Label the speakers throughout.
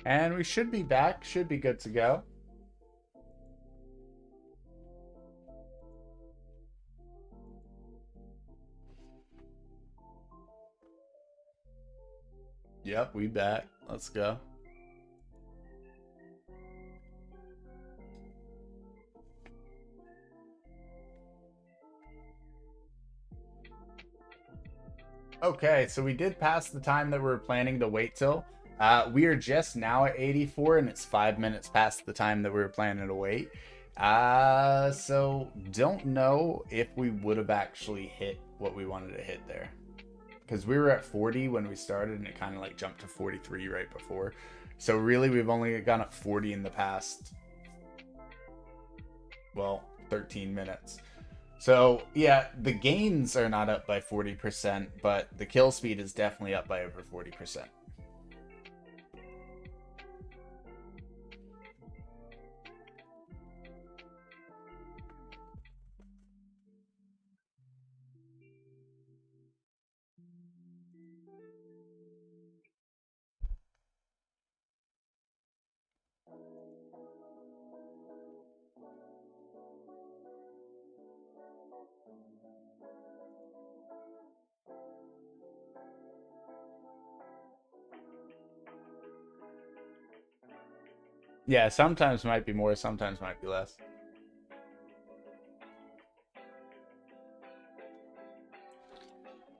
Speaker 1: And we should be back. Should be good to go. Yep, we back. Let's go. Okay, so we did pass the time that we were planning to wait till. We are just now at 84, and it's 5 minutes past the time that we were planning to wait. So don't know if we would have actually hit what we wanted to hit there. Because we were at 40 when we started, and it kind of like jumped to 43 right before. So really, we've only gone up 40 in the past, well, 13 minutes. So yeah, the gains are not up by 40%, but the kill speed is definitely up by over 40%. Yeah, sometimes might be more, sometimes might be less.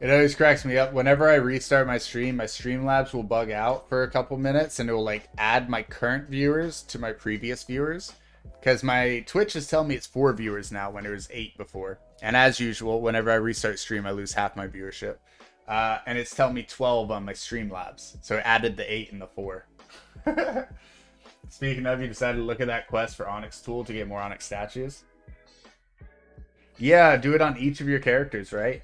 Speaker 1: It always cracks me up. Whenever I restart my Streamlabs will bug out for a couple minutes and it will like add my current viewers to my previous viewers. Because my Twitch is telling me it's 4 viewers now when it was 8 before. And as usual, whenever I restart stream, I lose half my viewership. And it's telling me 12 on my Streamlabs. So it added the 8 and the 4. Speaking of, you decided to look at that quest for Onyx Tool to get more Onyx statues? Yeah, do it on each of your characters, right?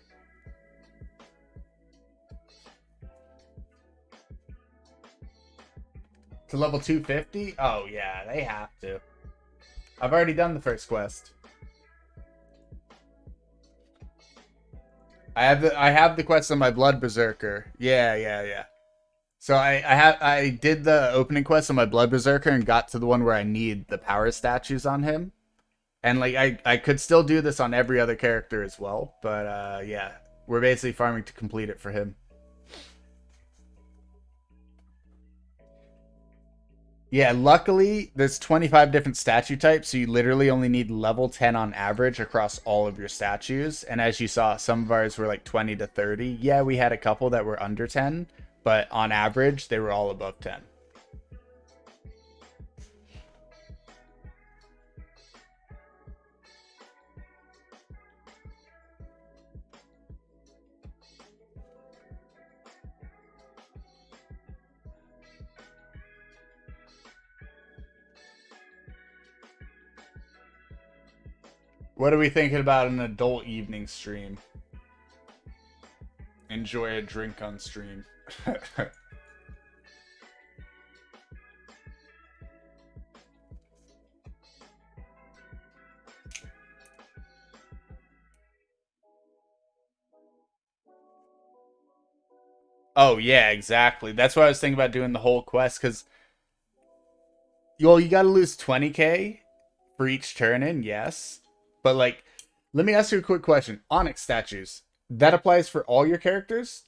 Speaker 1: To level 250? Oh, yeah, they have to. I've already done the first quest. I have the quest on my Blood Berserker. Yeah. So I did the opening quest on my Blood Berserker and got to the one where I need the power statues on him. And like I could still do this on every other character as well, but yeah, we're basically farming to complete it for him. Yeah, luckily there's 25 different statue types, so you literally only need level 10 on average across all of your statues. And as you saw, some of ours were like 20 to 30. Yeah, we had a couple that were under 10, but on average they were all above 10. What are we thinking about an adult evening stream? Enjoy a drink on stream. Oh yeah, exactly. That's why I was thinking about doing the whole quest because well, you got to lose 20k for each turn in, yes. But like, let me ask you a quick question. Onyx statues, that applies for all your characters?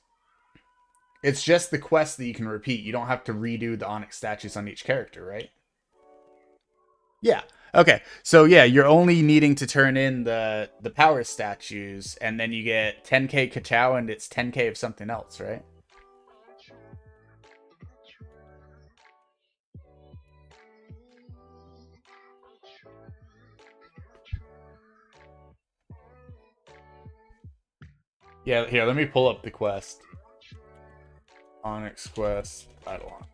Speaker 1: It's just the quest that you can repeat. You don't have to redo the Onyx statues on each character, right? Yeah. Okay. So yeah, you're only needing to turn in the power statues, and then you get 10k Kachow, and it's 10k of something else, right? Yeah. Here, let me pull up the quest. Onyx quest, Idleon.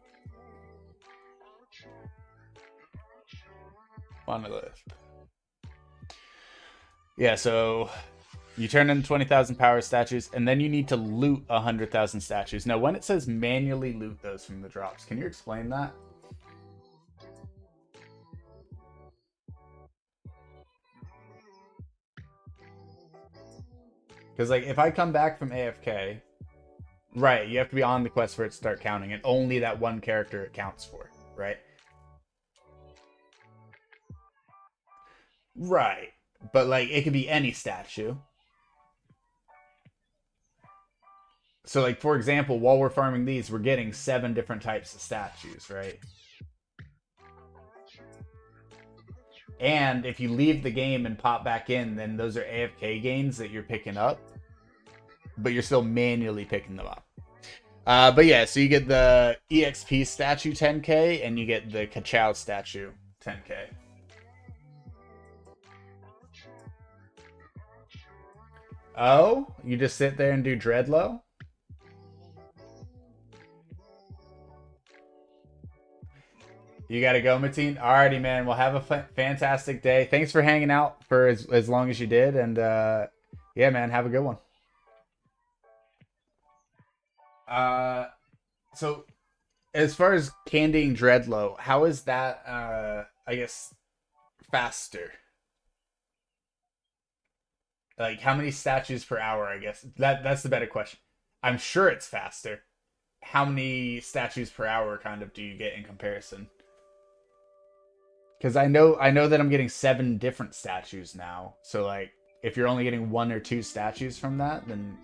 Speaker 1: Monolith. Yeah. So you turn in 20,000 power statues, and then you need to loot 100,000 statues. Now, when it says manually loot those from the drops, can you explain that? Because like, if I come back from AFK, right, you have to be on the quest for it to start counting, and only that one character it counts for. right? Right. But like it could be any statue. So like for example, while we're farming these, we're getting 7 different types of statues, right? And if you leave the game and pop back in, then those are AFK gains that you're picking up, but you're still manually picking them up. But yeah, so you get the EXP statue 10k, and you get the Kachow statue 10k. Oh, you just sit there and do Dreadlow? You gotta go, Mateen. Alrighty, man. Well, have a fantastic day. Thanks for hanging out for as long as you did, and yeah, man, have a good one. Uh, so as far as candying Dreadlow, how is that? I guess faster. Like how many statues per hour? I guess that's the better question. I'm sure it's faster. How many statues per hour kind of do you get in comparison? Because I know that I'm getting 7 different statues now. So like if you're only getting 1 or 2 statues from that, then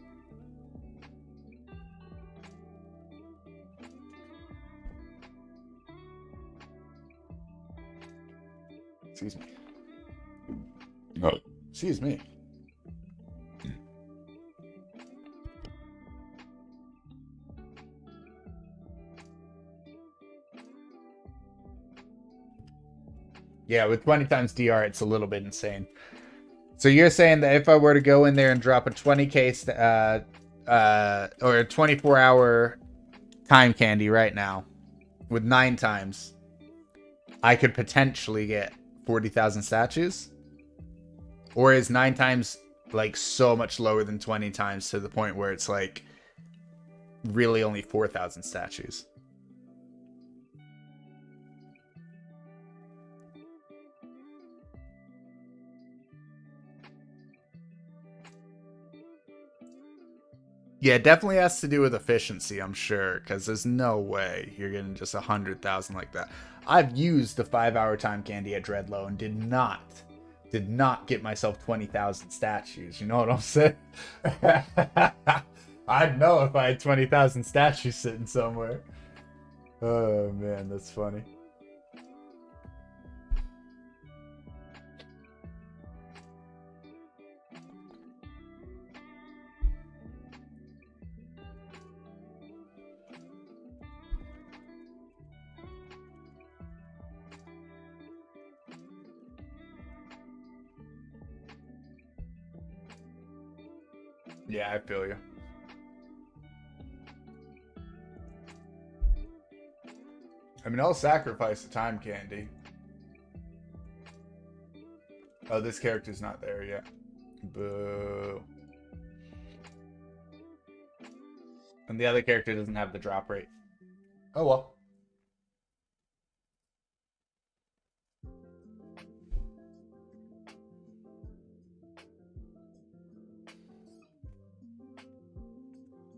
Speaker 1: excuse me. Oh, excuse me. Yeah, with 20 times DR, it's a little bit insane. So you're saying that if I were to go in there and drop a 20k or a 24-hour time candy right now with 9 times, I could potentially get 40,000 statues? Or is 9 times like so much lower than 20 times to the point where it's like really only 4,000 statues? Yeah, it definitely has to do with efficiency, I'm sure, because there's no way you're getting just 100,000 like that. I've used the 5-hour time candy at Dreadlow and did not get myself 20,000 statues. You know what I'm saying? I'd know if I had 20,000 statues sitting somewhere. Oh man, that's funny. Yeah, I feel you. I mean, I'll sacrifice the time candy. Oh, this character's not there yet. Boo. And the other character doesn't have the drop rate. Oh well.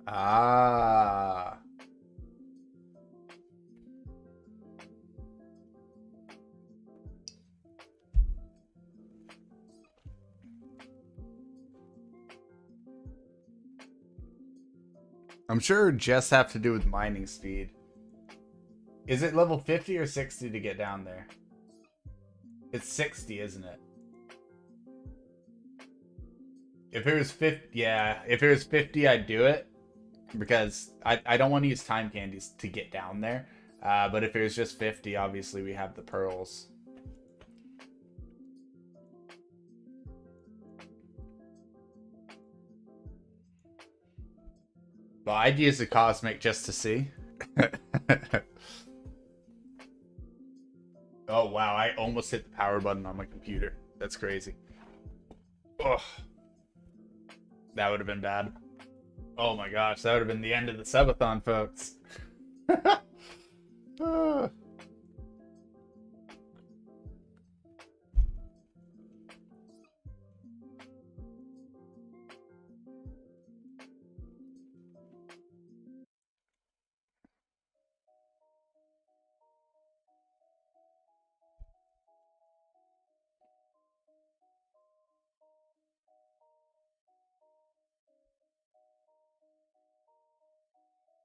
Speaker 1: Ah. I'm sure it just have to do with mining speed. Is it level 50 or 60 to get down there? It's 60, isn't it? If it was 50, yeah, if it was 50, I'd do it because I don't want to use time candies to get down there. But if it was just 50, obviously we have the pearls. Well, I'd use the cosmic just to see. Oh wow, I almost hit the power button on my computer. That's crazy. Ugh, that would have been bad. Oh my gosh, that would have been the end of the Subathon, folks.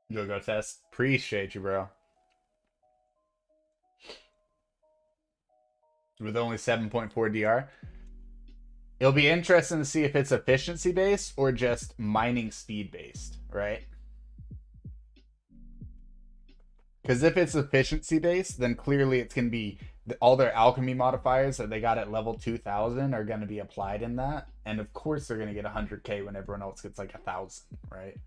Speaker 1: You'll go test. Appreciate you, bro. With only 7.4 DR. It'll be interesting to see if it's efficiency based or just mining speed based, right? Because if it's efficiency based, then clearly it's going to be all their alchemy modifiers that they got at level 2000 are going to be applied in that. And of course, they're going to get 100k when everyone else gets like 1000, right?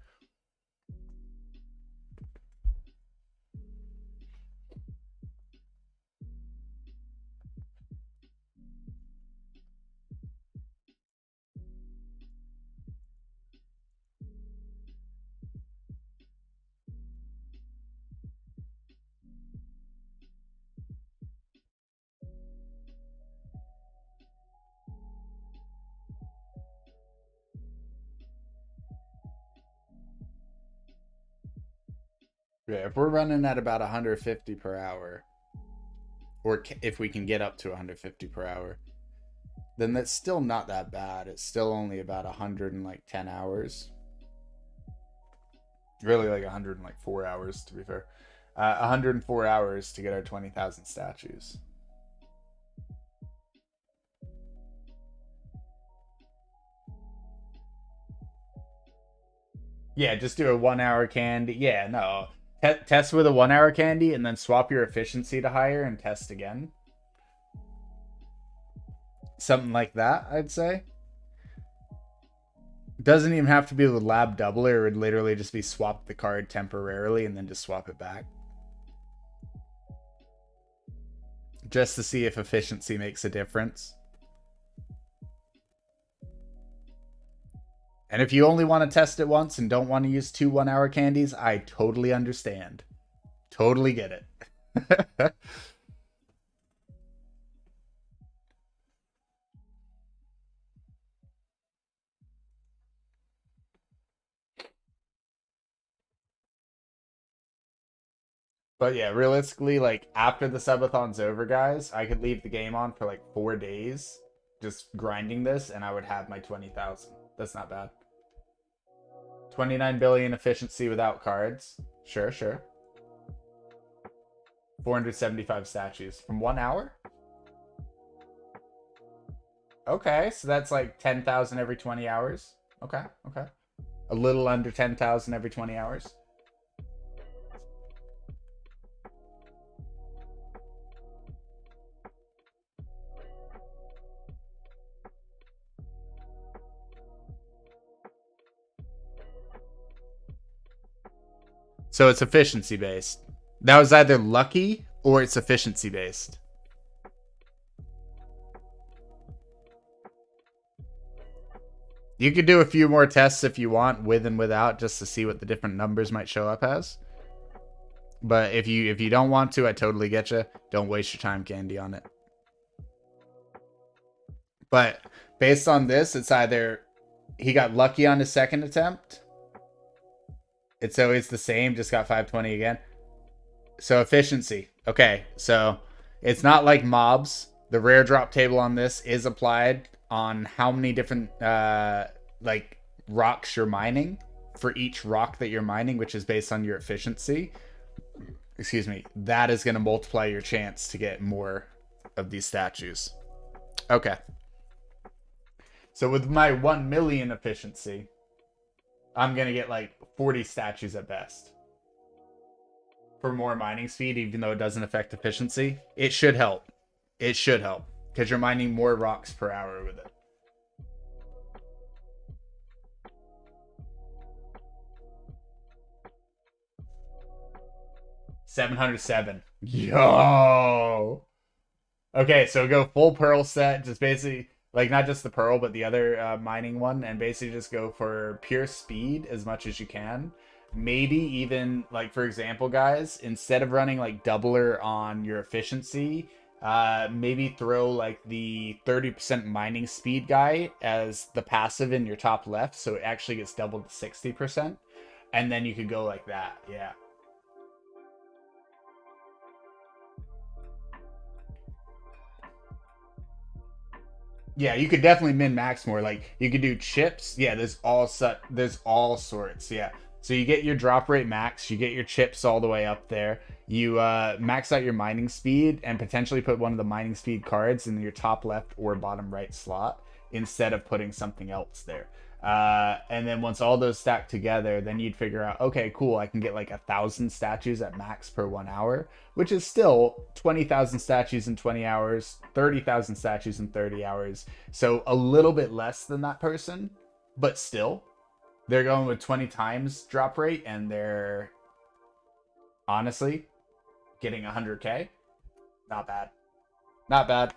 Speaker 1: Yeah, if we're running at about 150 per hour, or if we can get up to 150 per hour, then that's still not that bad. It's still only about 110 hours. Really like 104 hours, to be fair. 104 hours to get our 20,000 statues. Yeah, just do a 1 hour candy. Yeah, no. Test with a 1 hour candy and then swap your efficiency to higher and test again. Something like that, I'd say. Doesn't even have to be the lab doubler. It would literally just be swap the card temporarily and then just swap it back. Just to see if efficiency makes a difference. And if you only want to test it once and don't want to use 2 1 hour candies, I totally understand. Totally get it. But yeah, realistically, like after the subathon's over, guys, I could leave the game on for like 4 days, just grinding this, and I would have my 20,000. That's not bad. 29 billion efficiency without cards. Sure, sure. 475 statues from 1 hour. Okay, so that's like 10,000 every 20 hours. Okay, okay. A little under 10,000 every 20 hours. So it's efficiency based. That was either lucky or it's efficiency based. You could do a few more tests if you want, with and without, just to see what the different numbers might show up as. But if you don't want to, I totally get you. Don't waste your time, Candy, on it. But based on this, it's either he got lucky on his second attempt. It's always the same, just got 520 again. So efficiency. Okay, so it's not like mobs. The rare drop table on this is applied on how many different like rocks you're mining for each rock that you're mining, which is based on your efficiency. Excuse me. That is going to multiply your chance to get more of these statues. Okay. So with my 1 million efficiency, I'm going to get like 40 statues at best. For more mining speed, even though it doesn't affect efficiency. It should help. It should help. Because you're mining more rocks per hour with it. $707. Yo! Okay, so go full pearl set. Just basically, like, not just the pearl, but the other mining one. And basically just go for pure speed as much as you can. Maybe even, like, for example, guys, instead of running, like, doubler on your efficiency, maybe throw, like, the 30% mining speed guy as the passive in your top left, so it actually gets doubled to 60%. And then you could go like that, yeah. Yeah, you could definitely min max more. Like you could do chips. Yeah, there's all sorts. Yeah, So you get your drop rate max, you get your chips all the way up there. You max out your mining speed and potentially put one of the mining speed cards in your top left or bottom right slot instead of putting something else there. And then once all those stack together, then you'd figure out, okay, cool, I can get like 1,000 statues at max per 1 hour, which is still 20,000 statues in 20 hours, 30,000 statues in 30 hours. So a little bit less than that person, but still, they're going with 20 times drop rate and they're honestly getting 100K. Not bad. Not bad.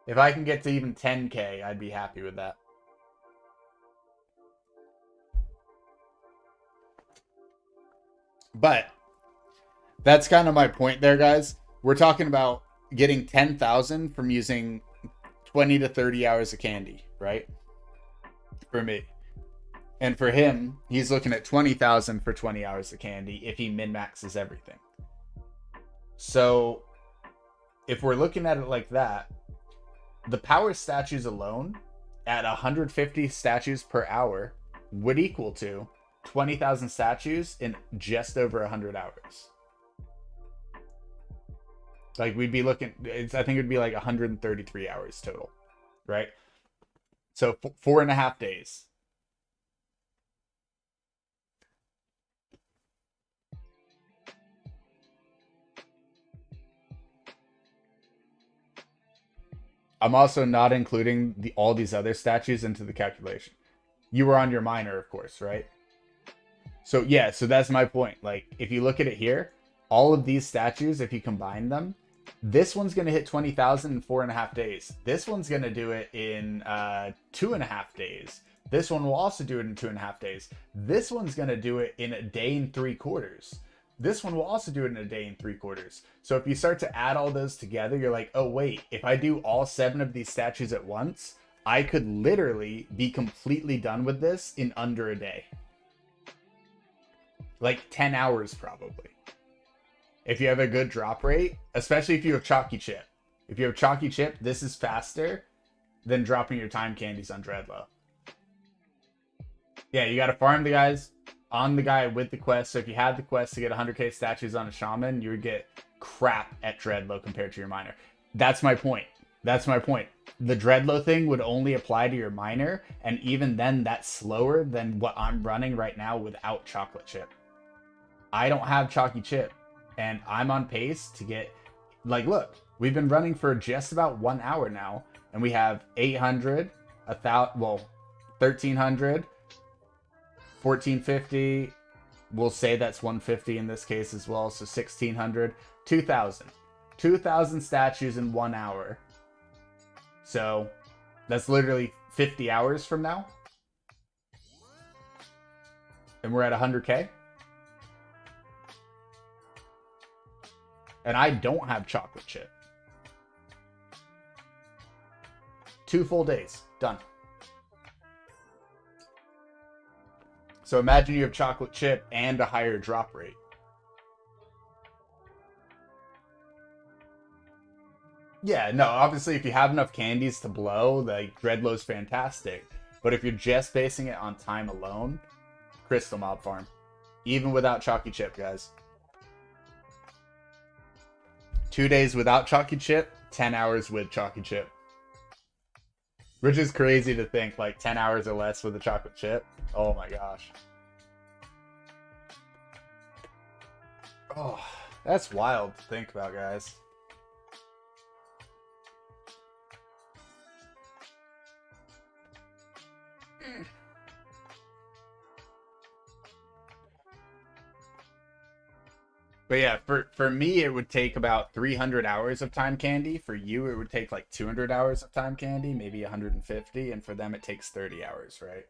Speaker 1: If I can get to even 10K, I'd be happy with that. But that's kind of my point there, guys. We're talking about getting 10,000 from using 20 to 30 hours of candy, right? For me. And for him, he's looking at 20,000 for 20 hours of candy if he min-maxes everything. So if we're looking at it like that, the power statues alone at 150 statues per hour would equal to 20,000 statues in just over 100 hours. Like we'd be looking, I think it'd be like 133 hours total, right? So 4.5 days. I'm also not including all these other statues into the calculation. You were on your miner, of course, right? So yeah, so that's my point. Like if you look at it here, all of these statues, if you combine them, this one's gonna hit 20,000 in 4.5 days. This one's gonna do it in 2.5 days. This one will also do it in 2.5 days. This one's gonna do it in a day and 3/4. This one will also do it in a day and 3/4. So if you start to add all those together, you're like, oh wait, if I do all 7 of these statues at once, I could literally be completely done with this in under a day. Like 10 hours probably. If you have a good drop rate, especially if you have Chalky Chip. If you have Chalky Chip, this is faster than dropping your time candies on Dreadlow. Yeah, you got to farm the guys on the guy with the quest. So if you had the quest to get 100K statues on a shaman, you would get crap at Dreadlow compared to your miner. That's my point. That's my point. The Dreadlow thing would only apply to your miner, and even then, that's slower than what I'm running right now without Chocolate Chip. I don't have Chalky Chip, and I'm on pace to get, like, look, we've been running for just about 1 hour now, and we have 800, 1,000, well, 1,300, 1,450. We'll say that's 150 in this case as well, so 1,600, 2,000. 2,000 statues in 1 hour. So that's literally 50 hours from now. And we're at 100K. And I don't have Chocolate Chip. 2 full days. Done. So imagine you have Chocolate Chip and a higher drop rate. Yeah, no, obviously if you have enough candies to blow, like Dreadlow's fantastic. But if you're just basing it on time alone, Crystal Mob Farm. Even without Chalky Chip, guys. 2 days without Chalky Chip, 10 hours with Chalky Chip. Which is crazy to think, like 10 hours or less with a Chocolate Chip. Oh my gosh. Oh, that's wild to think about, guys. But yeah, for me, it would take about 300 hours of time candy. For you, it would take like 200 hours of time candy, maybe 150. And for them, it takes 30 hours, right?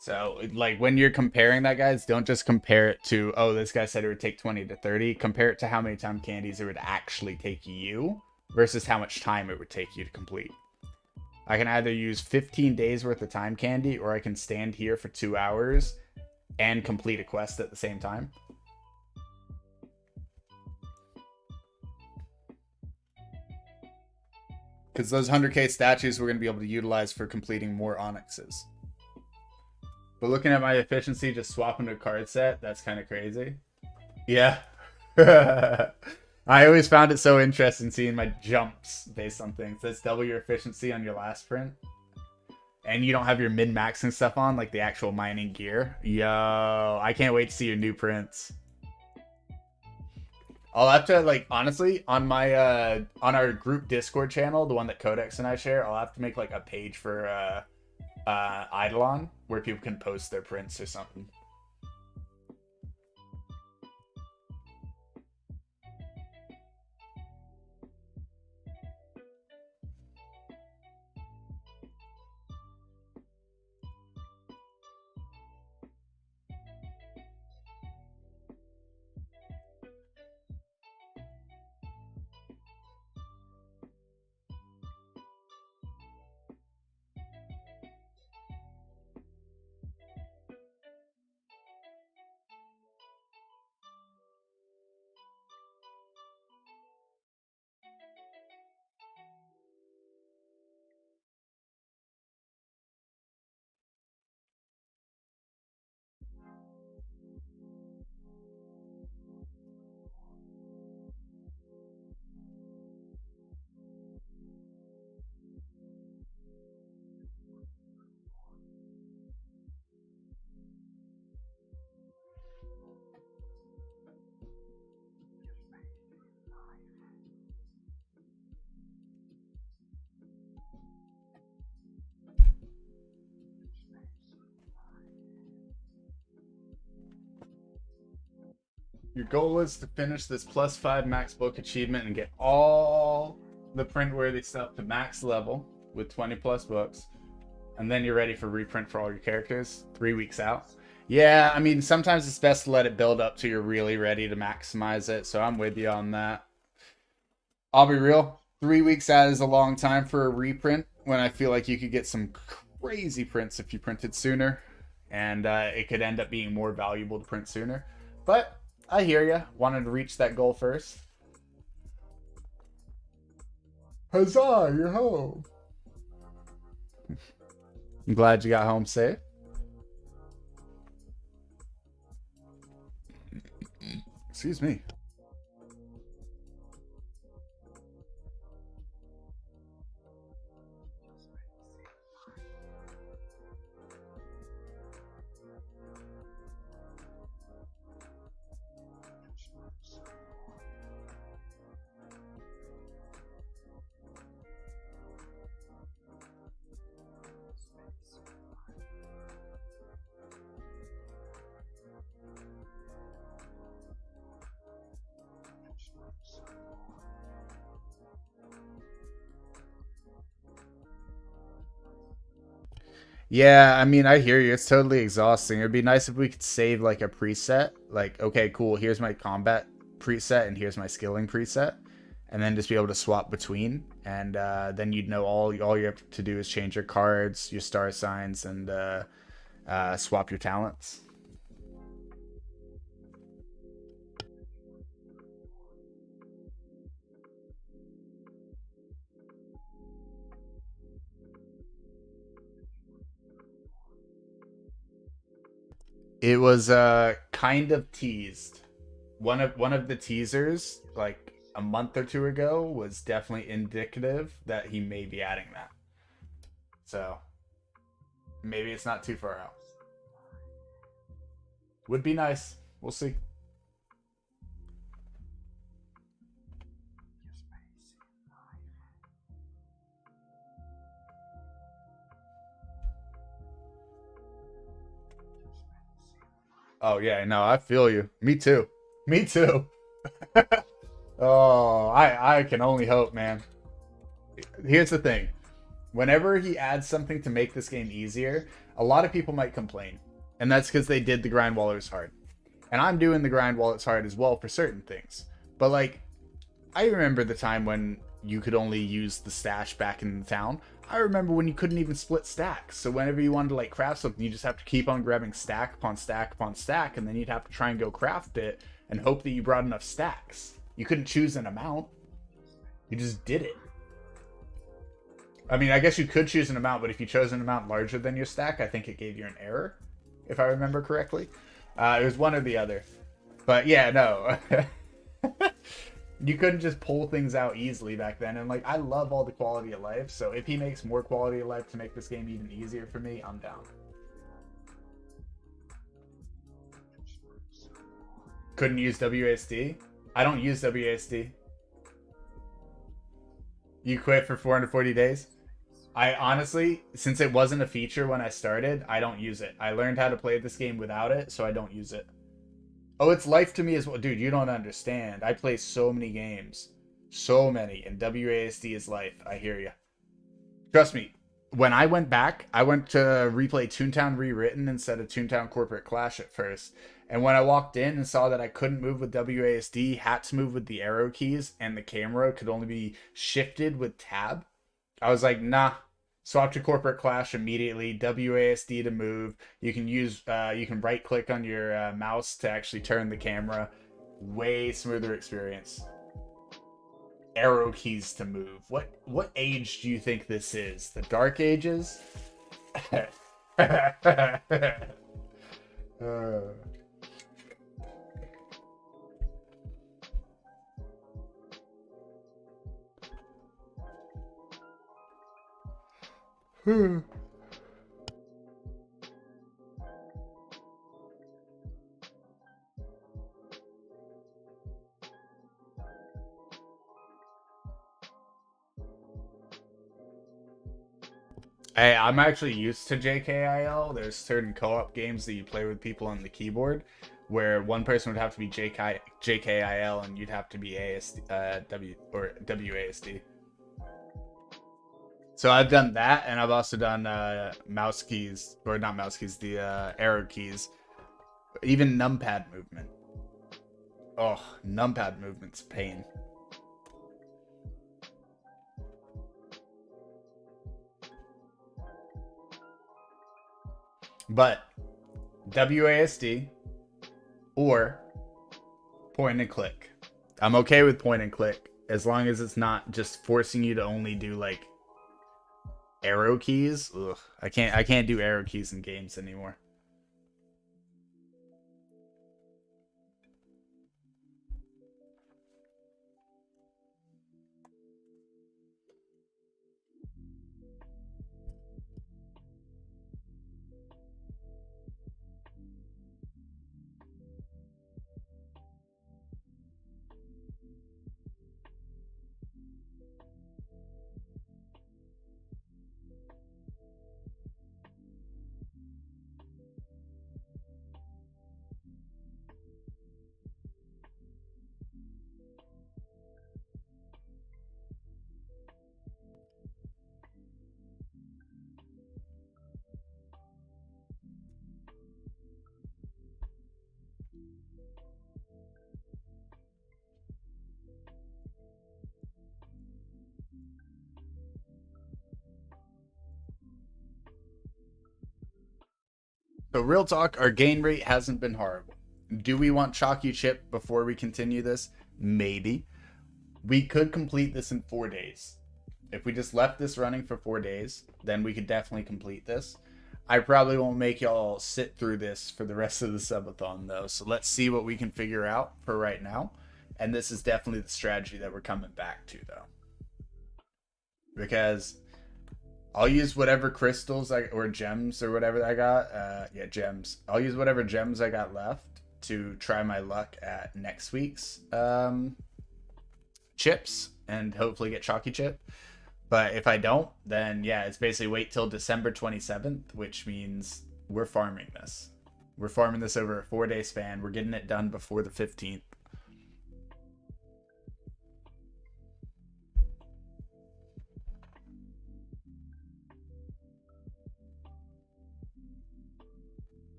Speaker 1: So, like, when you're comparing that, guys, don't just compare it to, oh, this guy said it would take 20 to 30. Compare it to how many time candies it would actually take you versus how much time it would take you to complete. I can either use 15 days worth of time candy, or I can stand here for 2 hours and complete a quest at the same time. Because those 100K statues we're going to be able to utilize for completing more onyxes. But looking at my efficiency, just swapping to a card set, that's kind of crazy. Yeah. I always found it so interesting seeing my jumps based on things. That's double your efficiency on your last print. And you don't have your min-maxing stuff on, like the actual mining gear. Yo, I can't wait to see your new prints. I'll have to, like, honestly, on my on our group Discord channel, the one that Codex and I share, I'll have to make like a page for Idleon where people can post their prints or something. Your goal is to finish this +5 max book achievement and get all the print-worthy stuff to max level with 20 plus books. And then you're ready for reprint for all your characters 3 weeks out. Yeah, I mean, sometimes it's best to let it build up till you're really ready to maximize it. So I'm with you on that. I'll be real. 3 weeks out is a long time for a reprint when I feel like you could get some crazy prints if you printed sooner. And it could end up being more valuable to print sooner. But I hear ya. Wanted to reach that goal first. Huzzah, you're home. I'm glad you got home safe. Excuse me. Yeah, I mean, I hear you. It's totally exhausting. It'd be nice if we could save like a preset. Like, okay, cool. Here's my combat preset and here's my skilling preset. And then just be able to swap between. And then you'd know all you have to do is change your cards, your star signs, and swap your talents. It was kind of teased. One of the teasers, like a month or two ago, was definitely indicative that he may be adding that. So maybe it's not too far out. Would be nice. We'll see. Oh yeah, no, I feel you. Me too. Me too. Oh, I can only hope, man. Here's the thing. Whenever he adds something to make this game easier, a lot of people might complain. And that's because they did the grind while it was hard. And I'm doing the grind while it's hard as well for certain things. But like, I remember the time when you could only use the stash back in the town. I remember when you couldn't even split stacks. So whenever you wanted to like craft something, you just have to keep on grabbing stack upon stack upon stack, and then you'd have to try and go craft it and hope that you brought enough stacks. You couldn't choose an amount. You just did it. I mean, I guess you could choose an amount, but if you chose an amount larger than your stack, I think it gave you an error. if I remember correctly. It was one or the other. But yeah, no. You couldn't just pull things out easily back then. And like, I love all the quality of life. So if he makes more quality of life to make this game even easier for me, I'm down. Couldn't use WASD. I don't use WASD. You quit for 440 days? I honestly, since it wasn't a feature when I started, I don't use it. I learned how to play this game without it, so I don't use it. Oh, it's life to me as well. Dude, you don't understand. I play so many games. So many. And WASD is life. I hear you. Trust me. When I went back, I went to replay Toontown Rewritten instead of Toontown Corporate Clash at first. And when I walked in and saw that I couldn't move with WASD, had to move with the arrow keys, and the camera could only be shifted with tab, I was like, nah. Swap to Corporate Clash immediately. WASD to move. You can use, you can right click on your mouse to actually turn the camera. Way smoother experience. Arrow keys to move. What age do you think this is? The Dark Ages? uh. Hey, I'm actually used to JKIL. There's certain co-op games that you play with people on the keyboard where one person would have to be JKIL and you'd have to be WASD. So I've done that, and I've also done mouse keys, or not mouse keys, the arrow keys, even numpad movement. Oh, numpad movement's pain. But WASD or point and click. I'm okay with point and click as long as it's not just forcing you to only do like arrow keys. Ugh, I can't do arrow keys in games anymore. So real talk, our gain rate hasn't been horrible. Do we want Chalky Chip before we continue this? Maybe. We could complete this in 4 days. If we just left this running for 4 days, then we could definitely complete this. I probably won't make y'all sit through this for the rest of the subathon though. So let's see what we can figure out for right now. And this is definitely the strategy that we're coming back to though. Because I'll use whatever crystals or gems or whatever I got. Yeah, gems. I'll use whatever gems I got left to try my luck at next week's chips and hopefully get Chalky Chip. But if I don't, then yeah, it's basically wait till December 27th, which means we're farming this. We're farming this over a 4-day span. We're getting it done before the 15th.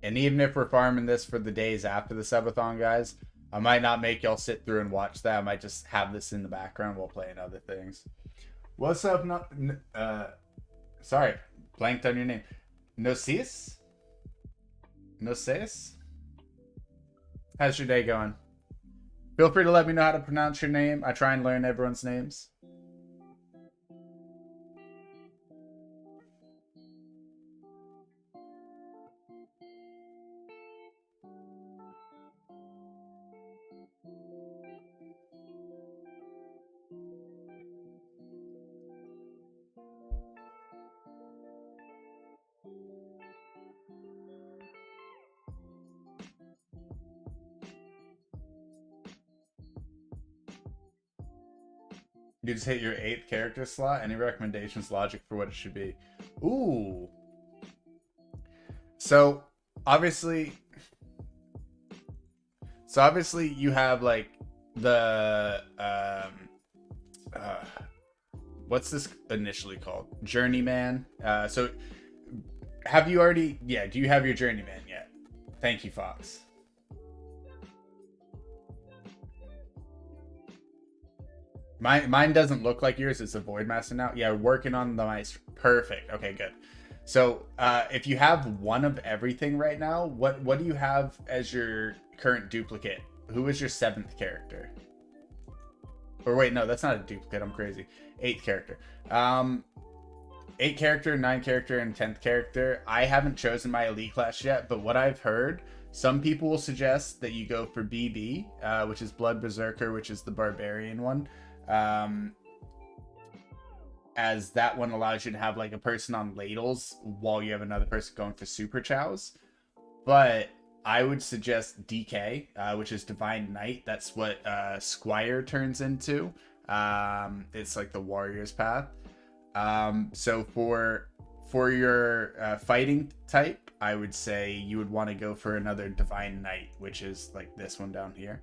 Speaker 1: And even if we're farming this for the days after the subathon, guys, I might not make y'all sit through and watch that. I might just have this in the background while playing other things. What's up? Sorry, blanked on your name. Nocis? Nocis? How's your day going? Feel free to let me know how to pronounce your name. I try and learn everyone's names. You just hit your 8th character slot. Any recommendations, logic for what it should be? Ooh. So obviously, you have like the what's this initially called? Journeyman. So have you already? Yeah. Do you have your journeyman yet? Thank you, Fox. Mine doesn't look like yours. It's a Void Master now. Yeah, working on the mice. Perfect. Okay, good. So if you have one of everything right now, what do you have as your current duplicate? Who is your 7th character? Or wait, no, that's not a duplicate. I'm crazy. 8th character. 8 character, 9 character, and 10th character. I haven't chosen my elite class yet, but what I've heard, some people will suggest that you go for BB, which is Blood Berserker, which is the barbarian one. As that one allows you to have like a person on ladles while you have another person going for super chows. But I would suggest DK, which is Divine Knight. That's what Squire turns into. It's like the warrior's path. So for your fighting type, I would say you would want to go for another Divine Knight, which is like this one down here.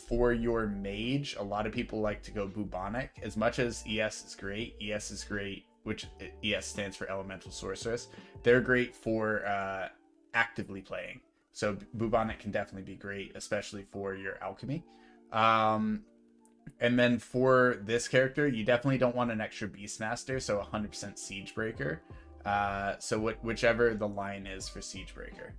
Speaker 1: For your mage, a lot of people like to go bubonic. As much as ES is great, which ES stands for Elemental Sorceress. They're great for actively playing. So bubonic can definitely be great, especially for your alchemy. And then for this character, you definitely don't want an extra Beastmaster, so 100% Siegebreaker. So whichever the line is for Siegebreaker.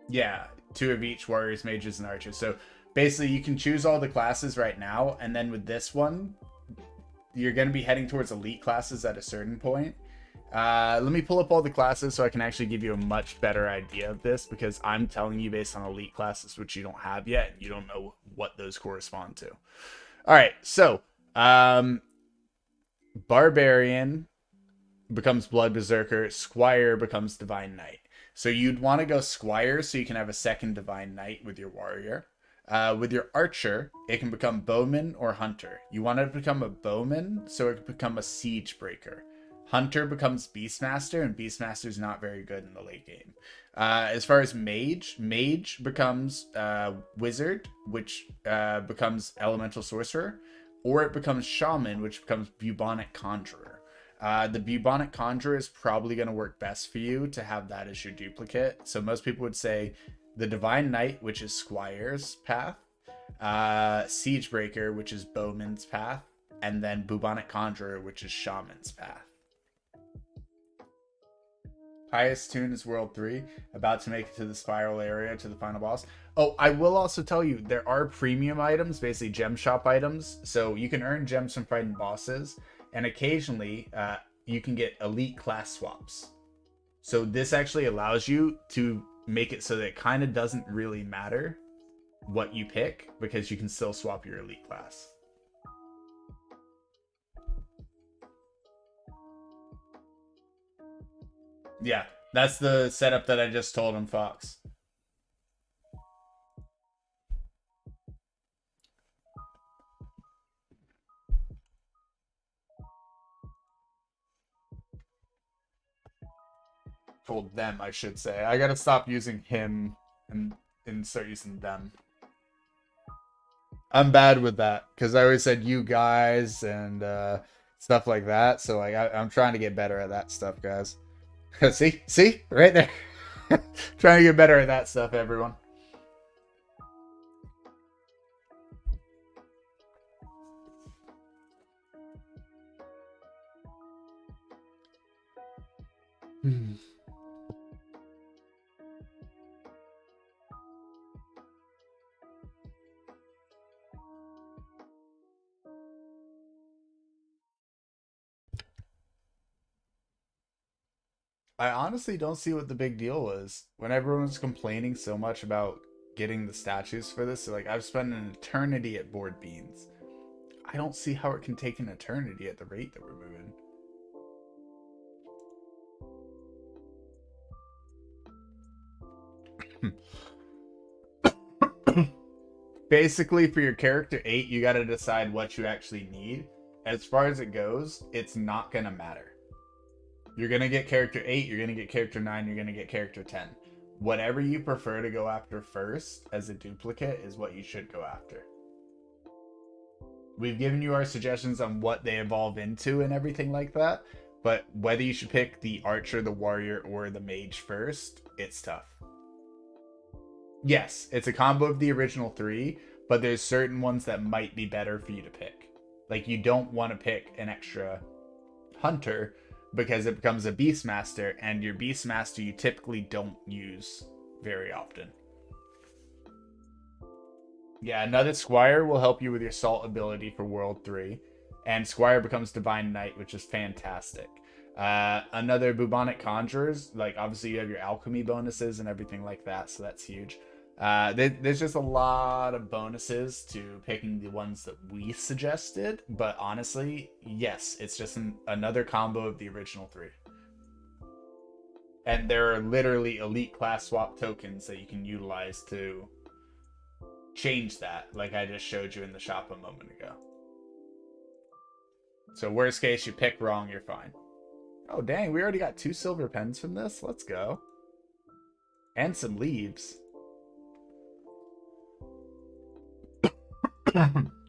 Speaker 1: Yeah, 2 of each, warriors, mages, and archers. So basically, you can choose all the classes right now, and then with this one, you're going to be heading towards elite classes at a certain point. Let me pull up all the classes so I can actually give you a much better idea of this, because I'm telling you based on elite classes, which you don't have yet, and you don't know what those correspond to. All right, so Barbarian becomes Blood Berserker, Squire becomes Divine Knight. So you'd want to go Squire so you can have a second Divine Knight with your warrior. With your archer, it can become Bowman or Hunter. You want to become a Bowman so it can become a Siegebreaker. Hunter becomes Beastmaster, and Beastmaster is not very good in the late game. As far as Mage becomes Wizard, which becomes Elemental Sorcerer, or it becomes Shaman, which becomes Bubonic Conjurer. The Bubonic Conjurer is probably going to work best for you to have that as your duplicate. So most people would say the Divine Knight, which is Squire's path, Siegebreaker, which is Bowman's path, and then Bubonic Conjurer, which is Shaman's path. Highest tune is World 3, about to make it to the spiral area to the final boss. Oh, I will also tell you, there are premium items, basically gem shop items, so you can earn gems from fighting bosses, and occasionally you can get elite class swaps. So this actually allows you to make it so that it kind of doesn't really matter what you pick, because you can still swap your elite class. Yeah, that's the setup that I just told him, Fox. Told them, I should say. I gotta stop using him and start using them. I'm bad with that because I always said you guys and stuff like that. So like I'm trying to get better at that stuff, guys. see, right there. Trying to get better at that stuff, everyone. Hmm. I honestly don't see what the big deal was. When everyone was complaining so much about getting the statues for this, like I've spent an eternity at board beans. I don't see how it can take an eternity at the rate that we're moving. Basically, for your character 8, you got to decide what you actually need. As far as it goes, it's not going to matter. You're going to get character 8, you're going to get character 9, you're going to get character 10. Whatever you prefer to go after first as a duplicate is what you should go after. We've given you our suggestions on what they evolve into and everything like that, but whether you should pick the archer, the warrior, or the mage first, it's tough. Yes, it's a combo of the original 3, but there's certain ones that might be better for you to pick. Like you don't want to pick an extra hunter because it becomes a beastmaster, and your beastmaster you typically don't use very often. Yeah, another Squire will help you with your Salt ability for World 3. And Squire becomes Divine Knight, which is fantastic. Another Bubonic Conjurers, like obviously you have your alchemy bonuses and everything like that, so that's huge. There's just a lot of bonuses to picking the ones that we suggested, but honestly, yes, it's just another combo of the original 3. And there are literally elite class swap tokens that you can utilize to change that, like I just showed you in the shop a moment ago. So worst case, you pick wrong, you're fine. Oh dang, we already got 2 silver pens from this. Let's go. And some leaves.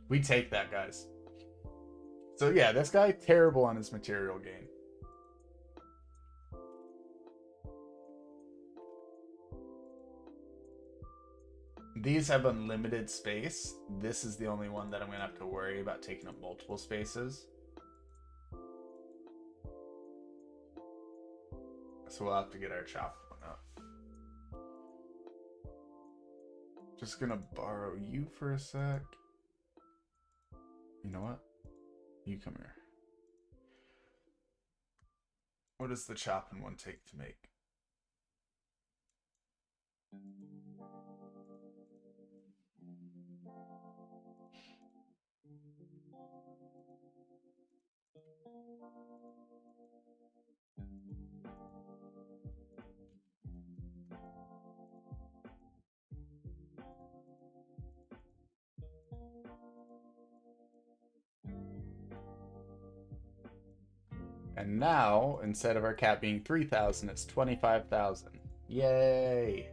Speaker 1: We take that, guys. So yeah, this guy terrible on his material gain. These have unlimited space. This is the only one that I'm gonna have to worry about taking up multiple spaces. So we'll have to get our chop one up. Just gonna borrow you for a sec. You know what? You come here. What does the chopping one take to make? And now, instead of our cap being 3,000, it's 25,000. Yay!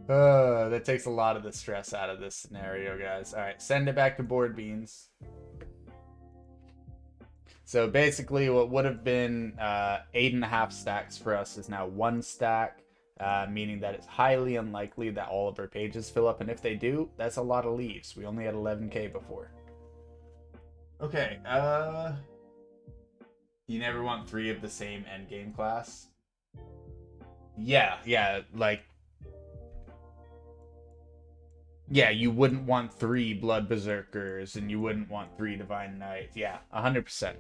Speaker 1: That takes a lot of the stress out of this scenario, guys. All right, send it back to board beans. So basically, what would have been 8.5 stacks for us is now 1 stack, meaning that it's highly unlikely that all of our pages fill up. And if they do, that's a lot of leaves. We only had 11k before. Okay, you never want 3 of the same endgame class? Yeah, like yeah, you wouldn't want 3 Blood Berserkers and you wouldn't want 3 Divine Knights. Yeah, 100%.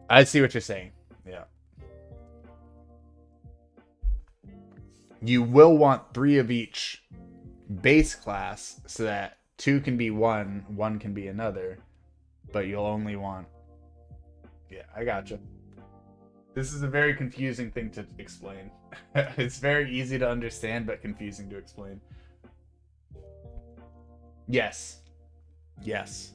Speaker 1: I see what you're saying. Yeah. You will want 3 of each base class so that 2 can be one can be another, but you'll only want. Yeah, I gotcha. This is a very confusing thing to explain. It's very easy to understand, but confusing to explain. Yes. Yes.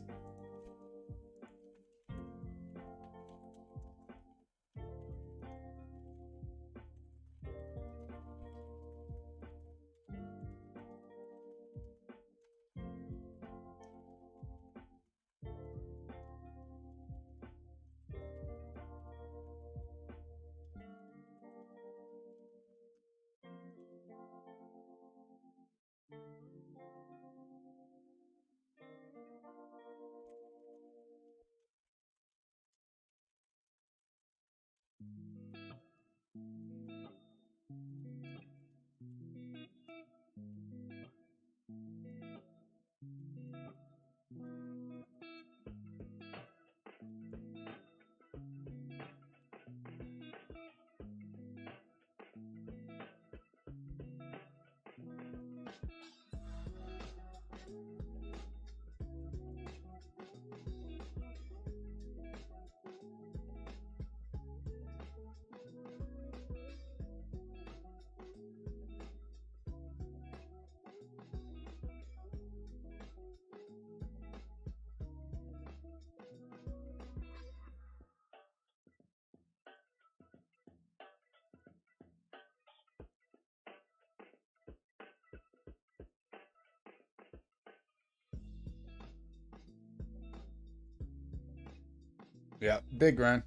Speaker 1: Yeah, big run.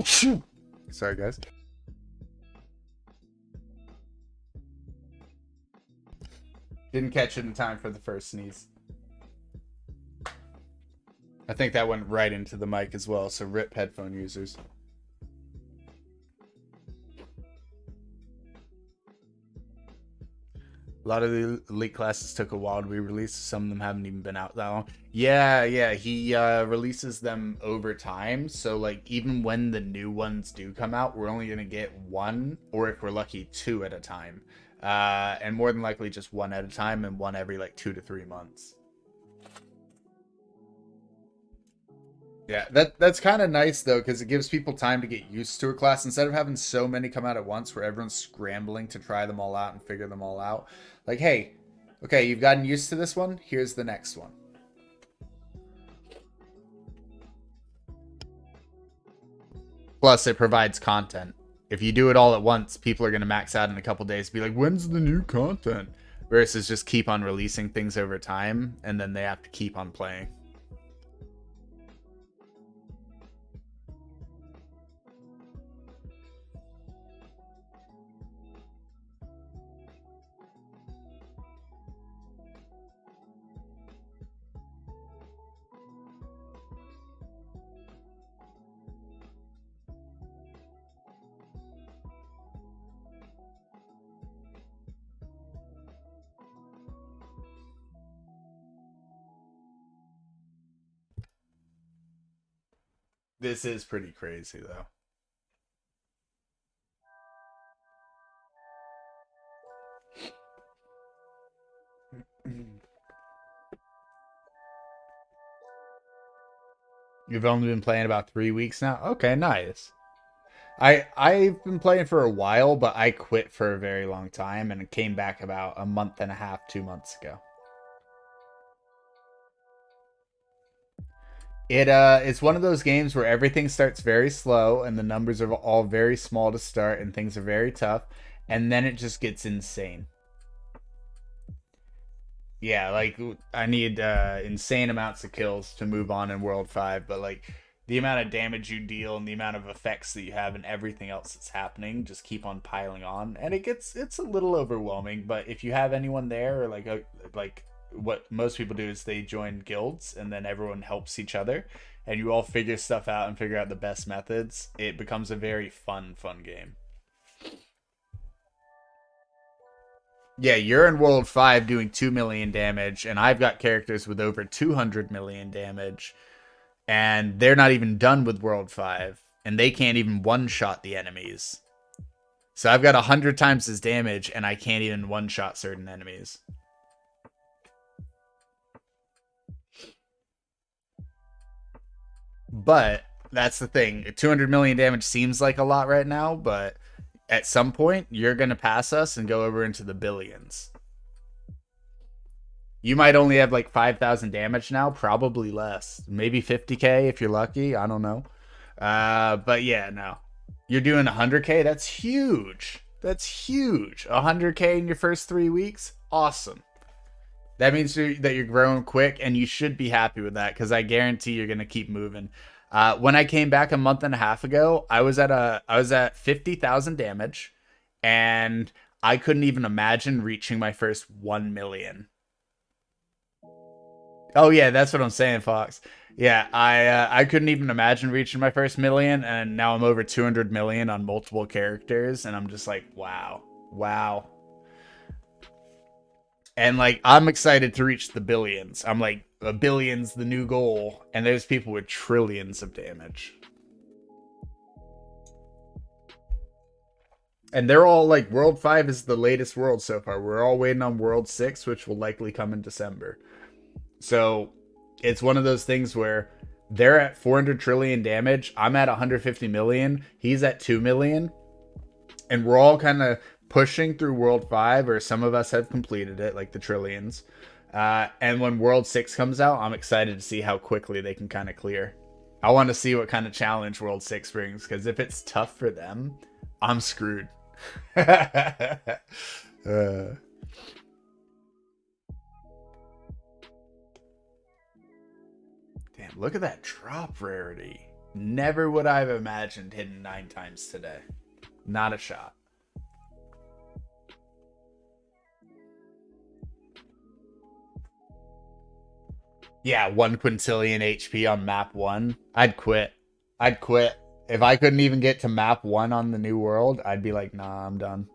Speaker 1: Sorry, guys. Didn't catch it in time for the first sneeze. I think that went right into the mic as well, so rip headphone users. A lot of the elite classes took a while to be released. Some of them haven't even been out that long. Yeah. He releases them over time. So, like, even when the new ones do come out, we're only going to get one, or if we're lucky, two at a time. And more than likely just one at a time and one every, like, 2 to 3 months. Yeah, that's kind of nice though, because it gives people time to get used to a class instead of having so many come out at once where everyone's scrambling to try them all out and figure them all out. Like, hey, okay, you've gotten used to this one, here's the next one. Plus, it provides content. If you do it all at once, people are going to max out in a couple days, be like, when's the new content? Versus just keep on releasing things over time, and then they have to keep on playing. This is pretty crazy, though. You've only been playing about 3 weeks now? Okay, nice. I've been playing for a while, but I quit for a very long time and came back about a month and a half, 2 months ago. It's one of those games where everything starts very slow and the numbers are all very small to start and things are very tough, and then it just gets insane. Yeah, like I need insane amounts of kills to move on in World 5, but like the amount of damage you deal and the amount of effects that you have and everything else that's happening just keep on piling on, and it's a little overwhelming. But if you have anyone there, or like what most people do is they join guilds and then everyone helps each other, and you all figure stuff out and figure out the best methods. It becomes a very fun game. Yeah, you're in World 5 doing 2 million damage, and I've got characters with over 200 million damage, and they're not even done with World 5, and they can't even one shot the enemies. So I've got 100 times his damage, and I can't even one shot certain enemies. But that's the thing. 200 million damage seems like a lot right now, but at some point, you're going to pass us and go over into the billions. You might only have like 5,000 damage now, probably less. Maybe 50k if you're lucky. I don't know. But yeah, no. You're doing 100k? That's huge. That's huge. 100k in your first 3 weeks? Awesome. That means that you're growing quick, and you should be happy with that because I guarantee you're gonna keep moving. When I came back a month and a half ago, I was at 50,000 damage, and I couldn't even imagine reaching my first 1 million. Oh yeah, that's what I'm saying, Fox. Yeah, I couldn't even imagine reaching my first million, and now I'm over 200 million on multiple characters, and I'm just like, wow, wow. And like, I'm excited to reach the billions. I'm like, a billion's the new goal, and there's people with trillions of damage. And they're all like, World 5 is the latest world so far. We're all waiting on World 6, which will likely come in December. So it's one of those things where they're at 400 trillion damage. I'm at 150 million. He's at 2 million. And we're all kind of pushing through World 5, or some of us have completed it, like the trillions. And when World 6 comes out, I'm excited to see how quickly they can kind of clear. I want to see what kind of challenge World 6 brings, because if it's tough for them, I'm screwed. uh, Look at that drop rarity. Never would I have imagined hitting 9 times today. Not a shot. Yeah, 1 quintillion HP on map 1. I'd quit. I'd quit. If I couldn't even get to map 1 on the new world, I'd be like, nah, I'm done.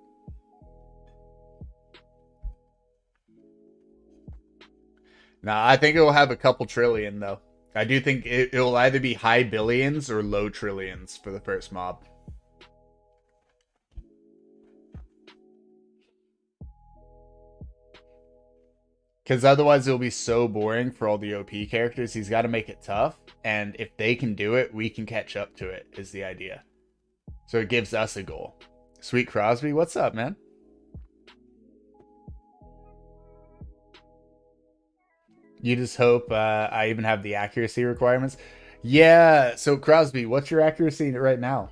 Speaker 1: Nah, I think it will have a couple trillion, though. I do think it will either be high billions or low trillions for the first mob. Because otherwise it'll be so boring for all the OP characters. He's got to make it tough. And if they can do it, we can catch up to it, is the idea. So it gives us a goal. Sweet Crosby, what's up, man? You just hope I even have the accuracy requirements. Yeah, so Crosby, what's your accuracy right now?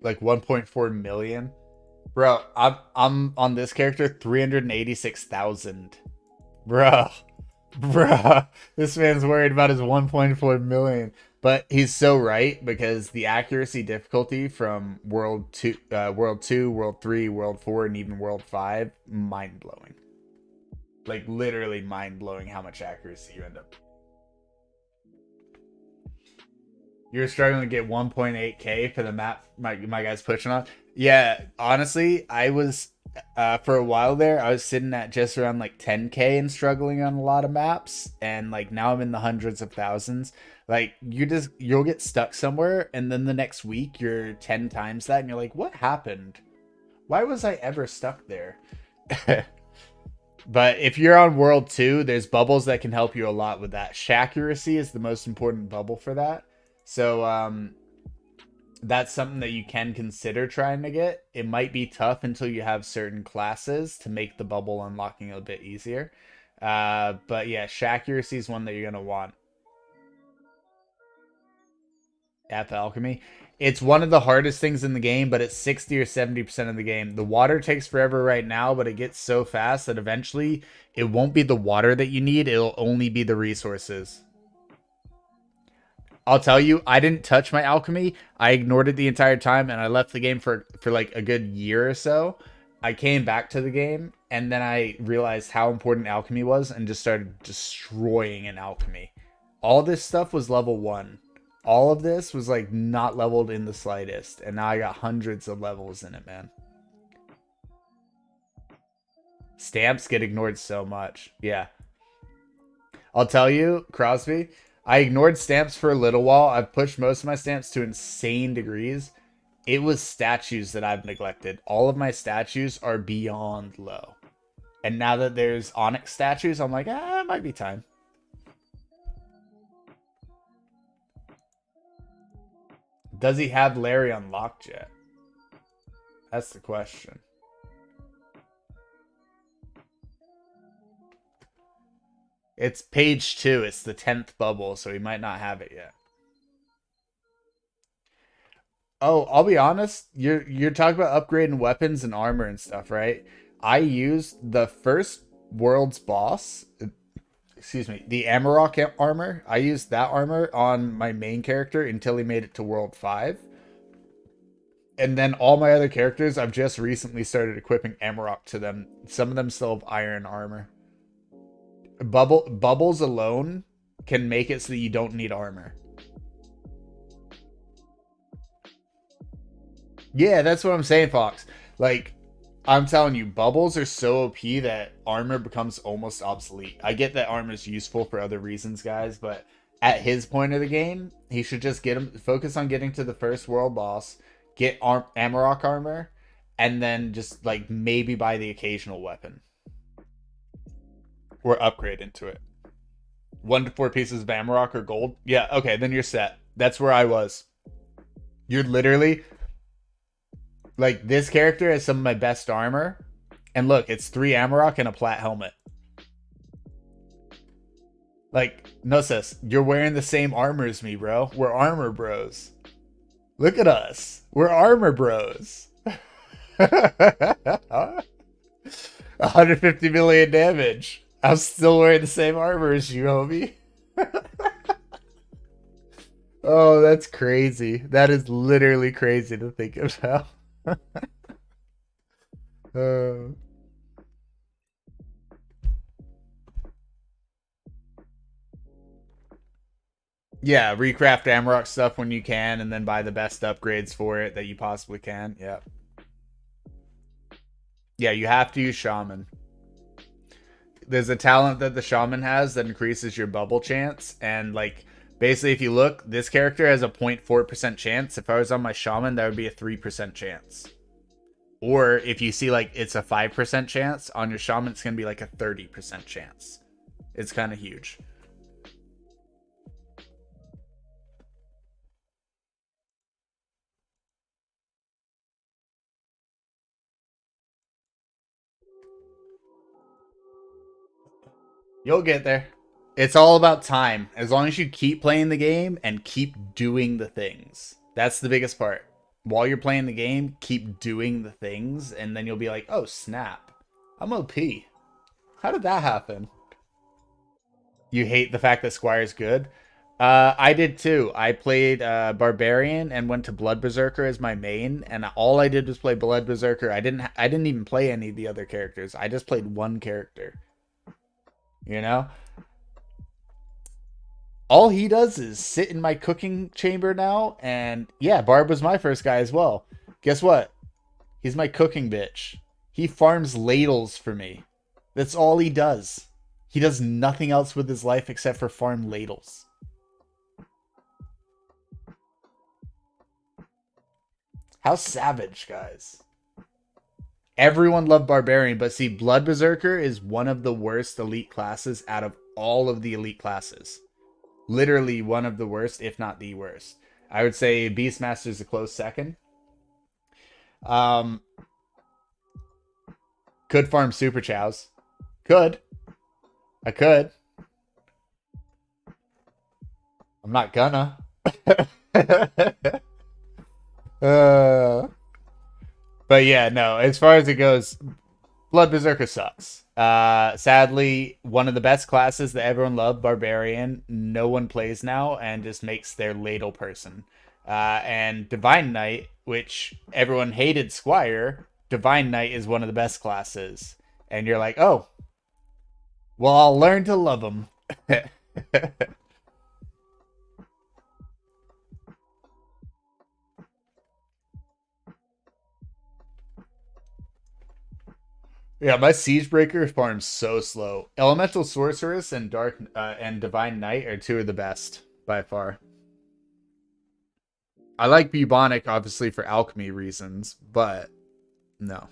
Speaker 1: Like 1.4 million? Bro, I'm on this character 386,000. Bro. Bro. This man's worried about his 1.4 million. But he's so right because the accuracy difficulty from World 2, World 3, World 4, and even World 5, mind-blowing. Like, literally mind-blowing how much accuracy you end up. You're struggling to get 1.8k for the map my guy's pushing on. Yeah, honestly, I was for a while there, I was sitting at just around like 10k and struggling on a lot of maps, and like now I'm in the hundreds of thousands. Like you'll get stuck somewhere, and then the next week you're 10 times that, and you're like, what happened? Why was I ever stuck there? But if you're on World 2, there's bubbles that can help you a lot with that. Shaccuracy is the most important bubble for that. So that's something that you can consider trying to get. It might be tough until you have certain classes to make the bubble unlocking a bit easier. But yeah, Shaccuracy is one that you're going to want. At the alchemy. It's one of the hardest things in the game, but it's 60 or 70% of the game. The water takes forever right now, but it gets so fast that eventually it won't be the water that you need. It'll only be the resources. I'll tell you, I didn't touch my alchemy. I ignored it the entire time, and I left the game for like a good year or so. I came back to the game, and then I realized how important alchemy was and just started destroying an alchemy. All this stuff was level 1. All of this was like not leveled in the slightest, and now I got hundreds of levels in it, man. Stamps get ignored so much. Yeah. I'll tell you, Crosby, I ignored stamps for a little while. I've pushed most of my stamps to insane degrees. It was statues that I've neglected. All of my statues are beyond low. And now that there's Onyx statues, I'm like, it might be time. Does he have Larry unlocked yet? That's the question. It's page 2. It's the 10th bubble, so he might not have it yet. Oh, I'll be honest. You're talking about upgrading weapons and armor and stuff, right? I used the first world's boss. Excuse me, the Amarok armor. I used that armor on my main character until he made it to World 5. And then all my other characters, I've just recently started equipping Amarok to them. Some of them still have iron armor. Bubbles alone can make it so that you don't need armor. Yeah, that's what I'm saying, Fox. Like, I'm telling you, bubbles are so OP that armor becomes almost obsolete. I get that armor is useful for other reasons, guys, but at his point of the game, he should just focus on getting to the first world boss, get Amarok armor, and then just like maybe buy the occasional weapon or upgrade into it. 1 to 4 pieces of Amarok or gold. Yeah, okay, then you're set. That's where I was. You're literally like, this character has some of my best armor. And look, it's 3 Amarok and a plat helmet. Like, no sis, you're wearing the same armor as me, bro. We're armor bros. Look at us. We're armor bros. 150 million damage. I'm still wearing the same armor as you, homie. Oh, that's crazy. That is literally crazy to think about. uh, yeah, recraft Amarok stuff when you can, and then buy the best upgrades for it that you possibly can. Yeah. Yeah, you have to use Shaman. There's a talent that the Shaman has that increases your bubble chance, and like basically if you look, this character has a 0.4% chance. If I was on my Shaman, that would be a 3% chance. Or if you see like it's a 5% chance, on your Shaman it's going to be like a 30% chance. It's kind of huge. You'll get there. It's all about time. As long as you keep playing the game and keep doing the things. That's the biggest part. While you're playing the game, keep doing the things, and then you'll be like, oh, snap. I'm OP. How did that happen? You hate the fact that Squire's good? I did too. I played Barbarian and went to Blood Berserker as my main, and all I did was play Blood Berserker. I didn't even play any of the other characters. I just played one character. You know? All he does is sit in my cooking chamber now, and yeah, Barb was my first guy as well. Guess what? He's my cooking bitch. He farms ladles for me. That's all he does. He does nothing else with his life except for farm ladles. How savage, guys. Everyone loved Barbarian, but see, Blood Berserker is one of the worst elite classes out of all of the elite classes. Literally one of the worst, if not the worst. I would say Beastmaster is a close second. Um, could farm Super Chows. Could. I could. I'm not gonna. uh, but yeah, no. As far as it goes, Blood Berserker sucks. Sadly, one of the best classes that everyone loved, Barbarian, no one plays now and just makes their ladle person. And Divine Knight, which everyone hated Squire, Divine Knight is one of the best classes. And you're like, oh, well, I'll learn to love him. Yeah, my Siegebreaker farms so slow. Elemental Sorceress and Dark and Divine Knight are two of the best by far. I like Bubonic obviously for alchemy reasons, but no.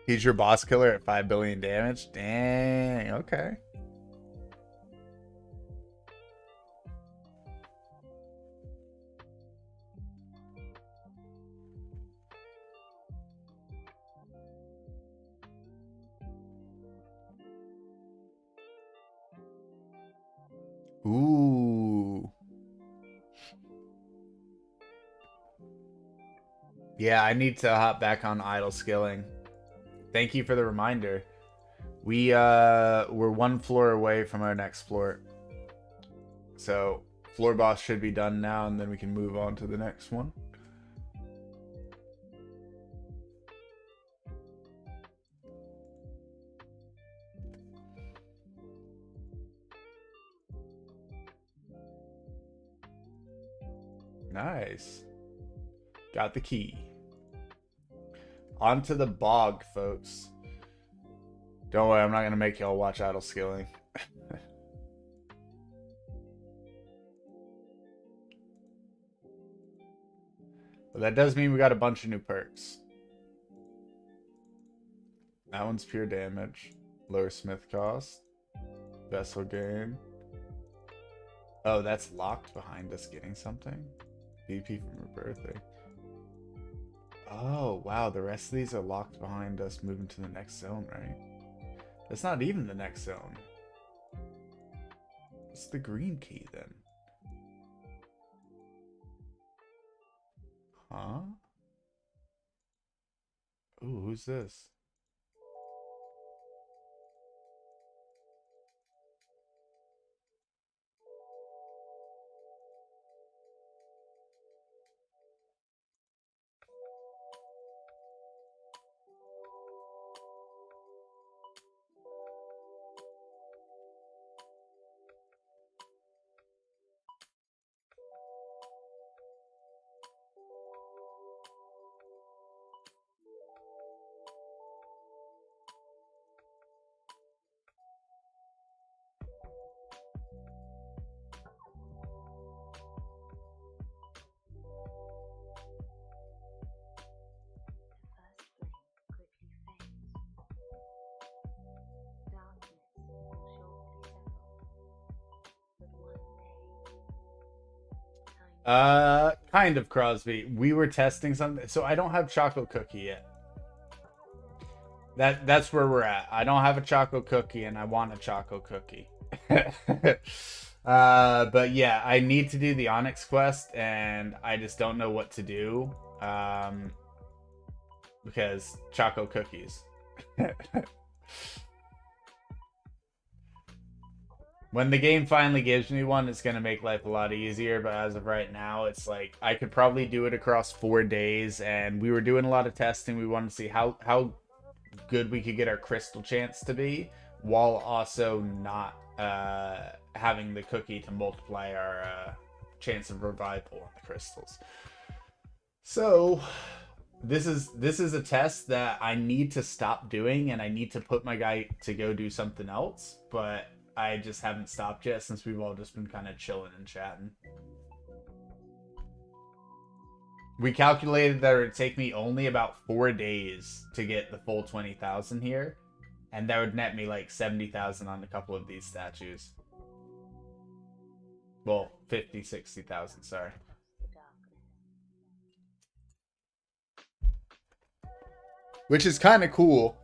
Speaker 1: He's your boss killer at 5 billion damage? Dang, okay. Ooh. Yeah, I need to hop back on idle skilling. Thank you for the reminder. We're one floor away from our next floor. So floor boss should be done now, and then we can move on to the next one. Nice. Got the key. Onto the bog, folks. Don't worry, I'm not going to make y'all watch idle skilling. But that does mean we got a bunch of new perks. That one's pure damage. Lower smith cost. Vessel gain. Oh, that's locked behind us getting something. VP from her birthday. Oh, wow. The rest of these are locked behind us moving to the next zone, right? That's not even the next zone. What's the green key then? Huh? Ooh, who's this? Kind of, Crosby. We were testing something, so I don't have chocolate cookie yet. That's where we're at. I don't have a chocolate cookie, and I want a chocolate cookie. But yeah, I need to do the Onyx quest, and I just don't know what to do. Because chocolate cookies. When the game finally gives me one, it's going to make life a lot easier. But as of right now, it's like I could probably do it across 4 days. And we were doing a lot of testing. We wanted to see how good we could get our crystal chance to be, while also not having the cookie to multiply our chance of revival on the crystals. So this is a test that I need to stop doing, and I need to put my guy to go do something else. But I just haven't stopped yet since we've all just been kind of chilling and chatting. We calculated that it would take me only about 4 days to get the full 20,000 here. And that would net me like 70,000 on a couple of these statues. Well, 50, 60,000, sorry. Which is kind of cool.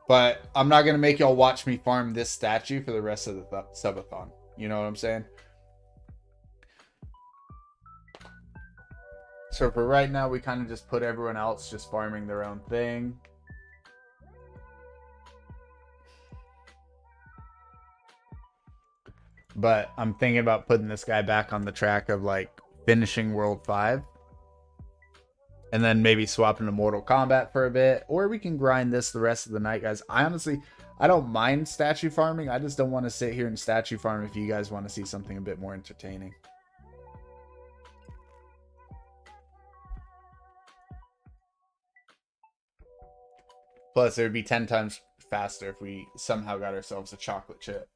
Speaker 1: But I'm not going to make y'all watch me farm this statue for the rest of the subathon. You know what I'm saying? So for right now, we kind of just put everyone else just farming their own thing. But I'm thinking about putting this guy back on the track of like finishing World 5. And then maybe swapping to Mortal Kombat for a bit. Or we can grind this the rest of the night, guys. I don't mind statue farming. I just don't want to sit here and statue farm if you guys want to see something a bit more entertaining. Plus, it would be 10 times faster if we somehow got ourselves a chocolate chip.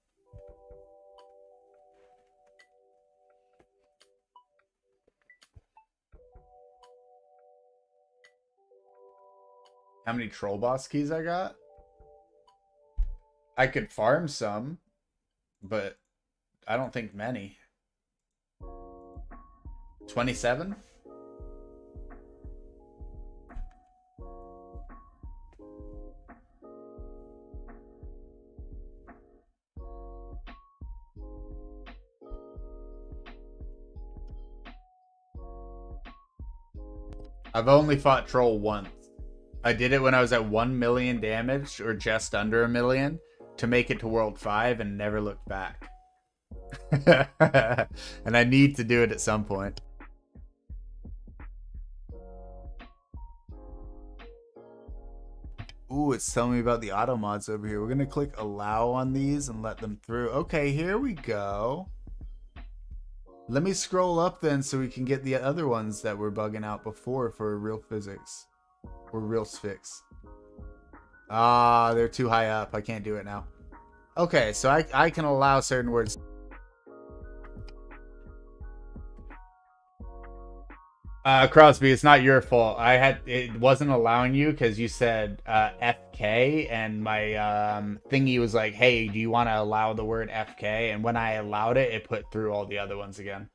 Speaker 1: How many troll boss keys I got? I could farm some, but I don't think many. 27? I've only fought troll once. I did it when I was at 1 million damage, or just under 1 million, to make it to World 5 and never looked back. And I need to do it at some point. Ooh, it's telling me about the auto mods over here. We're going to click allow on these and let them through. Okay, here we go. Let me scroll up then so we can get the other ones that were bugging out before for real physics. Or real fix. Ah, they're too high up. I can't do it now. Okay, so I can allow certain words. Crosby, it's not your fault. It wasn't allowing you because you said FK, and my thingy was like, "Hey, do you want to allow the word FK?" And when I allowed it, it put through all the other ones again.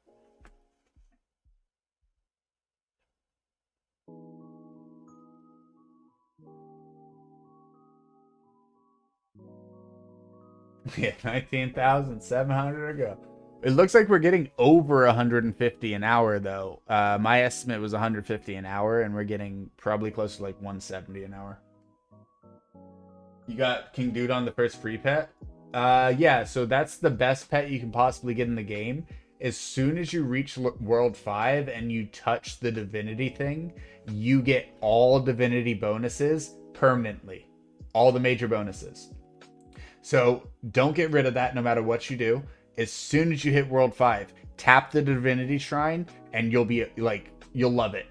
Speaker 1: Yeah, 19,700 to go. It looks like we're getting over 150 an hour though. My estimate was 150 an hour, and we're getting probably close to like 170 an hour. You got King Dude on the first free pet. Yeah, so that's the best pet you can possibly get in the game. As soon as you reach World 5 and you touch the divinity thing, you get all divinity bonuses permanently. All the major bonuses. So don't get rid of that no matter what you do. As soon as you hit World 5, tap the divinity shrine and you'll be like, you'll love it.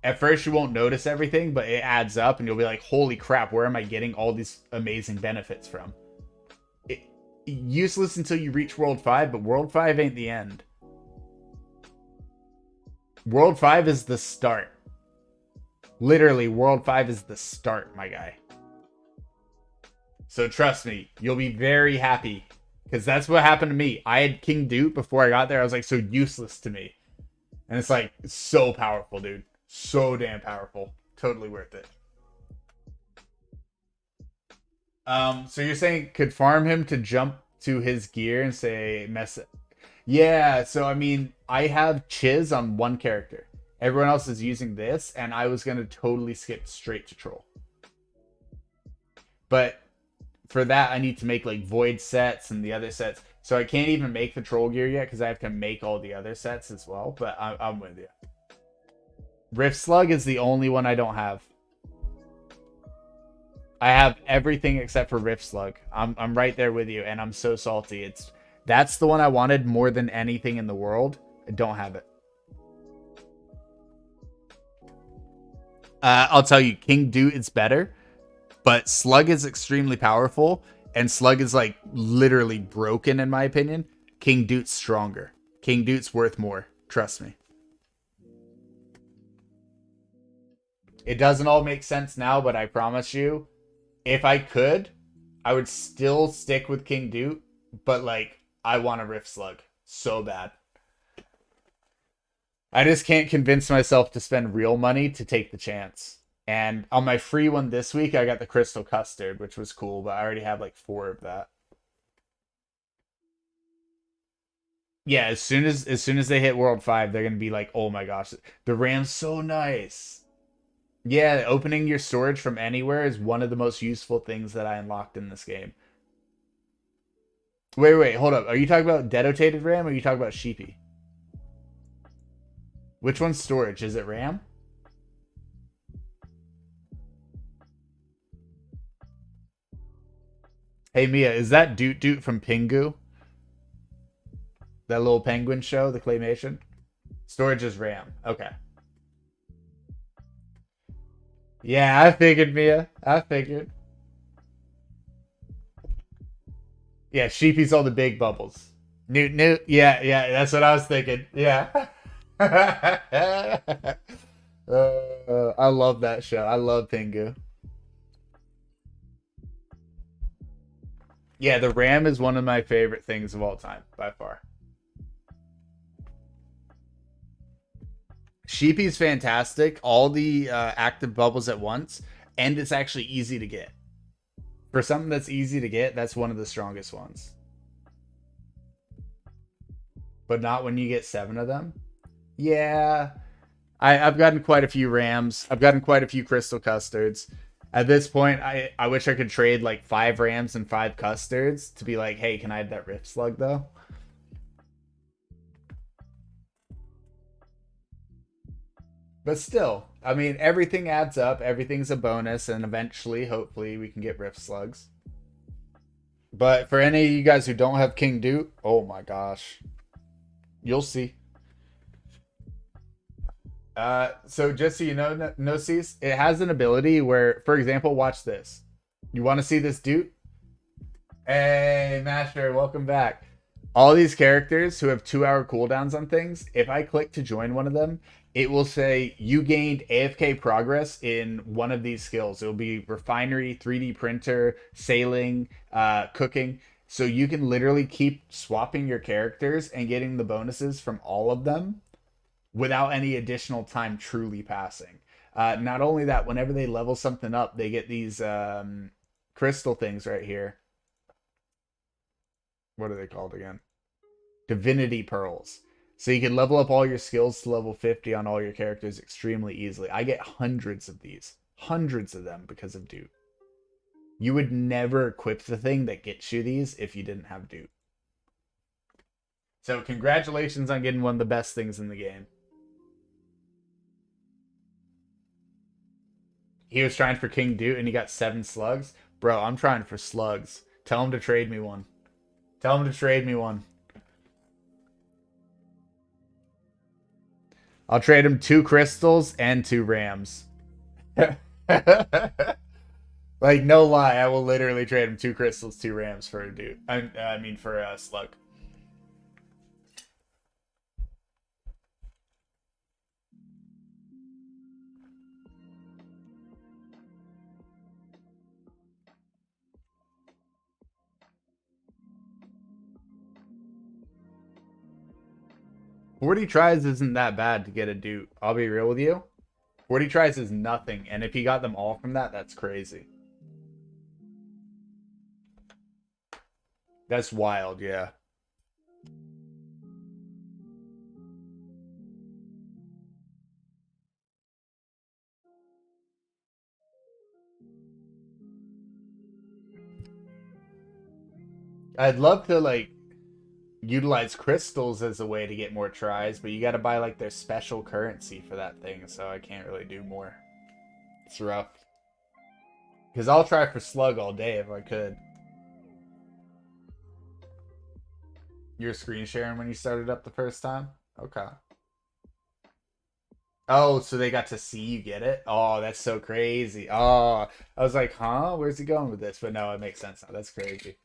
Speaker 1: At first you won't notice everything, but it adds up and you'll be like, holy crap, where am I getting all these amazing benefits from? Useless until you reach World 5, but World 5 ain't the end. World 5 is the start. Literally, World 5 is the start, my guy. So trust me, you'll be very happy. Because that's what happened to me. I had King Duke before I got there. I was like, so useless to me. And it's like, so powerful, dude. So damn powerful. Totally worth it. So you're saying could farm him to jump to his gear and say mess it? Yeah, so I mean, I have Chiz on one character. Everyone else is using this, and I was gonna totally skip straight to troll. But for that, I need to make like void sets and the other sets. So I can't even make the troll gear yet because I have to make all the other sets as well. But I'm with you. Rift Slug is the only one I don't have. I have everything except for Rift Slug. I'm right there with you, and I'm so salty. That's the one I wanted more than anything in the world. I don't have it. I'll tell you, King Doot is better, but Slug is extremely powerful, and Slug is like literally broken in my opinion. King Doot's stronger. King Doot's worth more. Trust me. It doesn't all make sense now, but I promise you, if I could, I would still stick with King Doot, but like I want a Rift Slug so bad. I just can't convince myself to spend real money to take the chance. And on my free one this week, I got the Crystal Custard, which was cool, but I already have like 4 of that. Yeah, as soon as they hit World 5, they're gonna be like, oh my gosh, the RAM's so nice. Yeah, opening your storage from anywhere is one of the most useful things that I unlocked in this game. Wait, hold up. Are you talking about denotated RAM or are you talking about Sheepy? Which one's storage? Is it RAM? Hey Mia, is that Doot Doot from Pingu? That little penguin show, the claymation? Storage is RAM. Okay. Yeah, I figured, Mia. I figured. Yeah, Sheepy's all the big bubbles. Newt. Yeah, that's what I was thinking. Yeah. I love that show. I love Pingu. Yeah, the RAM is one of my favorite things of all time, by far. Sheepy's fantastic. All the active bubbles at once, and it's actually easy to get. For something that's easy to get, that's one of the strongest ones. But not when you get 7 of them. Yeah, I've gotten quite a few Rams. I've gotten quite a few Crystal Custards. At this point, I wish I could trade like 5 Rams and 5 Custards to be like, hey, can I have that Rift Slug though? But still, I mean, everything adds up. Everything's a bonus, and eventually, hopefully, we can get Rift Slugs. But for any of you guys who don't have King Doot, oh my gosh, you'll see. So just so you know, no cease, it has an ability where, for example, watch this. You want to see this Doot? Hey, Master, welcome back. All these characters who have 2-hour cooldowns on things, if I click to join one of them, it will say you gained AFK progress in one of these skills. It will be refinery, 3D printer, sailing, cooking. So you can literally keep swapping your characters and getting the bonuses from all of them without any additional time truly passing. Not only that, whenever they level something up, they get these crystal things right here. What are they called again? Divinity pearls. So you can level up all your skills to level 50 on all your characters extremely easily. I get hundreds of these. Hundreds of them because of Dupe. You would never equip the thing that gets you these if you didn't have Dupe. So congratulations on getting one of the best things in the game. He was trying for King Dupe and he got 7 slugs. Bro, I'm trying for slugs. Tell him to trade me one. Tell him to trade me one. I'll trade him 2 crystals and 2 rams. Like, no lie, I will literally trade him 2 crystals, 2 rams for a dude. I mean, for a slug. Forty tries isn't that bad to get a dude. I'll be real with you. 40 tries is nothing, and if he got them all from that, that's crazy. That's wild, yeah. I'd love to, like, utilize crystals as a way to get more tries, but you gotta buy, like, their special currency for that thing, so I can't really do more. It's rough. Because I'll try for slug all day if I could. You were screen sharing when you started up the first time? Okay. Oh, so they got to see you get it? Oh, that's so crazy. Oh, I was like, huh? Where's he going with this? But no, it makes sense now. That's crazy.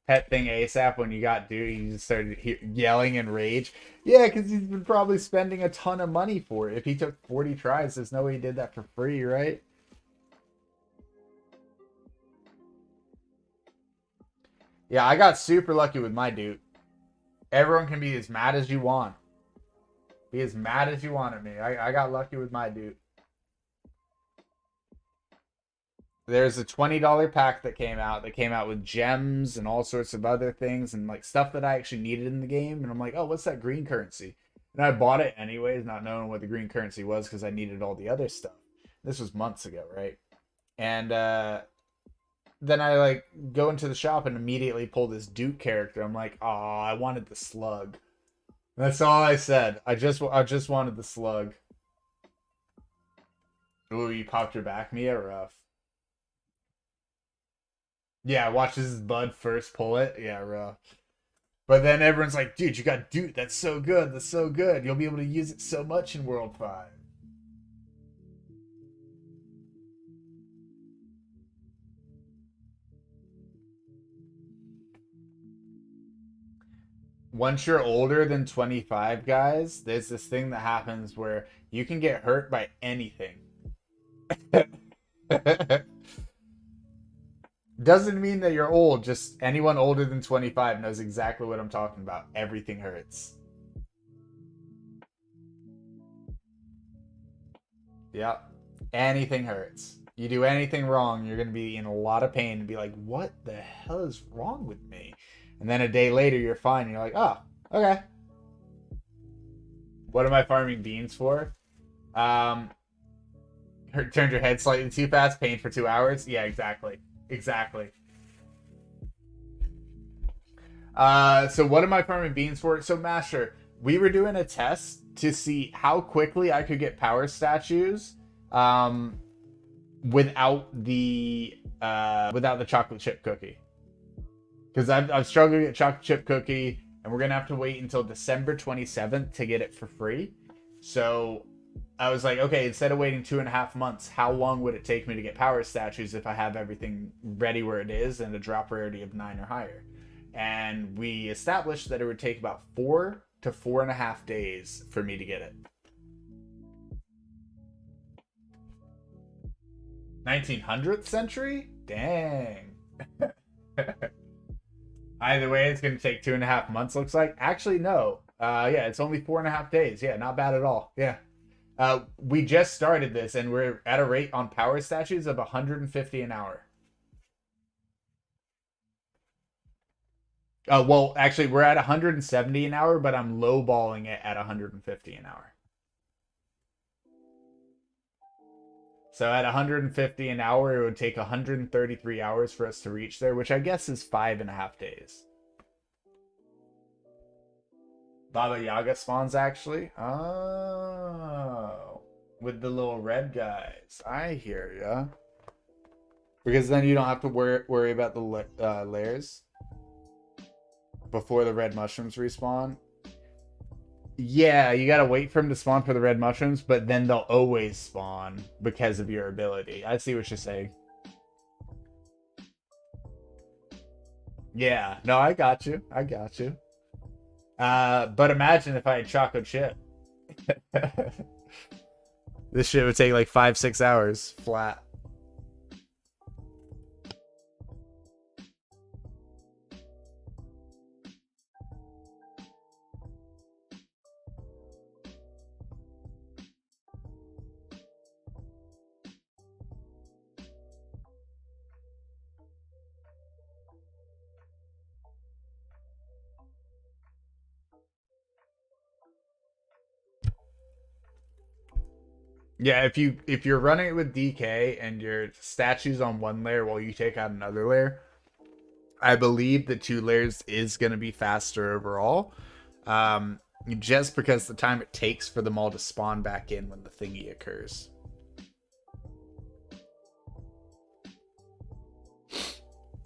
Speaker 1: Pet thing ASAP when you got dude, you just started yelling in rage. Yeah, because he's been probably spending a ton of money for it. If he took 40 tries, there's no way he did that for free, right? Yeah, I got super lucky with my dude. Everyone can be as mad as you want. Be as mad as you want at me. I got lucky with my dude. There's a $20 pack that came out with gems and all sorts of other things and like stuff that I actually needed in the game. And I'm like, oh, what's that green currency? And I bought it anyways, not knowing what the green currency was because I needed all the other stuff. This was months ago, right? And then I like go into the shop and immediately pull this Duke character. I'm like, oh, I wanted the slug. That's all I said. I just wanted the slug. Ooh, you popped your back, Mia. Rough. Yeah, watches his bud first pull it. Yeah, rough. But then everyone's like, dude, you got Duke. That's so good. That's so good. You'll be able to use it so much in World 5. Once you're older than 25, guys, there's this thing that happens where you can get hurt by anything. Doesn't mean that you're old, just anyone older than 25 knows exactly what I'm talking about. Everything hurts. Yep. Anything hurts. You do anything wrong, you're going to be in a lot of pain and be like, what the hell is wrong with me? And then a day later, you're fine. And you're like, oh, okay. What am I farming beans for? Um, turned your head slightly too fast, pain for 2 hours. Yeah, exactly. Exactly. So what am I farming beans for? So Master, we were doing a test to see how quickly I could get power statues, without the chocolate chip cookie. Because I've struggled to get chocolate chip cookie, and we're gonna have to wait until December 27th to get it for free. So I was like, okay, instead of waiting 2.5 months, how long would it take me to get power statues if I have everything ready where it is and a drop rarity of 9 or higher? And we established that it would take about 4 to 4.5 days for me to get it. 1900th century? Dang. Either way, it's going to take 2.5 months, looks like. Actually, no. Yeah, it's only 4.5 days. Yeah, not bad at all. Yeah. We just started this, and we're at a rate on power statues of 150 an hour. Well, actually, we're at 170 an hour, but I'm lowballing it at 150 an hour. So at 150 an hour, it would take 133 hours for us to reach there, which I guess is 5.5 days. Baba Yaga spawns, actually. Oh. With the little red guys. I hear ya. Because then you don't have to worry about the layers before the red mushrooms respawn. Yeah, you gotta wait for them to spawn for the red mushrooms, but then they'll always spawn because of your ability. I see what you're saying. Yeah, no, I got you. I got you. But imagine if I had choco chip. This shit would take like 5-6 hours flat. Yeah, if you're running it with DK and your statue's on one layer while you take out another layer, I believe the 2 layers is going to be faster overall. Just because the time it takes for them all to spawn back in when the thingy occurs.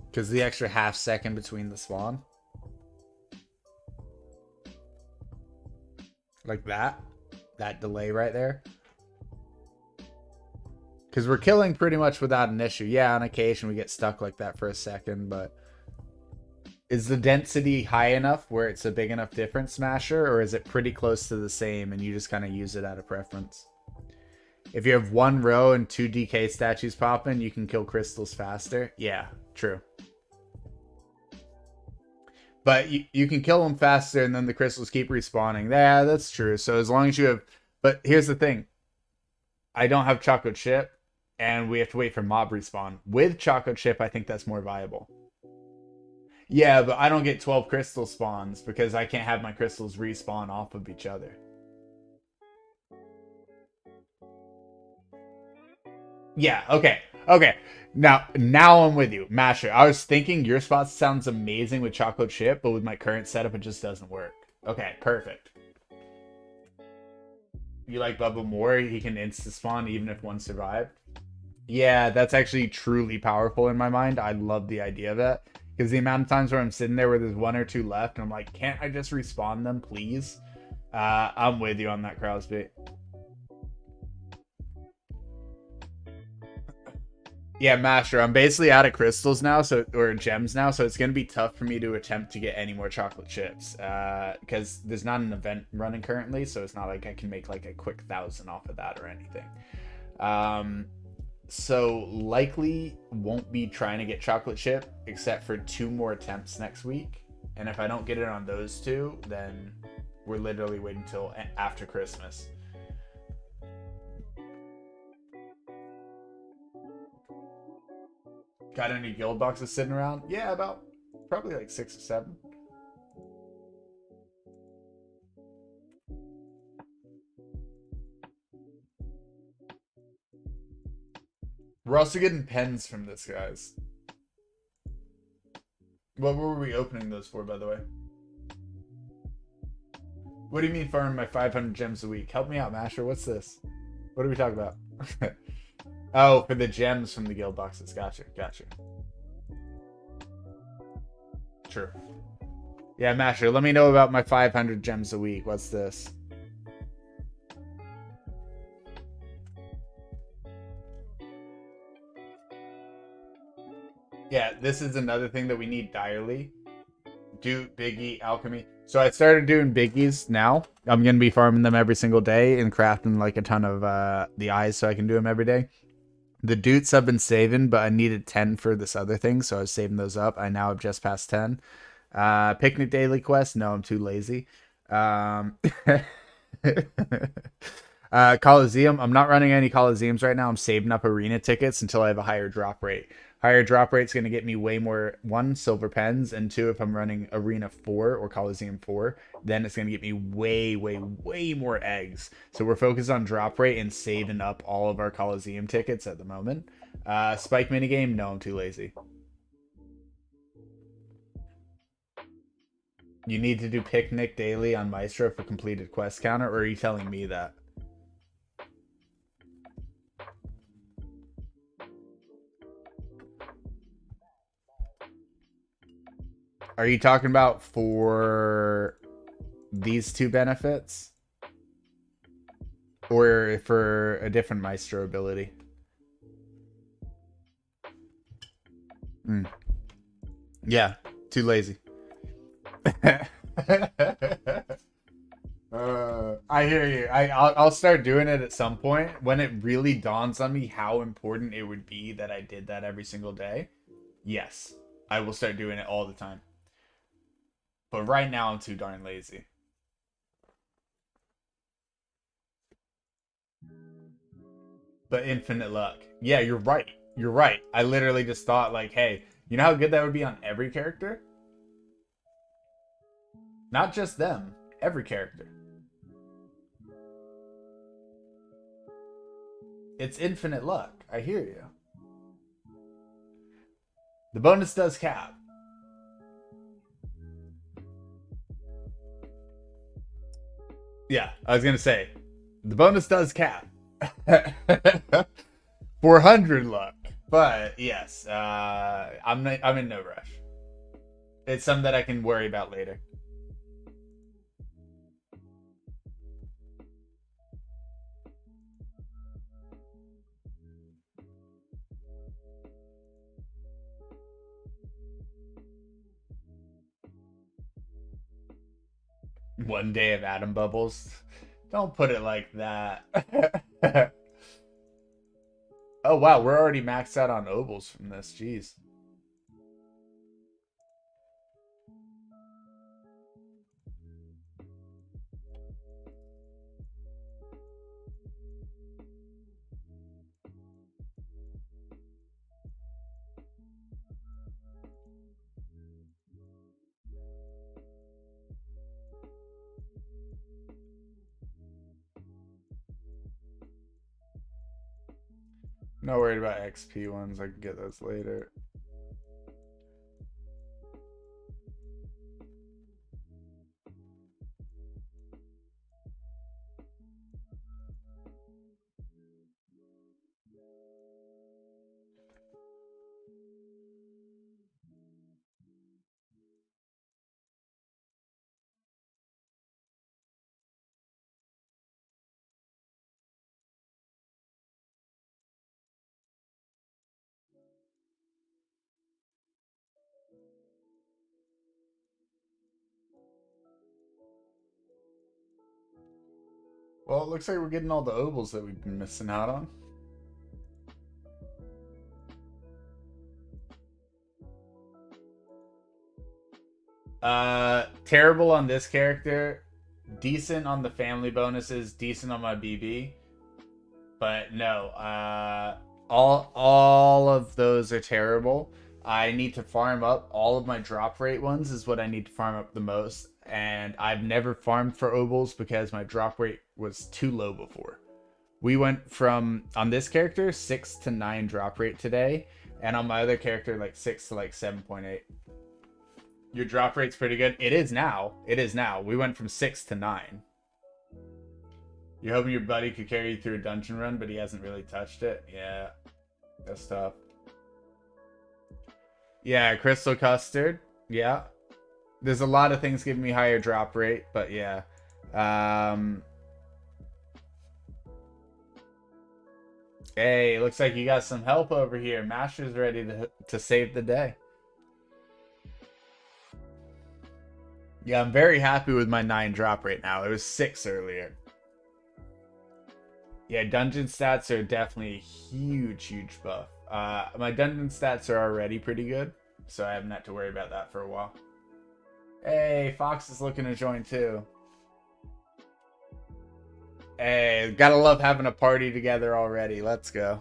Speaker 1: Because the extra half second between the spawn. Like that. That delay right there. Because we're killing pretty much without an issue. Yeah, on occasion we get stuck like that for a second, but is the density high enough where it's a big enough difference, Smasher, or is it pretty close to the same and you just kind of use it out of preference? If you have 1 row and 2 DK statues popping, you can kill crystals faster. Yeah, true. But you can kill them faster and then the crystals keep respawning. Yeah, that's true. So as long as you have... But here's the thing. I don't have Choco Chip, and we have to wait for mob respawn. With Choco Chip, I think that's more viable. Yeah, but I don't get 12 crystal spawns because I can't have my crystals respawn off of each other. Yeah, okay. Okay. Now I'm with you. Masher, I was thinking your spot sounds amazing with Choco Chip, but with my current setup, it just doesn't work. Okay, perfect. You like Bubba more? He can insta-spawn even if one survived? Yeah, that's actually truly powerful in my mind. I love the idea of that. Because the amount of times where I'm sitting there where there's 1 or 2 left, and I'm like, can't I just respawn them, please? I'm with you on that, Crosby. Yeah, Master, I'm basically out of crystals now, or gems now, so it's going to be tough for me to attempt to get any more chocolate chips. Because there's not an event running currently, so it's not like I can make like a quick 1,000 off of that or anything. So likely won't be trying to get chocolate chip except for 2 more attempts next week. And if I don't get it on those 2, then we're literally waiting until after Christmas. Got any guild boxes sitting around? Yeah, about probably like 6 or 7. We're also getting pens from this, guys. What were we opening those for, by the way? What do you mean farming my 500 gems a week? Help me out, Masher. What's this? What are we talking about? Oh, for the gems from the guild boxes. Gotcha, gotcha. True. Yeah, Masher, let me know about my 500 gems a week. What's this? Yeah, this is another thing that we need direly. Do Biggie Alchemy. So I started doing biggies now. I'm gonna be farming them every single day and crafting like a ton of the eyes so I can do them every day. The Dutes I've been saving, but I needed 10 for this other thing, so I was saving those up. I now have just passed 10. Picnic daily quest. No, I'm too lazy. Coliseum. I'm not running any Coliseums right now. I'm saving up arena tickets until I have a higher drop rate. Higher drop rate's going to get me way more, one, silver pens, and two, if I'm running Arena 4 or Coliseum 4, then it's going to get me way, way, way more eggs. So we're focused on drop rate and saving up all of our Coliseum tickets at the moment. Spike minigame? No, I'm too lazy. You need to do Picnic daily on Maestro for completed quest counter, or are you telling me that? Are you talking about for these two benefits? Or for a different Maestro ability? Yeah, too lazy. I hear you. I'll start doing it at some point when it really dawns on me how important it would be that I did that every single day. Yes, I will start doing it all the time. But right now I'm too darn lazy. But infinite luck. Yeah, you're right. You're right. I literally just thought like, hey, you know how good that would be on every character? Not just them, every character. It's infinite luck. I hear you. The bonus does cap. Yeah, I was gonna say, the bonus does cap. 400 luck. But yes, I'm in no rush. It's something that I can worry about later. One day of atom bubbles. Don't put it like that. Oh wow, we're already maxed out on ovals from this. Jeez. Not worried about XP ones. I can get those later. Well, it looks like we're getting all the ovals that we've been missing out on. Terrible on this character. Decent on the family bonuses. Decent on my BB. But no, all of those are terrible. I need to farm up all of my drop rate ones is what I need to farm up the most. And I've never farmed for ovals because my drop rate was too low before. We went from on this character 6 to 9 drop rate today, and on my other character like 6 to like 7.8. Your drop rate's pretty good. It is now. It is now. We went from 6 to 9. You're hoping your buddy could carry you through a dungeon run, but he hasn't really touched it. Yeah, that's tough. Yeah, crystal custard. Yeah, there's a lot of things giving me higher drop rate, but yeah. Hey, looks like you got some help over here. Master's ready to save the day. Yeah, I'm very happy with my 9 drop right now. It was 6 earlier. Yeah, dungeon stats are definitely a huge, huge buff. My dungeon stats are already pretty good, so I haven't had to worry about that for a while. Hey, Fox is looking to join too. Hey, gotta love having a party together already. Let's go.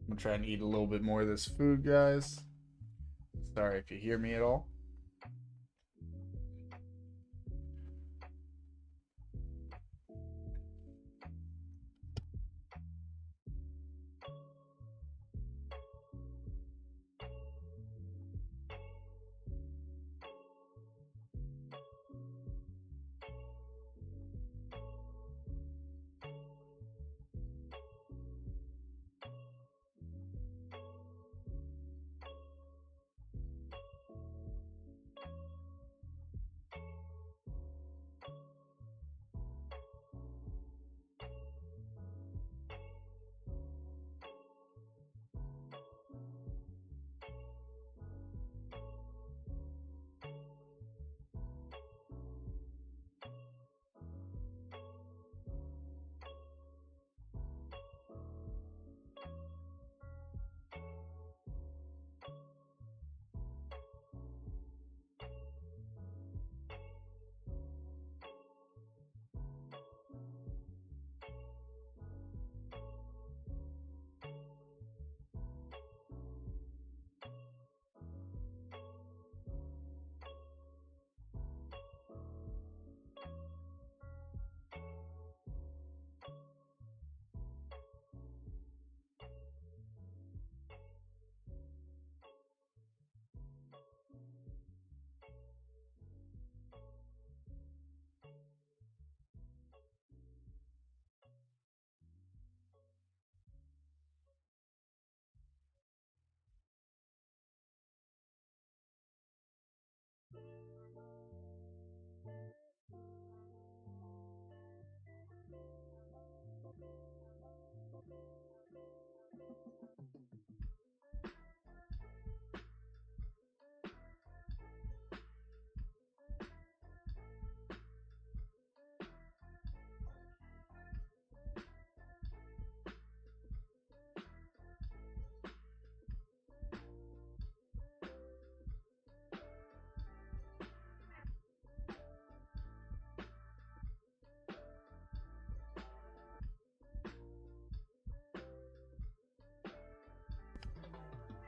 Speaker 1: I'm gonna try and eat a little bit more of this food, guys. Sorry if you hear me at all.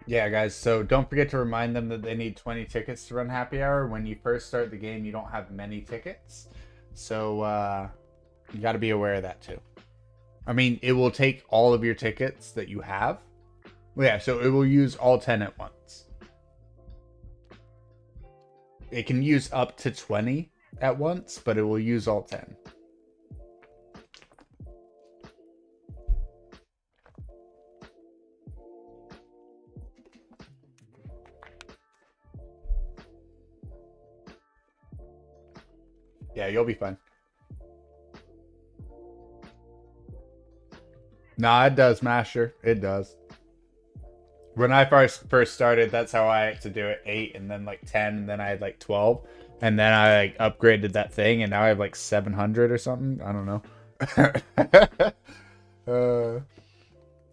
Speaker 1: Yeah, guys, so don't forget to remind them that they need 20 tickets to run happy hour. When you first start the game, you don't have many tickets. So you got to be aware of that too. I mean, it will take all of your tickets that you have. Well, yeah, so it will use all 10 at once. It can use up to 20 at once, but it will use all 10. Yeah, you'll be fine. Nah, it does, Master. It does. When I first started, that's how I had to do it. 8 and then like 10 and then I had like 12. And then I like upgraded that thing and now I have like 700 or something. I don't know.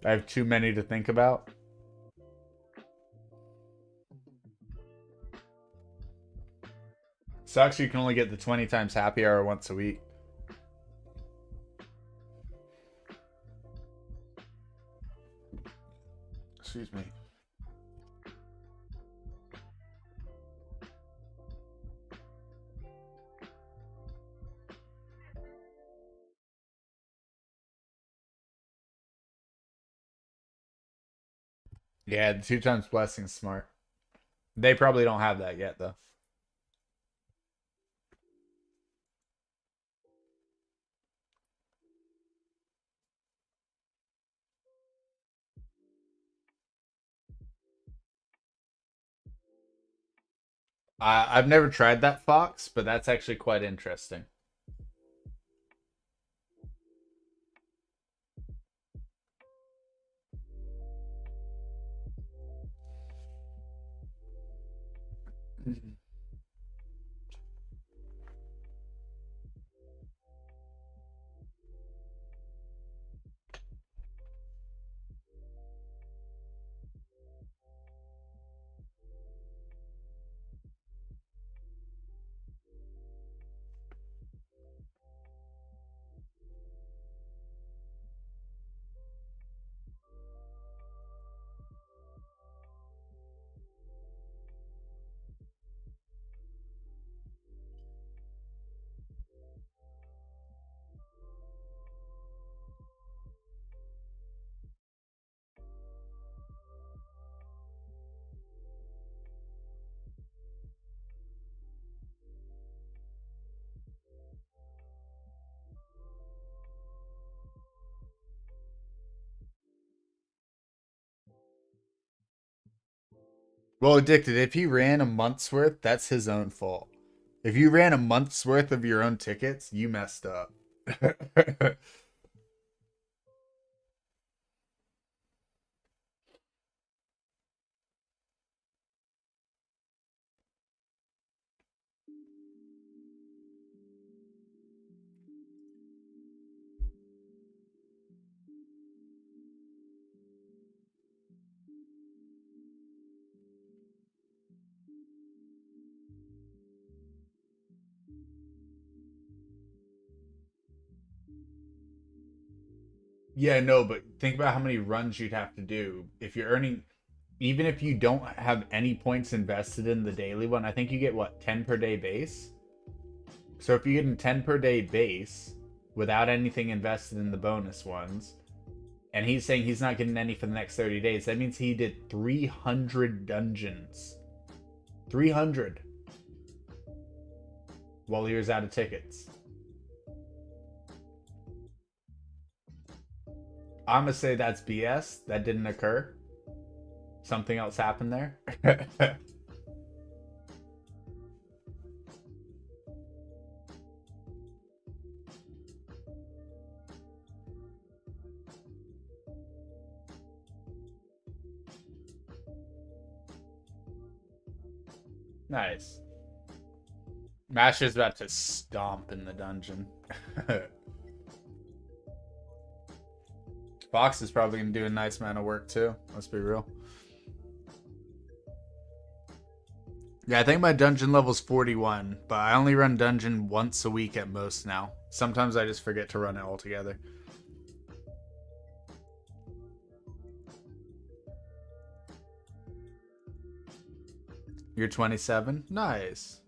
Speaker 1: I have too many to think about. Sucks you can only get the 20 times happy hour once a week. Excuse me. Yeah, the 2 times blessing is smart. They probably don't have that yet, though. I've never tried that fox, but that's actually quite interesting. Well, addicted. If he ran a month's worth, that's his own fault. If you ran a month's worth of your own tickets, you messed up. Yeah, no, but think about how many runs you'd have to do if you're earning. Even if you don't have any points invested in the daily one, I think you get what, 10 per day base. So if you get a 10 per day base without anything invested in the bonus ones, and he's saying he's not getting any for the next 30 days, that means he did 300 dungeons. 300 while he was out of tickets. I'm gonna say that's BS. That didn't occur. Something else happened there. Nice. Masher's about to stomp in the dungeon. Fox is probably gonna do a nice amount of work too. Let's be real. Yeah, I think my dungeon level's 41, but I only run dungeon once a week at most now. Sometimes I just forget to run it altogether. You're 27? Nice.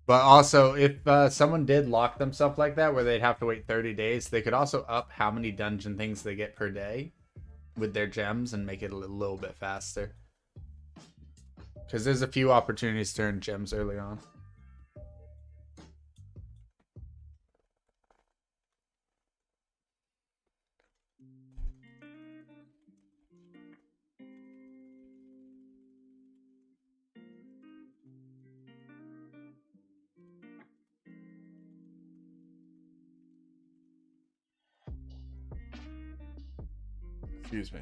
Speaker 1: But also, if someone did lock themselves like that, where they'd have to wait 30 days, they could also up how many dungeon things they get per day with their gems and make it a little bit faster. Because there's a few opportunities to earn gems early on. Excuse me.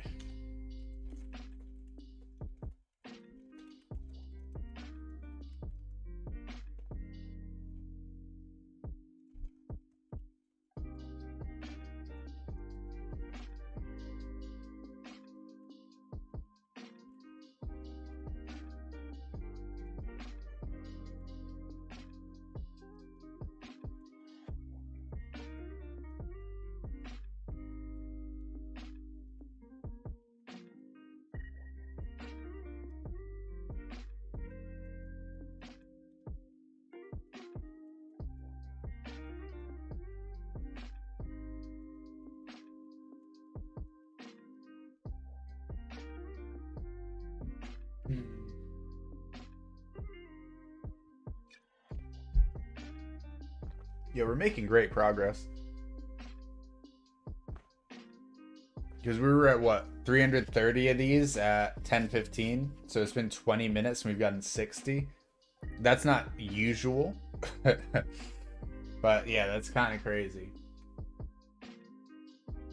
Speaker 1: Yeah, we're making great progress. Because we were at what, 330 of these at 10:15, so it's been 20 minutes and we've gotten 60. That's not usual, but yeah, that's kind of crazy.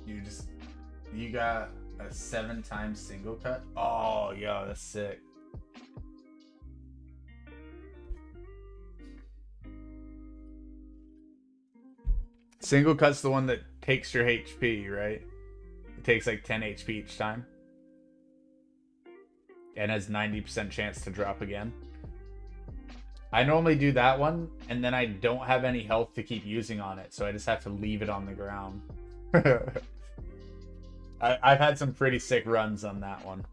Speaker 1: You got a 7-time single cut. Oh, yo, that's sick. Single cut's the one that takes your HP, right? It takes like 10 HP each time. And has 90% chance to drop again. I normally do that one, and then I don't have any health to keep using on it, so I just have to leave it on the ground. I've had some pretty sick runs on that one.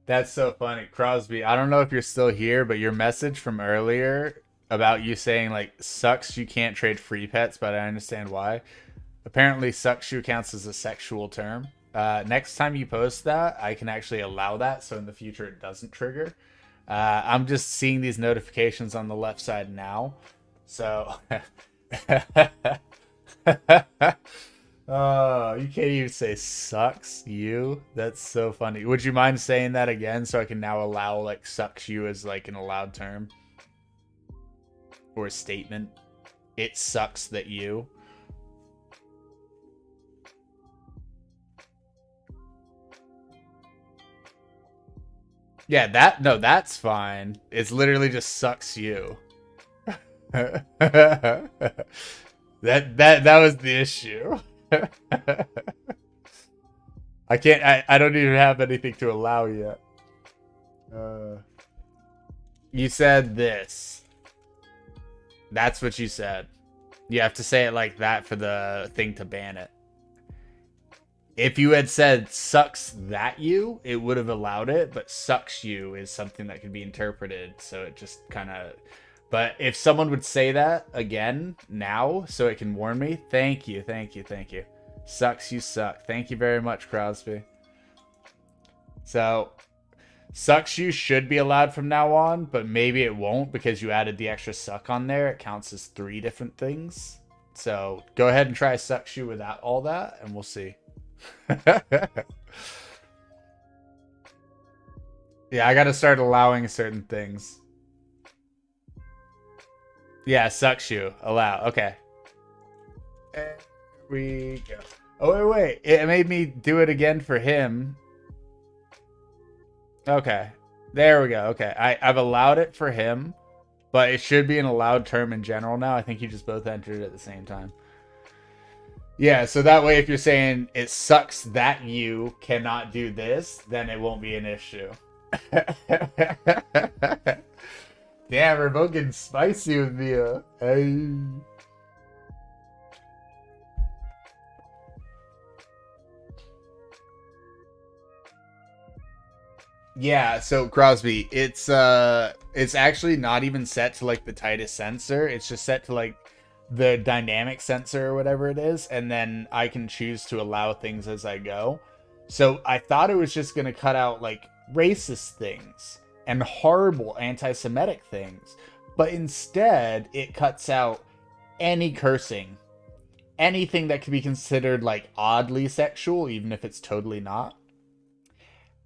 Speaker 1: That's so funny. Crosby, I don't know if you're still here, but your message from earlier about you saying, like, sucks you can't trade free pets, but I understand why. Apparently, sucks you counts as a sexual term. Next time you post that, I can actually allow that, so in the future it doesn't trigger. I'm just seeing these notifications on the left side now. So... Oh, you can't even say sucks you. That's so funny. Would you mind saying that again so I can now allow like sucks you as like an allowed term or a statement? It sucks that you. Yeah, that's fine. It's literally just sucks you. that was the issue. I don't even have anything to allow yet. You said this. That's what you said. You have to say it like that for the thing to ban it. If you had said sucks that you, it would have allowed it, but sucks you is something that can be interpreted, so it just kind of... But if someone would say that again now, so it can warn me, thank you. Sucks you suck. Thank you very much, Crosby. So, sucks you should be allowed from now on, but maybe it won't because you added the extra suck on there. It counts as 3 different things. So, go ahead and try sucks you without all that, and we'll see. Yeah, I gotta start allowing certain things. Yeah, sucks you. Allow. Okay. There we go. Oh, wait. It made me do it again for him. Okay. There we go. Okay. I've allowed it for him, but it should be an allowed term in general now. I think you just both entered it at the same time. Yeah, so that way if you're saying it sucks that you cannot do this, then it won't be an issue. Damn, we're both getting spicy with me. Hey. Yeah, so Crosby, it's actually not even set to like the tightest sensor. It's just set to like the dynamic sensor or whatever it is, and then I can choose to allow things as I go. So I thought it was just going to cut out like racist things and horrible anti-Semitic things, but instead it cuts out any cursing, anything that could be considered like oddly sexual, even if it's totally not.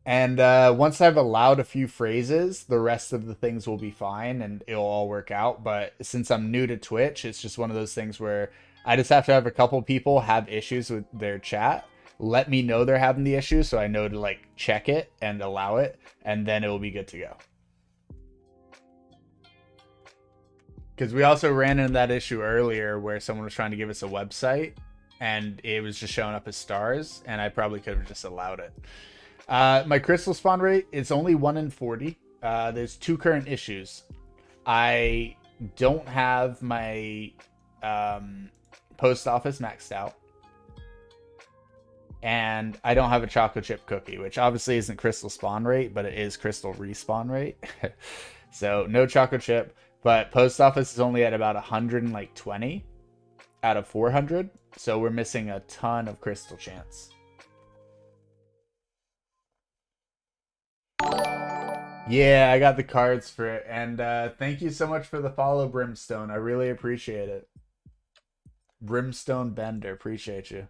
Speaker 1: And once I've allowed a few phrases, the rest of the things will be fine and it'll all work out. But since I'm new to Twitch, it's just one of those things where I just have to have a couple people have issues with their chat. Let me know they're having the issue so I know to like check it and allow it, and then it will be good to go. Because we also ran into that issue earlier where someone was trying to give us a website and it was just showing up as stars, and I probably could have just allowed it. My crystal spawn rate is only 1 in 40. There's 2 current issues. I don't have my post office maxed out. And I don't have a chocolate chip cookie, which obviously isn't crystal spawn rate, but it is crystal respawn rate. So no chocolate chip, but post office is only at about 120 out of 400. So we're missing a ton of crystal chance. Yeah, I got the cards for it. And thank you so much for the follow, Brimstone. I really appreciate it. Brimstone Bender, appreciate you.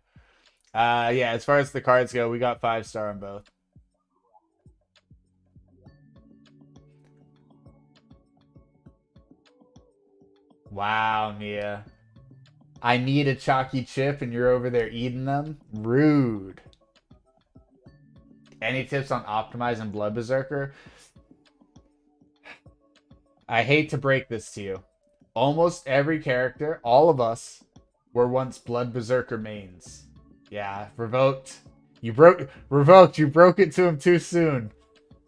Speaker 1: Yeah, as far as the cards go, we got 5-star on both. Wow, Mia. I need a chalky chip and you're over there eating them? Rude. Any tips on optimizing Blood Berserker? I hate to break this to you. Almost every character, all of us, were once Blood Berserker mains. Yeah, revoked. Revoked. You broke it to him too soon.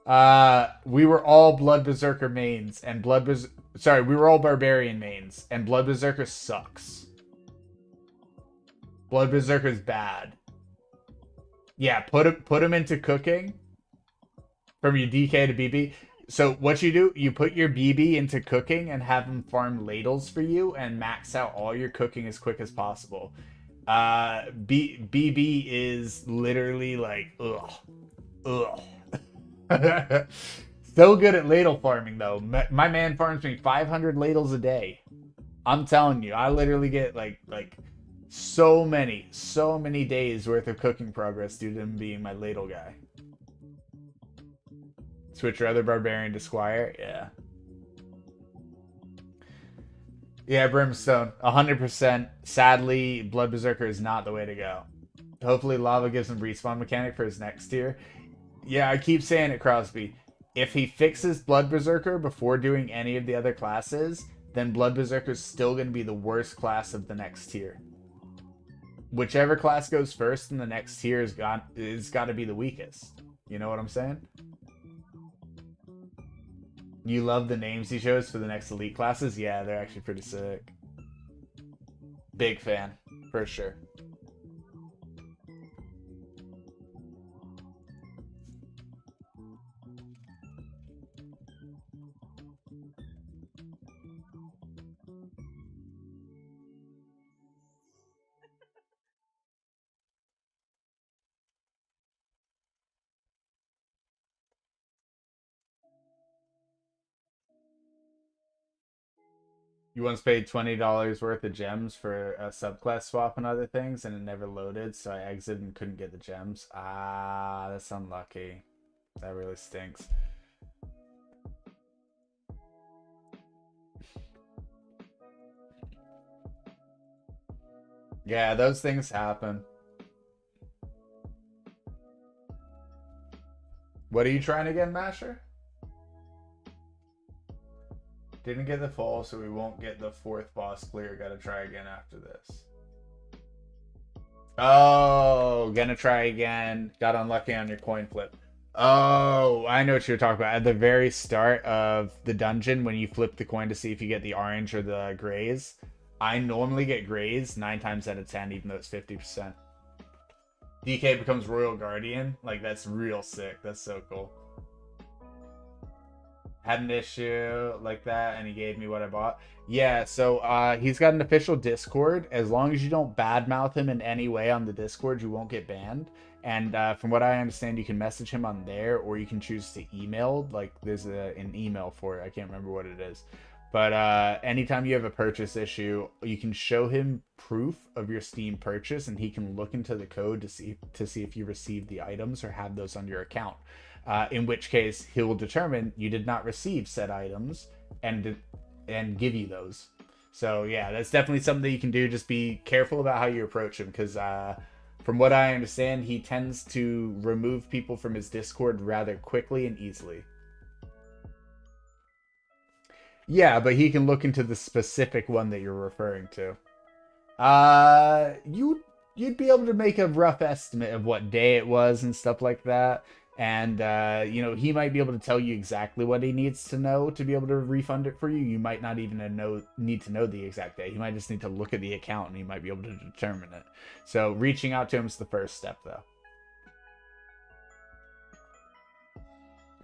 Speaker 1: We were all Blood Berserker mains, and we were all Barbarian mains, and Blood Berserker sucks. Blood Berserker's bad. Yeah, put him into cooking from your DK to BB. So what you do, you put your BB into cooking and have him farm ladles for you and max out all your cooking as quick as possible. BB is literally like, ugh. So good at ladle farming though. My man farms me 500 ladles a day. I'm telling you, I literally get like so many days worth of cooking progress due to him being my ladle guy. Switch your other barbarian to Squire? Yeah. Yeah, Brimstone. 100%. Sadly, Blood Berserker is not the way to go. Hopefully Lava gives him respawn mechanic for his next tier. Yeah, I keep saying it, Crosby. If he fixes Blood Berserker before doing any of the other classes, then Blood Berserker is still going to be the worst class of the next tier. Whichever class goes first in the next tier is got to be the weakest. You know what I'm saying? You love the names he chose for the next elite classes? Yeah, they're actually pretty sick. Big fan, for sure. You once paid $20 worth of gems for a subclass swap and other things, and it never loaded, so I exited and couldn't get the gems. Ah, that's unlucky. That really stinks. Yeah, those things happen. What are you trying again, Masher? Didn't get the full, so we won't get the 4th boss clear. Gotta try again after this. Oh, gonna try again. Got unlucky on your coin flip. Oh, I know what you're talking about. At the very start of the dungeon, when you flip the coin to see if you get the orange or the grays, I normally get grays 9 times out of 10, even though it's 50%. DK becomes Royal Guardian. Like, that's real sick. That's so cool. Had an issue like that, and he gave me what I bought. Yeah, so he's got an official Discord. As long as you don't badmouth him in any way on the Discord, you won't get banned. And from what I understand, you can message him on there, or you can choose to email. Like there's an email for it. I can't remember what it is. But anytime you have a purchase issue, you can show him proof of your Steam purchase, and he can look into the code to see if you received the items or have those on your account. In which case, he will determine you did not receive said items and give you those. So yeah, that's definitely something that you can do. Just be careful about how you approach him, because from what I understand, he tends to remove people from his Discord rather quickly and easily. Yeah, but he can look into the specific one that you're referring to. You'd be able to make a rough estimate of what day it was and stuff like that. And he might be able to tell you exactly what he needs to know to be able to refund it for you. You might not even need to know the exact day. He might just need to look at the account and he might be able to determine it. So reaching out to him is the first step, though.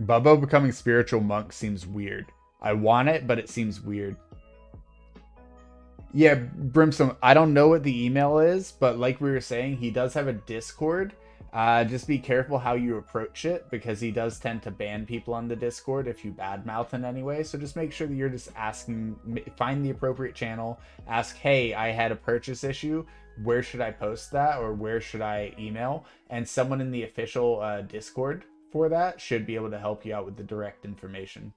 Speaker 1: Bubbo becoming spiritual monk seems weird. I want it, but it seems weird. Yeah, Brimstone, I don't know what the email is, but like we were saying, he does have a Discord. Just be careful how you approach it, because he does tend to ban people on the Discord if you badmouth in any way. So just make sure that you're just asking, find the appropriate channel, ask, hey, I had a purchase issue. Where should I post that, or where should I email? And someone in the official Discord for that should be able to help you out with the direct information.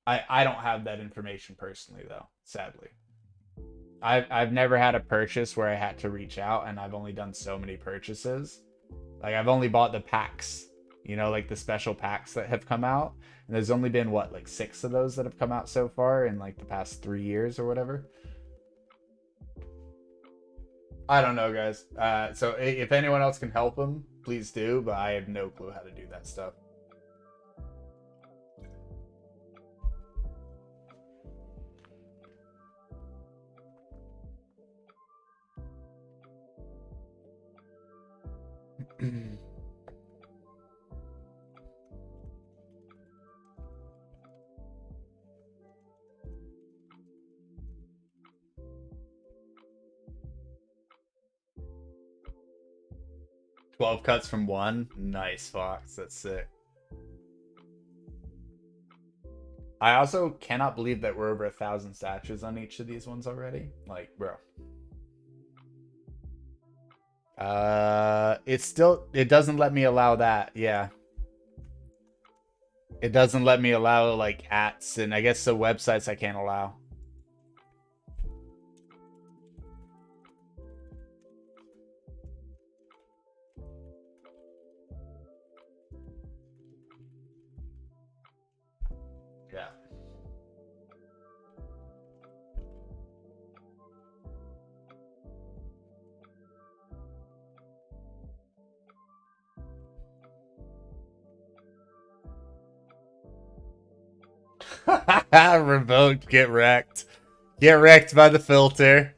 Speaker 1: I don't have that information personally, though, sadly. I've never had a purchase where I had to reach out, and I've only done so many purchases. Like I've only bought the packs, like the special packs that have come out. And there's only been what, like 6 of those that have come out so far in like the past 3 years or whatever. I don't know, guys. So if anyone else can help him, please do, but I have no clue how to do that stuff. 12 cuts from 1. Nice, Fox. That's sick. I also cannot believe that we're over 1,000 statues on each of these ones already. Like, bro. It doesn't let me allow that. Yeah. It doesn't let me allow like ats, and I guess the websites I can't allow. Yeah. Revoked. Get wrecked. Get wrecked by the filter.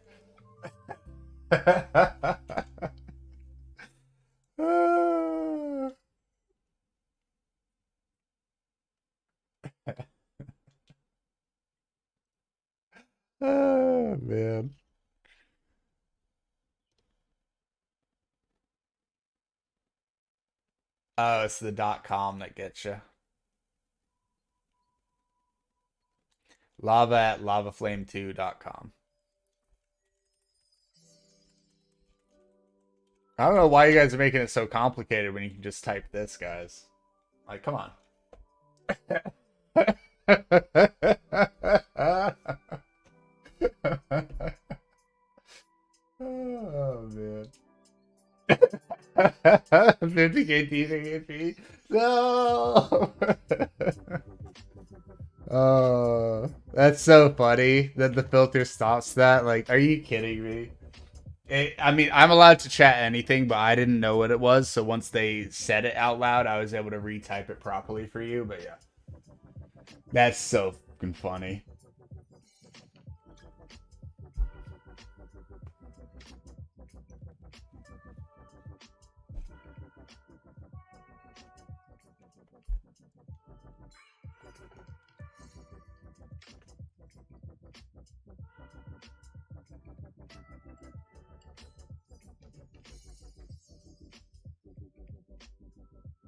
Speaker 1: Oh, man. Oh, it's the .com that gets you. Lava at lavaflame2.com. I don't know why you guys are making it so complicated when you can just type this, guys. Like, come on. Oh, man. 50k TCP. No! Oh, that's so funny that the filter stops that. Like, are you kidding me? I mean, I'm allowed to chat anything, but I didn't know what it was. So once they said it out loud, I was able to retype it properly for you. But yeah, that's so fucking funny.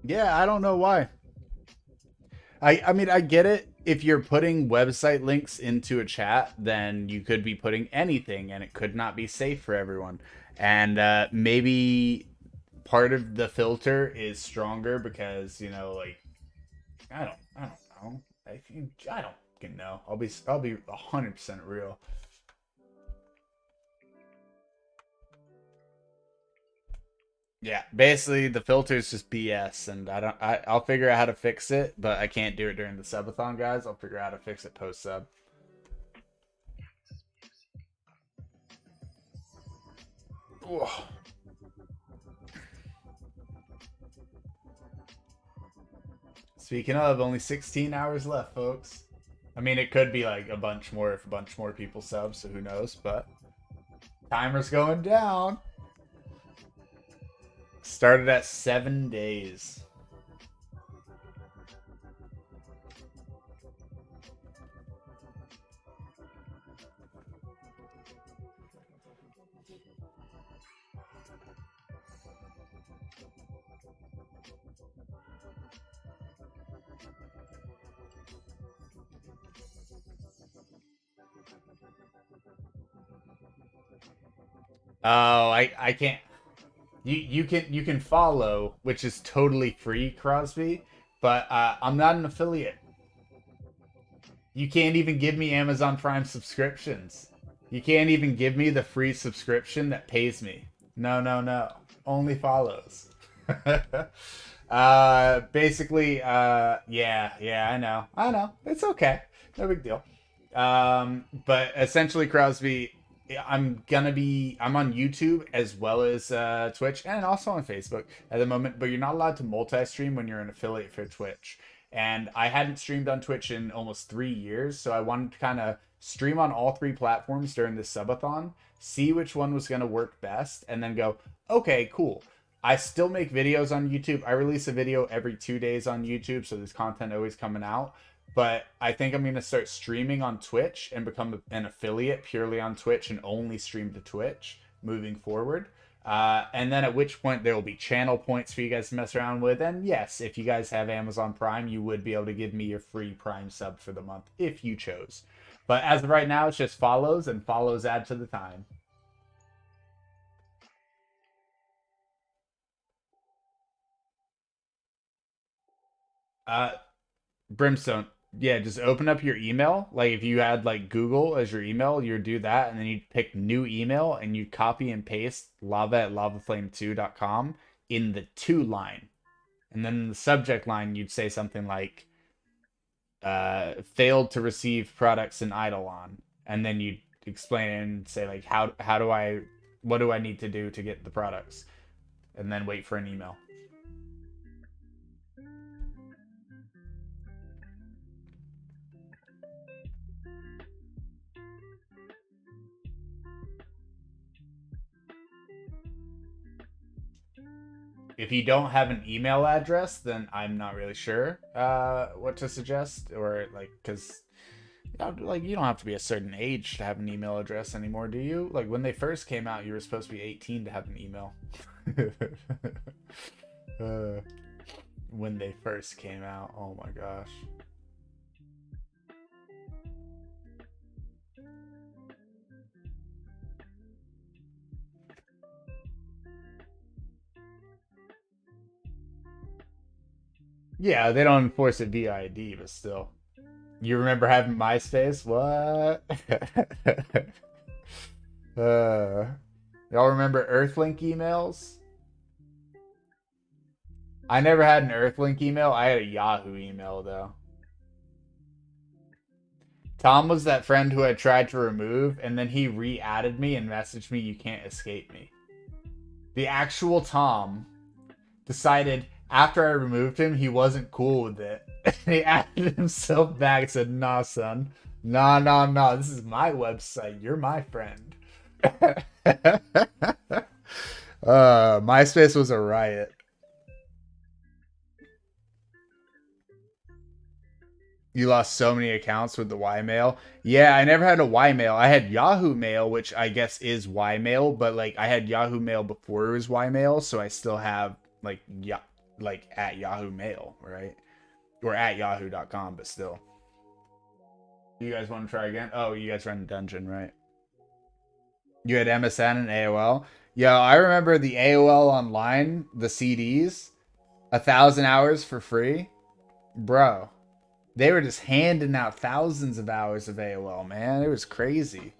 Speaker 1: Yeah, I don't know why. I mean, I get it. If you're putting website links into a chat, then you could be putting anything, and it could not be safe for everyone. And maybe part of the filter is stronger because like I don't know. I don't fucking know. I'll be 100% real. Yeah, basically the filter is just BS, and I'll figure out how to fix it, but I can't do it during the subathon, guys. I'll figure out how to fix it post sub. Speaking of, only 16 hours left, folks. I mean, it could be like a bunch more if a bunch more people sub, so who knows? But timer's going down. Started at 7 days. Oh, I can't. You can follow, which is totally free, Crosby. But I'm not an affiliate. You can't even give me Amazon Prime subscriptions. You can't even give me the free subscription that pays me. No, no, no. Only follows. Basically, yeah, I know. It's okay. No big deal. But essentially, Crosby, I'm on YouTube as well as Twitch and also on Facebook at the moment, but you're not allowed to multi-stream when you're an affiliate for Twitch. And I hadn't streamed on Twitch in almost 3 years, so I wanted to kind of stream on all three platforms during this subathon, see which one was going to work best, and then go, okay, cool. I still make videos on YouTube. I release a video every 2 days on YouTube, so there's content always coming out. But I think I'm going to start streaming on Twitch and become an affiliate purely on Twitch and only stream to Twitch moving forward. And then at which point there will be channel points for you guys to mess around with. And yes, if you guys have Amazon Prime, you would be able to give me your free Prime sub for the month if you chose. But as of right now, it's just follows, and follows add to the time. Uh, Brimstone, yeah, just open up your email. Like if you had like Google as your email, you'd do that, and then you'd pick new email and you copy and paste lava at lavaflame2.com in the to line. And then in the subject line, you'd say something like failed to receive products in Idleon. And then you'd explain it and say like how do I what do I need to do to get the products? And then wait for an email. If you don't have an email address, then I'm not really sure what to suggest, or like, because like you don't have to be a certain age to have an email address anymore, do you? Like when they first came out, you were supposed to be 18 to have an email. uh, when they first came out, oh my gosh. Yeah, they don't enforce it via ID, but still. You remember having MySpace? What? uh, y'all remember Earthlink emails? I never had an Earthlink email. I had a Yahoo email though. Tom was that friend who I tried to remove, and then he re-added me and messaged me, "You can't escape me." The actual Tom decided after I removed him, he wasn't cool with it. And he added himself back and said, "Nah, son. Nah, nah, nah. This is my website. You're my friend." MySpace was a riot. You lost so many accounts with the Y mail. Yeah, I never had a Y mail. I had Yahoo Mail, which I guess is Y mail, but like I had Yahoo Mail before it was Y mail, so I still have like yeah. like at Yahoo Mail, right? Or at yahoo.com, but still. You guys want to try again? Oh, you guys run Dungeon, right? You had MSN and AOL. Yo, I remember the AOL Online, the CDs, 1,000 hours for free, bro. They were just handing out thousands of hours of AOL, man. It was crazy.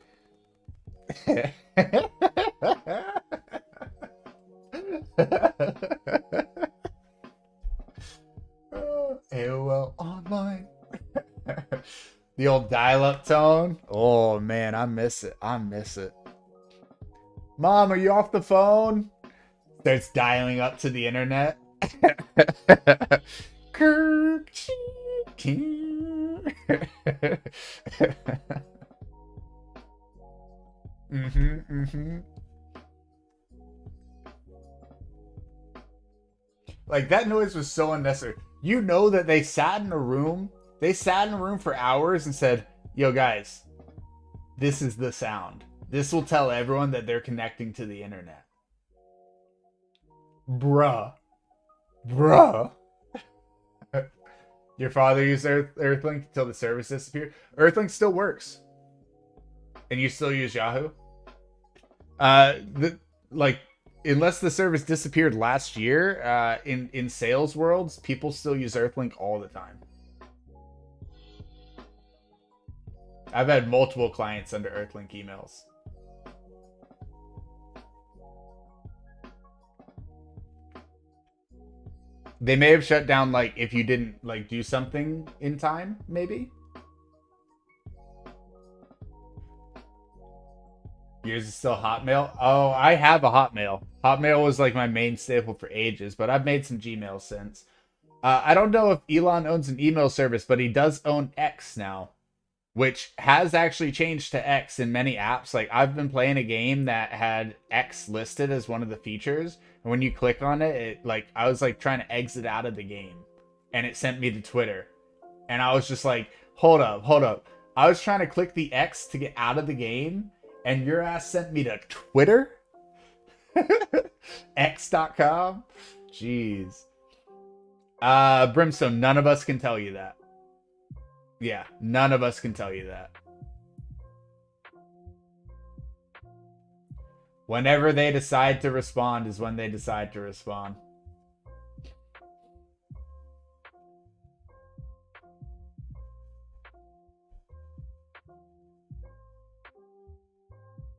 Speaker 1: AOL Online. The old dial-up tone. Oh man, I miss it. I miss it. Mom, are you off the phone? Starts dialing up to the internet. Like that noise was so unnecessary. You know that they sat in a room. They sat in a room for hours and said, "Yo, guys, this is the sound. This will tell everyone that they're connecting to the internet." Bruh. Bruh. Your father used Earthlink until the service disappeared. Earthlink still works. And you still use Yahoo? Like unless the service disappeared last year, in sales worlds, people still use Earthlink all the time. I've had multiple clients under Earthlink emails. They may have shut down like if you didn't like do something in time, maybe. Yours is still Hotmail? Oh, I have a Hotmail. Hotmail was like my main staple for ages, but I've made some Gmail since. I don't know if Elon owns an email service, but he does own X now, which has actually changed to X in many apps. Like I've been playing a game that had X listed as one of the features, and when you click on it, like I was like trying to exit out of the game, and it sent me to Twitter, and I was just like, hold up, hold up. I was trying to click the X to get out of the game, and your ass sent me to Twitter? X.com? Jeez. Brimstone, none of us can tell you that. Yeah, none of us can tell you that. Whenever they decide to respond is when they decide to respond.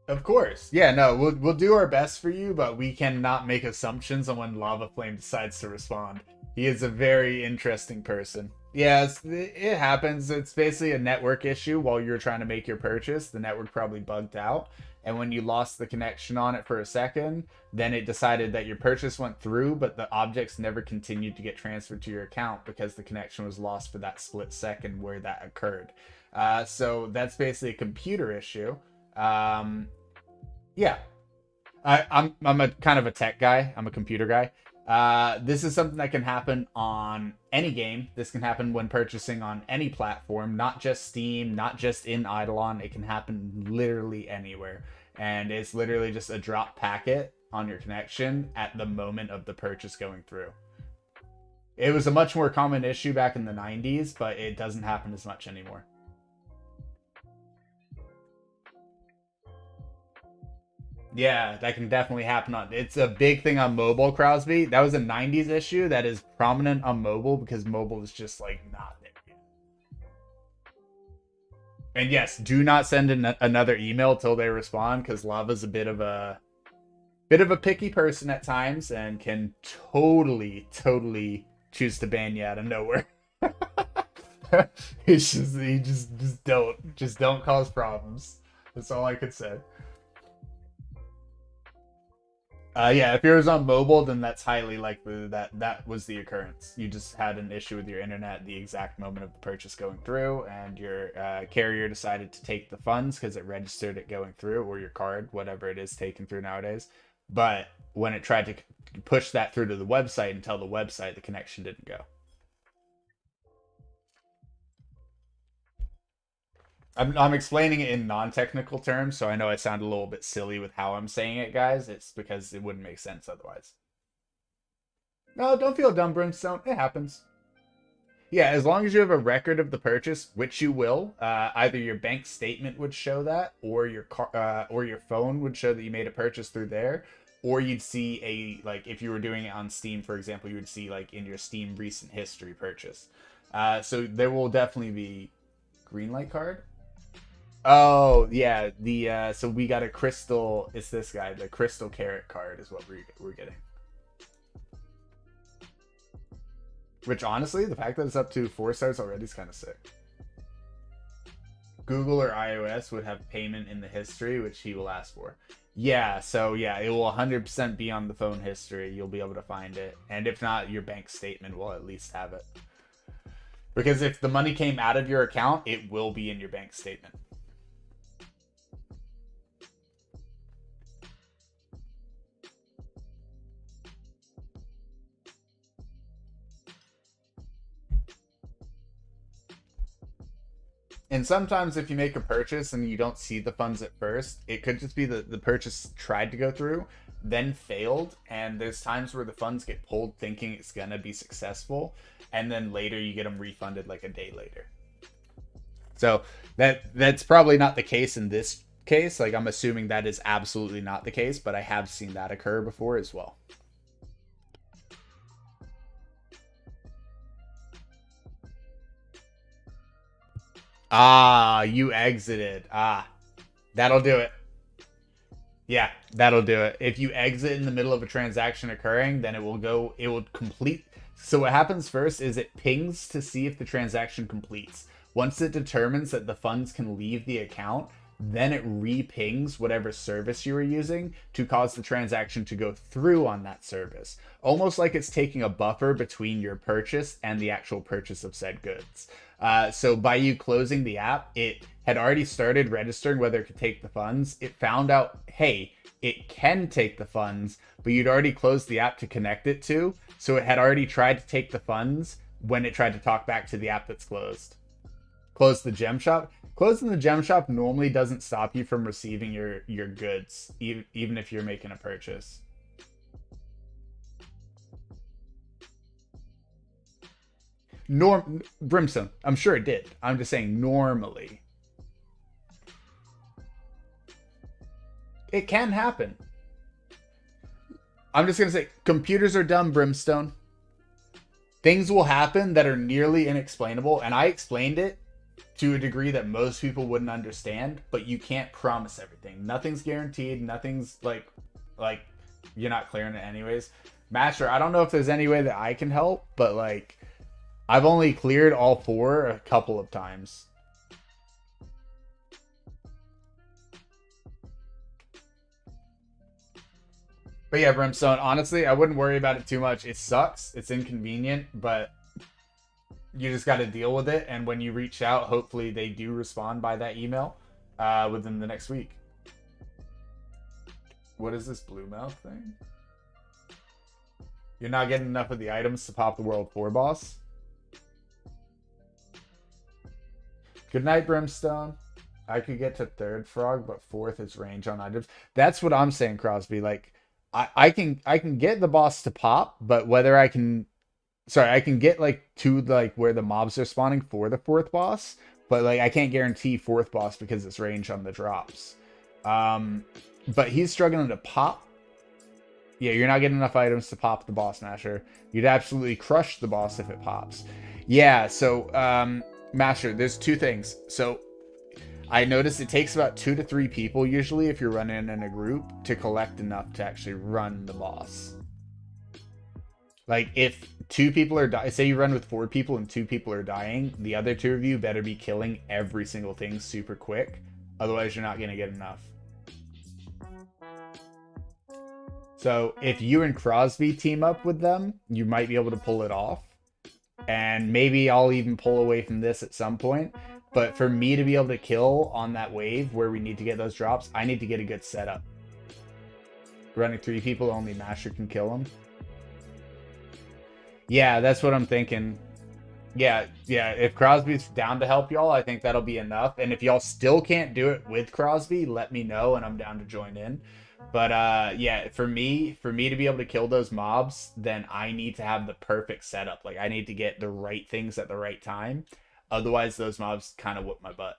Speaker 1: Of course. Yeah, no, we'll do our best for you, but we cannot make assumptions on when Lava Flame decides to respond. He is a very interesting person. Yeah, it happens. It's basically a network issue while you're trying to make your purchase. The network probably bugged out. And when you lost the connection on it for a second, then it decided that your purchase went through, but the objects never continued to get transferred to your account because the connection was lost for that split second where that occurred. So that's basically a computer issue. Yeah, I'm a kind of a tech guy. I'm a computer guy. This is something that can happen on any game. This can happen when purchasing on any platform, not just Steam, not just in Idleon. It can happen literally anywhere. And it's literally just a drop packet on your connection at the moment of the purchase going through. It was a much more common issue back in the 90s, but it doesn't happen as much anymore. Yeah, that can definitely happen on. It's a big thing on mobile, Crosby. That was a 90s issue that is prominent on mobile because mobile is just like not there yet. And yes, do not send another email till they respond because Lava's a bit of a picky person at times and can totally choose to ban you out of nowhere. It's just he just don't cause problems. That's all I could say. Yeah, if it was on mobile, then that's highly likely that that was the occurrence. You just had an issue with your internet the exact moment of the purchase going through, and your carrier decided to take the funds because it registered it going through, or your card, whatever it is taken through nowadays. But when it tried to push that through to the website and tell the website, the connection didn't go. I'm explaining it in non-technical terms, so I know I sound a little bit silly with how I'm saying it, guys. It's because it wouldn't make sense otherwise. No, don't feel dumb, Brimstone. It happens. Yeah, as long as you have a record of the purchase, which you will, either your bank statement would show that, or your phone would show that you made a purchase through there, or you'd see like if you were doing it on Steam, for example, you would see like in your Steam recent history purchase. So there will definitely be green light card. Oh yeah, the so we got a crystal. It's this guy, the crystal carrot card is what we're getting. Which honestly, the fact that it's up to 4 stars already is kind of sick. Google or iOS would have payment in the history, which he will ask for. Yeah, so yeah, it will 100% be on the phone history. You'll be able to find it. And if not, your bank statement will at least have it. Because if the money came out of your account, it will be in your bank statement. And sometimes if you make a purchase and you don't see the funds at first, it could just be that the purchase tried to go through, then failed, and there's times where the funds get pulled thinking it's going to be successful, and then later you get them refunded like a day later. So that's probably not the case in this case. Like I'm assuming that is absolutely not the case, but I have seen that occur before as well. Ah, you exited. Ah, that'll do it. Yeah, that'll do it. If you exit in the middle of a transaction occurring, then it will complete. So what happens first is it pings to see if the transaction completes. Once it determines that the funds can leave the account, then it re-pings whatever service you were using to cause the transaction to go through on that service. Almost like it's taking a buffer between your purchase and the actual purchase of said goods. So by you closing the app, it had already started registering whether it could take the funds. It found out, hey, it can take the funds, but you'd already closed the app to connect it to. So it had already tried to take the funds when it tried to talk back to the app that's closed. Close the gem shop. Closing the gem shop normally doesn't stop you from receiving your goods, even if you're making a purchase. Brimstone, I'm sure it did. I'm just saying normally. It can happen. I'm just gonna say computers are dumb, Brimstone. Things will happen that are nearly inexplainable, and I explained it to a degree that most people wouldn't understand, but you can't promise everything. Nothing's guaranteed. Nothing's like you're not clearing it anyways. Master, I don't know if there's any way that I can help, but like I've only cleared all 4 a couple of times. But yeah, Brimstone, honestly, I wouldn't worry about it too much. It sucks. It's inconvenient, but you just got to deal with it. And when you reach out, hopefully they do respond by that email within the next week. What is this blue mouth thing? You're not getting enough of the items to pop the World 4 boss? Good night, Brimstone. I could get to 3rd frog, but 4th is range on items. That's what I'm saying, Crosby. Like, I can get the boss to pop, but whether I can... Sorry, I can get like to like where the mobs are spawning for the 4th boss, but like I can't guarantee 4th boss because it's range on the drops. But he's struggling to pop. Yeah, you're not getting enough items to pop the boss Masher. You'd absolutely crush the boss if it pops. Yeah, so Masher, there's 2 things. So I noticed it takes about 2 to 3 people usually if you're running in a group to collect enough to actually run the boss. Like if 2 people are dying, say you run with 4 people and 2 people are dying, the other 2 of you better be killing every single thing super quick. Otherwise you're not going to get enough. So if you and Crosby team up with them, you might be able to pull it off. And maybe I'll even pull away from this at some point. But for me to be able to kill on that wave where we need to get those drops, I need to get a good setup. Running 3 people, only Masher can kill them. Yeah, that's what I'm thinking. Yeah. If Crosby's down to help y'all, I think that'll be enough. And if y'all still can't do it with Crosby, let me know and I'm down to join in. But yeah, for me to be able to kill those mobs, then I need to have the perfect setup. Like I need to get the right things at the right time. Otherwise those mobs kind of whoop my butt.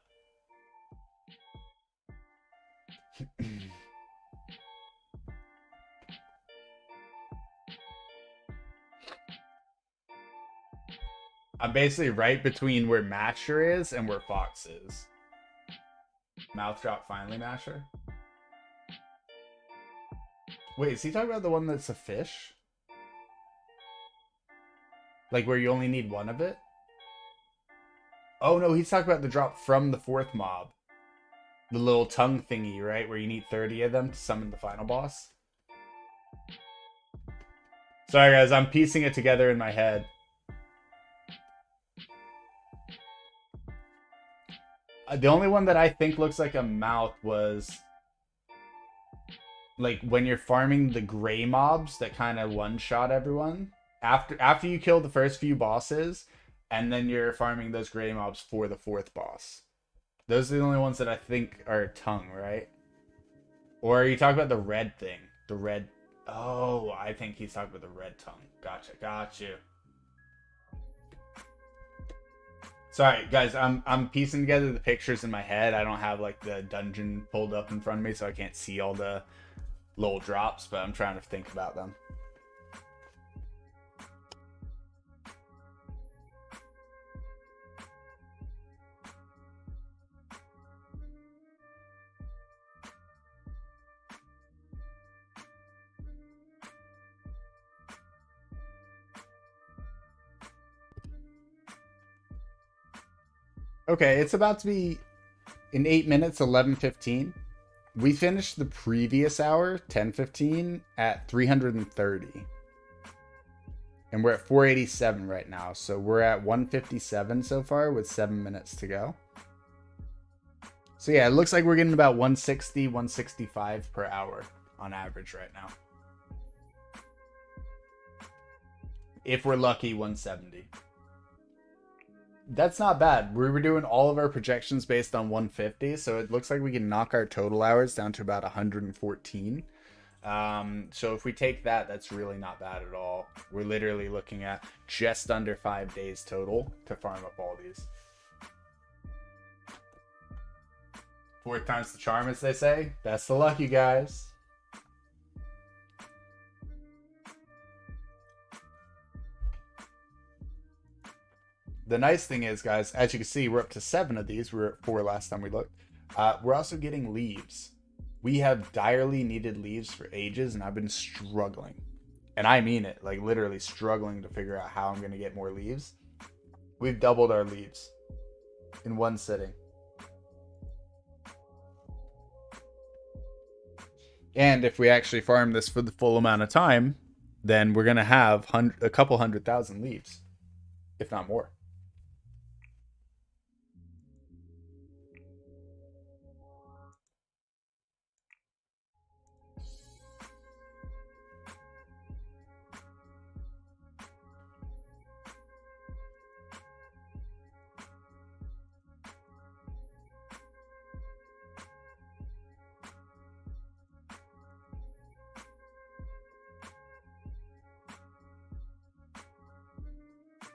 Speaker 1: I'm basically right between where Masher is and where Fox is. Mouth drop finally Masher. Wait, is he talking about the one that's a fish? Like where you only need one of it? Oh no, he's talking about the drop from the fourth mob. The little tongue thingy, right? Where you need 30 of them to summon the final boss. Sorry guys, I'm piecing it together in my head. The only one that I think looks like a mouth was like when you're farming the gray mobs that kind of one-shot everyone. After you kill the first few bosses, and then you're farming those gray mobs for the fourth boss. Those are the only ones that I think are tongue, right? Or are you talking about the red thing? The red. Oh, I think he's talking about the red tongue. Gotcha, got you. Sorry, guys. I'm piecing together the pictures in my head. I don't have like the dungeon pulled up in front of me, so I can't see all the little drops. But I'm trying to think about them. Okay, it's about to be in 8 minutes, 11:15. We finished the previous hour, 10:15, at 330. And we're at 487 right now. So we're at 157 so far with 7 minutes to go. So yeah, it looks like we're getting about 160, 165 per hour on average right now. If we're lucky, 170. That's not bad. We were doing all of our projections based on 150, so it looks like we can knock our total hours down to about 114. So if we take that, that's really not bad at all. We're literally looking at just under 5 days total to farm up all these. Fourth time's the charm, as they say. Best of luck, you guys. The nice thing is, guys, as you can see, we're up to 7 of these. We were at 4 last time we looked. We're also getting leaves. We have direly needed leaves for ages, and I've been struggling. And I mean it, like literally struggling to figure out how I'm going to get more leaves. We've doubled our leaves in one sitting. And if we actually farm this for the full amount of time, then we're going to have a couple 100,000 leaves, if not more.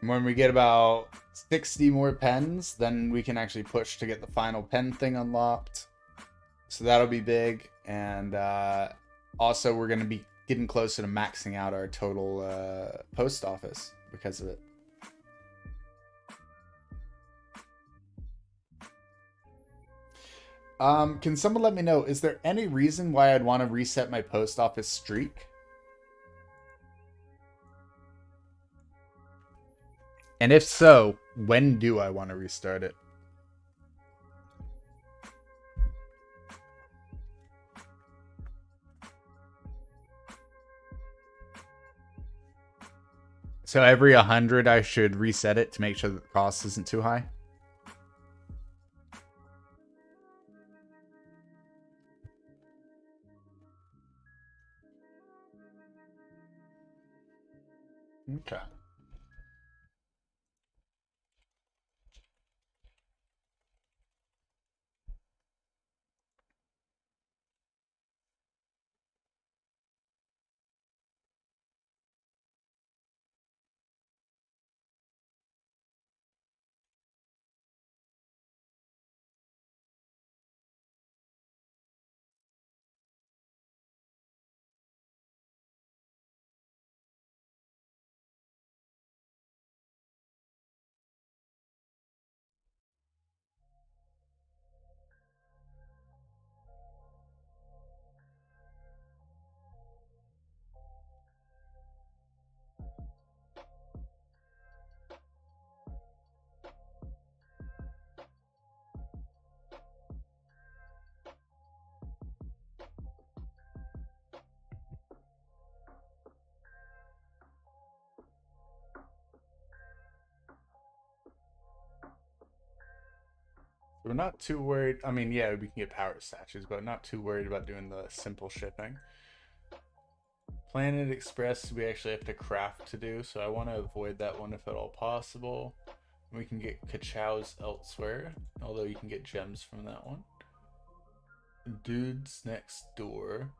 Speaker 1: When we get about 60 more pens, then we can actually push to get the final pen thing unlocked. So that'll be big. And also, we're going to be getting closer to maxing out our total post office because of it. Can someone let me know, is there any reason why I'd want to reset my post office streak? And if so, when do I want to restart it? So every 100 I should reset it to make sure that the cost isn't too high? Okay. We're not too worried. I mean, yeah, we can get power statues, but not too worried about doing the simple shipping. Planet Express, we actually have to craft to do, so I want to avoid that one if at all possible. We can get Kachows elsewhere, although you can get gems from that one. Dudes Next Door.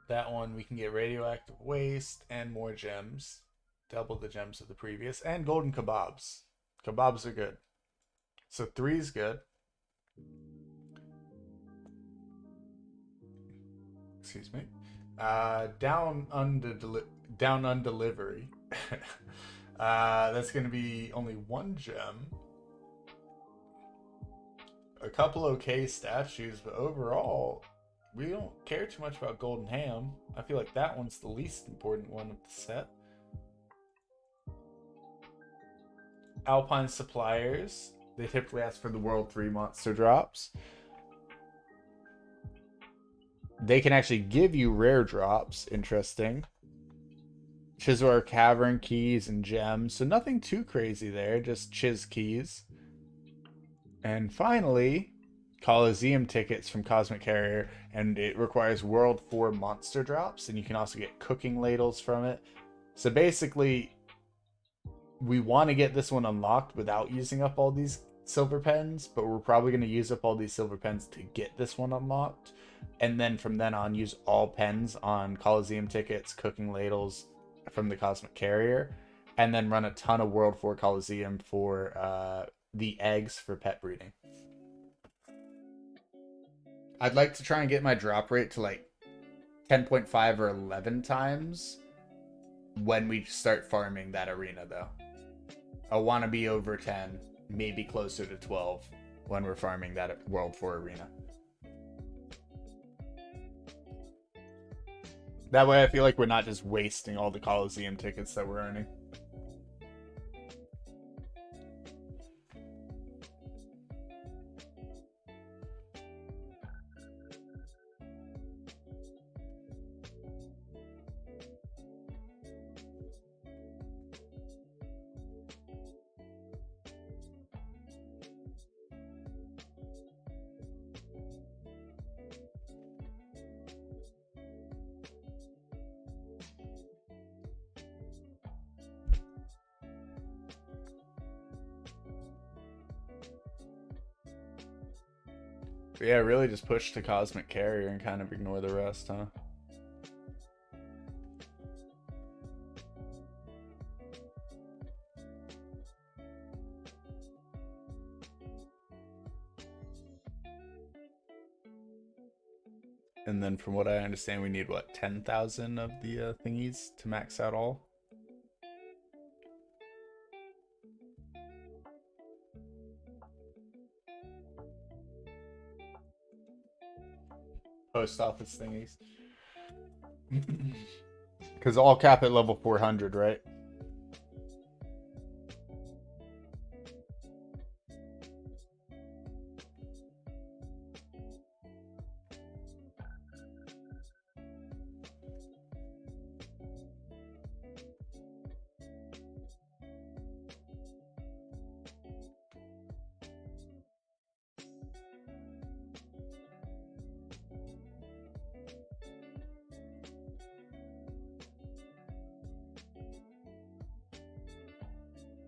Speaker 1: That one we can get radioactive waste and more gems. Double the gems of the previous. And golden kebabs. Kebabs are good. So 3 is good. Excuse me. Down on delivery. That's going to be only 1 gem. A couple okay statues, but overall, we don't care too much about golden ham. I feel like that one's the least important one of the set. Alpine suppliers. They typically ask for the World 3 monster drops. They can actually give you rare drops. Interesting. Chisora Cavern keys and gems. So nothing too crazy there. Just Chiz keys. And finally, Coliseum tickets from Cosmic Carrier. And it requires World 4 monster drops. And you can also get cooking ladles from it. So basically, we want to get this one unlocked without using up all these silver pens, but we're probably going to use up all these silver pens to get this one unlocked, and then from then on use all pens on Coliseum tickets, cooking ladles from the Cosmic Carrier, and then run a ton of World 4 Coliseum for the eggs for pet breeding. I'd like to try and get my drop rate to like 10.5 or 11 times when we start farming that arena, though. I want to be over 10, maybe closer to 12 when we're farming that World 4 arena. That way I feel like we're not just wasting all the Coliseum tickets that we're earning. But yeah, really just push to Cosmic Carrier and kind of ignore the rest, huh? And then from what I understand, we need, what, 10,000 of the thingies to max out all? Post office thingies. Because all cap at level 400, right?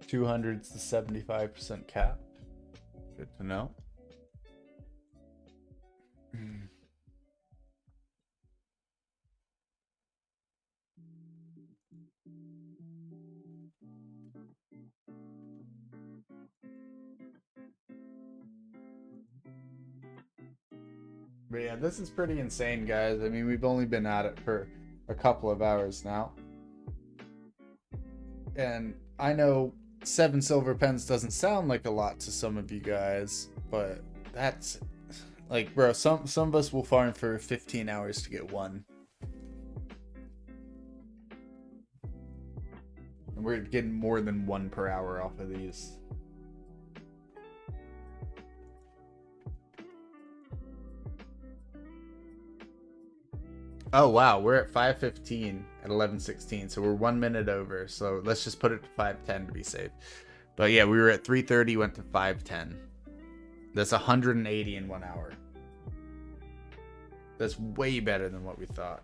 Speaker 1: $200's the 75% cap. Good to know. But yeah, this is pretty insane, guys. I mean, we've only been at it for a couple of hours now. And I know 7 silver pens doesn't sound like a lot to some of you guys, but that's like, bro, some of us will farm for 15 hours to get 1. And we're getting more than 1 per hour off of these. Oh wow, we're at 5:15 at 11:16, so we're 1 minute over. So let's just put it to 5:10 to be safe. But yeah, we were at 3:30, went to 5:10. That's 180 in 1 hour. That's way better than what we thought.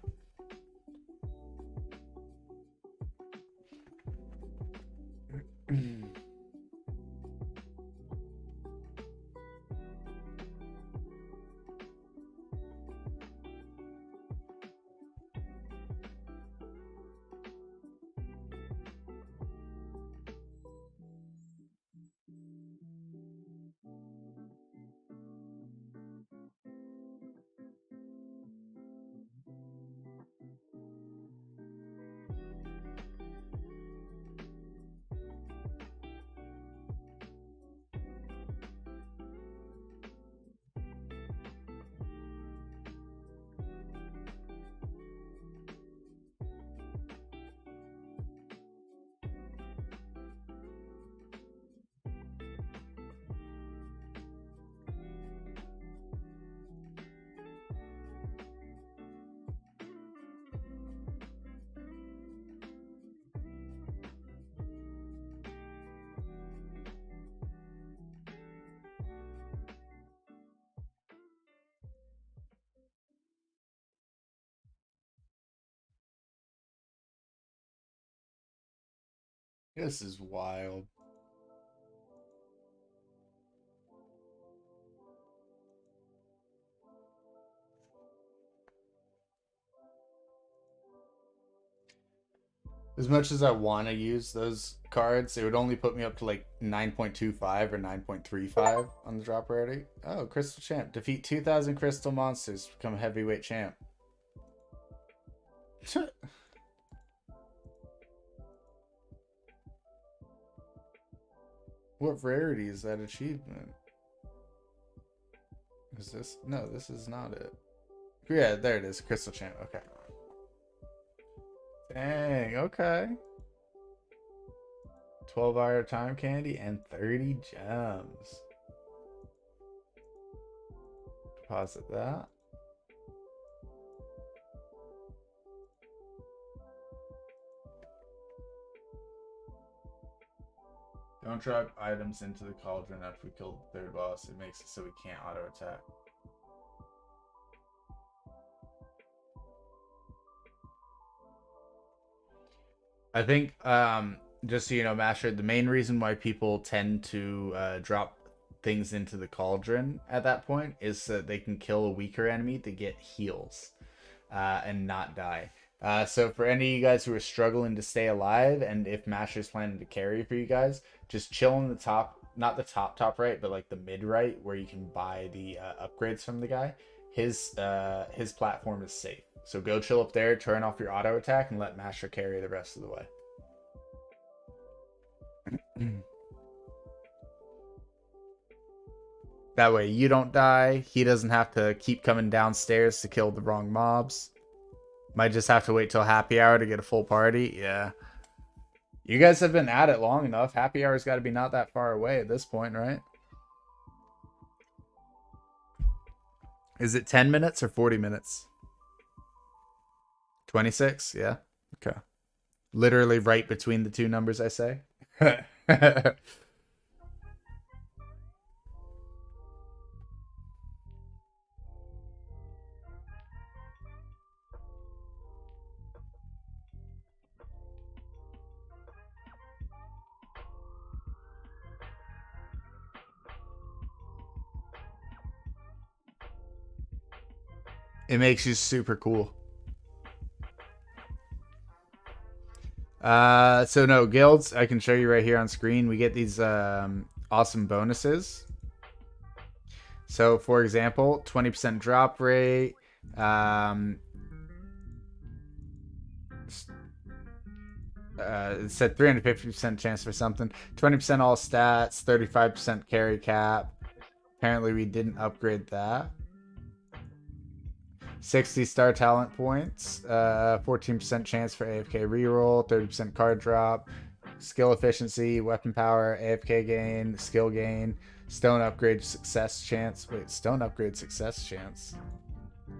Speaker 1: This is wild. As much as I want to use those cards, it would only put me up to like 9.25 or 9.35 on the drop rarity. Oh, Crystal Champ. Defeat 2,000 Crystal Monsters. Become a heavyweight champ. What rarity is that achievement? Is this? No, this is not it. Yeah, there it is. Crystal Champ. Okay. Dang, okay. 12-hour time candy and 30 gems. Deposit that. Don't drop items into the cauldron after we kill the third boss. It makes it so we can't auto attack. I think, just so you know, Master, the main reason why people tend to drop things into the cauldron at that point is so that they can kill a weaker enemy to get heals and not die. So for any of you guys who are struggling to stay alive, and if Master's planning to carry for you guys, just chill in the top, not the top right, but like the mid right, where you can buy the upgrades from the guy. His platform is safe. So go chill up there, turn off your auto attack, and let Master carry the rest of the way. That way you don't die. He doesn't have to keep coming downstairs to kill the wrong mobs. Might just have to wait till happy hour to get a full party. Yeah. You guys have been at it long enough. Happy hour's got to be not that far away at this point, right? Is it 10 minutes or 40 minutes? 26? Yeah. Okay. Literally right between the two numbers I say. It makes you super cool. So no, guilds, I can show you right here on screen. We get these awesome bonuses. So for example, 20% drop rate. It said 350% chance for something. 20% all stats, 35% carry cap. Apparently we didn't upgrade that. 60 star talent points, 14% chance for AFK reroll, 30% card drop, skill efficiency, weapon power, AFK gain, skill gain, stone upgrade success chance. Wait, stone upgrade success chance.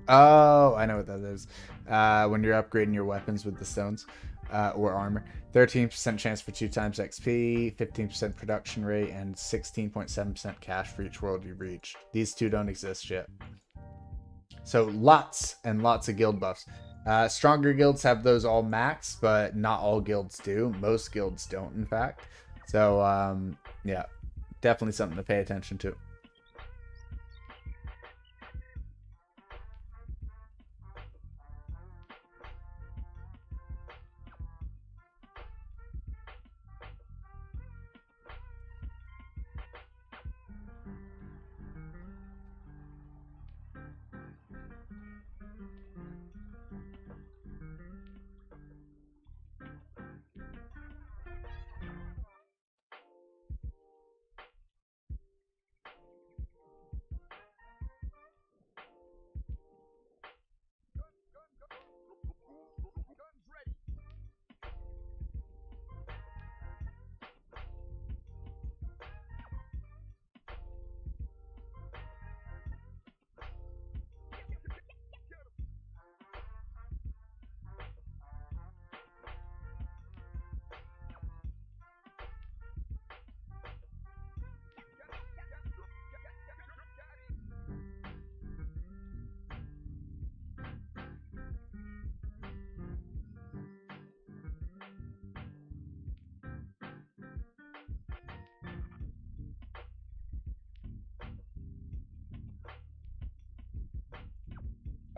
Speaker 1: Oh, I know what that is. When you're upgrading your weapons with the stones. or armor. 13% chance for 2 times XP, 15% production rate, and 16.7% cash for each world you reach. These two don't exist yet. So lots and lots of guild buffs. Stronger guilds have those all max, but not all guilds do. Most guilds don't, in fact. So, yeah, definitely something to pay attention to.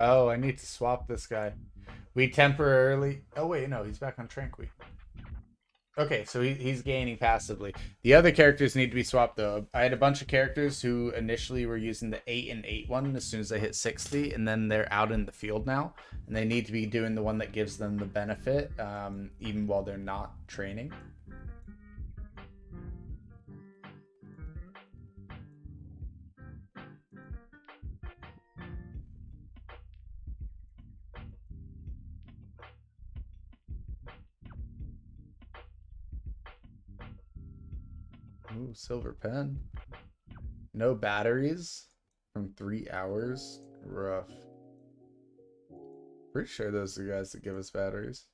Speaker 1: Oh, I need to swap this guy. We temporarily... Oh, wait, no, he's back on Tranqui. Okay, so he's gaining passively. The other characters need to be swapped, though. I had a bunch of characters who initially were using the 8 and 8 one as soon as they hit 60, and then they're out in the field now, and they need to be doing the one that gives them the benefit, even while they're not training. Ooh, silver pen. No batteries from 3 hours. Rough. Pretty sure those are the guys that give us batteries.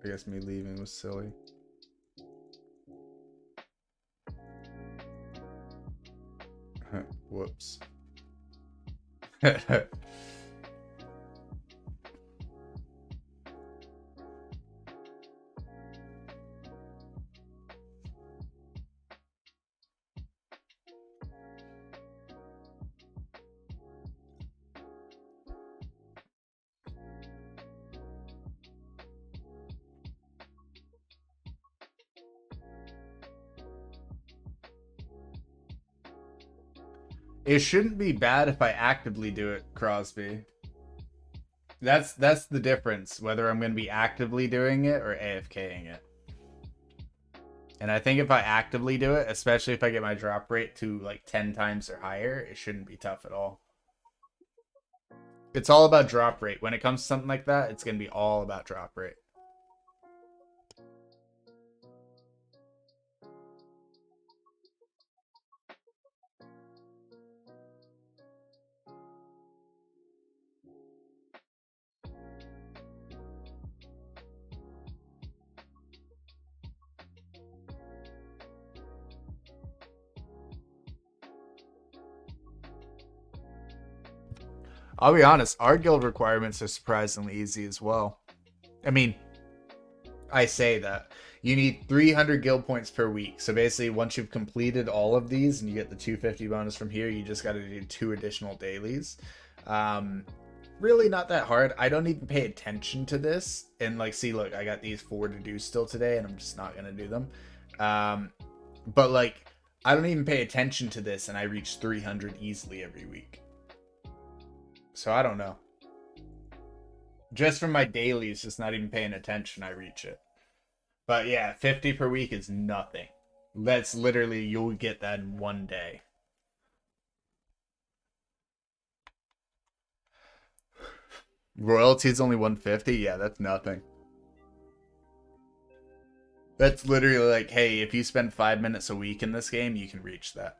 Speaker 1: I guess me leaving was silly. Whoops. It shouldn't be bad if I actively do it, Crosby. That's the difference, whether I'm going to be actively doing it or AFKing it. And I think if I actively do it, especially if I get my drop rate to like 10 times or higher, it shouldn't be tough at all. It's all about drop rate. When it comes to something like that, it's going to be all about drop rate. I'll be honest, our guild requirements are surprisingly easy as well. I mean, I say that. You need 300 guild points per week. So basically, once you've completed all of these and you get the 250 bonus from here, you just got to do 2 additional dailies. Really not that hard. I don't even pay attention to this. And like, see, look, I got these 4 to do still today, and I'm just not going to do them. But like, I don't even pay attention to this, and I reach 300 easily every week. So I don't know. Just from my dailies, just not even paying attention, I reach it. But yeah, 50 per week is nothing. That's literally, you'll get that in one day. Royalty's only 150? Yeah, that's nothing. That's literally like, hey, if you spend 5 minutes a week in this game, you can reach that.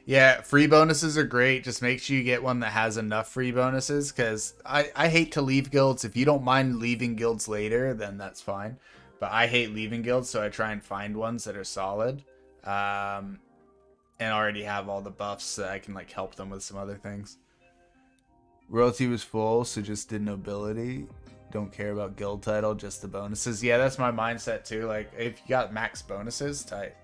Speaker 1: Yeah, free bonuses are great. Just make sure you get one that has enough free bonuses, because I hate to leave guilds. If you don't mind leaving guilds later, then that's fine. But I hate leaving guilds, so I try and find ones that are solid. And already have all the buffs so I can like help them with some other things. Royalty was full, so just did nobility. Don't care about guild title, just the bonuses. Yeah, that's my mindset too. Like, if you got max bonuses, tight.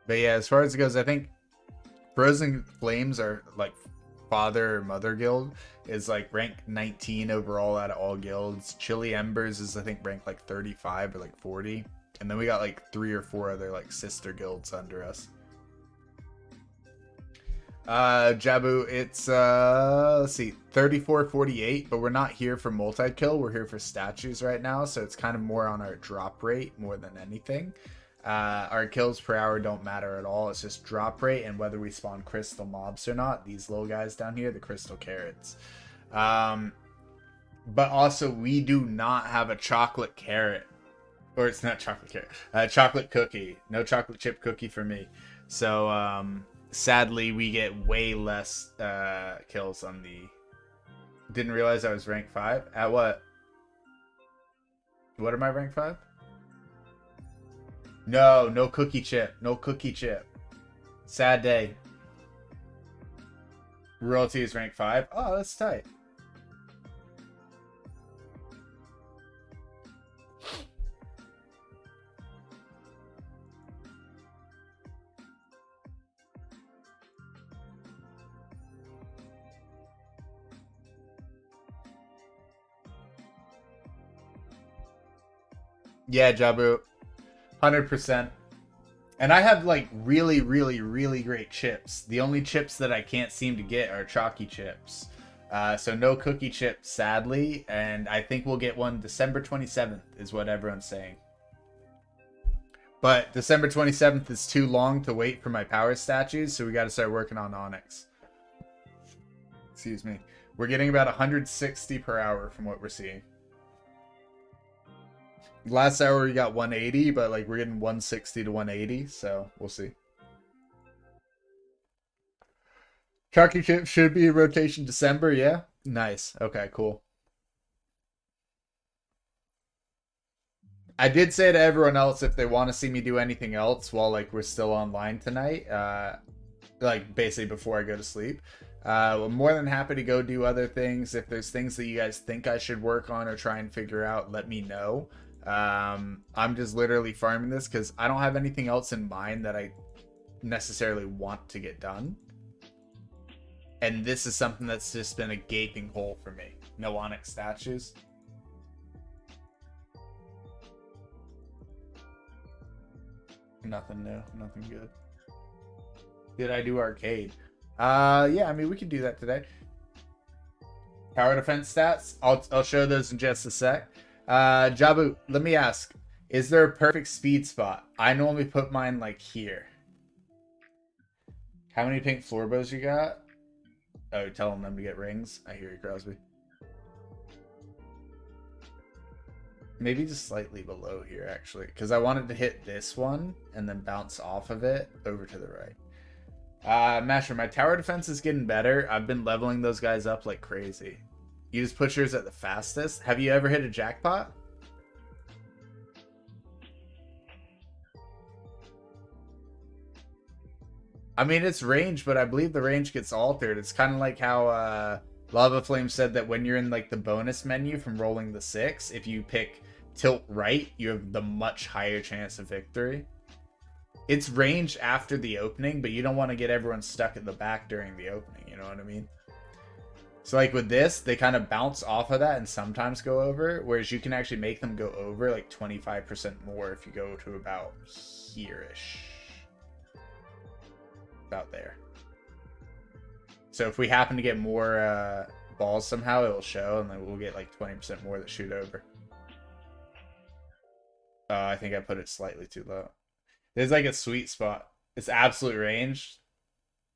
Speaker 1: But yeah, as far as it goes, I think Frozen Flames are like father or mother guild is like rank 19 overall out of all guilds. Chilly Embers is I think ranked like 35 or like 40. And then we got like 3 or 4 other like sister guilds under us. Jabu, it's let's see, 34-48, but we're not here for multi-kill, we're here for statues right now, so it's kind of more on our drop rate more than anything. Our kills per hour don't matter at all. It's just drop rate and whether we spawn crystal mobs or not. These little guys down here, the crystal carrots. But also, we do not have a chocolate carrot. Or it's not chocolate carrot. Chocolate cookie. No chocolate chip cookie for me. So, sadly, we get way less kills on the... Didn't realize I was rank 5. At what? What am I rank 5? No, no cookie chip. No cookie chip. Sad day. Royalty is rank 5. Oh, that's tight. Yeah, Jabu. 100%. And I have like really, really, really great chips. The only chips that I can't seem to get are chalky chips. So no cookie chip, sadly. And I think we'll get one December 27th is what everyone's saying. But December 27th is too long to wait for my power statues, so we got to start working on Onyx. Excuse me. We're getting about 160 per hour from what we're seeing. Last hour we got 180, but like we're getting 160 to 180, so we'll see. Chalky chip should be in rotation December, yeah? Nice. Okay, cool. I did say to everyone else if they want to see me do anything else while like we're still online tonight, like basically before I go to sleep. I'm more than happy to go do other things. If there's things that you guys think I should work on or try and figure out, let me know. I'm just literally farming this because I don't have anything else in mind that I necessarily want to get done. And this is something that's just been a gaping hole for me. No Onyx statues. Nothing new, nothing good. Did I do arcade? Yeah, I mean we could do that today. Tower defense stats. I'll show those in just a sec. Jabu, let me ask, is there a perfect speed spot? I normally put mine like here. How many pink floor bows you got? Oh, you're telling them to get rings? I hear you, Crosby. Maybe just slightly below here, actually. Because I wanted to hit this one and then bounce off of it over to the right. Masher, my tower defense is getting better. I've been leveling those guys up like crazy. You just put yours at the fastest. Have you ever hit a jackpot? I mean, it's range, but I believe the range gets altered. It's kind of like how Lava Flame said that when you're in like the bonus menu from rolling the 6, if you pick tilt right, you have the much higher chance of victory. It's range after the opening, but you don't want to get everyone stuck at the back during the opening, you know what I mean? So like with this, they kind of bounce off of that and sometimes go over, whereas you can actually make them go over like 25% more if you go to about here-ish. About there. So if we happen to get more balls somehow, it will show, and then we'll get like 20% more that shoot over. I think I put it slightly too low. There's like a sweet spot. It's absolute range.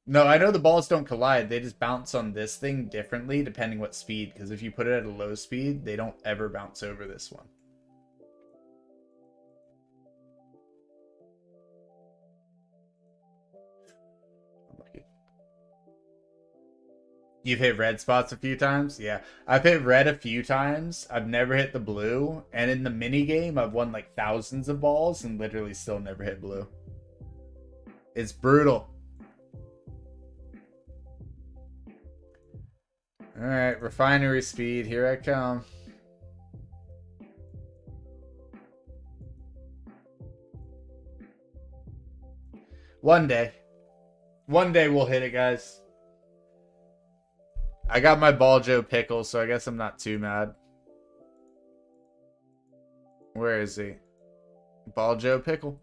Speaker 1: No, I know the balls don't collide. They just bounce on this thing differently depending what speed. Because if you put it at a low speed, they don't ever bounce over this one. You've hit red spots a few times? Yeah. I've hit red a few times. I've never hit the blue. And in the mini game, I've won like thousands of balls and literally still never hit blue. It's brutal. Alright, refinery speed. Here I come. One day. One day we'll hit it, guys. I got my Ball Joe Pickle, so I guess I'm not too mad. Where is he? Ball Joe Pickle.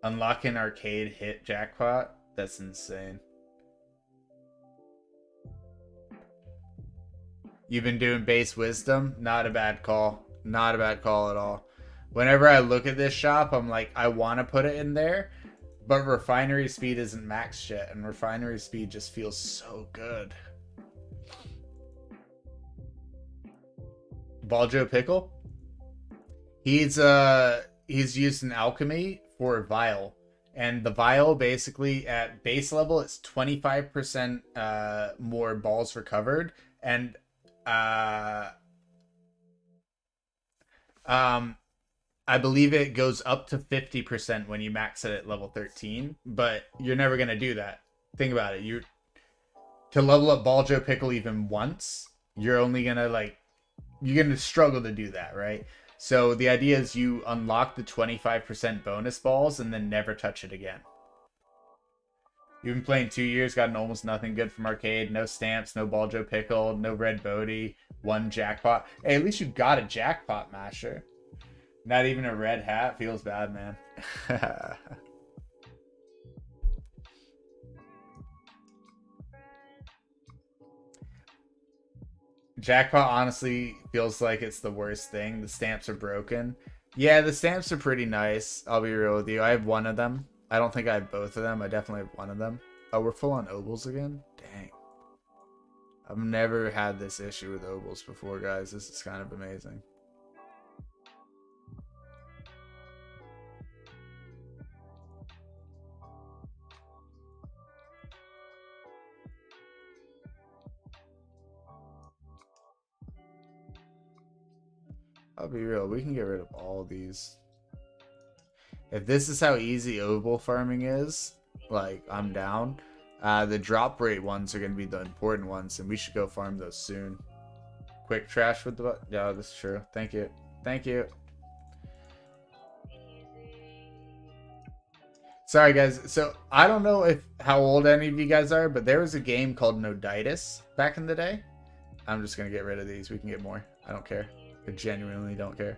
Speaker 1: Unlocking arcade hit jackpot? That's insane. You've been doing base wisdom? Not a bad call. Not a bad call at all. Whenever I look at this shop, I'm like, I want to put it in there. But refinery speed isn't maxed yet, and refinery speed just feels so good. Ball Joe Pickle? He's used an alchemy for a vial. And the vial basically at base level it's 25% more balls recovered. And I believe it goes up to 50% when you max it at level 13, but you're never going to do that. Think about it. To level up Ball Joe Pickle even once, you're only going to you're going to struggle to do that, right? So the idea is you unlock the 25% bonus balls and then never touch it again. You've been playing 2 years, gotten almost nothing good from arcade. No stamps, no Ball Joe Pickle, no red Bodie, one jackpot. Hey, at least you got a jackpot masher. Not even a red hat. Feels bad, man. Jackpot honestly feels like it's the worst thing. The stamps are broken. Yeah, the stamps are pretty nice. I'll be real with you. I have one of them. I don't think I have both of them. I definitely have one of them. Oh, we're full on ovals again? Dang. I've never had this issue with ovals before, guys. This is kind of amazing. I'll be real, we can get rid of all these. If this is how easy oval farming is, like, I'm down. The drop rate ones are going to be the important ones, and we should go farm those soon. Quick trash with the... Yeah, that's true. Thank you. Thank you. Sorry, guys. So, I don't know how old any of you guys are, but there was a game called Noditis back in the day. I'm just going to get rid of these. We can get more. I don't care. I genuinely don't care.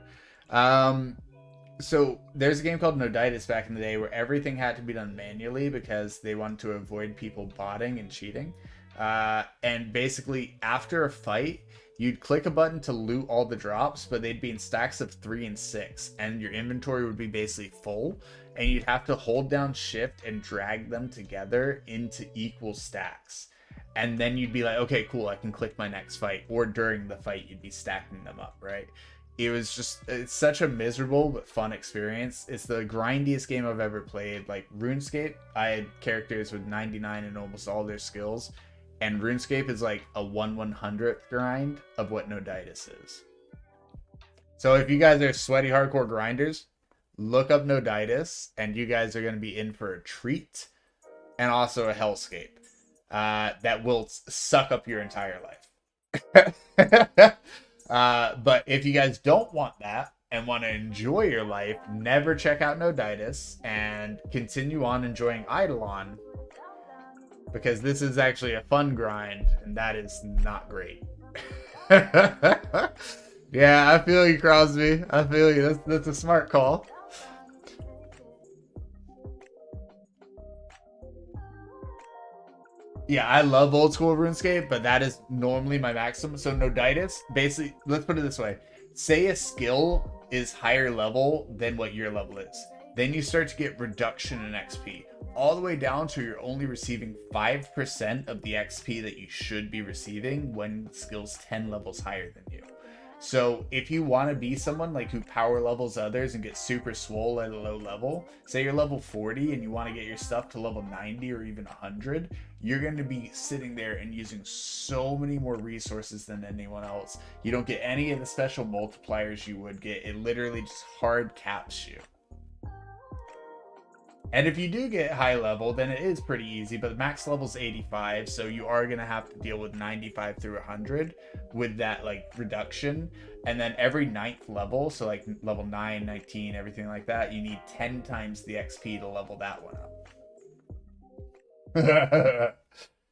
Speaker 1: So there's a game called Noditis back in the day where everything had to be done manually because they wanted to avoid people botting and cheating. And basically after a fight, you'd click a button to loot all the drops, but they'd be in stacks of 3 and 6, and your inventory would be basically full, and you'd have to hold down shift and drag them together into equal stacks. And then you'd be like, okay, cool, I can click my next fight. Or during the fight, you'd be stacking them up, right? It's such a miserable but fun experience. It's the grindiest game I've ever played. Like RuneScape, I had characters with 99 in almost all their skills. And RuneScape is like a 1/100th grind of what Noditis is. So if you guys are sweaty hardcore grinders, look up Noditis, and you guys are going to be in for a treat. And also a hellscape. That will suck up your entire life. But if you guys don't want that and want to enjoy your life, never check out Noditis and continue on enjoying Idleon, because this is actually a fun grind and that is not great. Yeah, I feel you, Crosby. I feel you. That's a smart call. Yeah, I love old school RuneScape, but that is normally my maximum. So Noditis, basically, let's put it this way. Say a skill is higher level than what your level is. Then you start to get reduction in XP. All the way down to you're only receiving 5% of the XP that you should be receiving when the skill's 10 levels higher than you. So if you want to be someone like who power levels others and get super swole at a low level, say you're level 40 and you want to get your stuff to level 90 or even 100, you're going to be sitting there and using so many more resources than anyone else. You don't get any of the special multipliers you would get. It literally just hard caps you. And if you do get high level, then it is pretty easy, but the max level is 85, so you are going to have to deal with 95 through 100 with that like reduction. And then every ninth level, so like level 9, 19, everything like that, you need 10 times the XP to level that one up.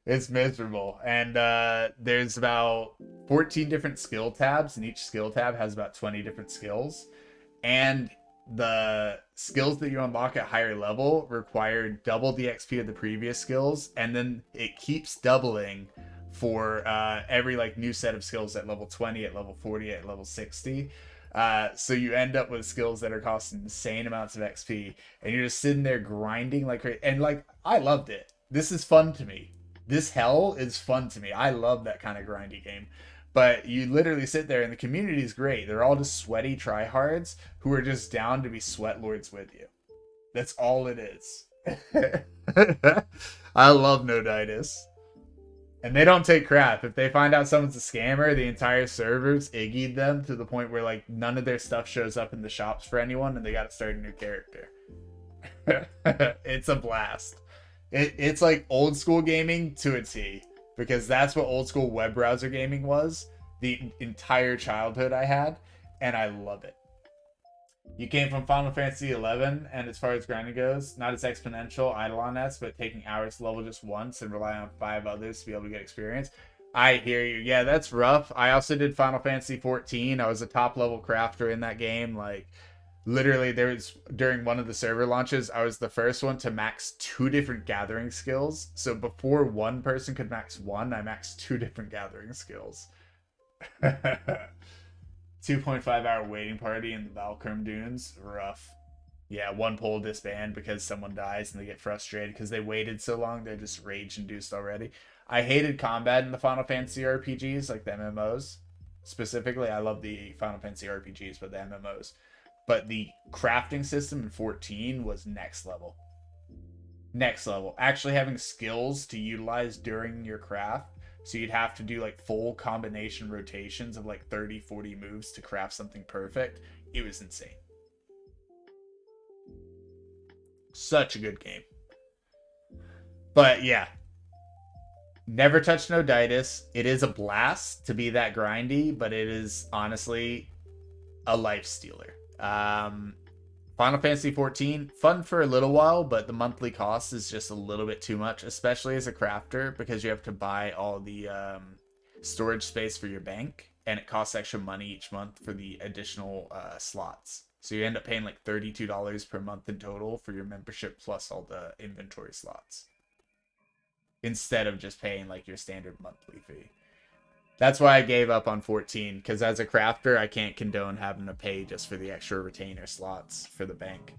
Speaker 1: It's miserable. And there's about 14 different skill tabs, and each skill tab has about 20 different skills. And the skills that you unlock at higher level require double the XP of the previous skills, and then it keeps doubling for every like new set of skills at level 20, at level 40, at level 60. So you end up with skills that are costing insane amounts of XP, and you're just sitting there grinding like crazy. And like, I loved it. This is fun to me. This hell is fun to me. I love that kind of grindy game. But you literally sit there, and the community is great. They're all just sweaty tryhards who are just down to be sweat lords with you. That's all it is. I love Noditis. And they don't take crap. If they find out someone's a scammer, the entire server's iggy'd them to the point where like none of their stuff shows up in the shops for anyone, and they got to start a new character. It's a blast. It's like old school gaming to a T, because that's what old school web browser gaming was the entire childhood I had, and I love it. You came from Final Fantasy 11, and as far as grinding goes, not as exponential Idleon-esque, but taking hours to level just once and rely on 5 others to be able to get experience. I hear you. Yeah, that's rough. I also did Final Fantasy 14. I was a top level crafter in that game. Like, literally, there was during one of the server launches, I was the first one to max 2 different gathering skills. So before one person could max one, I maxed 2 different gathering skills. 2.5 hour waiting party in the Valkyrie Dunes. Rough. Yeah, one pole disband because someone dies and they get frustrated because they waited so long. They're just rage induced already. I hated combat in the Final Fantasy RPGs, like the MMOs. Specifically, I love the Final Fantasy RPGs, but the MMOs. But the crafting system in 14 was next level. Next level. Actually having skills to utilize during your craft. So you'd have to do like full combination rotations of like 30, 40 moves to craft something perfect. It was insane. Such a good game. But yeah, never touched Noditis. It is a blast to be that grindy, but it is honestly a life stealer. Final Fantasy 14, fun for a little while, but the monthly cost is just a little bit too much, especially as a crafter, because you have to buy all the storage space for your bank, and it costs extra money each month for the additional slots. So you end up paying like $32 per month in total for your membership plus all the inventory slots, instead of just paying like your standard monthly fee. That's why I gave up on 14, because as a crafter, I can't condone having to pay just for the extra retainer slots for the bank.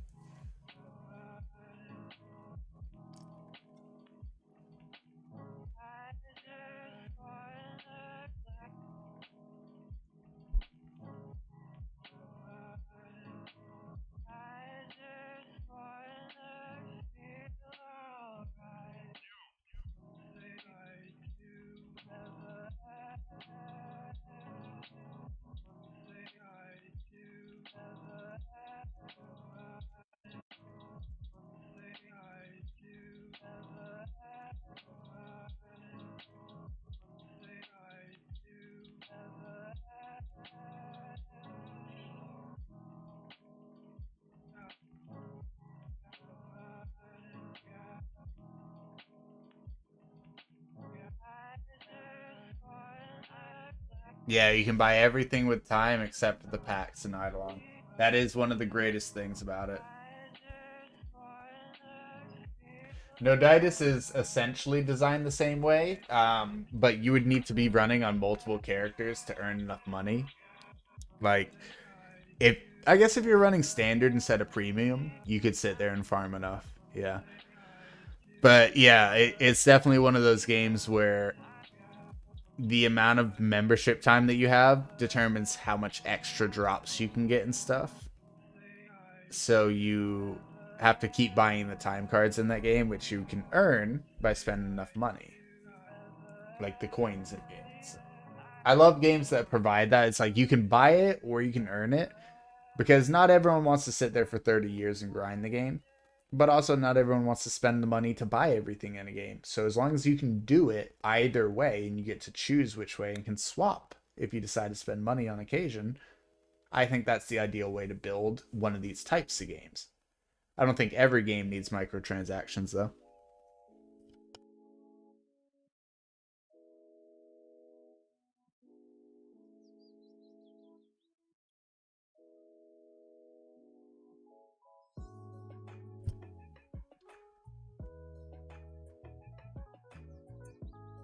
Speaker 1: Yeah, you can buy everything with time except for the packs in Idleon. That is one of the greatest things about it. Noditis is essentially designed the same way, but you would need to be running on multiple characters to earn enough money. Like, if I guess if you're running standard instead of premium, you could sit there and farm enough. Yeah, but yeah, it's definitely one of those games where the amount of membership time that you have determines how much extra drops you can get and stuff. So you have to keep buying the time cards in that game, which you can earn by spending enough money, like the coins in games. I love games that provide that. It's like you can buy it or you can earn it, because not everyone wants to sit there for 30 years and grind the game, but also not everyone wants to spend the money to buy everything in a game. So as long as you can do it either way and you get to choose which way and can swap if you decide to spend money on occasion, I think that's the ideal way to build one of these types of games. I don't think every game needs microtransactions though.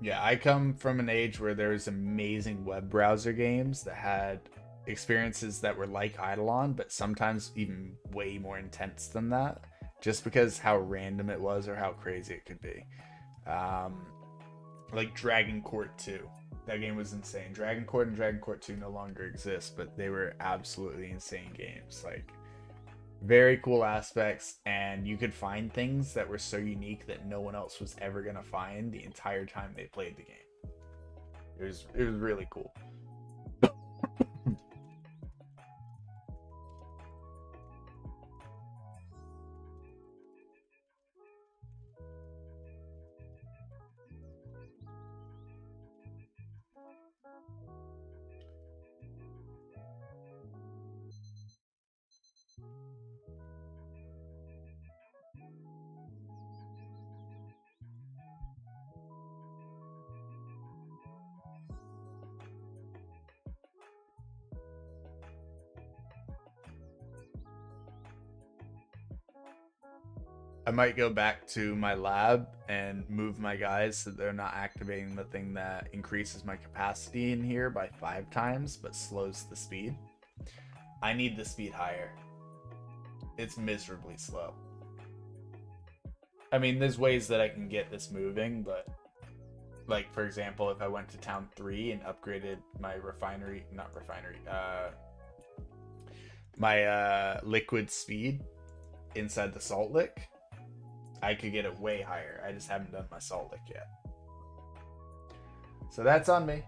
Speaker 1: Yeah, I come from an age where there was amazing web browser games that had experiences that were like Idleon, but sometimes even way more intense than that, just because how random it was or how crazy it could be. Um, like Dragon Court 2. That game was insane. Dragon Court and Dragon Court 2 no longer exist, but they were absolutely insane games. Like, very cool aspects, and you could find things that were so unique that no one else was ever gonna find the entire time they played the game. It was really cool. I might go back to my lab and move my guys so they're not activating the thing that increases my capacity in here by 5 times but slows the speed. I need the speed higher. It's miserably slow. I mean, there's ways that I can get this moving, but like for example, if I went to town 3 and upgraded my refinery, not refinery, my liquid speed inside the salt lick, I could get it way higher. I just haven't done my salt lick yet. So that's on me.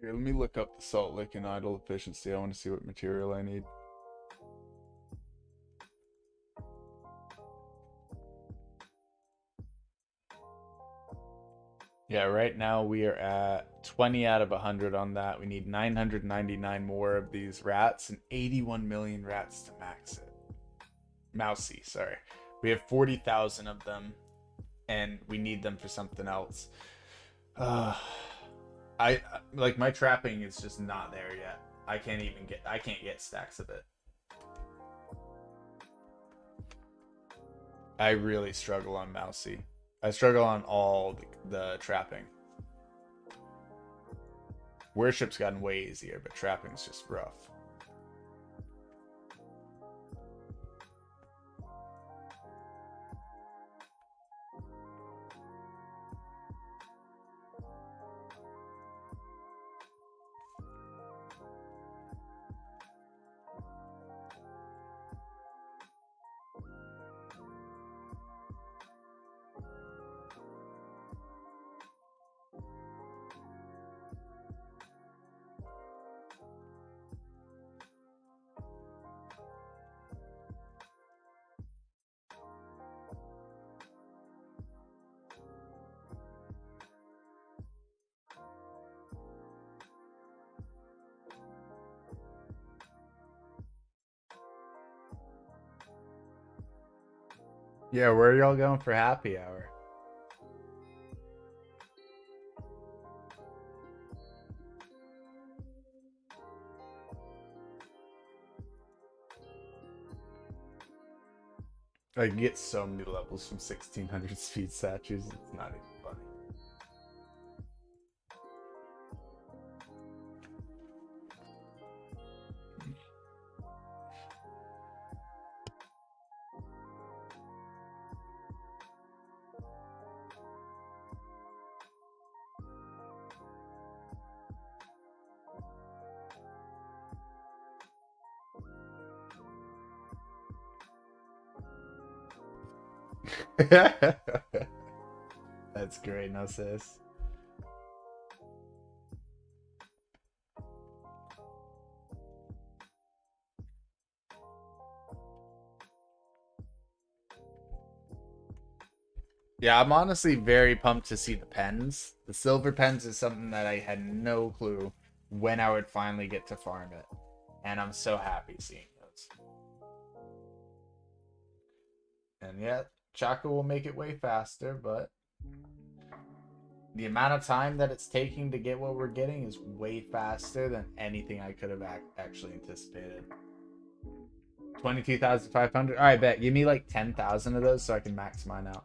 Speaker 1: Here, let me look up the salt lick and idle efficiency. I want to see what material I need. Yeah, right now we are at 20 out of 100 on that. We need 999 more of these rats and 81 million rats to max it. Mousy, sorry. We have 40,000 of them, and we need them for something else. Uh, I like my trapping is just not there yet. I can't get stacks of it. I really struggle on Mousy. I struggle on all the trapping. Worship's gotten way easier, but trapping's just rough. Yeah, where are y'all going for happy hour? I get so many levels from 1600 speed statues, it's not even funny. That's great, no sis. Yeah, I'm honestly very pumped to see the pens. The silver pens is something that I had no clue when I would finally get to farm it. And I'm so happy seeing those. And yeah, Chaka will make it way faster, but the amount of time that it's taking to get what we're getting is way faster than anything I could have actually anticipated. 22,500? Alright, bet. Give me like 10,000 of those so I can max mine out.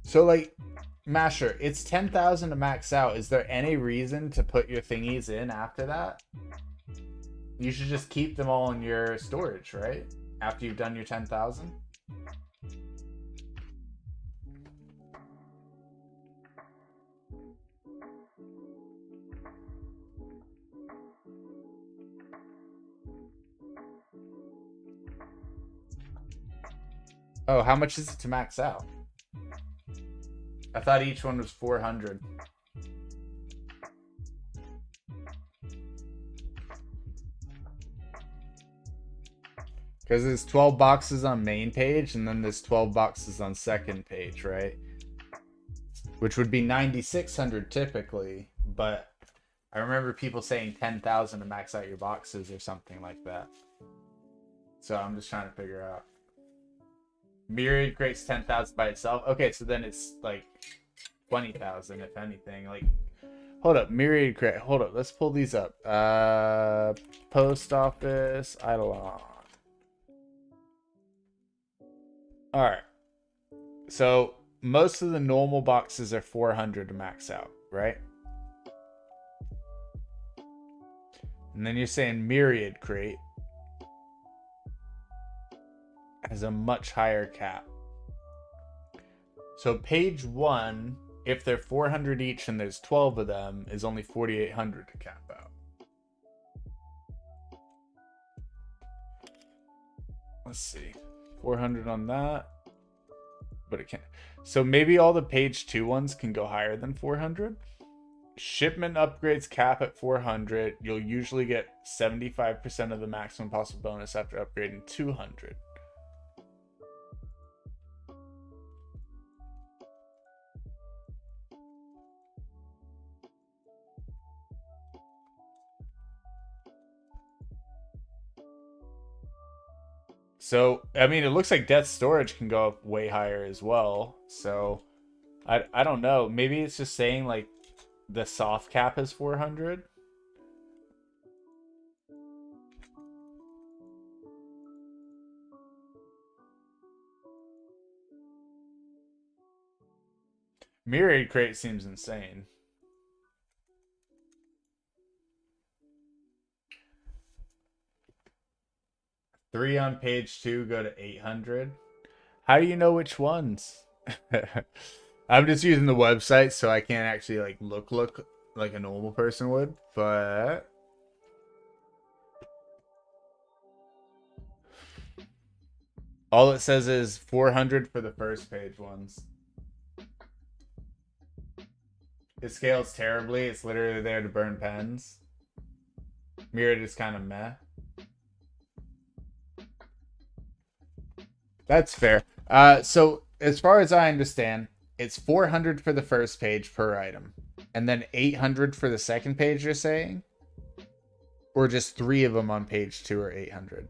Speaker 1: So, like, Masher, it's 10,000 to max out. Is there any reason to put your thingies in after that? You should just keep them all in your storage, right? After you've done your 10,000? Oh, how much is it to max out? I thought each one was 400. Because there's 12 boxes on main page, and then there's 12 boxes on second page, right? Which would be 9,600 typically, but I remember people saying 10,000 to max out your boxes or something like that. So I'm just trying to figure out. Myriad creates 10,000 by itself. Okay, so then it's like 20,000 if anything. Like, hold up, Myriad crate. Hold up, let's pull these up. Post office, Idleon. All right. So most of the normal boxes are 400 to max out, right? And then you're saying Myriad crate has a much higher cap. So page 1, if they're 400 each and there's 12 of them, is only 4,800 to cap out. Let's see. 400 on that. But it can't. So maybe all the page 2 ones can go higher than 400. Shipment upgrades cap at 400. You'll usually get 75% of the maximum possible bonus after upgrading 200. So, I mean, it looks like Death Storage can go up way higher as well. So, I don't know. Maybe it's just saying, like, the soft cap is 400. Myriad Crate seems insane. Three on page 2 go to 800. How do you know which ones? I'm just using the website, so I can't actually like look like a normal person would, but all it says is 400 for the first page ones. It scales terribly. It's literally there to burn pens. Mirrored is kind of meh. That's fair. So as far as I understand, it's 400 for the first page per item, and then 800 for the second page. You're saying, or just 3 of them on page 2 are 800.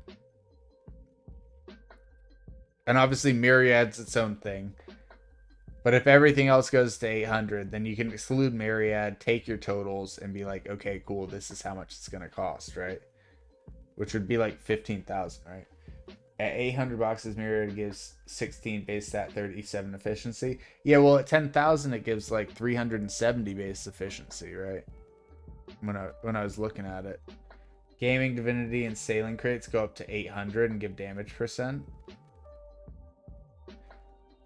Speaker 1: And obviously, Myriad's its own thing. But if everything else goes to 800, then you can exclude Myriad, take your totals, and be like, okay, cool, this is how much it's going to cost, right? Which would be like 15,000, right? At 800 boxes, Myriad gives 16 base stat, 37 efficiency. Yeah, well, at 10,000, it gives like 370 base efficiency, right? When I was looking at it. Gaming, Divinity, and Sailing Crates go up to 800 and give damage percent.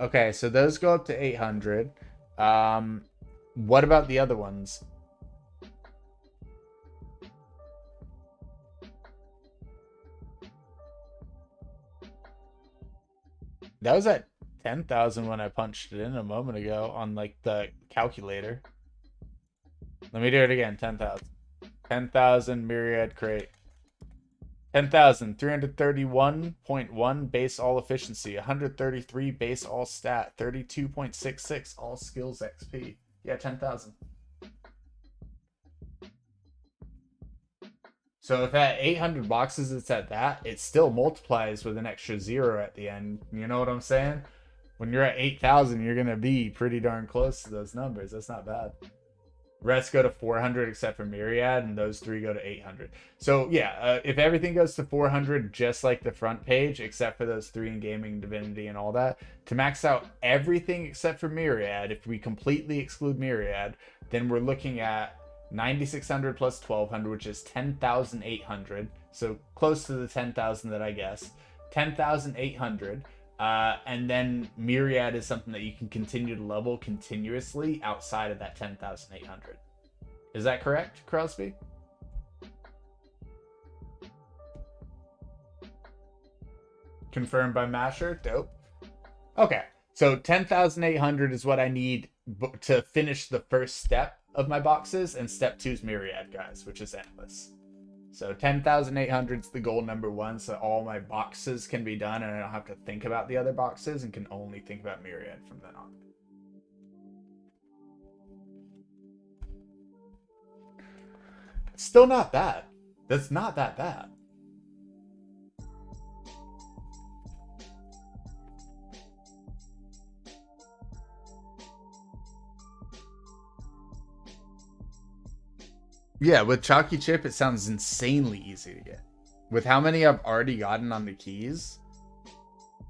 Speaker 1: Okay, so those go up to 800. What about the other ones? That was at 10,000 when I punched it in a moment ago on like the calculator. Let me do it again. 10,000. 10,000 Myriad Crate. 10,000, 331.1 base all efficiency, 133 base all stat, 32.66 all skills XP. Yeah, 10,000. So if at 800 boxes it's at that, it still multiplies with an extra 0 at the end. You know what I'm saying? When you're at 8,000, you're going to be pretty darn close to those numbers. That's not bad. Rest go to 400 except for Myriad, and those three go to 800. So yeah, if everything goes to 400, just like the front page, except for those three in Gaming, Divinity, and all that, to max out everything except for Myriad, if we completely exclude Myriad, then we're looking at 9,600 plus 1,200, which is 10,800. So close to the 10,000 that I guess. 10,800. And then Myriad is something that you can continue to level continuously outside of that 10,800. Is that correct, Crosby? Confirmed by Masher. Dope. Okay. So 10,800 is what I need to finish the first step of my boxes, and step 2 is Myriad, guys, which is endless. So 10,800 is the goal number 1, so all my boxes can be done and I don't have to think about the other boxes and can only think about Myriad from then on. It's still not bad. That's not that bad. Yeah, with Chalky Chip, it sounds insanely easy to get. With how many I've already gotten on the keys,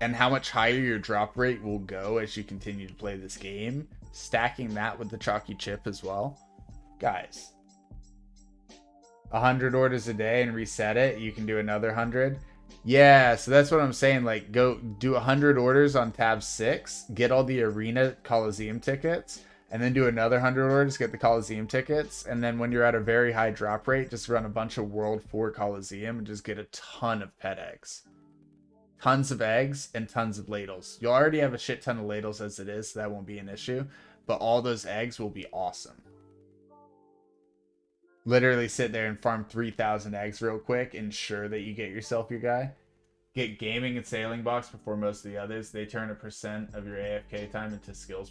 Speaker 1: and how much higher your drop rate will go as you continue to play this game, stacking that with the Chalky Chip as well. Guys, 100 orders a day and reset it, you can do another 100. Yeah, so that's what I'm saying. Like, go do 100 orders on tab 6, get all the Arena Coliseum tickets, and then do another 100 orders, get the Coliseum tickets, and then when you're at a very high drop rate, just run a bunch of World 4 Coliseum and just get a ton of pet eggs. Tons of eggs and tons of ladles. You'll already have a shit ton of ladles as it is, so that won't be an issue, but all those eggs will be awesome. Literally sit there and farm 3,000 eggs real quick, ensure that you get yourself your guy. Get Gaming and Sailing Box before most of the others. They turn a % of your AFK time into skills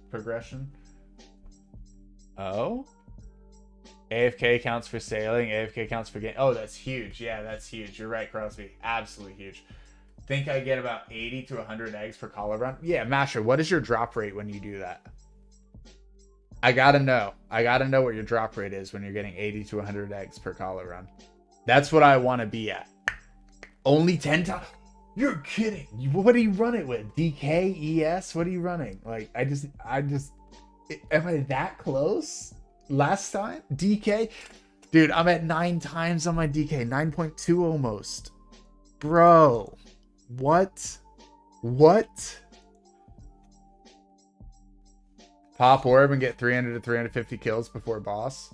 Speaker 1: progression. Oh? AFK counts for sailing. AFK counts for game. Oh, that's huge. Yeah, that's huge. You're right, Crosby. Absolutely huge. Think I get about 80 to 100 eggs per collar run? Yeah, Masher, what is your drop rate when you do that? I gotta know. I gotta know what your drop rate is when you're getting 80 to 100 eggs per collar run. That's what I want to be at. Only 10 times? You're kidding. What do you run it with? DK, ES? What are you running? Like, I just, am I that close? Last time? DK? Dude, I'm at 9 times on my DK. 9.2 almost. Bro. What? What? Pop orb and get 300 to 350 kills before boss.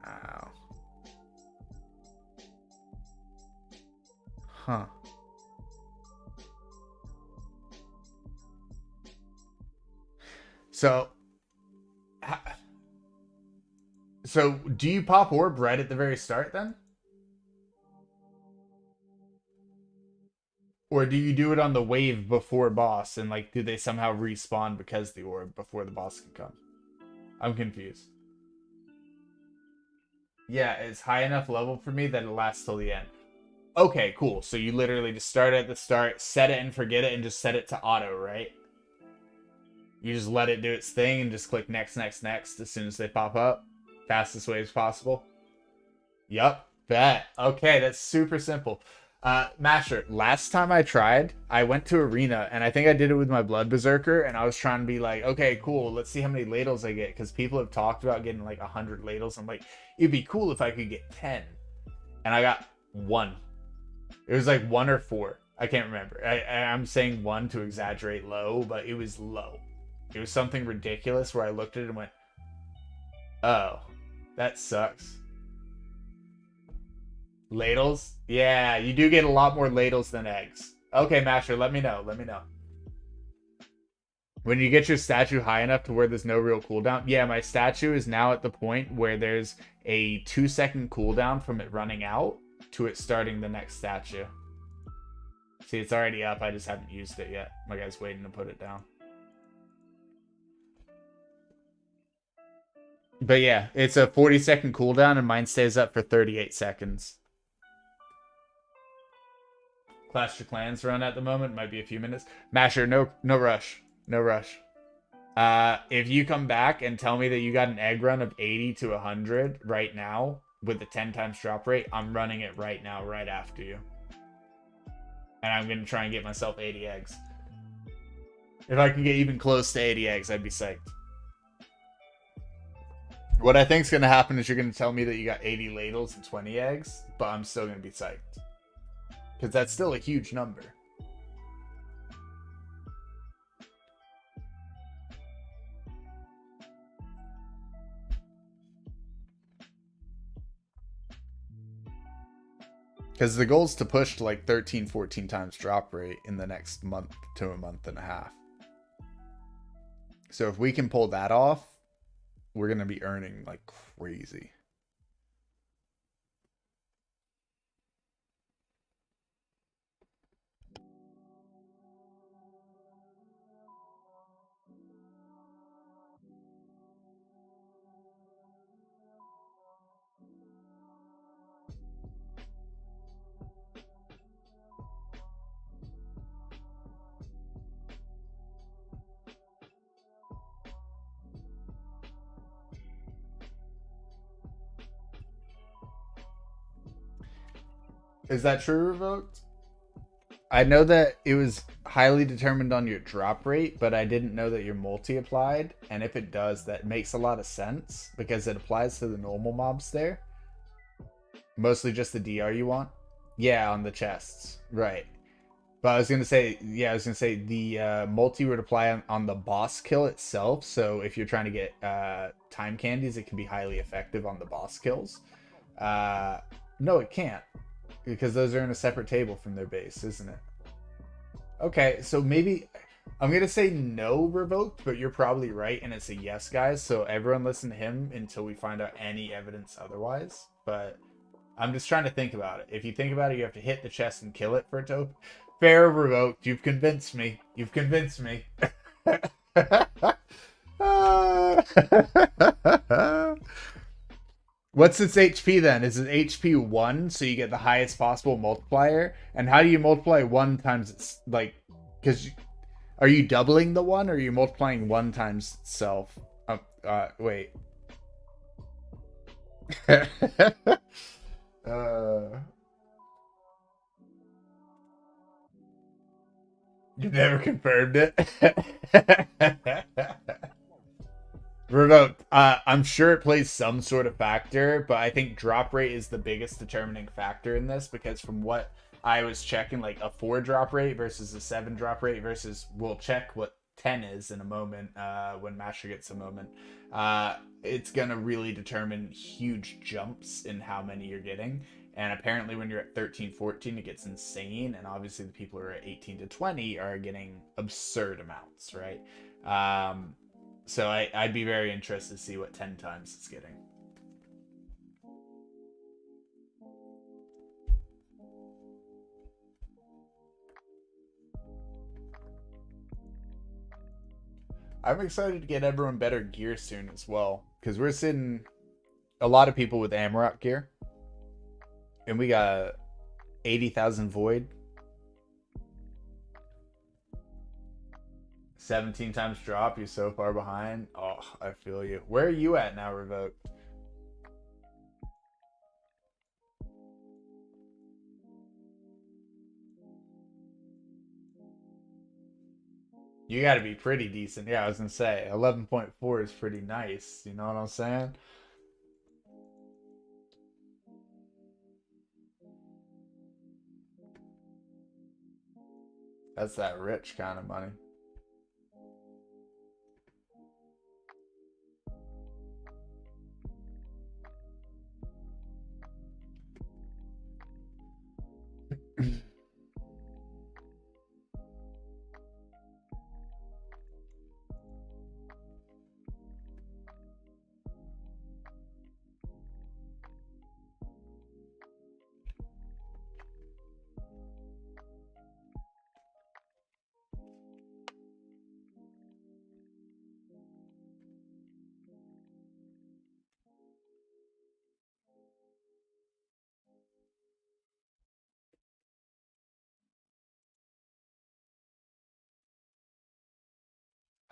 Speaker 1: Wow. Huh. So do you pop orb right at the very start then? Or do you do it on the wave before boss, and like do they somehow respawn because the orb before the boss can come? I'm confused. Yeah, it's high enough level for me that it lasts till the end. Okay, cool. So you literally just start at the start, set it and forget it, and just set it to auto, right? You just let it do its thing and just click next, next, next as soon as they pop up. Fastest way as possible. Yup, bet. Okay, that's super simple. Masher, last time I tried, I went to Arena, and I think I did it with my Blood Berserker, and I was trying to be like, okay, cool, let's see how many ladles I get, because people have talked about getting like 100 ladles. I'm like, it'd be cool if I could get 10. And I got 1. It was like 1 or 4. I can't remember. I'm saying 1 to exaggerate low, but it was low. It was something ridiculous where I looked at it and went, oh, that sucks. Ladles? Yeah, you do get a lot more ladles than eggs. Okay, Masher, let me know. Let me know. When you get your statue high enough to where there's no real cooldown. Yeah, my statue is now at the point where there's a 2-second cooldown from it running out to it starting the next statue. See, it's already up. I just haven't used it yet. My guy's waiting to put it down. But yeah, it's a 40-second cooldown, and mine stays up for 38 seconds. Clash of Clans run at the moment. Might be a few minutes. Masher, no rush. No rush. If you come back and tell me that you got an egg run of 80 to 100 right now with the 10 times drop rate, I'm running it right now, right after you. And I'm going to try and get myself 80 eggs. If I can get even close to 80 eggs, I'd be psyched. What I think is going to happen is you're going to tell me that you got 80 ladles and 20 eggs, but I'm still going to be psyched. Because that's still a huge number. Because the goal is to push to like 13, 14 times drop rate in the next month to a month and a half. So if we can pull that off, we're going to be earning like crazy. Is that true, Revoked? I know that it was highly determined on your drop rate, but I didn't know that your multi applied. And if it does, that makes a lot of sense because it applies to the normal mobs there. Mostly just the DR you want. Yeah, on the chests. Right. But I was gonna say, yeah, I was gonna say the multi would apply on the boss kill itself. So if you're trying to get time candies, it can be highly effective on the boss kills. No, it can't, because those are in a separate table from their base, isn't it? Okay, so maybe I'm gonna say no, Revoked, but you're probably right, and it's a yes, guys. So everyone listen to him until we find out any evidence otherwise. But I'm just trying to think about it. If you think about it, you have to hit the chest and kill it for it to open. Fair, Revoked. You've convinced me. You've convinced me. What's its HP then? Is it HP 1 so you get the highest possible multiplier? And how do you multiply 1 times it's like, because are you doubling the 1 or are you multiplying 1 times itself? Wait. You never confirmed it. Revoked. I'm sure it plays some sort of factor, but I think drop rate is the biggest determining factor in this, because from what I was checking, like a 4 drop rate versus a 7 drop rate versus, we'll check what 10 is in a moment when Masher gets a moment. It's going to really determine huge jumps in how many you're getting. And apparently when you're at 13, 14, it gets insane. And obviously the people who are at 18 to 20 are getting absurd amounts, right? So I'd be very interested to see what 10 times it's getting. I'm excited to get everyone better gear soon as well, because we're sitting a lot of people with Amarok gear, and we got 80,000 void. 17 times drop. You're so far behind. Oh, I feel you. Where are you at now, Revoke? You got to be pretty decent. Yeah, I was gonna say 11.4 is pretty nice. You know what I'm saying? That's that rich kind of money.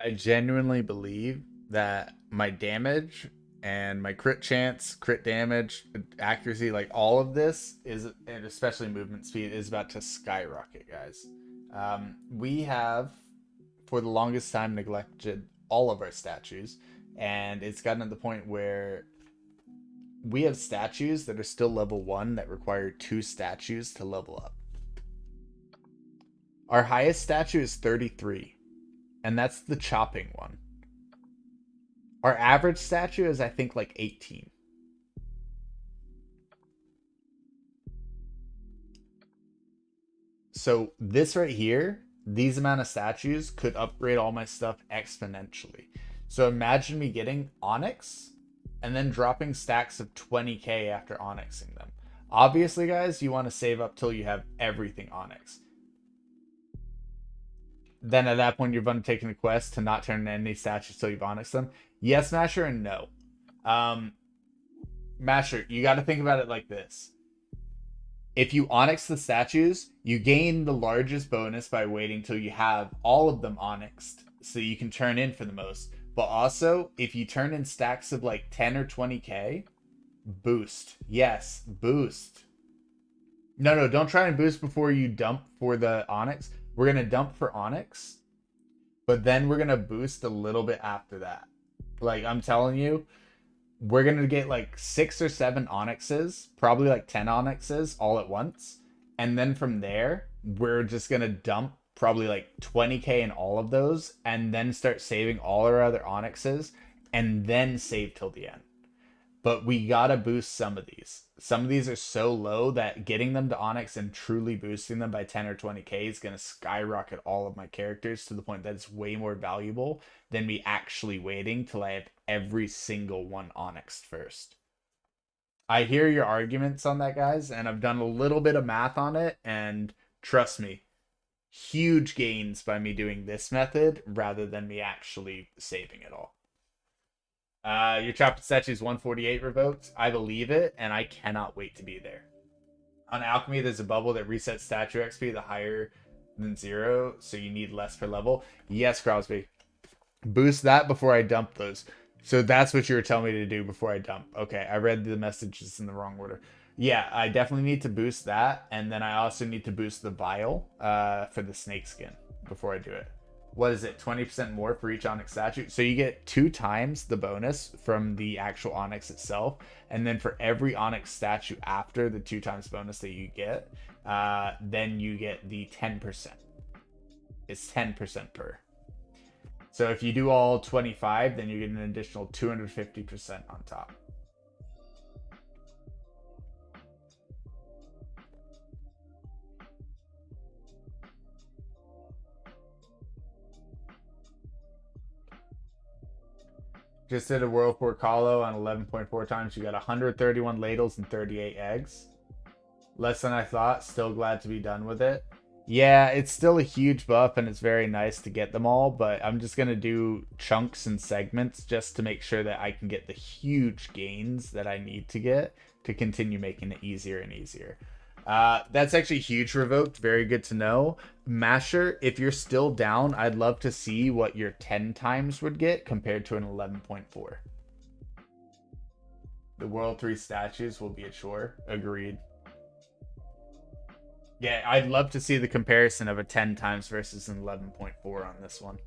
Speaker 1: I genuinely believe that my damage and my crit chance, crit damage, accuracy, like all of this is, and especially movement speed, is about to skyrocket, guys. We have, for the longest time, neglected all of our statues, and it's gotten to the point where we have statues that are still level 1 that require 2 statues to level up. Our highest statue is 33, and that's the chopping one. Our average statue is, I think, like 18. So this right here, these amount of statues could upgrade all my stuff exponentially. So imagine me getting Onyx and then dropping stacks of 20k after Onyxing them. Obviously, guys, you want to save up till you have everything Onyx. Then at that point, you're going to take the quest to not turn in any statues till you've Onyxed them. Yes, Masher, and no. Masher, you got to think about it like this. If you onyx the statues, you gain the largest bonus by waiting till you have all of them onyxed, so you can turn in for the most. But also, if you turn in stacks of like 10 or 20k, boost. Yes, boost. No, don't try and boost before you dump for the onyx. We're going to dump for onyx, but then we're going to boost a little bit after that. Like, I'm telling you, we're gonna get like 6 or 7 onyxes, probably like 10 onyxes all at once, and then from there we're just gonna dump probably like 20k in all of those, and then start saving all our other onyxes, and then save till the end. But we gotta boost some of these. Some of these are so low that getting them to onyx and truly boosting them by 10 or 20k is gonna skyrocket all of my characters to the point that it's way more valuable than me actually waiting till I have every single one onyxed first. I hear your arguments on that, guys, and I've done a little bit of math on it, and trust me, huge gains by me doing this method rather than me actually saving it all. Your chopped statue is 148 revoked. I believe it, and I cannot wait to be there. On Alchemy, there's a bubble that resets statue XP the higher than 0, so you need less per level. Yes, Crosby. Boost that before I dump those. So that's what you were telling me to do before I dump. Okay, I read the messages in the wrong order. Yeah, I definitely need to boost that, and then I also need to boost the vial for the snake skin before I do it. What is it? 20% more for each onyx statue. So you get 2 times the bonus from the actual onyx itself, and then for every onyx statue after the 2 times bonus that you get, then you get the 10%. It's 10% per. So if you do all 25, then you get an additional 250% on top. Just did a World 4 Colo on 11.4 times. You got 131 ladles and 38 eggs. Less than I thought. Still glad to be done with it. Yeah, it's still a huge buff, and it's very nice to get them all, but I'm just going to do chunks and segments just to make sure that I can get the huge gains that I need to get to continue making it easier and easier. That's actually huge, Revoked. Very good to know. Masher, if you're still down, I'd love to see what your 10 times would get compared to an 11.4. The World 3 statues will be a chore. Agreed. Yeah, I'd love to see the comparison of a 10 times versus an 11.4 on this one.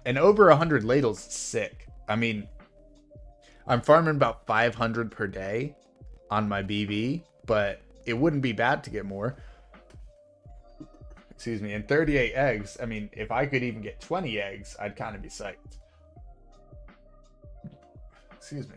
Speaker 1: And over 100 ladles is sick. I mean, I'm farming about 500 per day on my BV, but it wouldn't be bad to get more. Excuse me. And 38 eggs, I mean, if I could even get 20 eggs, I'd kind of be psyched. Excuse me.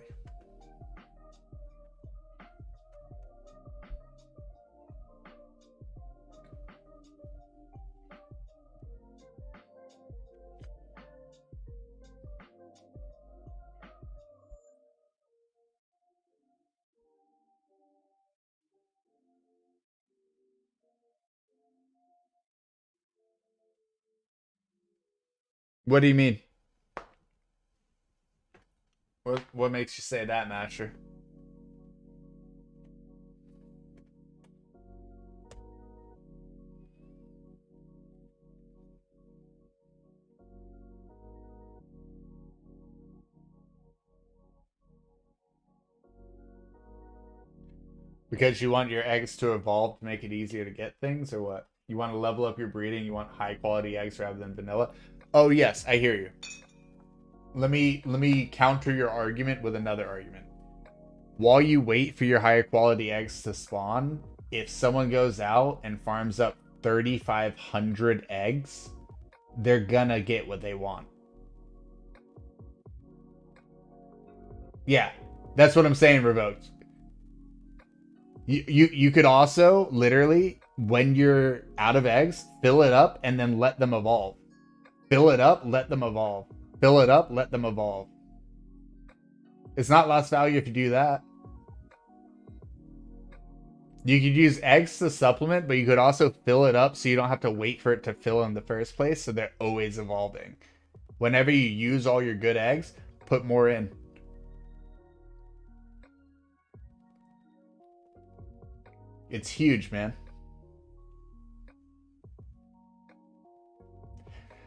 Speaker 1: What do you mean? What makes you say that, Matcher? Because you want your eggs to evolve to make it easier to get things, or what? You want to level up your breeding, you want high quality eggs rather than vanilla? Oh yes, I hear you. Let me counter your argument with another argument. While you wait for your higher quality eggs to spawn, if someone goes out and farms up 3,500 eggs, they're gonna get what they want. Yeah, that's what I'm saying, Revoked. You could also literally, when you're out of eggs, fill it up and then let them evolve. Fill it up, let them evolve. Fill it up, let them evolve. It's not lost value if you do that. You could use eggs to supplement, but you could also fill it up so you don't have to wait for it to fill in the first place, so they're always evolving. Whenever you use all your good eggs, put more in. It's huge, man.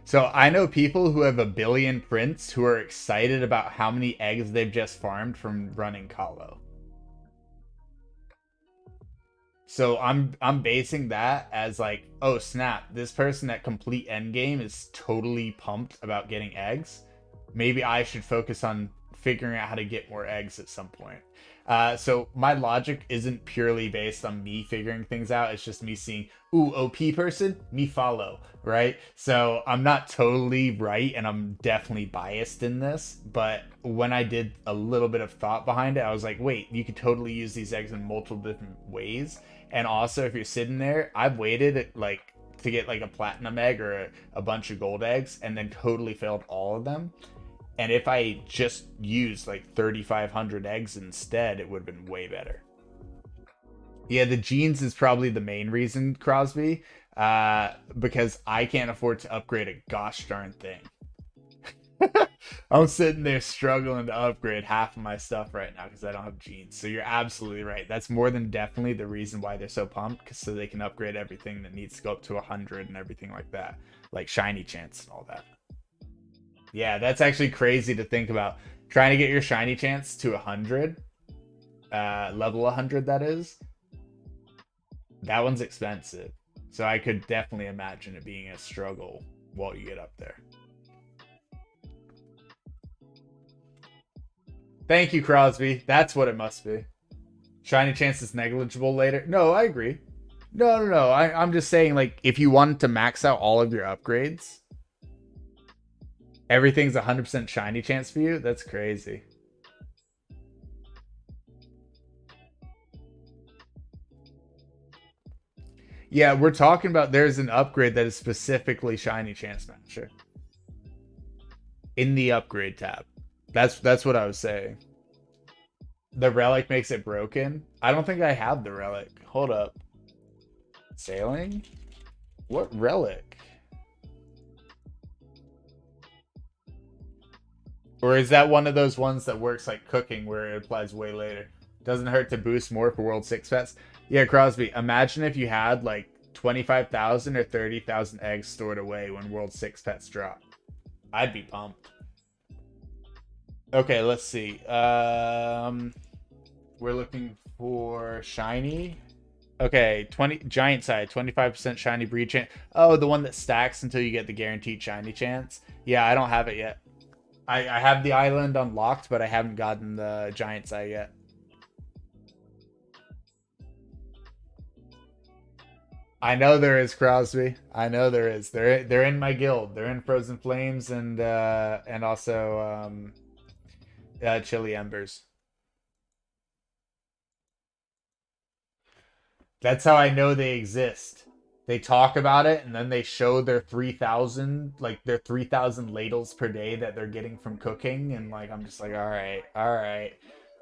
Speaker 1: So I know people who have a billion prints who are excited about how many eggs they've just farmed from running Kahlo. So I'm basing that as like, oh snap, this person at complete endgame is totally pumped about getting eggs. Maybe I should focus on figuring out how to get more eggs at some point. So my logic isn't purely based on me figuring things out. It's just me seeing, ooh, OP person, me follow, right? So I'm not totally right, and I'm definitely biased in this. But when I did a little bit of thought behind it, I was like, wait, you could totally use these eggs in multiple different ways. And also, if you're sitting there, I've waited like to get like a platinum egg or a bunch of gold eggs, and then totally failed all of them. And if I just used like 3,500 eggs instead, it would have been way better. Yeah, the genes is probably the main reason, Crosby, because I can't afford to upgrade a gosh darn thing. I'm sitting there struggling to upgrade half of my stuff right now because I don't have genes. So you're absolutely right. That's more than definitely the reason why they're so pumped, because so they can upgrade everything that needs to go up to 100 and everything like that, like shiny chance and all that. Yeah, that's actually crazy to think about. Trying to get your shiny chance to 100, level 100 that is. That one's expensive. So I could definitely imagine it being a struggle while you get up there. Thank you, Crosby. That's what it must be. Shiny chance is negligible later. No, I agree. No. I'm just saying, like, if you wanted to max out all of your upgrades, everything's 100% shiny chance for you. That's crazy. Yeah, we're talking about there's an upgrade that is specifically shiny chance matcher in the upgrade tab. That's what I was saying. The relic makes it broken. I don't think I have the relic. Hold up. Sailing? What relic? Or is that one of those ones that works like cooking where it applies way later? Doesn't hurt to boost more for World 6 pets. Yeah, Crosby, imagine if you had like 25,000 or 30,000 eggs stored away when World 6 pets drop. I'd be pumped. Okay, let's see. We're looking for shiny. Okay, 20 giant side, 25% shiny breed chance. Oh, the one that stacks until you get the guaranteed shiny chance. Yeah, I don't have it yet. I have the island unlocked, but I haven't gotten the giant side yet. I know there is, Crosby. I know there is. They're in my guild. They're in Frozen Flames and also Chili Embers. That's how I know they exist. They talk about it and then they show their 3,000, like their 3,000 ladles per day that they're getting from cooking. And like, I'm just like, all right, all right,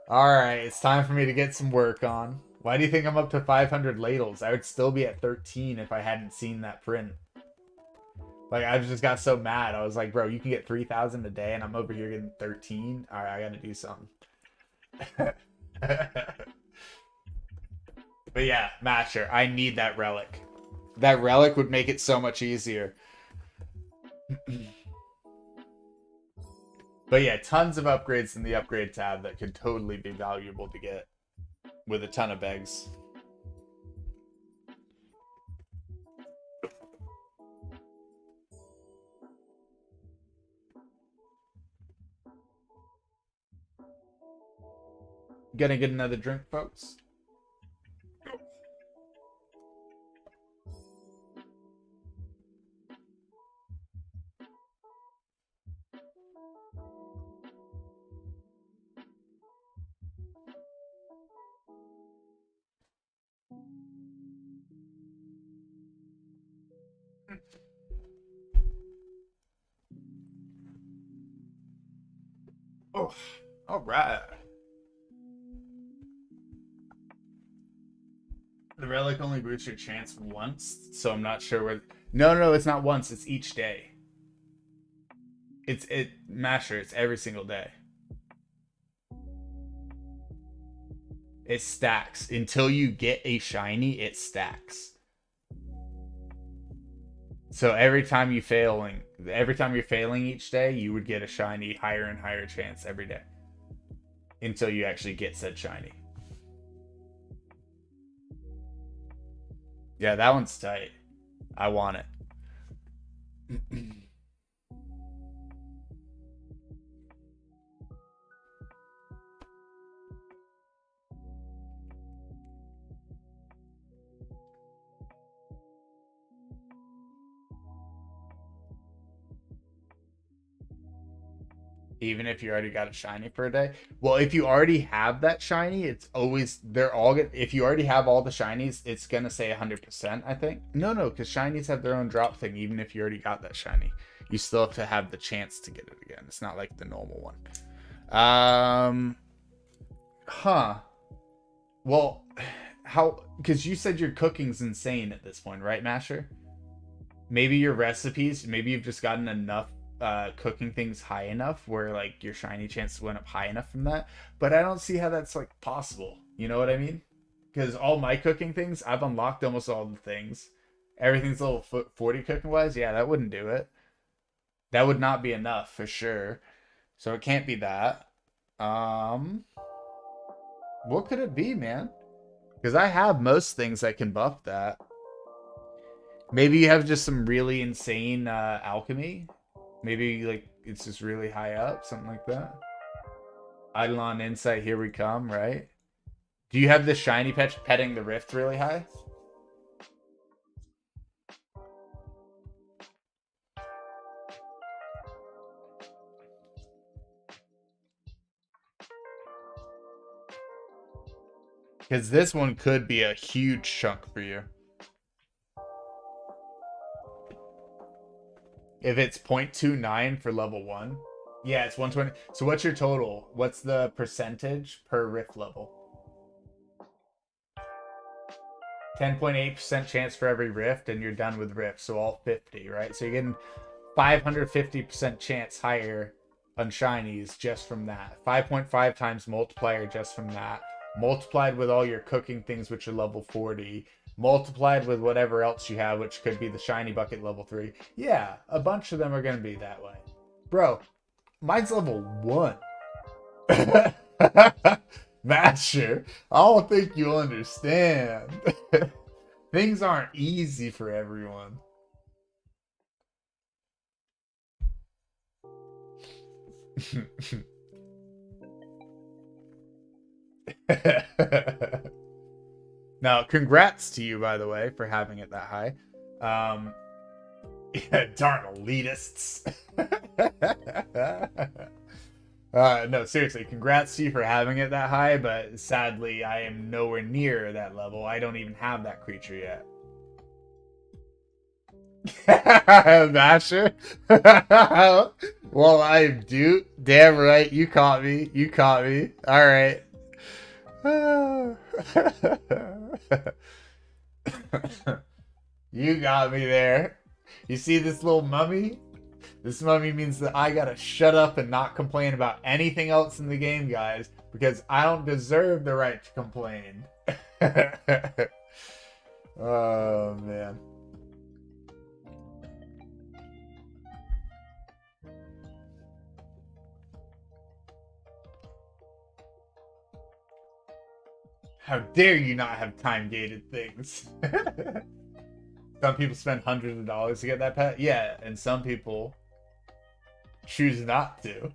Speaker 1: all right. It's time for me to get some work on. Why do you think I'm up to 500 ladles? I would still be at 13 if I hadn't seen that print. Like, I just got so mad. I was like, bro, you can get 3,000 a day and I'm over here getting 13. All right, I got to do something. But yeah, Masher, I need that relic. That relic would make it so much easier. But yeah, tons of upgrades in the upgrade tab that could totally be valuable to get with a ton of begs. Gonna get another drink, folks? Oh, all right. The relic only boosts your chance once, so I'm not sure where. No, no, it's not once. It's each day. It's Masher. It's every single day. It stacks until you get a shiny. It stacks. So every time you're failing each day, you would get a shiny higher and higher chance every day until you actually get said shiny. Yeah, that one's tight. I want it. Even if you already got a shiny for a day. Well, if you already have that shiny, it's always they're all good. If you already have all the shinies, it's gonna say 100%. I think no, because shinies have their own drop thing. Even if you already got that shiny, you still have to have the chance to get it again. It's not like the normal one. Huh. Well, how? Because you said your cooking's insane at this point, right, Masher? Maybe your recipes. Maybe you've just gotten enough cooking things high enough where like your shiny chance went up high enough from that. But I don't see how that's like possible. You know what I mean? Because all my cooking things, I've unlocked almost all the things. Everything's level 40 cooking wise. Yeah, that wouldn't do it. That would not be enough for sure. So it can't be that. Um, what could it be, man? Because I have most things that can buff that. Maybe you have just some really insane alchemy. Maybe like it's just really high up, something like that. Idleon insight, here we come, right? Do you have the shiny petting the rift really high? Because this one could be a huge chunk for you. If it's 0.29 for level 1. Yeah, it's 120. So what's your total? What's the percentage per rift level? 10.8% chance for every rift, and you're done with rift. So all 50, right? So you're getting 550% chance higher on shinies just from that. 5.5 times multiplier just from that. multiplied with all your cooking things, which are level 40, multiplied with whatever else you have, which could be the shiny bucket level 3. Yeah, a bunch of them are going to be that way. Bro, mine's level 1. Master, I don't think you understand. Things aren't easy for everyone. Now, congrats to you, by the way, for having it that high. Yeah, darn elitists. No, seriously, congrats to you for having it that high, but sadly, I am nowhere near that level. I don't even have that creature yet. Masher? Well, I do. Damn right, you caught me. You caught me. All right. You got me there. You see this little mummy? This mummy means that I gotta shut up and not complain about anything else in the game, guys, because I don't deserve the right to complain. Oh, man. How dare you not have time-gated things? Some people spend hundreds of dollars to get that pet. Yeah, and some people choose not to.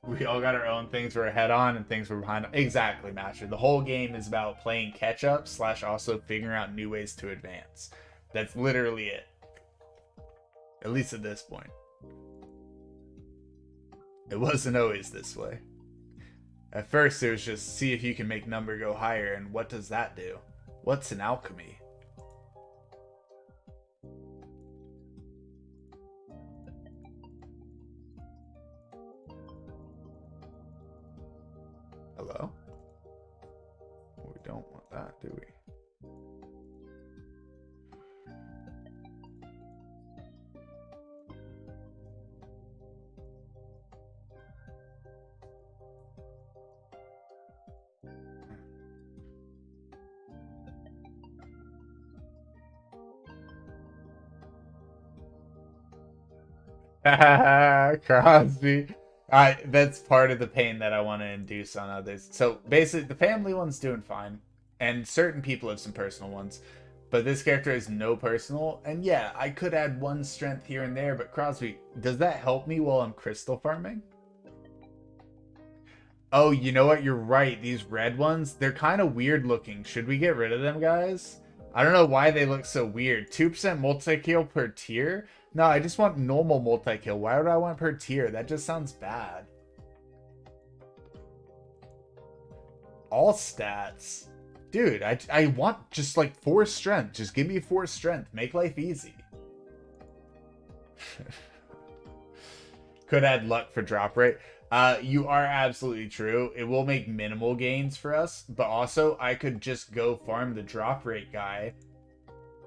Speaker 1: We all got our own things we're ahead on and things we're behind on. Exactly, Master. The whole game is about playing catch-up / also figuring out new ways to advance. That's literally it. At least at this point. It wasn't always this way. At first, it was just see if you can make number go higher, and what does that do? What's an alchemy? Hello? We don't want that, do we? Crosby. That's part of the pain that I want to induce on others. So basically, the family one's doing fine, and certain people have some personal ones, but this character has no personal. And yeah, I could add one strength here and there, but Crosby, does that help me while I'm crystal farming? Oh, you know what? You're right. These red ones, they're kind of weird looking. Should we get rid of them, guys? I don't know why they look so weird. 2% multi-kill per tier? No, I just want normal multi-kill. Why would I want per tier? That just sounds bad. All stats. Dude, I want just like 4 strength. Just give me 4 strength. Make life easy. Could add luck for drop rate. You are absolutely true. It will make minimal gains for us, but also I could just go farm the drop rate guy.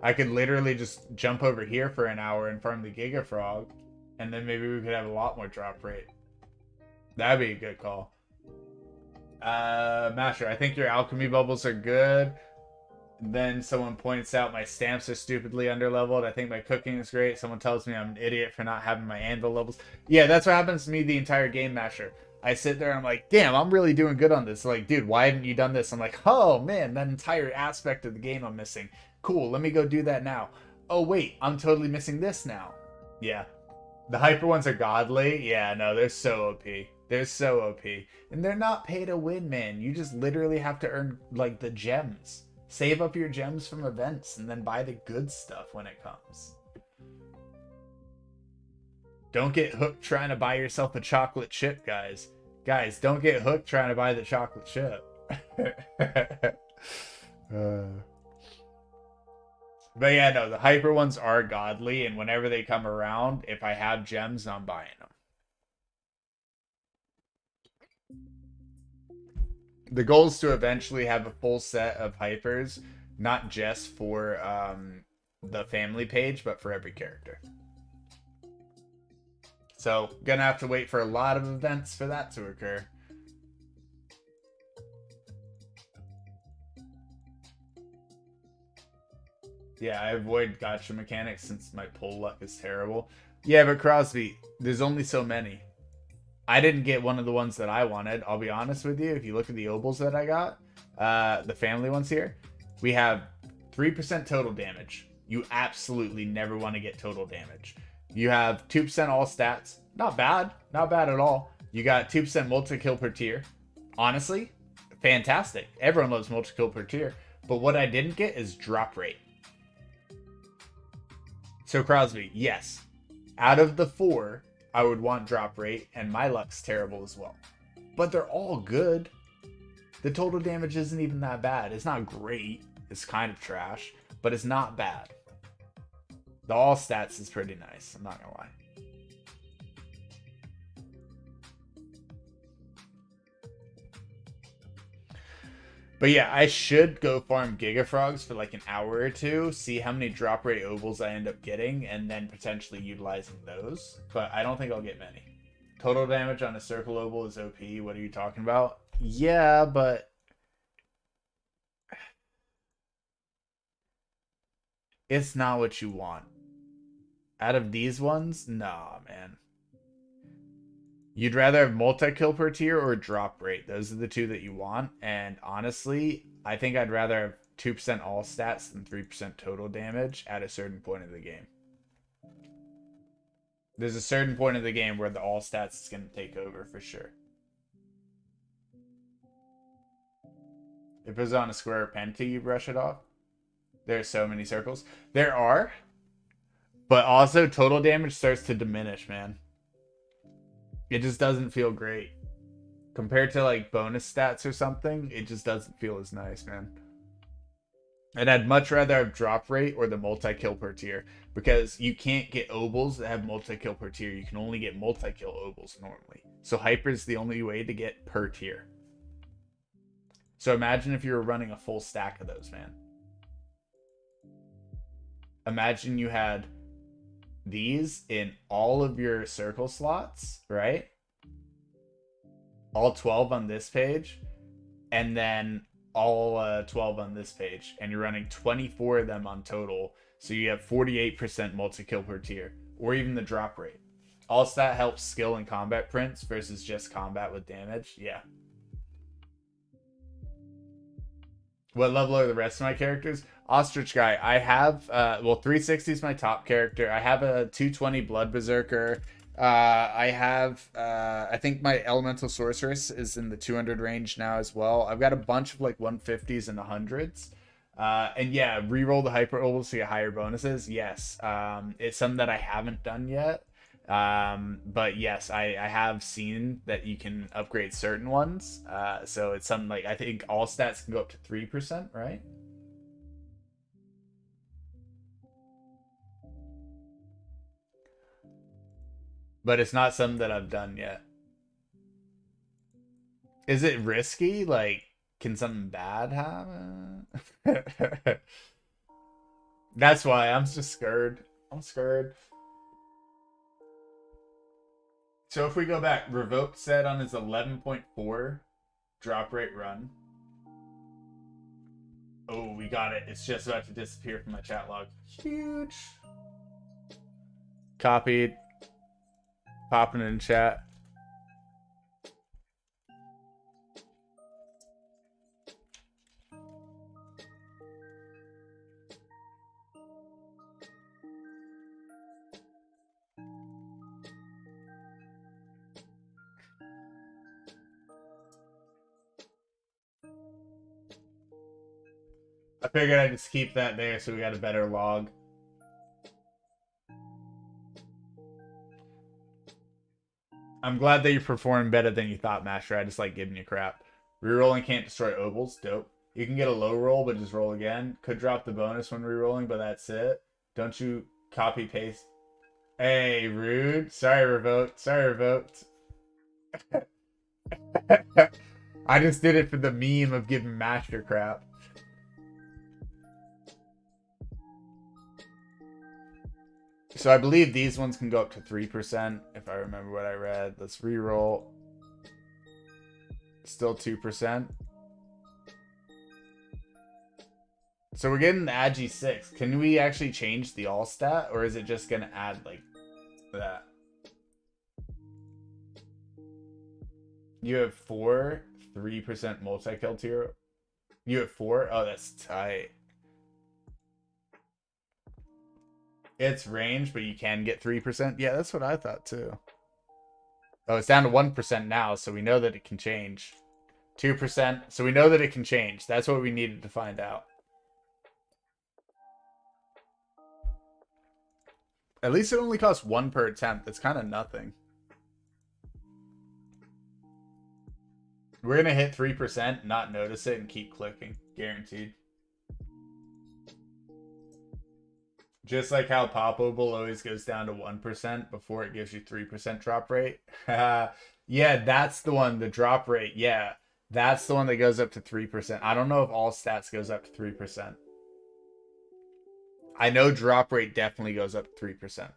Speaker 1: I could literally just jump over here for an hour and farm the Giga Frog, and then maybe we could have a lot more drop rate. That'd be a good call. Masher, I think your alchemy bubbles are good. Then someone points out my stamps are stupidly underleveled. I think my cooking is great. Someone tells me I'm an idiot for not having my anvil levels. Yeah, that's what happens to me the entire game, Masher. I sit there and I'm like, damn, I'm really doing good on this. Like, dude, why haven't you done this? I'm like, oh man, that entire aspect of the game I'm missing. Cool, let me go do that now. Oh wait, I'm totally missing this now. Yeah. The hyper ones are godly. Yeah, no, they're so OP. They're so OP. And they're not pay to win, man. You just literally have to earn, like, the gems. Save up your gems from events and then buy the good stuff when it comes. Don't get hooked trying to buy yourself a chocolate chip, guys. Guys, don't get hooked trying to buy the chocolate chip. But yeah, no, the hyper ones are godly, and whenever they come around, if I have gems, I'm buying them. The goal is to eventually have a full set of hypers, not just for the family page, but for every character. So, gonna have to wait for a lot of events for that to occur. Yeah, I avoid gotcha mechanics since my pull luck is terrible. Yeah, but Crosby, there's only so many. I didn't get one of the ones that I wanted. I'll be honest with you. If you look at the obols that I got, the family ones here, we have 3% total damage. You absolutely never want to get total damage. You have 2% all stats. Not bad. Not bad at all. You got 2% multi-kill per tier. Honestly, fantastic. Everyone loves multi-kill per tier. But what I didn't get is drop rate. So Crosby, yes. Out of the four, I would want drop rate, and my luck's terrible as well. But they're all good. The total damage isn't even that bad. It's not great. It's kind of trash, but it's not bad. The all stats is pretty nice. I'm not gonna lie. But yeah, I should go farm Giga Frogs for like an hour or two, see how many drop rate ovals I end up getting, and then potentially utilizing those. But I don't think I'll get many. Total damage on a circle oval is OP. What are you talking about? Yeah, but it's not what you want. Out of these ones, nah, man. You'd rather have multi-kill per tier or drop rate. Those are the two that you want. And honestly, I think I'd rather have 2% all stats than 3% total damage at a certain point of the game. There's a certain point of the game where the all stats is going to take over for sure. If it's on a square or penta, you brush it off. There are so many circles. There are. But also, total damage starts to diminish, man. It just doesn't feel great. Compared to like bonus stats or something, it just doesn't feel as nice, man. And I'd much rather have drop rate or the multi-kill per tier, because you can't get ovals that have multi-kill per tier. You can only get multi-kill ovals normally. So hyper is the only way to get per tier. So imagine if you were running a full stack of those, man. Imagine you had these in all of your circle slots, right? All 12 on this page, and then all 12 on this page, and you're running 24 of them on total, so you have 48% multi-kill per tier, or even the drop rate. Also, that helps skill and combat prints versus just combat with damage. Yeah. What level are the rest of my characters? Ostrich Guy. I have, well, 360 is my top character. I have a 220 Blood Berserker. I have, I think my Elemental Sorceress is in the 200 range now as well. I've got a bunch of like 150s and 100s. And yeah, reroll the hyper ovals to get higher bonuses. Yes. It's something that I haven't done yet. But yes, I have seen that you can upgrade certain ones. So it's something like, I think all stats can go up to 3%, right? But it's not something that I've done yet. Is it risky? Like, can something bad happen? That's why I'm just scared. I'm scared. So if we go back, Revoke said on his 11.4 drop rate run. Oh, we got it. It's just about to disappear from my chat log. Huge. Copied. Popping in chat. I figured I'd just keep that there so we got a better log. I'm glad that you performed better than you thought, Master. I just like giving you crap. Rerolling can't destroy ovals. Dope. You can get a low roll, but just roll again. Could drop the bonus when rerolling, but that's it. Don't you copy paste. Hey, rude. Sorry, revoked. Sorry, revoked. I just did it for the meme of giving Master crap. So I believe these ones can go up to 3%, if I remember what I read. Let's re-roll. Still 2%. So we're getting the Agi 6. Can we actually change the all stat, or is it just gonna add like that? You have 4, 3% multi-kill tier. You have 4? Oh, that's tight. It's range, but you can get 3%. Yeah, that's what I thought too. Oh, it's down to 1% now, so we know that it can change. 2%, so we know that it can change. That's what we needed to find out. At least it only costs 1 per attempt. That's kind of nothing. We're going to hit 3%, not notice it, and keep clicking. Guaranteed. Just like how Poppable always goes down to 1% before it gives you 3% drop rate. Yeah, that's the one, the drop rate. Yeah, that's the one that goes up to 3%. I don't know if all stats goes up to 3%. I know drop rate definitely goes up to 3%.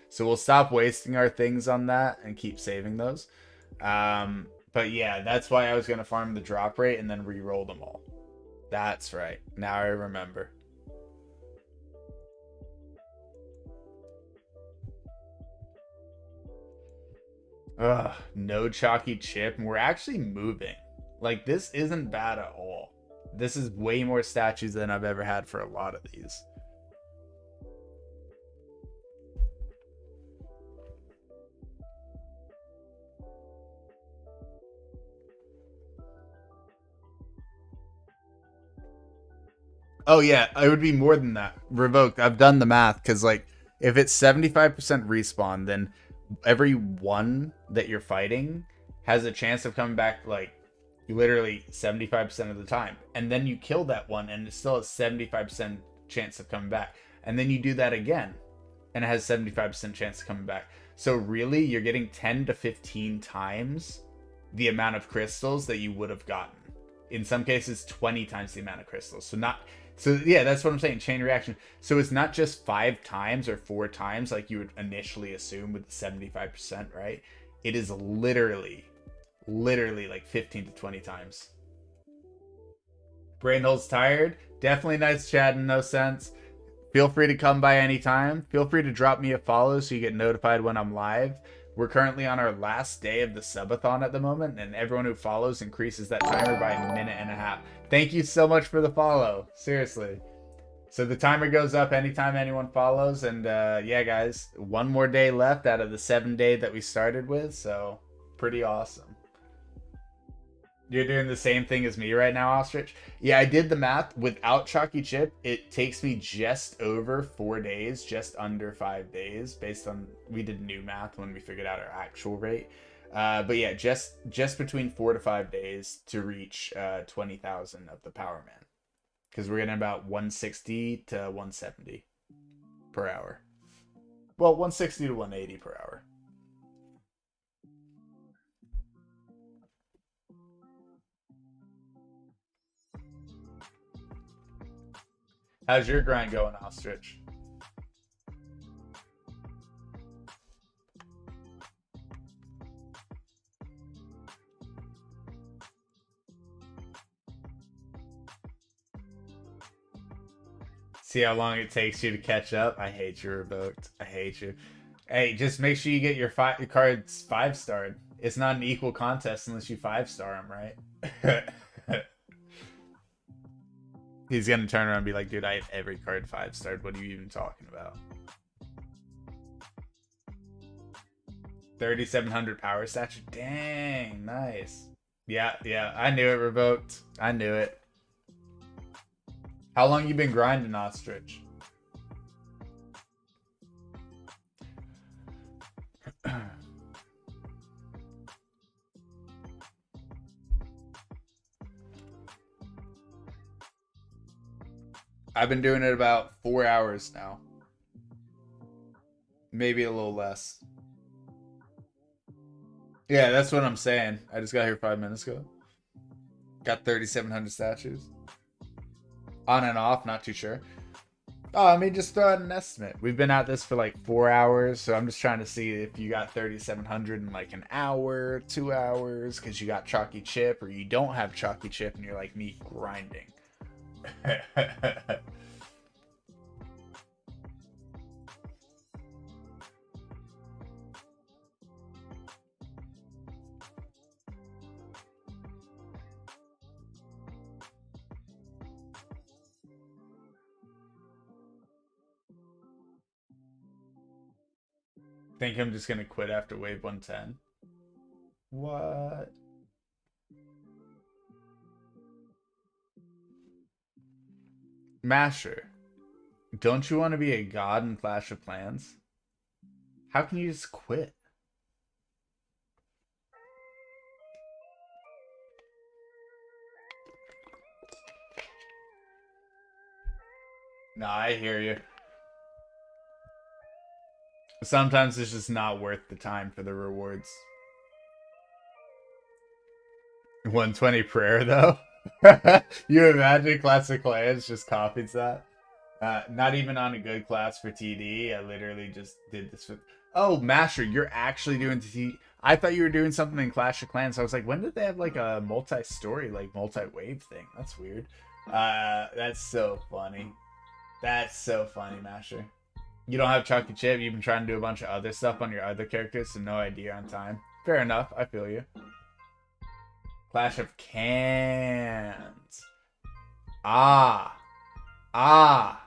Speaker 1: So we'll stop wasting our things on that and keep saving those. But yeah, that's why I was going to farm the drop rate and then re-roll them all. That's right. Now I remember. Ugh, no chalky chip. And we're actually moving. Like, this isn't bad at all. This is way more statues than I've ever had for a lot of these. Oh yeah, it would be more than that. Revoked. I've done the math because like if it's 75% respawn, then every one that you're fighting has a chance of coming back like literally 75% of the time. And then you kill that one and it still has 75% chance of coming back. And then you do that again and it has 75% chance of coming back. So really you're getting 10 to 15 times the amount of crystals that you would have gotten. In some cases 20 times the amount of crystals. So yeah, that's what I'm saying. Chain reaction. So it's not just 5 times or 4 times like you would initially assume with the 75%, right? It is literally like 15 to 20 times. Brainhole's tired. Definitely nice chat and no sense. Feel free to come by anytime. Feel free to drop me a follow so you get notified when I'm live. We're currently on our last day of the subathon at the moment, and everyone who follows increases that timer by a minute and a half. Thank you so much for the follow. Seriously. So the timer goes up anytime anyone follows, and yeah, guys, 1 more day left out of the 7-day that we started with, so pretty awesome. You're doing the same thing as me right now, Ostrich? Yeah, I did the math. Without Chalky Chip, it takes me just over 4 days, just under 5 days, based on, we did new math when we figured out our actual rate. But yeah, just between 4 to 5 days to reach 20,000 of the Power Man. Because we're getting about 160 to 170 per hour. Well, 160 to 180 per hour. How's your grind going, Ostrich? See how long it takes you to catch up? I hate you, Revoked. I hate you. Hey, just make sure you get your cards 5-starred. It's not an equal contest unless you 5-star them, right? He's gonna turn around and be like, dude, I have every card 5-starred. What are you even talking about? 3,700 power statue? Dang, nice. Yeah, I knew it, Revoked. I knew it. How long you been grinding, Ostrich? I've been doing it about 4 hours now. Maybe a little less. Yeah, that's what I'm saying. I just got here 5 minutes ago. Got 3,700 statues. On and off, not too sure. Oh, I mean, just throw out an estimate. We've been at this for like 4 hours, so I'm just trying to see if you got 3,700 in like an hour, 2 hours, because you got Chalky Chip, or you don't have Chalky Chip and you're like me grinding. Think I'm just gonna quit after wave 110. What? Masher, don't you want to be a god in Clash of Clans? How can you just quit? Nah, I hear you. Sometimes it's just not worth the time for the rewards. 120 prayer though. You imagine Classic Clans just copies that? Not even on a good class for TD. I literally just did this with. Oh, Masher, you're actually doing TD. I thought you were doing something in Clash of Clans. I was like, when did they have like a multi-story, like multi-wave thing? That's weird. That's so funny. That's so funny, Masher. You don't have Chucky Chip. You've been trying to do a bunch of other stuff on your other characters, so no idea on time. Fair enough. I feel you. Clash of Cans. Ah. Ah.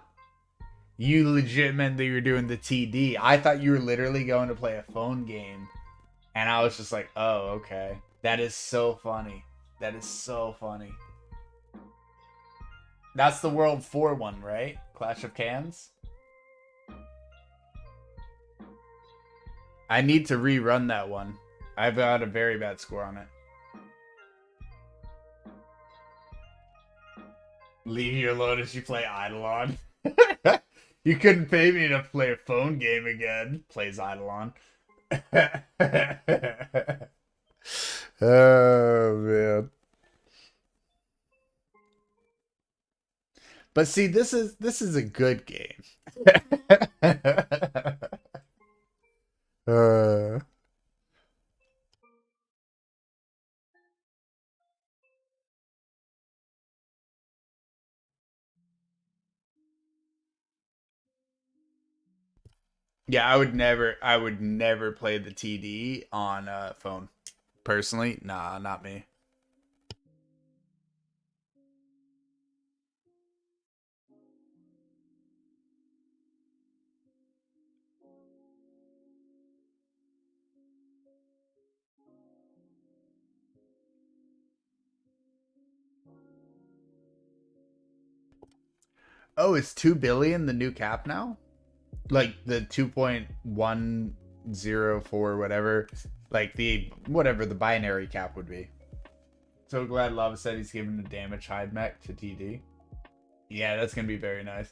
Speaker 1: You legit meant that you were doing the TD. I thought you were literally going to play a phone game. And I was just like, oh, okay. That is so funny. That is so funny. That's the World 4 one, right? Clash of Cans? I need to rerun that one. I've got a very bad score on it. Leave you alone as you play Idleon. You couldn't pay me to play a phone game again. Plays Idleon. Oh, man. But see, this is a good game. uh Yeah, I would never play the TD on a phone. Personally, nah, not me. Oh, is 2 billion the new cap now? Like the 2.104 whatever, like the whatever the binary cap would be. So glad Lava said he's giving the damage hide mech to TD. Yeah, that's gonna be very nice.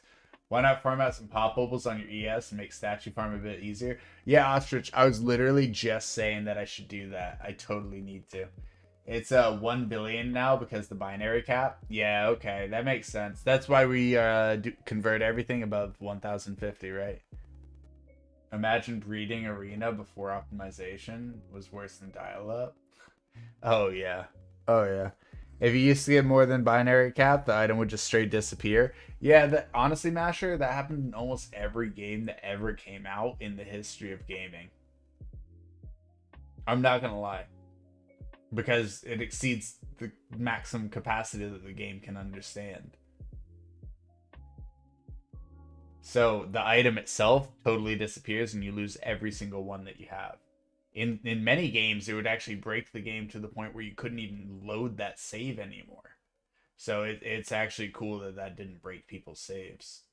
Speaker 1: Why not farm out some pop bubbles on your ES and make statue farm a bit easier? Yeah, Ostrich, I was literally just saying that I should do that. I totally need to. It's 1 billion now because the binary cap. Yeah, okay, that makes sense. That's why we convert everything above 1050, right? Imagine breeding arena before optimization was worse than dial-up. Oh yeah. Oh yeah. If you used to get more than binary cap, the item would just straight disappear. Yeah, that honestly, Masher, that happened in almost every game that ever came out in the history of gaming. I'm not gonna lie. Because it exceeds the maximum capacity that the game can understand. So the item itself totally disappears and you lose every single one that you have. In many games, it would actually break the game to the point where you couldn't even load that save anymore. So it's actually cool that that didn't break people's saves.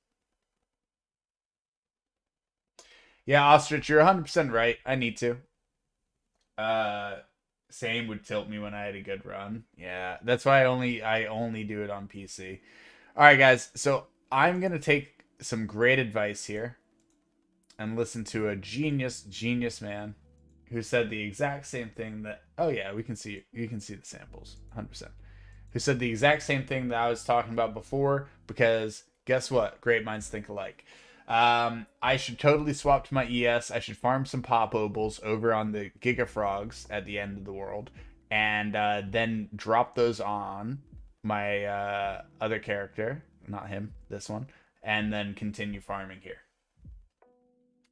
Speaker 1: Yeah, Ostrich, you're 100% right. I need to. Same would tilt me when I had a good run. Yeah, that's why I only do it on PC. All right, guys. So I'm gonna take some great advice here and listen to a genius man who said the exact same thing that. Oh yeah, we can see you can see the samples, 100%. Who said the exact same thing that I was talking about before? Because guess what? Great minds think alike. I should totally swap to my ES. I should farm some pop obols over on the Giga Frogs at the end of the world, and then drop those on my other character, not him, this one, and then continue farming here.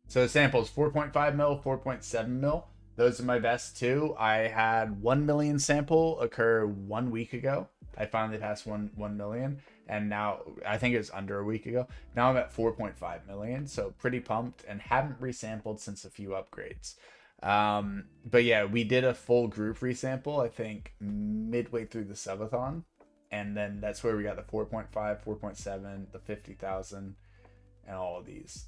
Speaker 1: So the sample is 4.5 mil, 4.7 mil. Those are my best two. I had 1 million sample occur 1 week ago. I finally passed 1 million, and now I think it's under a week ago. Now I'm at 4.5 million, so pretty pumped, and haven't resampled since a few upgrades. But yeah, we did a full group resample, I think midway through the subathon, and then that's where we got the 4.5, 4.7, the 50,000, and all of these.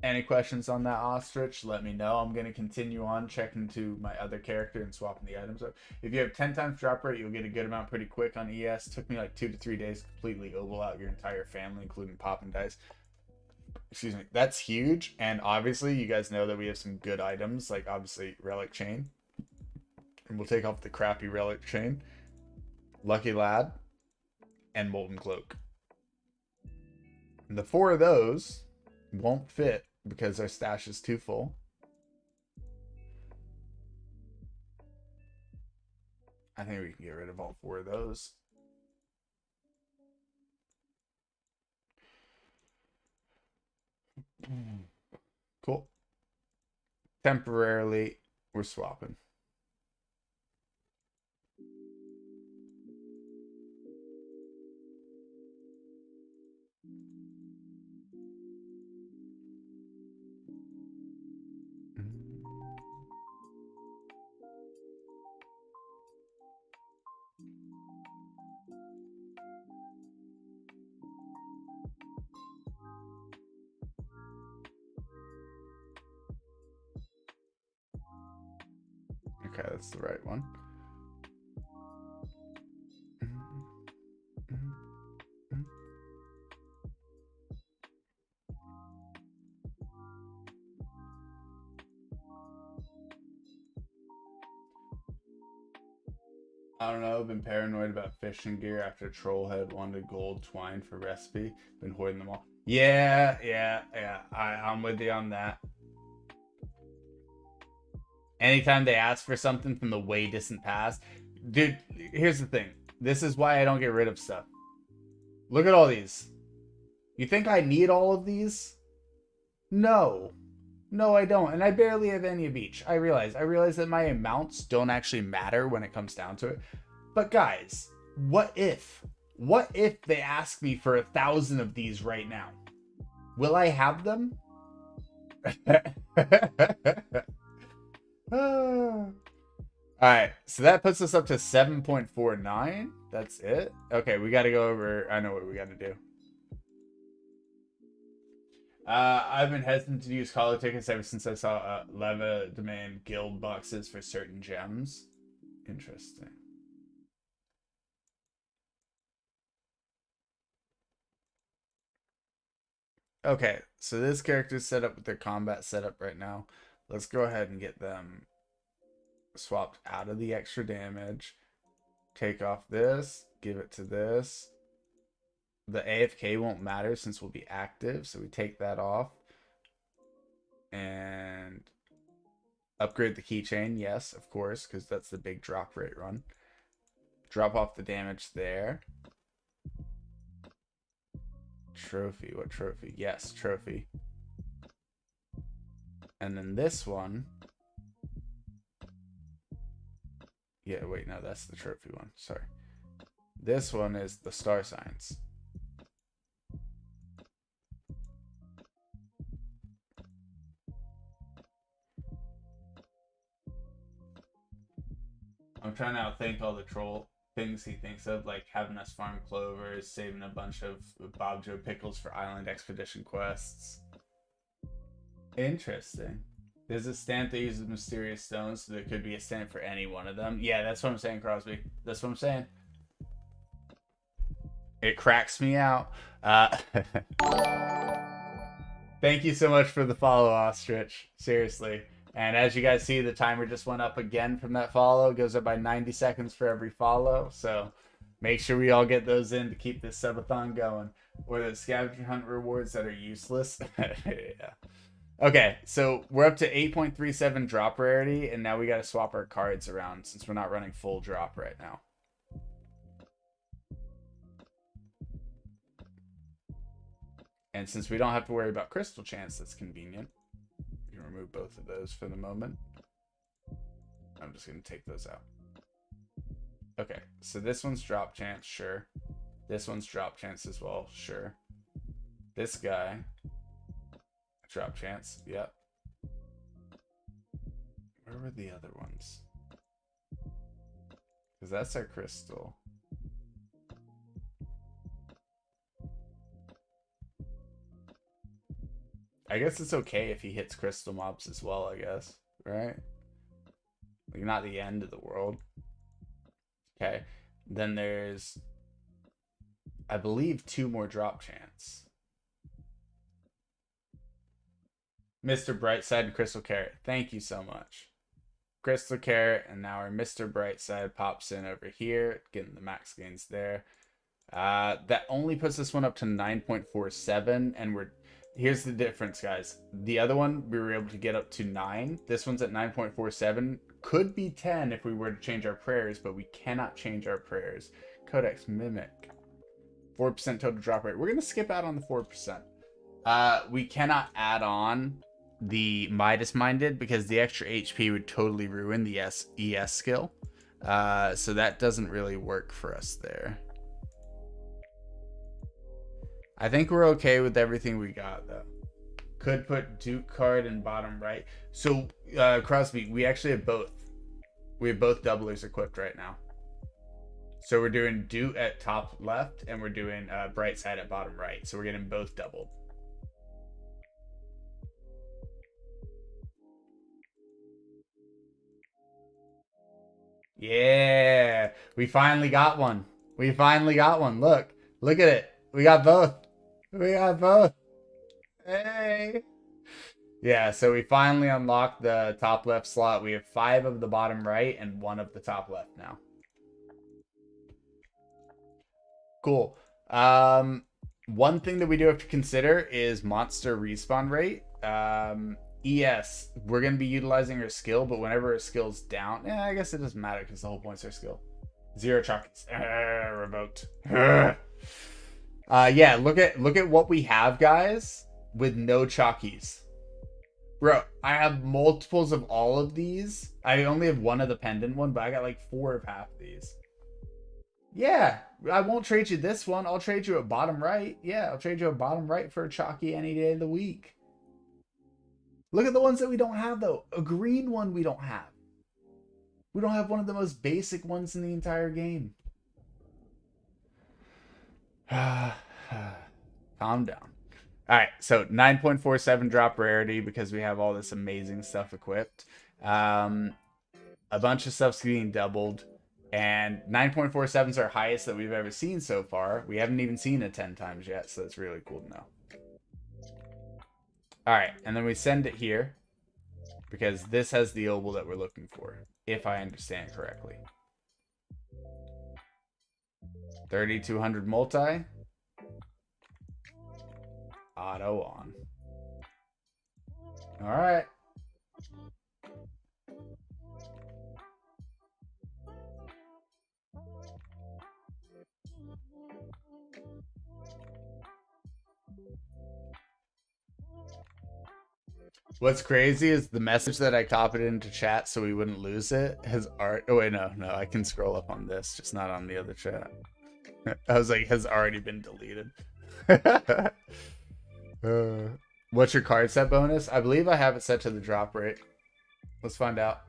Speaker 1: Any questions on that ostrich, let me know. I'm going to continue on checking to my other character and swapping the items up. If you have 10 times drop rate, you'll get a good amount pretty quick on ES. Took me like 2 to 3 days to completely oval out your entire family, including popping dice. Excuse me. That's huge. And obviously, you guys know that we have some good items, like obviously Relic Chain. And we'll take off the crappy Relic Chain, Lucky Lad, and Molten Cloak. And the 4 of those won't fit because our stash is too full. I think we can get rid of all 4 of those. Cool. Temporarily, we're swapping. Okay, that's the right one. I don't know, I've been paranoid about fishing gear after Trollhead wanted gold twine for recipe. Been hoarding them all. Yeah. I'm with you on that. Anytime they ask for something from the way distant past. Dude, here's the thing. This is why I don't get rid of stuff. Look at all these. You think I need all of these? No. No, I don't. And I barely have any of each. I realize that my amounts don't actually matter when it comes down to it. But guys, what if they ask me for 1,000 of these right now? Will I have them? Alright, so that puts us up to 7.49. That's it. Okay, we got to go over. I know what we got to do. I've been hesitant to use collar tickets ever since I saw Leva demand guild boxes for certain gems. Interesting. Okay, so this character's set up with their combat setup right now. Let's go ahead and get them swapped out of the extra damage. Take off this, give it to this. The AFK won't matter since we'll be active, so we take that off. And upgrade the keychain, yes, of course, because that's the big drop rate run. Drop off the damage there. Trophy, what trophy? Yes, trophy. And then this one. Yeah, wait, no, that's the trophy one. Sorry. This one is the star signs. I'm trying to outthink all the troll things he thinks of, like having us farm clovers, saving a bunch of Bob Joe pickles for island expedition quests. Interesting. There's a stamp that uses mysterious stones, so there could be a stamp for any one of them. Yeah, that's what I'm saying, Crosby. That's what I'm saying. It cracks me out. Thank you so much for the follow, Ostrich. Seriously. And as you guys see, the timer just went up again from that follow. It goes up by 90 seconds for every follow. So Make sure we all get those in to keep this subathon going. Or the scavenger hunt rewards that are useless. Yeah. Okay, so we're up to 8.37 drop rarity, and now we got to swap our cards around since we're not running full drop right now. And since we don't have to worry about crystal chance, that's convenient. We can remove both of those for the moment. I'm just going to take those out. Okay, so this one's drop chance, sure. This one's drop chance as well, sure. This guy, drop chance, yep. Where were the other ones? Because that's our crystal. I guess it's okay if he hits crystal mobs as well, I guess, right? Like, not the end of the world. Okay, then there's, I believe, 2 more drop chance. Mr. Brightside and Crystal Carrot. Thank you so much. Crystal Carrot, and now our Mr. Brightside pops in over here, getting the max gains there. That only puts this one up to 9.47, and here's the difference, guys. The other one, we were able to get up to 9. This one's at 9.47. Could be 10 if we were to change our prayers, but we cannot change our prayers. Codex Mimic. 4% total drop rate. We're going to skip out on the 4%. We cannot add on the Midas Minded because the extra HP would totally ruin the ES skill. So that doesn't really work for us there. I think we're okay with everything we got, though. Could put Duke card in bottom right. So, Crosby, we actually have both. We have both doublers equipped right now. So we're doing Duke at top left, and we're doing Bright Side at bottom right. So we're getting both doubled. Yeah, we finally got one. We finally got one. Look at it. We got both. We got both. Hey. Yeah, so we finally unlocked the top left slot. We have 5 of the bottom right and 1 of the top left now. Cool. One thing that we do have to consider is monster respawn rate. ES, we're going to be utilizing our skill, but whenever our skill's down, I guess it doesn't matter because the whole point's our skill. 0 chockies. Revoked. Yeah, look at what we have, guys, with no chockies. Bro, I have multiples of all of these. I only have 1 of the pendant one, but I got like 4 of half of these. Yeah, I won't trade you this one. I'll trade you a bottom right. Yeah, I'll trade you a bottom right for a chalky any day of the week. Look at the ones that we don't have, though. A green one we don't have. We don't have one of the most basic ones in the entire game. Calm down. All right, so 9.47 drop rarity because we have all this amazing stuff equipped. A bunch of stuff's getting doubled. And 9.47 is our highest that we've ever seen so far. We haven't even seen it 10 times yet, so that's really cool to know. All right, and then we send it here because this has the oval that we're looking for, if I understand correctly. 3200 multi. Auto on. All right. What's crazy is the message that I copied into chat so we wouldn't lose it has oh wait, no, I can scroll up on this, just not on the other chat. I was like, has already been deleted. What's your card set bonus? I believe I have it set to the drop rate. Let's find out.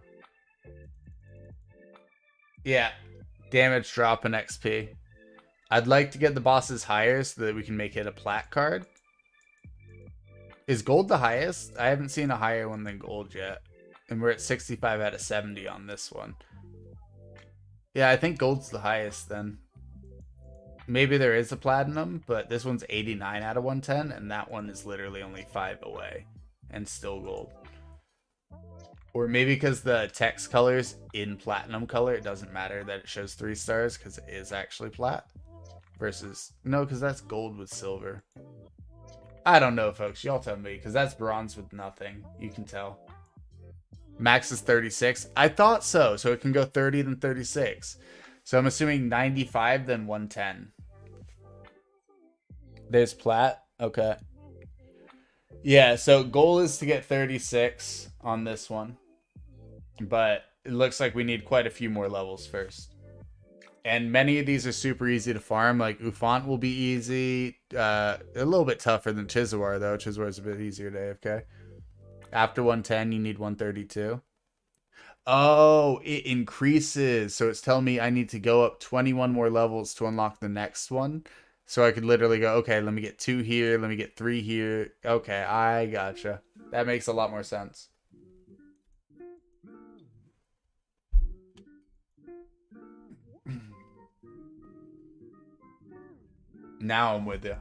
Speaker 1: Yeah, damage, drop, and XP. I'd like to get the bosses higher so that we can make it a plat card. Is gold the highest? I haven't seen a higher one than gold yet. And we're at 65 out of 70 on this one. Yeah, I think gold's the highest then. Maybe there is a platinum, but this one's 89 out of 110, and that one is literally only 5 away. And still gold. Or maybe because the text color's in platinum color, it doesn't matter that it shows 3 stars because it is actually plat. Versus, no, because that's gold with silver. I don't know, folks. Y'all tell me, because that's bronze with nothing. You can tell. Max is 36. I thought so. So it can go 30 then 36. So I'm assuming 95 then 110. There's plat. Okay. Yeah, so goal is to get 36 on this one. But it looks like we need quite a few more levels first. And many of these are super easy to farm. Like Ufant will be easy. A little bit tougher than Chisawar, though. Chisawar is a bit easier to AFK. After 110, you need 132. Oh, it increases. So it's telling me I need to go up 21 more levels to unlock the next one. So I could literally go, okay, let me get 2 here. Let me get 3 here. Okay, I gotcha. That makes a lot more sense. Now I'm with you.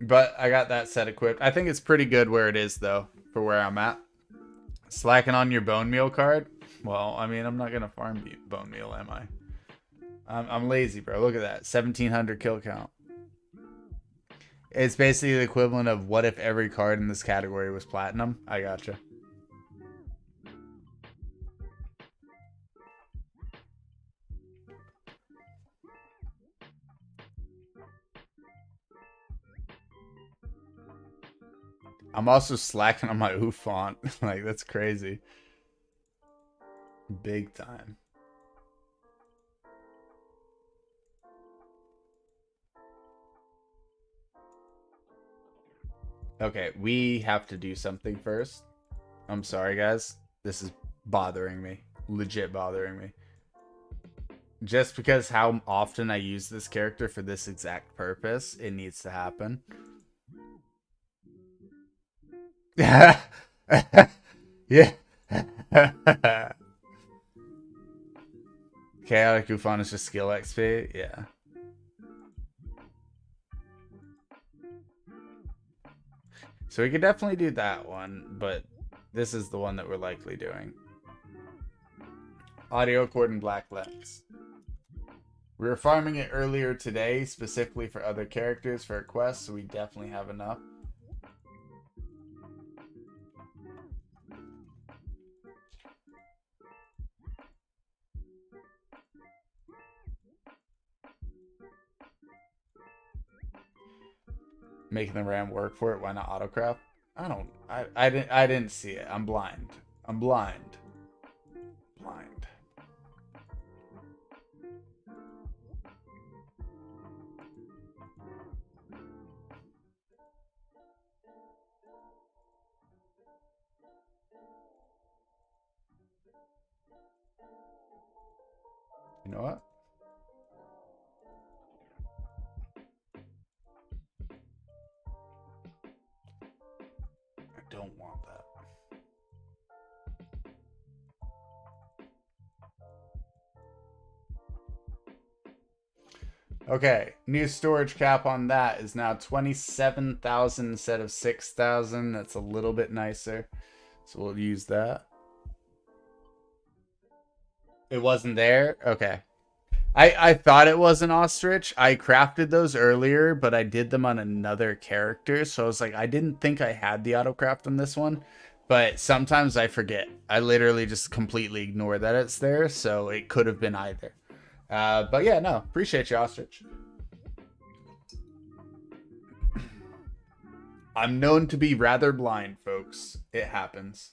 Speaker 1: But I got that set equipped. I think it's pretty good where it is, though, for where I'm at. Slacking on your bone meal card? Well, I mean, I'm not going to farm bone meal, am I? I'm lazy, bro. Look at that. 1,700 kill count. It's basically the equivalent of what if every card in this category was platinum? I gotcha. I'm also slacking on my oof font. Like, that's crazy. Big time. Okay, we have to do something first. I'm sorry, guys. This is bothering me. Legit bothering me. Just because how often I use this character for this exact purpose, it needs to happen. Yeah. Chaotic Ufon is just skill XP. Yeah. So we could definitely do that one, but this is the one that we're likely doing. Audio cord and black lens. We were farming it earlier today, specifically for other characters for a quest, so we definitely have enough. Making the RAM work for it. Why not autocraft? I didn't see it. I'm blind. I'm blind. Blind. You know what? I don't want that. Okay, new storage cap on that is now 27,000 instead of 6,000. That's a little bit nicer. So we'll use that. It wasn't there? Okay. I thought it was an ostrich. I crafted those earlier, but I did them on another character. So I was like, I didn't think I had the autocraft on this one. But sometimes I forget. I literally just completely ignore that it's there. So it could have been either. But yeah, no. Appreciate you, ostrich. I'm known to be rather blind, folks. It happens.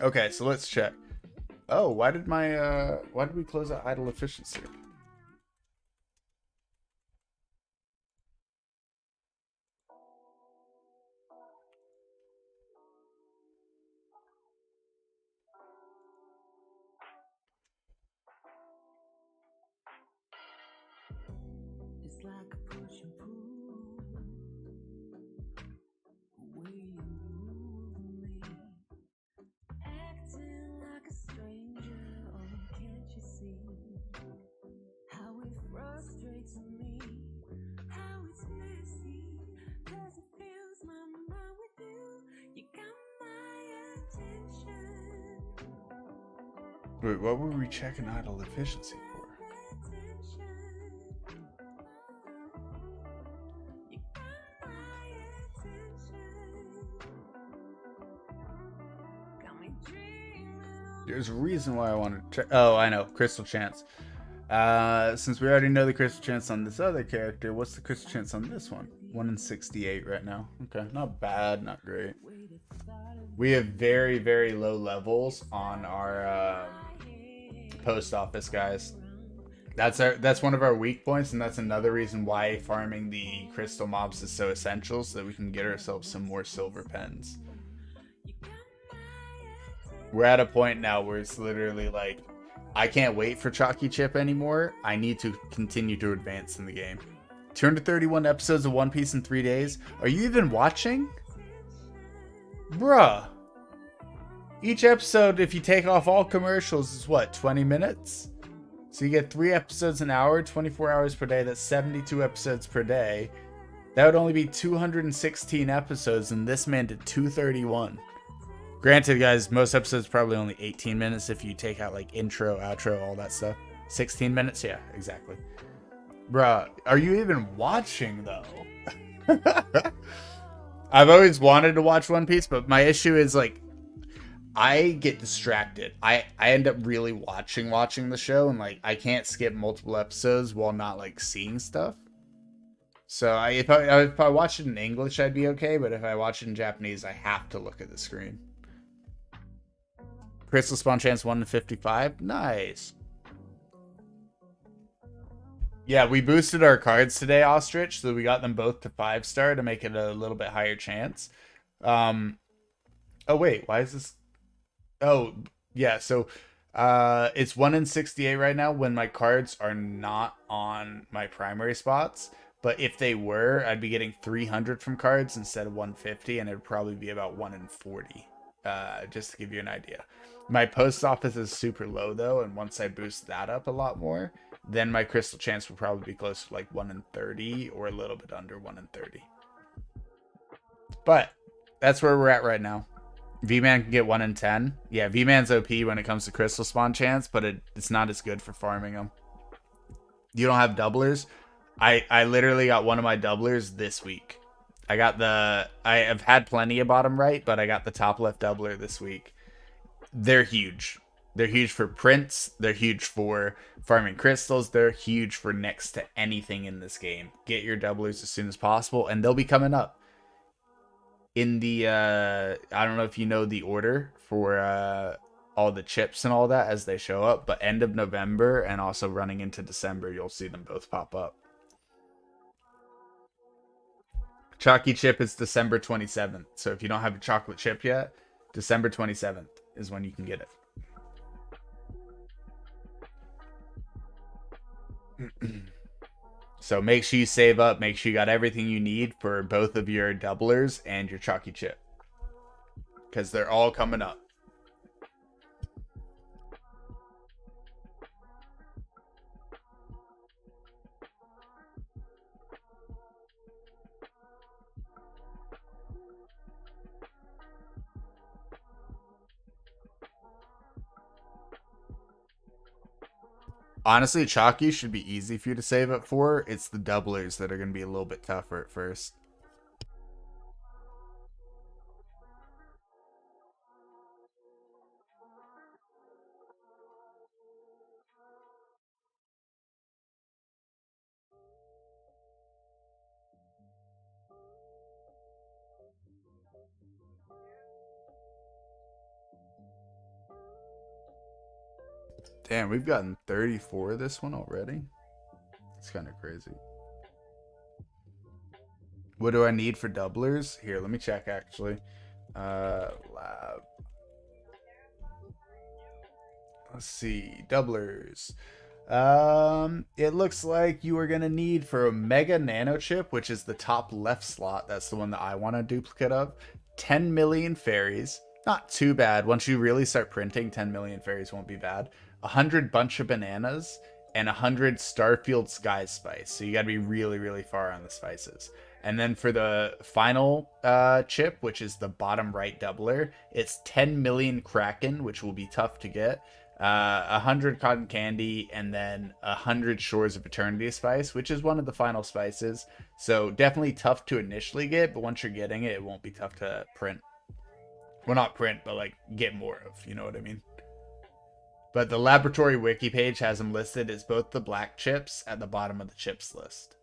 Speaker 1: Okay, so let's check. Oh, why did we close out idle efficiency?
Speaker 2: It's like a push and pull. Way you move me, acting like a stranger. Oh, can't you see?
Speaker 1: Wait, what were we checking idle efficiency for? There's a reason why I wanted to check. Oh, I know. Crystal chance. Since we already know the crystal chance on this other character, what's the crystal chance on this one? 1 in 68 right now. Okay, not bad, not great. We have very, very low levels on our post office, guys. That's one of our weak points, and that's another reason why farming the crystal mobs is so essential, so that we can get ourselves some more silver pens. We're at a point now where it's literally like, I can't wait for Chalky Chip anymore. I need to continue to advance in the game. 231 episodes of One Piece in 3 days. Are you even watching? Bruh. Each episode, if you take off all commercials, is what, 20 minutes? So you get 3 episodes an hour, 24 hours per day. That's 72 episodes per day. That would only be 216 episodes, and this man did 231. Granted, guys, most episodes probably only 18 minutes if you take out like intro, outro, all that stuff. 16 minutes? Yeah, exactly. Bruh, are you even watching, though? I've always wanted to watch One Piece, but my issue is, like, I get distracted. I end up really watching the show, and, like, I can't skip multiple episodes while not, like, seeing stuff. So if I watch it in English, I'd be okay, but if I watch it in Japanese, I have to look at the screen. Crystal spawn chance 1 in 55. Nice. Yeah, we boosted our cards today, Ostrich, so we got them both to 5-star to make it a little bit higher chance. Oh wait, why is this? Oh yeah, so it's 1 in 68 right now when my cards are not on my primary spots. But if they were, I'd be getting 300 from cards instead of 150, and it'd probably be about 1 in 40. Just to give you an idea. My post office is super low though, and once I boost that up a lot more, then my crystal chance will probably be close to like 1 in 30 or a little bit under 1 in 30. But that's where we're at right now. V-Man can get 1 in 10. Yeah, V-Man's OP when it comes to crystal spawn chance, but it's not as good for farming them. You don't have doublers? I literally got one of my doublers this week. I have had plenty of bottom right, but I got the top left doubler this week. They're huge. They're huge for prints. They're huge for farming crystals. They're huge for next to anything in this game. Get your doublers as soon as possible, and they'll be coming up. In the, I don't know if you know the order for all the chips and all that as they show up, but end of November and also running into December, you'll see them both pop up. Chalky chip is December 27th. So if you don't have a chocolate chip yet, December 27th is when you can get it. So make sure you save up. Make sure you got everything you need for both of your doublers and your chalky chip, because they're all coming up. Honestly, chalky should be easy for you to save up for. It's the doublers that are going to be a little bit tougher at first. Damn, we've gotten 34 this one already. It's kind of crazy. What do I need for doublers? Here, let me check actually. Lab. Let's see. Doublers. It looks like you are going to need for a Mega Nano Chip, which is the top left slot. That's the one that I want a duplicate of. 10 million fairies. Not too bad. Once you really start printing, 10 million fairies won't be bad. 100 bunch of bananas and 100 Starfield Sky Spice. So you got to be really, really far on the spices. And then for the final chip, which is the bottom right doubler, it's 10 million Kraken, which will be tough to get. 100 cotton candy, and then 100 shores of eternity spice, which is one of the final spices. So definitely tough to initially get, but once you're getting it, it won't be tough to print. Well, not print, but like get more of. You know what I mean? But the laboratory wiki page has them listed as both the black chips at the bottom of the chips list.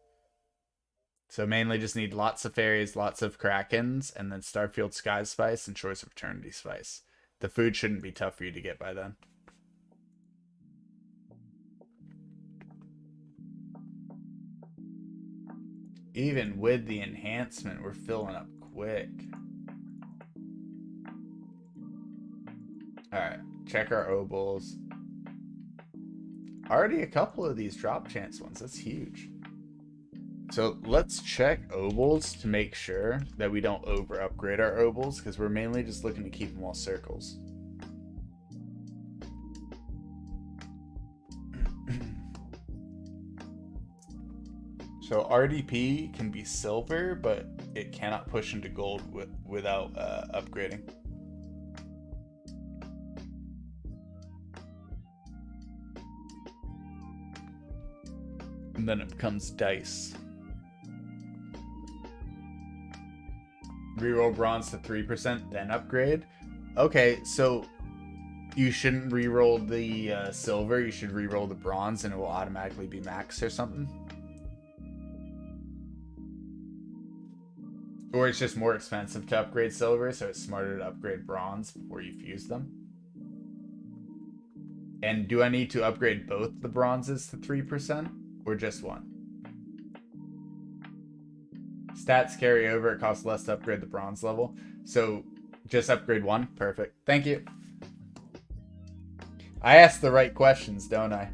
Speaker 1: So mainly just need lots of fairies, lots of krakens, and then Starfield Sky Spice and Shores of Eternity Spice. The food shouldn't be tough for you to get by then. Even with the enhancement, we're filling up quick. Alright, check our obols. Already a couple of these drop chance ones. That's huge. So let's check obols to make sure that we don't over upgrade our obols, because we're mainly just looking to keep them all circles. So RDP can be silver, but it cannot push into gold without upgrading. And then it becomes dice. Reroll bronze to 3%, then upgrade. Okay, so you shouldn't reroll the silver, you should reroll the bronze and it will automatically be max or something. Or it's just more expensive to upgrade silver, so it's smarter to upgrade bronze before you fuse them. And do I need to upgrade both the bronzes to 3%? Or just one? Stats carry over, it costs less to upgrade the bronze level. So just upgrade one? Perfect. Thank you. I asked the right questions, don't I?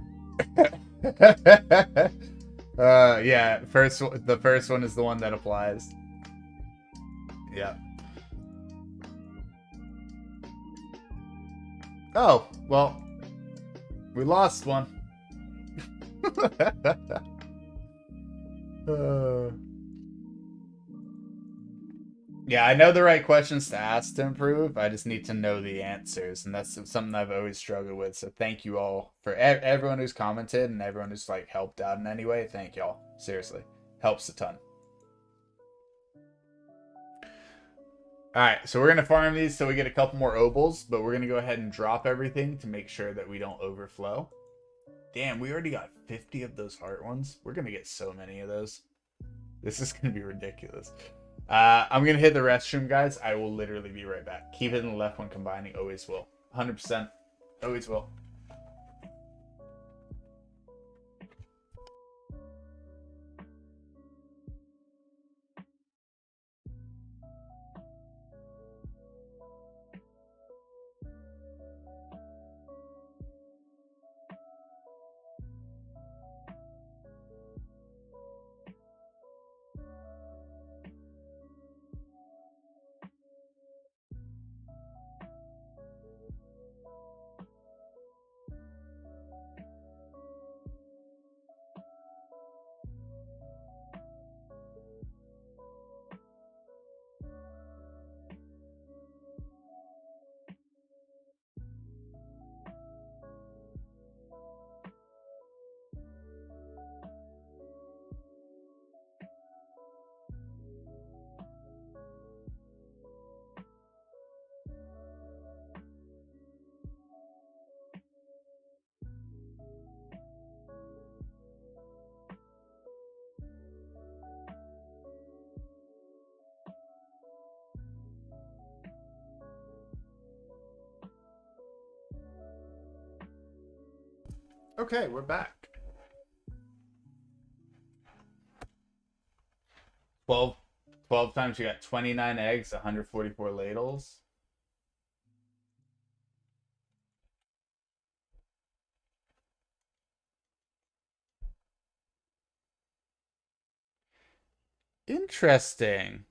Speaker 1: Yeah, the first one is the one that applies. Yeah. Oh, well, we lost one. Yeah, I know the right questions to ask to improve. I just need to know the answers, and that's something I've always struggled with. So thank you all for everyone who's commented and everyone who's like helped out in any way. Thank y'all. Seriously, helps a ton. All right, so we're going to farm these so we get a couple more obols, but we're going to go ahead and drop everything to make sure that we don't overflow. Damn, we already got 50 of those heart ones. We're going to get so many of those. This is going to be ridiculous. I'm going to hit the restroom, guys. I will literally be right back. Keep hitting the left when combining. Always will. 100%. Always will. Okay, we're back. 12 times you got 29 eggs, 144 ladles. Interesting.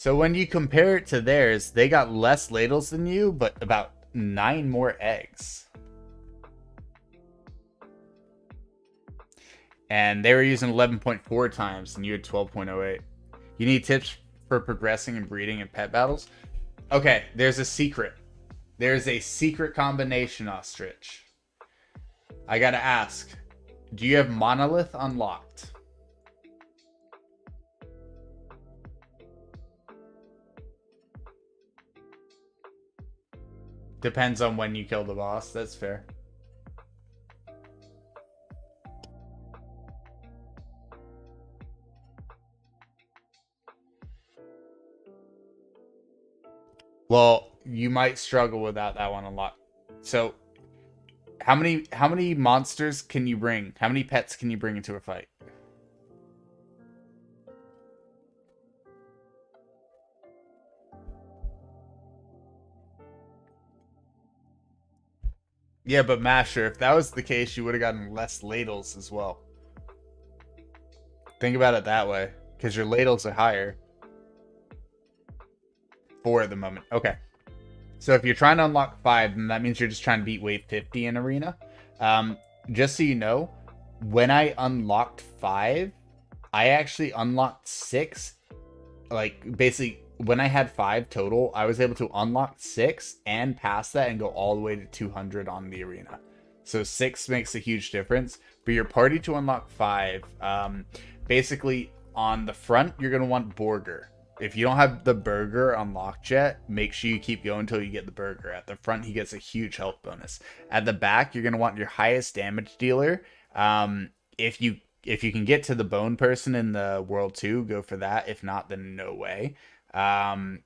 Speaker 1: So when you compare it to theirs, they got less ladles than you, but about 9 more eggs. and they were using 11.4 times, and you had 12.08. You need tips for progressing and breeding in pet battles? Okay, there's a secret. There's a secret combination, Ostrich. I gotta ask, do you have Monolith unlocked? Depends on when you kill the boss. That's fair. Well, you might struggle without that one unlocked. So, how many monsters can you bring? How many pets can you bring into a fight? Yeah, but Masher, if that was the case, you would have gotten less ladles as well. Think about it that way, because your ladles are higher. 4 at the moment. Okay. So if you're trying to unlock 5, then that means you're just trying to beat wave 50 in arena. Um, just so you know, when I unlocked 5, I actually unlocked 6. Like, basically, when I had 5 total, I was able to unlock 6 and pass that and go all the way to 200 on the arena. So 6 makes a huge difference. For your party to unlock 5, basically on the front, you're going to want Borger. If you don't have the burger unlocked yet, make sure you keep going until you get the burger. At the front, he gets a huge health bonus. At the back, you're going to want your highest damage dealer. If you can get to the bone person in the world 2, go for that. If not, then no way. So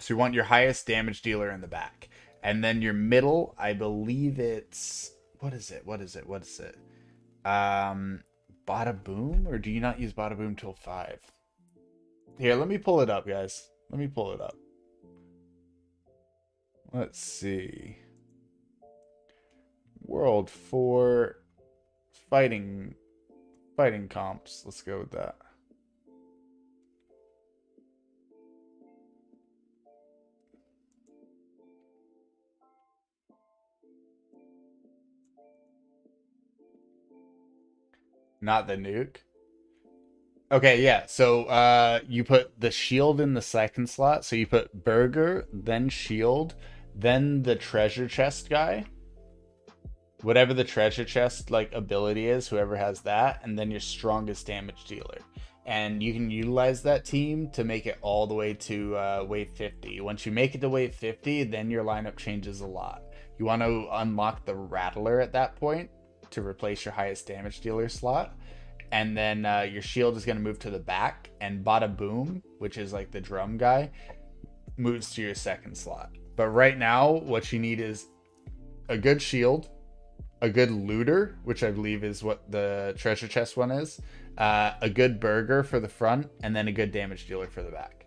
Speaker 1: you want your highest damage dealer in the back. And then your middle, I believe it's... What is it? Bada Boom? Or do you not use Bada Boom till 5? Here, let me pull it up, guys. Let me pull it up. Let's see. World 4 fighting comps. Let's go with that. Not the nuke. Okay, yeah. So you put the shield in the second slot. So you put burger, then shield, then the treasure chest guy. Whatever the treasure chest like ability is, whoever has that, and then your strongest damage dealer. And you can utilize that team to make it all the way to wave 50. Once you make it to wave 50, then your lineup changes a lot. You want to unlock the Rattler at that point to replace your highest damage dealer slot. And then your shield is going to move to the back, and Bada Boom, which is like the drum guy, moves to your second slot. But right now, what you need is a good shield, a good looter, which I believe is what the treasure chest one is, a good burger for the front, and then a good damage dealer for the back.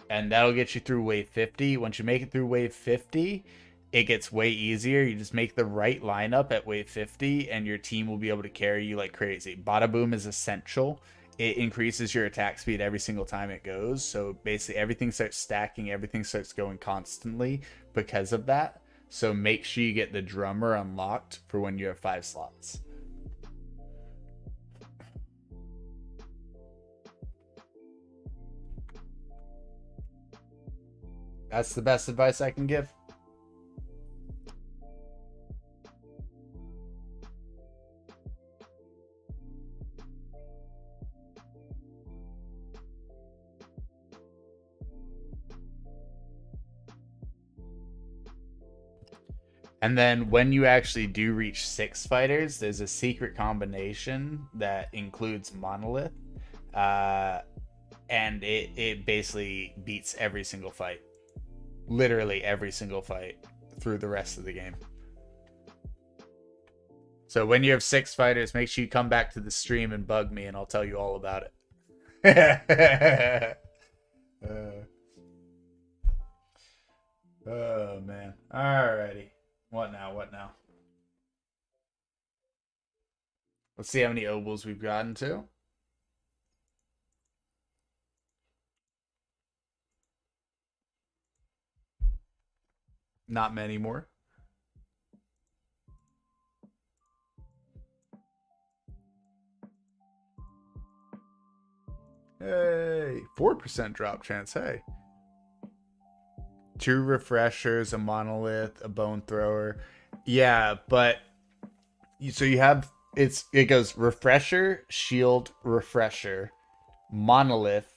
Speaker 1: And that'll get you through wave 50. Once you make it through wave 50, it gets way easier. You just make the right lineup at wave 50, and your team will be able to carry you like crazy. Bada Boom is essential. It increases your attack speed every single time it goes. So basically, everything starts stacking, everything starts going constantly because of that. So make sure you get the drummer unlocked for when you have 5 slots. That's the best advice I can give. And then when you actually do reach 6 fighters, there's a secret combination that includes Monolith. Uh, and it basically beats every single fight. Literally every single fight through the rest of the game. So when you have 6 fighters, make sure you come back to the stream and bug me, and I'll tell you all about it. Oh, man. Alrighty. What now? Let's see how many obols we've gotten to. Not many more. Hey, 4% drop chance. Hey. 2 refreshers, a monolith, a bone thrower. Yeah, but so you have it goes refresher, shield, refresher, monolith,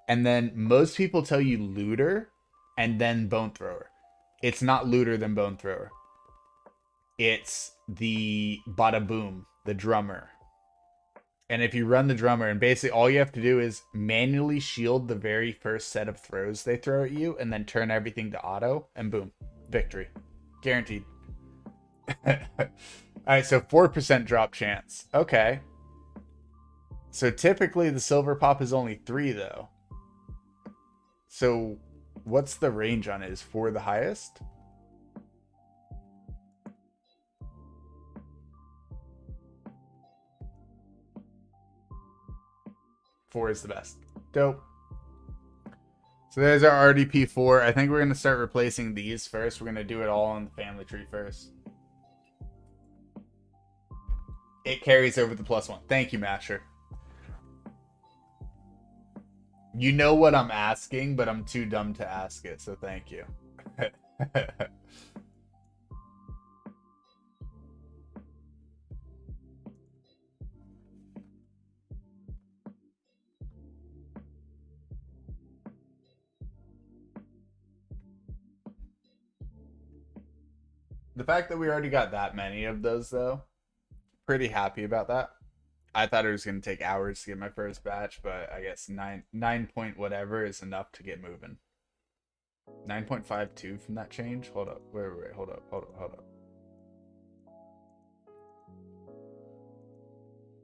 Speaker 1: and then most people tell you looter and then bone thrower. It's not looter then bone thrower. It's the bada boom, the drummer. And if you run the drummer, and basically all you have to do is manually shield the very first set of throws they throw at you, and then turn everything to auto, and boom, victory. Guaranteed. All right, so 4% drop chance. Okay. So typically the silver pop is only 3, though. So what's the range on it? Is 4 the highest? 4 is the best. Dope. So there's our RDP4. I think we're going to start replacing these first. We're going to do it all on the family tree first. It carries over the +1. Thank you, Masher. You know what I'm asking, but I'm too dumb to ask it, so thank you. The fact that we already got that many of those, though, pretty happy about that. I thought it was going to take hours to get my first batch, but I guess 9 point whatever is enough to get moving. 9.52 from that change? Hold up. Wait. Hold up.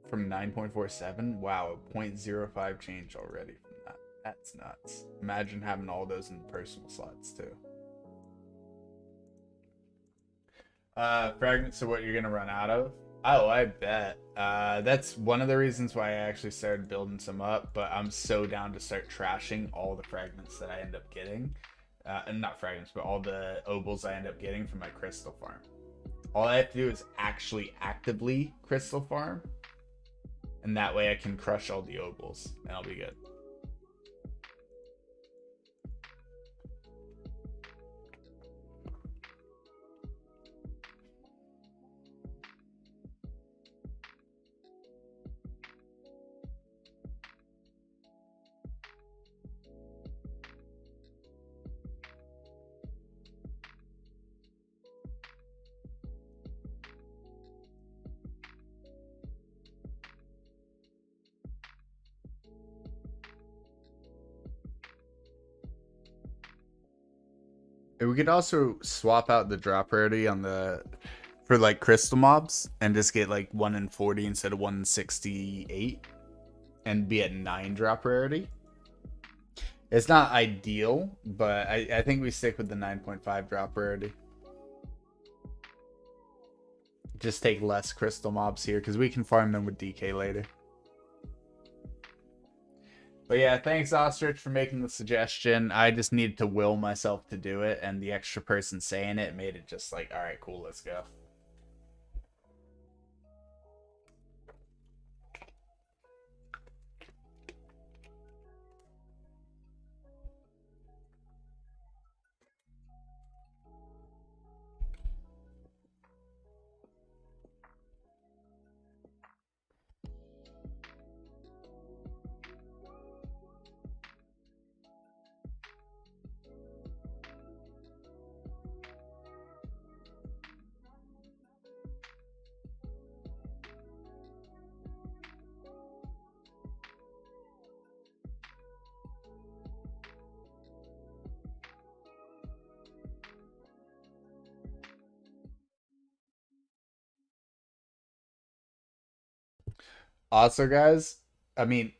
Speaker 1: From 9.47? Wow, a 0.05 change already from that. That's nuts. Imagine having all those in personal slots, too. Fragments of what you're going to run out of? Oh, I bet. That's one of the reasons why I actually started building some up, but I'm so down to start trashing all the fragments that I end up getting. And not fragments, but all the obols I end up getting from my crystal farm. All I have to do is actually actively crystal farm, and that way I can crush all the obols, and I'll be good. And we could also swap out the drop rarity on the for like crystal mobs and just get like 1 in 40 instead of 1 in 68 and be at 9 drop rarity. It's not ideal, but I think we stick with the 9.5 drop rarity. Just take less crystal mobs here because we can farm them with DK later. But yeah, thanks Ostrich for making the suggestion. I just needed to will myself to do it, and the extra person saying it made it just like, all right, cool, let's go. Also, guys, I mean,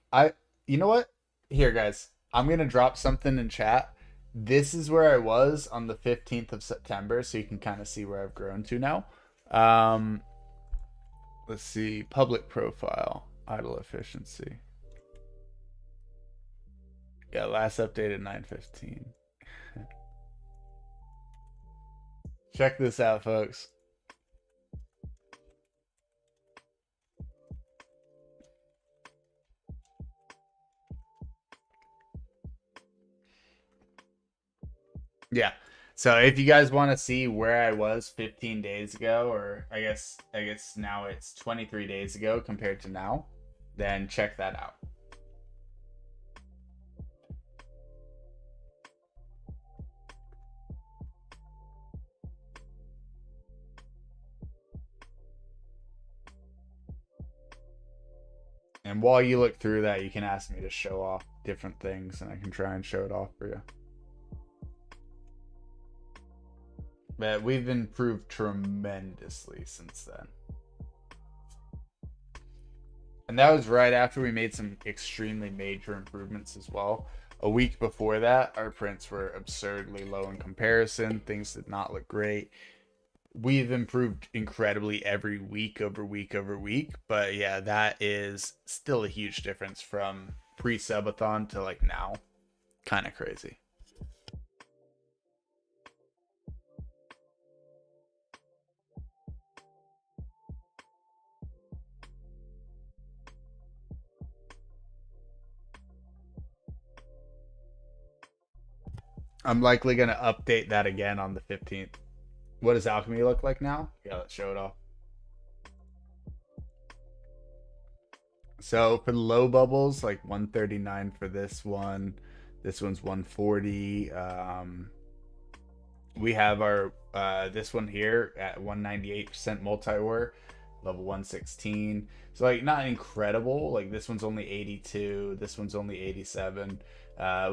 Speaker 1: you know what? Here, guys, I'm gonna drop something in chat. This is where I was on the 15th of September, so you can kind of see where I've grown to now. Um, let's see, public profile, idle efficiency. Yeah, last updated 9:15. Check this out, folks. Yeah. So if you guys want to see where I was 15 days ago, or I guess now it's 23 days ago compared to now, then check that out. And while you look through that, you can ask me to show off different things, and I can try and show it off for you. But we've improved tremendously since then. And that was right after we made some extremely major improvements as well. A week before that, our prints were absurdly low in comparison. Things did not look great. We've improved incredibly every week over week over week. But yeah, that is still a huge difference from pre Subathon to like now. Kind of crazy. I'm likely going to update that again on the 15th. What does alchemy look like now? Yeah, let's show it off. So for the low bubbles, like 139 for this one. This one's 140. We have our this one here at 198% multi-ore, level 116. So like not incredible. Like this one's only 82. This one's only 87.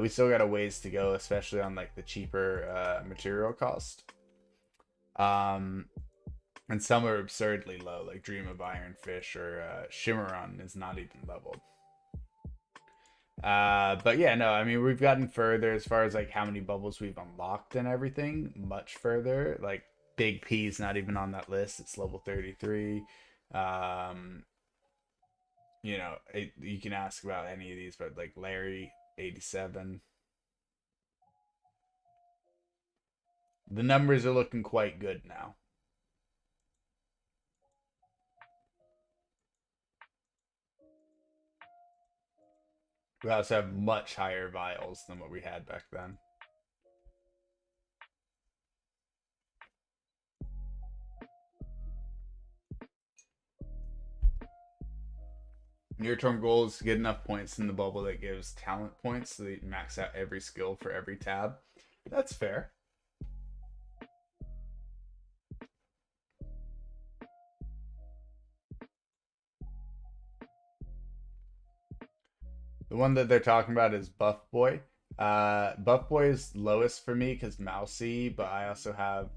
Speaker 1: We still got a ways to go, especially on like the cheaper material cost. Um, and some are absurdly low, like Dream of Iron Fish or Shimmeron is not even leveled. But yeah, no, I mean we've gotten further as far as like how many bubbles we've unlocked and everything, much further. Like Big P's not even on that list; it's level 33. Um, you can ask about any of these, but like Larry 87. The numbers are looking quite good now. We also have much higher vials than what we had back then. Near-term goal is to get enough points in the bubble that gives talent points so that you max out every skill for every tab. That's fair. The one that they're talking about is Buff Boy. Buff Boy is lowest for me because mousy, but I also have,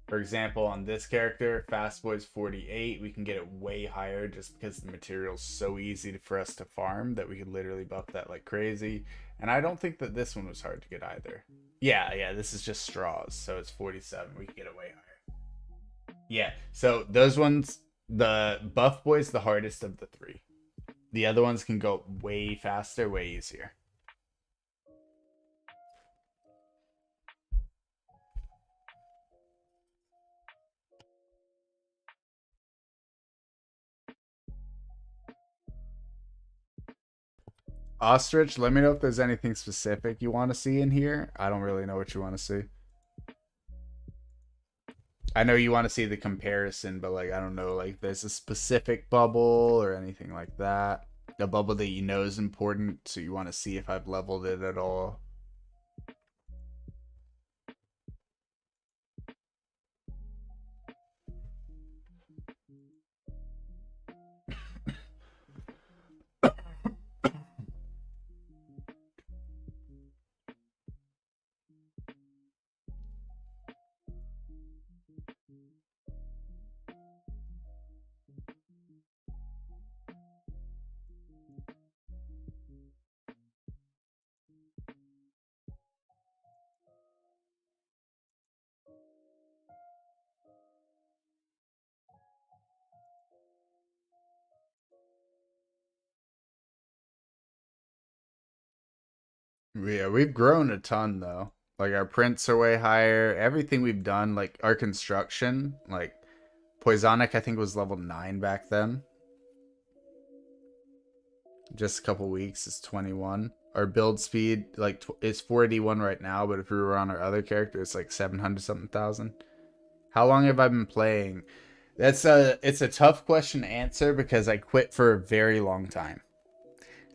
Speaker 1: for example, on this character, Fast Boy's 48. We can get it way higher just because the material's so easy for us to farm that we could literally buff that like crazy. And I don't think that this one was hard to get either. Yeah, this is just straws, so it's 47. We can get it way higher. Yeah, so those ones, the Buff Boy's the hardest of the three. The other ones can go way faster, way easier. Ostrich, let me know if there's anything specific you want to see in here. I don't really know what you want to see. I know you want to see the comparison, but like I don't know, like there's a specific bubble or anything like that. A bubble that you know is important, so you want to see if I've leveled it at all. Yeah, we've grown a ton though. Like our prints are way higher. Everything we've done, like our construction, like Poisonic, I think was level 9 back then. Just a couple weeks, it's 21. our build speed like is 481 right now, but if we were on our other character, it's like 700 something thousand. How long have I been playing? It's a tough question to answer because I quit for a very long time.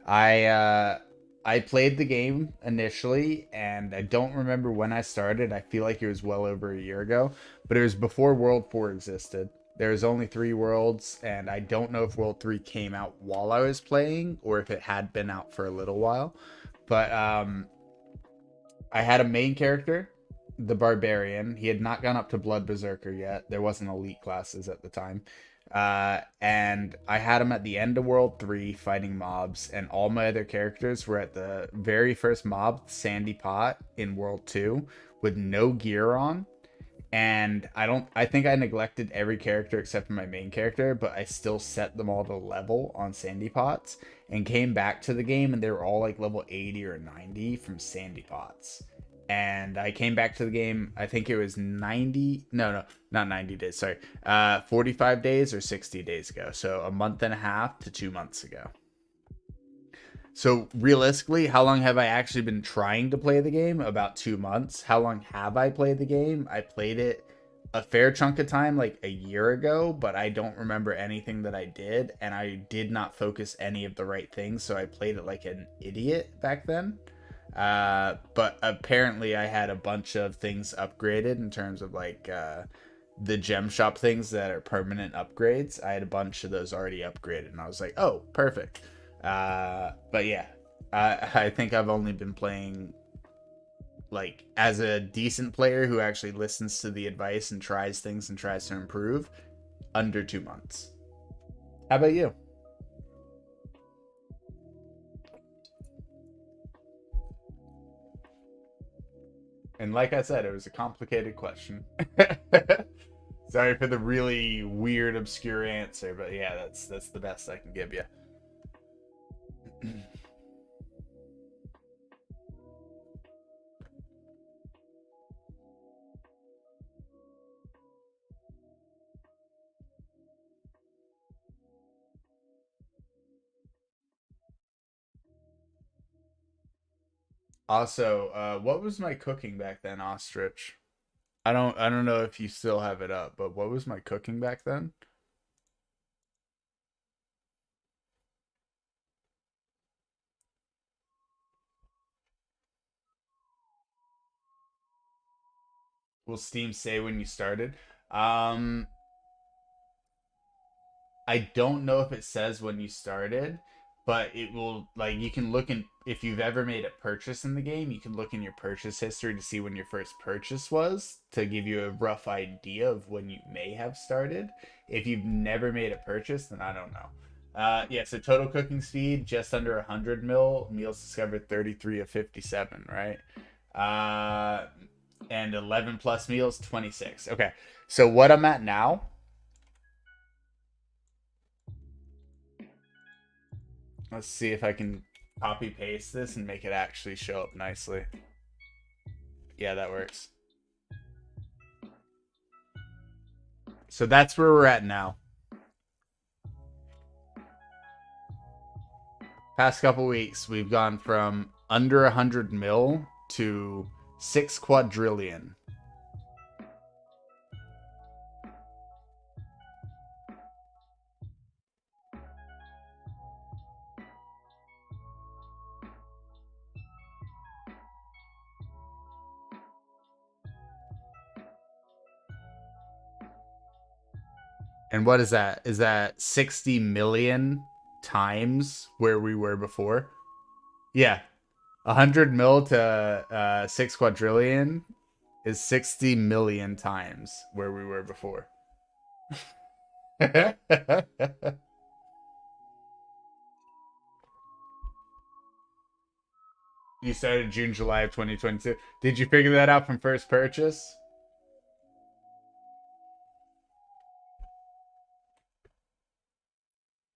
Speaker 1: I uh I played the game initially and I don't remember when I started. I feel like it was well over a year ago, but it was before World 4 existed. There was only 3 worlds and I don't know if World 3 came out while I was playing or if it had been out for a little while. But I had a main character, the Barbarian. He had not gone up to Blood Berserker yet. There wasn't elite classes at the time. And I had him at the end of World 3 fighting mobs, and all my other characters were at the very first mob, Sandy Pot, in World 2, with no gear on. And I think I neglected every character except for my main character, but I still set them all to level on Sandy Pots and came back to the game and they were all like level 80 or 90 from Sandy Pots. And I came back to the game, I think it was 90, no, not 90 days, sorry. 45 days or 60 days ago. So a month and a half to 2 months ago. So realistically, how long have I actually been trying to play the game? About 2 months. How long have I played the game? I played it a fair chunk of time, like a year ago, but I don't remember anything that I did, and I did not focus any of the right things, so I played it like an idiot back then. But apparently I had a bunch of things upgraded in terms of like the gem shop things that are permanent upgrades. I had a bunch of those already upgraded, and I was like, oh, perfect. But yeah, I think I've only been playing like as a decent player who actually listens to the advice and tries things and tries to improve under 2 months. How about you? And like I said, it was a complicated question. Sorry for the really weird, obscure answer, but yeah, that's the best I can give you. Also, what was my cooking back then, Ostrich? I don't know if you still have it up, but what was my cooking back then? Will Steam say when you started? Um, I don't know if it says when you started, but it will like you can look in if you've ever made a purchase in the game, you can look in your purchase history to see when your first purchase was to give you a rough idea of when you may have started. If you've never made a purchase, then I don't know. Yeah, so total cooking speed just under 100 meals discovered 33 of 57, right? Uh, and 11 plus meals 26. Okay, so what I'm at now, let's see if I can copy paste this and make it actually show up nicely. Yeah, that works. So that's where we're at now. Past couple weeks, we've gone from under 100 mil to 6 quadrillion. And what is that? Is that 60 million times where we were before? Yeah. 100 mil to 6 quadrillion is 60 million times where we were before. You started June, July of 2022. Did you figure that out from first purchase?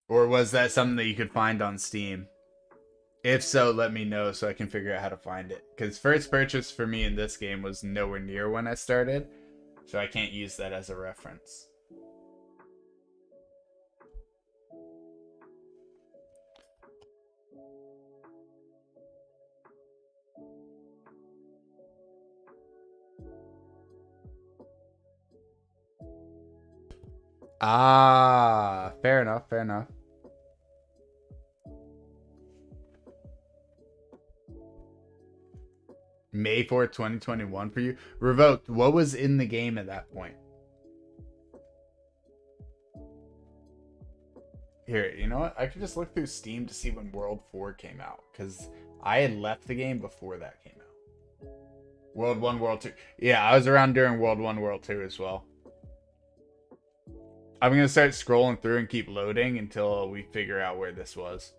Speaker 1: Or was that something that you could find on Steam? If so, let me know so I can figure out how to find it. Because first purchase for me in this game was nowhere near when I started, so I can't use that as a reference. Ah, fair enough, fair enough. May 4th, 2021 for you. Revoked, what was in the game at that point? Here, you know what? I could just look through Steam to see when World 4 came out, because I had left the game before that came out. World 1, World 2. Yeah, I was around during World 1, World 2 as well. I'm going to start scrolling through and keep loading until we figure out where this was.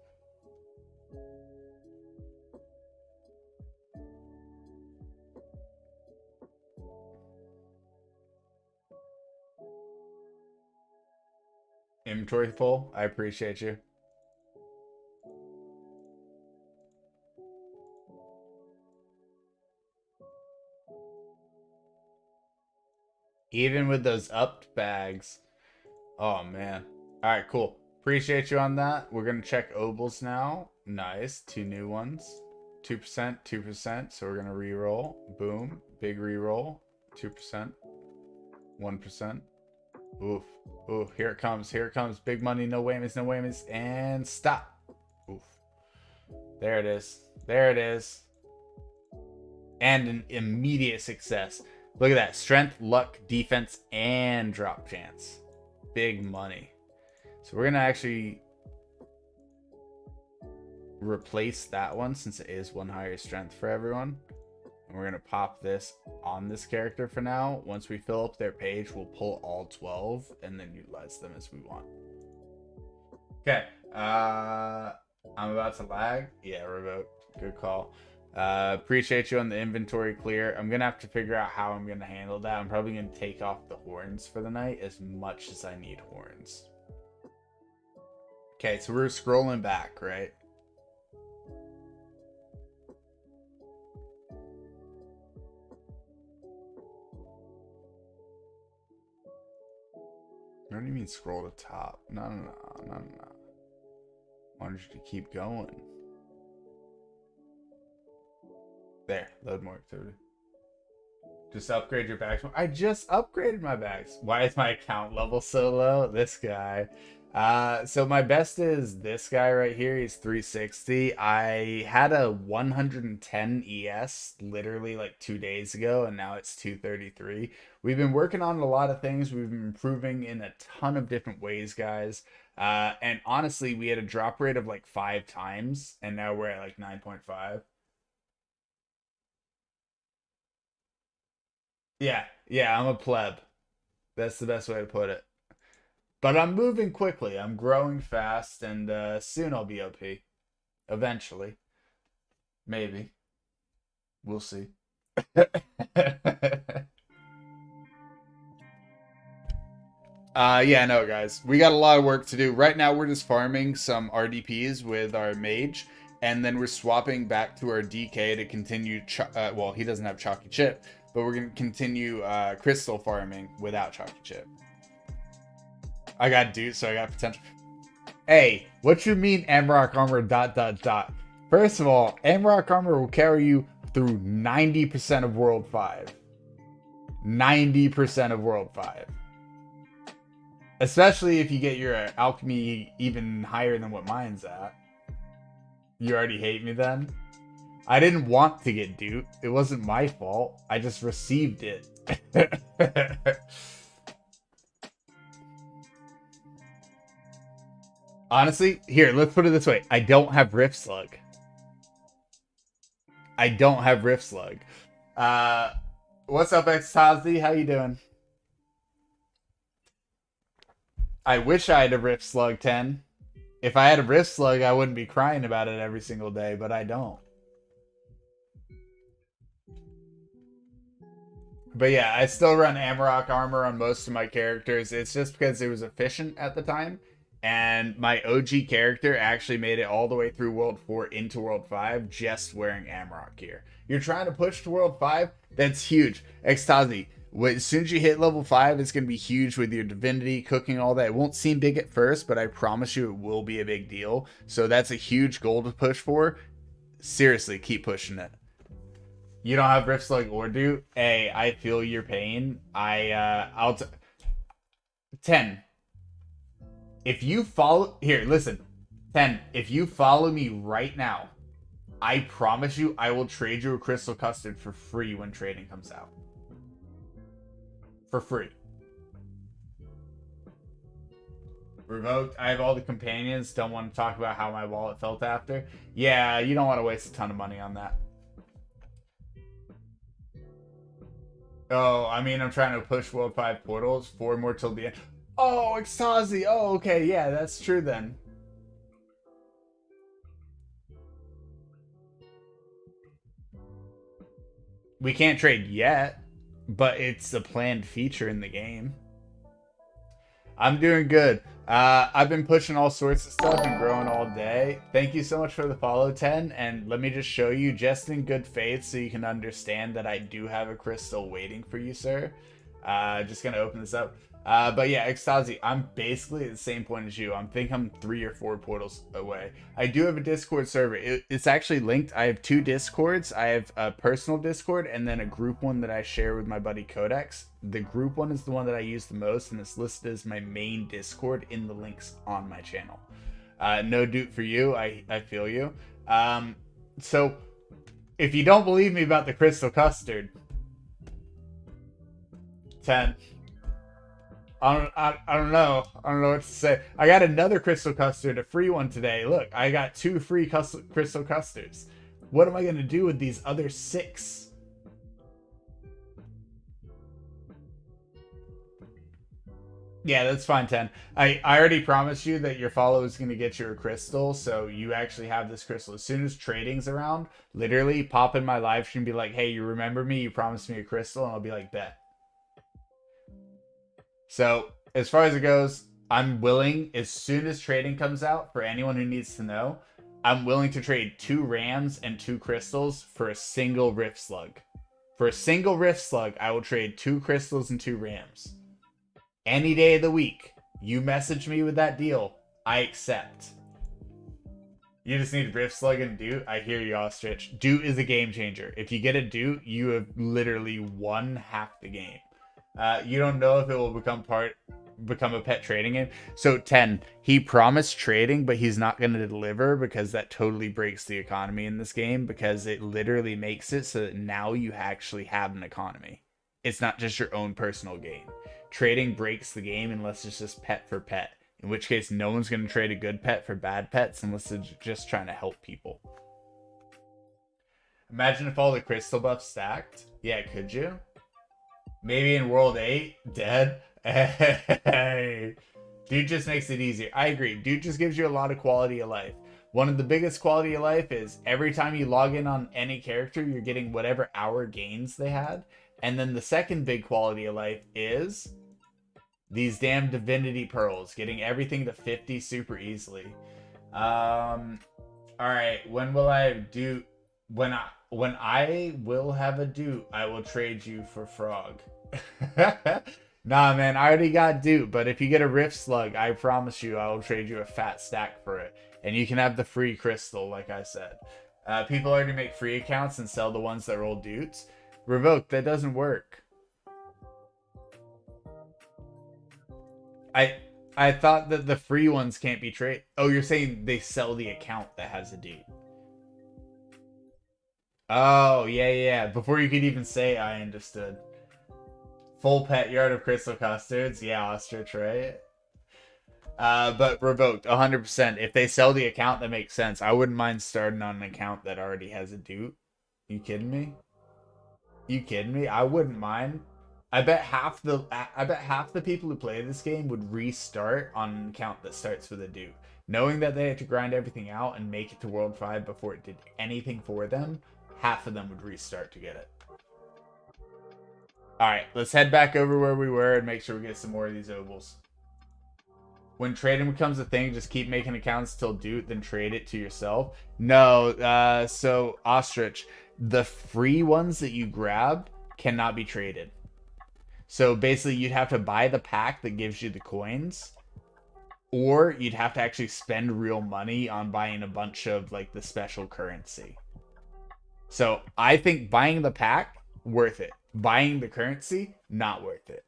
Speaker 1: Inventory full. I appreciate you. Even with those upped bags. Oh, man. All right, cool. Appreciate you on that. We're going to check Obles now. Nice. 2 new ones. 2%, 2%. So we're going to re-roll. Boom. Big re-roll. 2%. 1%. Oof. Oof. Here it comes. Here it comes. Big money. No whammies. No whammies. And stop. Oof. There it is. There it is. And an immediate success. Look at that. Strength, luck, defense, and drop chance. Big money. So we're going to actually replace that one since it is 1 higher strength for everyone. And we're going to pop this on this character for now. Once we fill up their page, we'll pull all 12 and then utilize them as we want. Okay. I'm about to lag. Yeah, revoke. Good call. Appreciate you on the inventory clear. I'm going to have to figure out how I'm going to handle that. I'm probably going to take off the horns for the night as much as I need horns. Okay, so we're scrolling back, right? What do you mean scroll to top? No. I wanted you to keep going. There, load more activity. Just upgrade your bags. I just upgraded my bags. Why is my account level so low? This guy. So my best is this guy right here. He's 360. I had a 110 ES literally like 2 days ago, and now it's 233. We've been working on a lot of things. We've been improving in a ton of different ways, guys. And honestly, we had a drop rate of like 5 times, and now we're at like 9.5. Yeah, I'm a pleb. That's the best way to put it. But I'm moving quickly. I'm growing fast, and soon I'll be OP. Eventually. Maybe. We'll see. Yeah, no, guys. We got a lot of work to do. Right now, we're just farming some RDPs with our mage, and then we're swapping back to our DK to continue... well, he doesn't have Chalky Chip, but we're going to continue crystal farming without Chalky Chip. I got dude, so I got potential. Hey, what you mean Amrock Armor ... First of all, Amrock Armor will carry you through 90% of World 5. 90% of World 5. Especially if you get your alchemy even higher than what mine's at. You already hate me then? I didn't want to get duped. It wasn't my fault. I just received it. Honestly, here, let's put it this way. I don't have Rift Slug. I don't have Rift Slug. What's up, Xtazi? How you doing? I wish I had a Rift Slug 10. If I had a Rift Slug, I wouldn't be crying about it every single day, but I don't. But yeah, I still run Amarok armor on most of my characters. It's just because it was efficient at the time. And my OG character actually made it all the way through World 4 into World 5 just wearing Amarok gear. You're trying to push to World 5? That's huge. Xtazi, as soon as you hit level 5, it's going to be huge with your divinity, cooking, all that. It won't seem big at first, but I promise you it will be a big deal. So that's a huge goal to push for. Seriously, keep pushing it. You don't have Rift Slug or do? Hey, I feel your pain. I'll 10. If you follow here, listen, 10. If you follow me right now, I promise you I will trade you a crystal custard for free when trading comes out. For free. Revoked. I have all the companions. Don't want to talk about how my wallet felt after. Yeah, you don't want to waste a ton of money on that. Oh, I mean, I'm trying to push World 5 portals. 4 more till the end. Oh, Extazi. Oh, okay. Yeah, that's true then. We can't trade yet, but it's a planned feature in the game. I'm doing good. I've been pushing all sorts of stuff and growing all day. Thank you so much for the follow, 10. And let me just show you, just in good faith, so you can understand that I do have a crystal waiting for you, sir. Just gonna open this up. But yeah, Extazi, I'm basically at the same point as you. I think I'm 3 or 4 portals away. I do have a Discord server. It's actually linked. I have 2 Discords. I have a personal Discord and then a group one that I share with my buddy Codex. The group one is the one that I use the most, and it's listed as my main Discord in the links on my channel. No dupe for you. I feel you. So if you don't believe me about the crystal custard, 10. I don't know. I don't know what to say. I got another crystal custard, a free one today. Look, I got 2 free crystal custards. What am I going to do with these other 6? Yeah, that's fine, 10. I already promised you that your follow is going to get you a crystal, so you actually have this crystal. As soon as trading's around, literally pop in my live stream and be like, hey, you remember me? You promised me a crystal? And I'll be like, bet. So as far as it goes, I'm willing, as soon as trading comes out, for anyone who needs to know, I'm willing to trade 2 rams and 2 crystals for a single rift slug. For a single rift slug, I will trade 2 crystals and 2 rams. Any day of the week, you message me with that deal, I accept. You just need rift slug and Doot. I hear you, Ostrich. Doot is a game changer. If you get a Doot, you have literally won half the game. You don't know if it will become a pet trading game. So 10, he promised trading, but he's not going to deliver because that totally breaks the economy in this game, because it literally makes it so that now you actually have an economy. It's not just your own personal gain. Trading breaks the game unless it's just pet for pet, in which case no one's going to trade a good pet for bad pets unless they're just trying to help people. Imagine if all the crystal buffs stacked. Yeah, could you? Maybe in World 8, dead. Hey. Dude just makes it easier. I agree. Dude just gives you a lot of quality of life. One of the biggest quality of life is every time you log in on any character, you're getting whatever hour gains they had. And then the second big quality of life is these damn divinity pearls, getting everything to 50 super easily. Alright, when will I do... When I will have a Doot, I will trade you for Frog. Nah, man, I already got Doot, but if you get a Rift Slug, I promise you I will trade you a fat stack for it. And you can have the free crystal, like I said. People already make free accounts and sell the ones that roll Doots. Revoke, that doesn't work. I thought that the free ones can't be traded. Oh, you're saying they sell the account that has a Doot. Oh, yeah. Before you could even say I understood. Full pet yard of crystal custards. Yeah, ostrich, right? But revoked, 100%. If they sell the account, that makes sense. I wouldn't mind starting on an account that already has a Doot. You kidding me? You kidding me? I wouldn't mind. I bet half the people who play this game would restart on an account that starts with a Doot. Knowing that they had to grind everything out and make it to World 5 before it did anything for them, half of them would restart to get it. Alright, let's head back over where we were and make sure we get some more of these ovals. When trading becomes a thing, just keep making accounts till Doot, then trade it to yourself. No, so Ostrich, the free ones that you grab cannot be traded. So basically you'd have to buy the pack that gives you the coins, or you'd have to actually spend real money on buying a bunch of like the special currency. So I think buying the pack, worth it. Buying the currency, not worth it.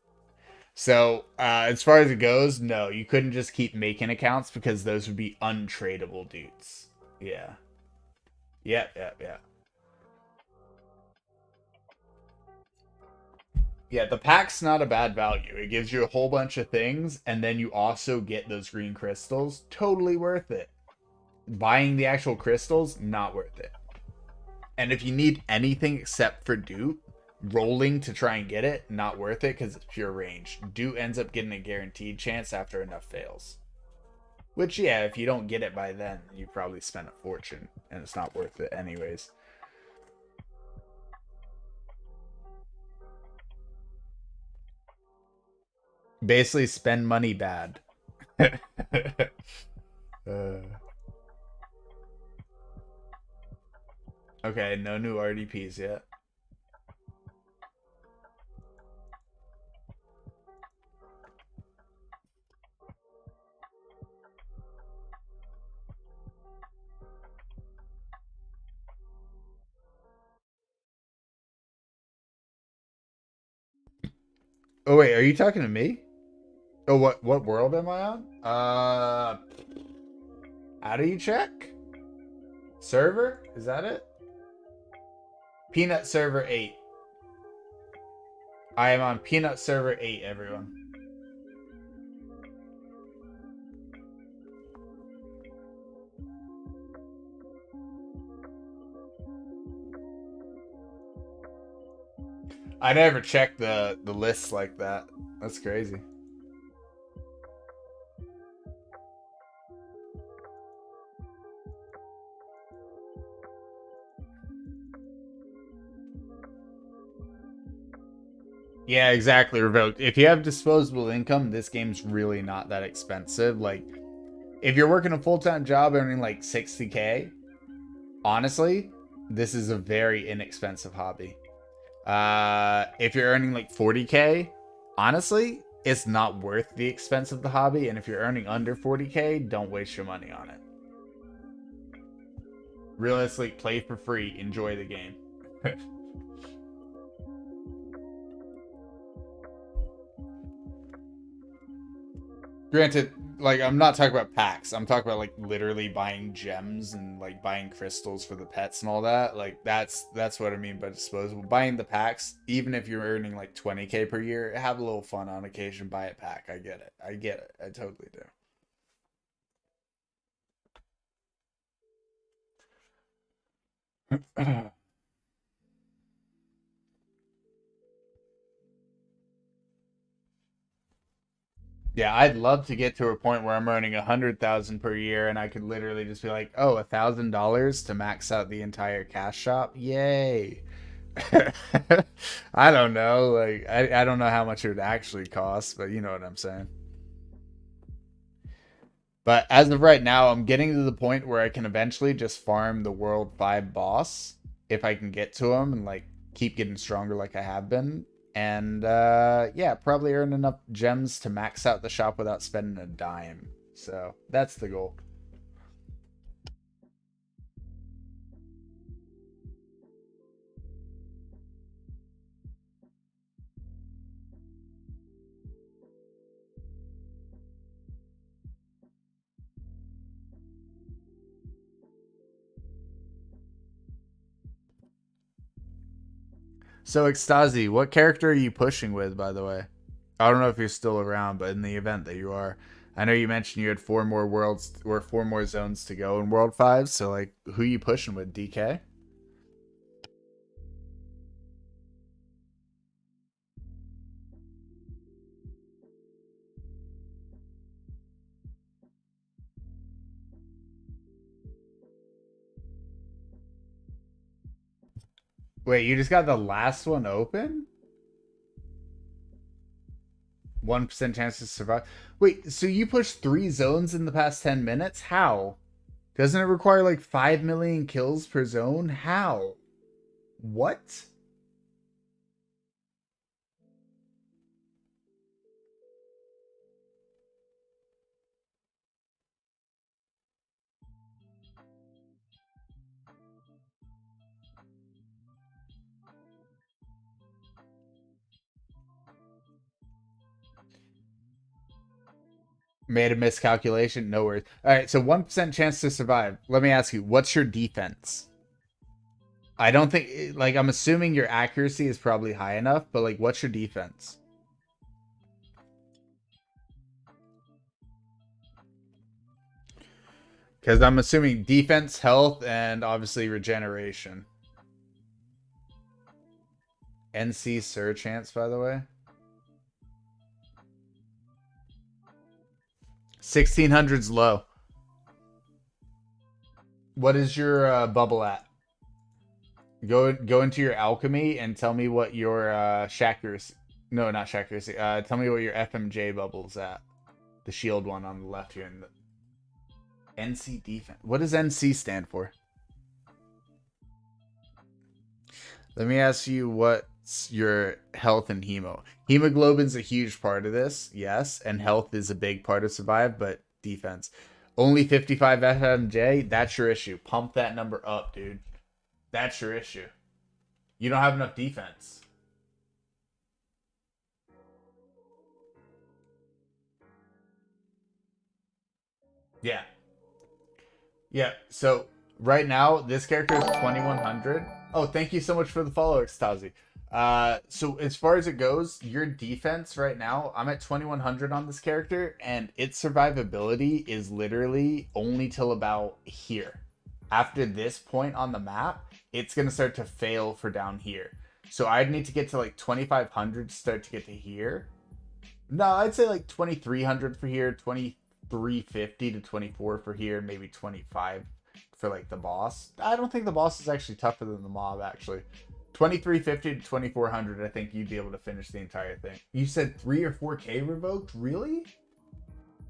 Speaker 1: So, as far as it goes, no, you couldn't just keep making accounts because those would be untradeable dudes. Yeah. Yep, yep, yep. Yeah, the pack's not a bad value. It gives you a whole bunch of things, and then you also get those green crystals. Totally worth it. Buying the actual crystals, not worth it. And if you need anything except for Doot, rolling to try and get it, not worth it because it's pure range. Doot ends up getting a guaranteed chance after enough fails. Which, yeah, if you don't get it by then, you probably spent a fortune, and it's not worth it anyways. Basically, spend money bad. Okay, no new RDPs yet. Oh wait, are you talking to me? Oh, what world am I on? How do you check? Server? Is that it? Peanut server 8. I am on Peanut server 8, everyone. I never checked the lists like that. That's crazy. Yeah, exactly, Revoked. If you have disposable income, this game's really not that expensive. Like, if you're working a full-time job earning like 60K, honestly, this is a very inexpensive hobby. If you're earning like 40K, honestly, it's not worth the expense of the hobby. And if you're earning under 40K, don't waste your money on it. Realistically, play for free, enjoy the game. Granted, like I'm not talking about packs. I'm talking about like literally buying gems and like buying crystals for the pets and all that. Like that's what I mean by disposable. Buying the packs, even if you're earning like 20K per year, have a little fun on occasion. Buy a pack. I get it. I get it. I totally do. Yeah, I'd love to get to a point where I'm earning 100,000 per year, and I could literally just be like, "Oh, $1,000 to max out the entire cash shop, yay!" I don't know, like I don't know how much it would actually cost, but you know what I'm saying. But as of right now, I'm getting to the point where I can eventually just farm the World 5 boss if I can get to him and like keep getting stronger like I have been. And yeah, probably earn enough gems to max out the shop without spending a dime. So that's the goal. So Extazi, what character are you pushing with, by the way? I don't know if you're still around, but in the event that you are, I know you mentioned you had four more worlds or four more zones to go in World 5. So like who you pushing with, DK? Wait, you just got the last one open? 1% chance to survive. Wait, so you pushed three zones in the past 10 minutes? How? Doesn't it require like 5 million kills per zone? How? What? Made a miscalculation. No worries. All right, so 1% chance to survive. Let me ask you, what's your defense? I don't think, like, I'm assuming your accuracy is probably high enough, but like, what's your defense? Because I'm assuming defense, health, and obviously regeneration. NC Sir chance, by the way. 1600's low. What is your bubble at? Go into your alchemy and tell me what your Shackers. No, not Shackers. Tell me what your FMJ bubble's at. The shield one on the left here. In the NC defense. What does NC stand for? Let me ask you what's your health and hemo. Hemoglobin's a huge part of this, yes, and health is a big part of survive, but defense. Only 55 FMJ, that's your issue. Pump that number up, dude. That's your issue. You don't have enough defense. Yeah. Yeah. So right now, this character is 2100. Oh, thank you so much for the follow, Extazi. So as far as it goes, your defense right now, I'm at 2100 on this character, and its survivability is literally only till about here. After this point on the map, it's gonna start to fail for down here. So I'd need to get to like 2500 to start to get to here. No, I'd say like 2300 for here, 2350 to 24 for here, maybe 25 for like the boss. I don't think the boss is actually tougher than the mob actually. 2350 to 2400, I think you'd be able to finish the entire thing. You said 3 or 4k revoked? Really?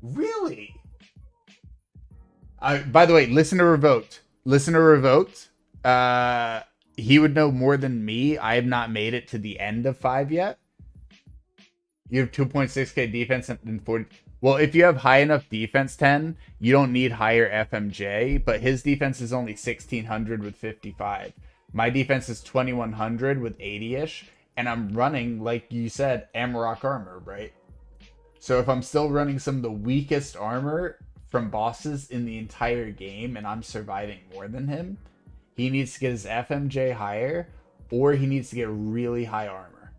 Speaker 1: Really? By the way, listen to Revoked. Listen to Revoked. He would know more than me. I have not made it to the end of 5 yet. You have 2.6k defense and 40. Well, if you have high enough defense 10, you don't need higher FMJ, but his defense is only 1600 with 55. My defense is 2100 with 80-ish, and I'm running, like you said, Amarok armor, right? So if I'm still running some of the weakest armor from bosses in the entire game and I'm surviving more than him, he needs to get his FMJ higher, or he needs to get really high armor.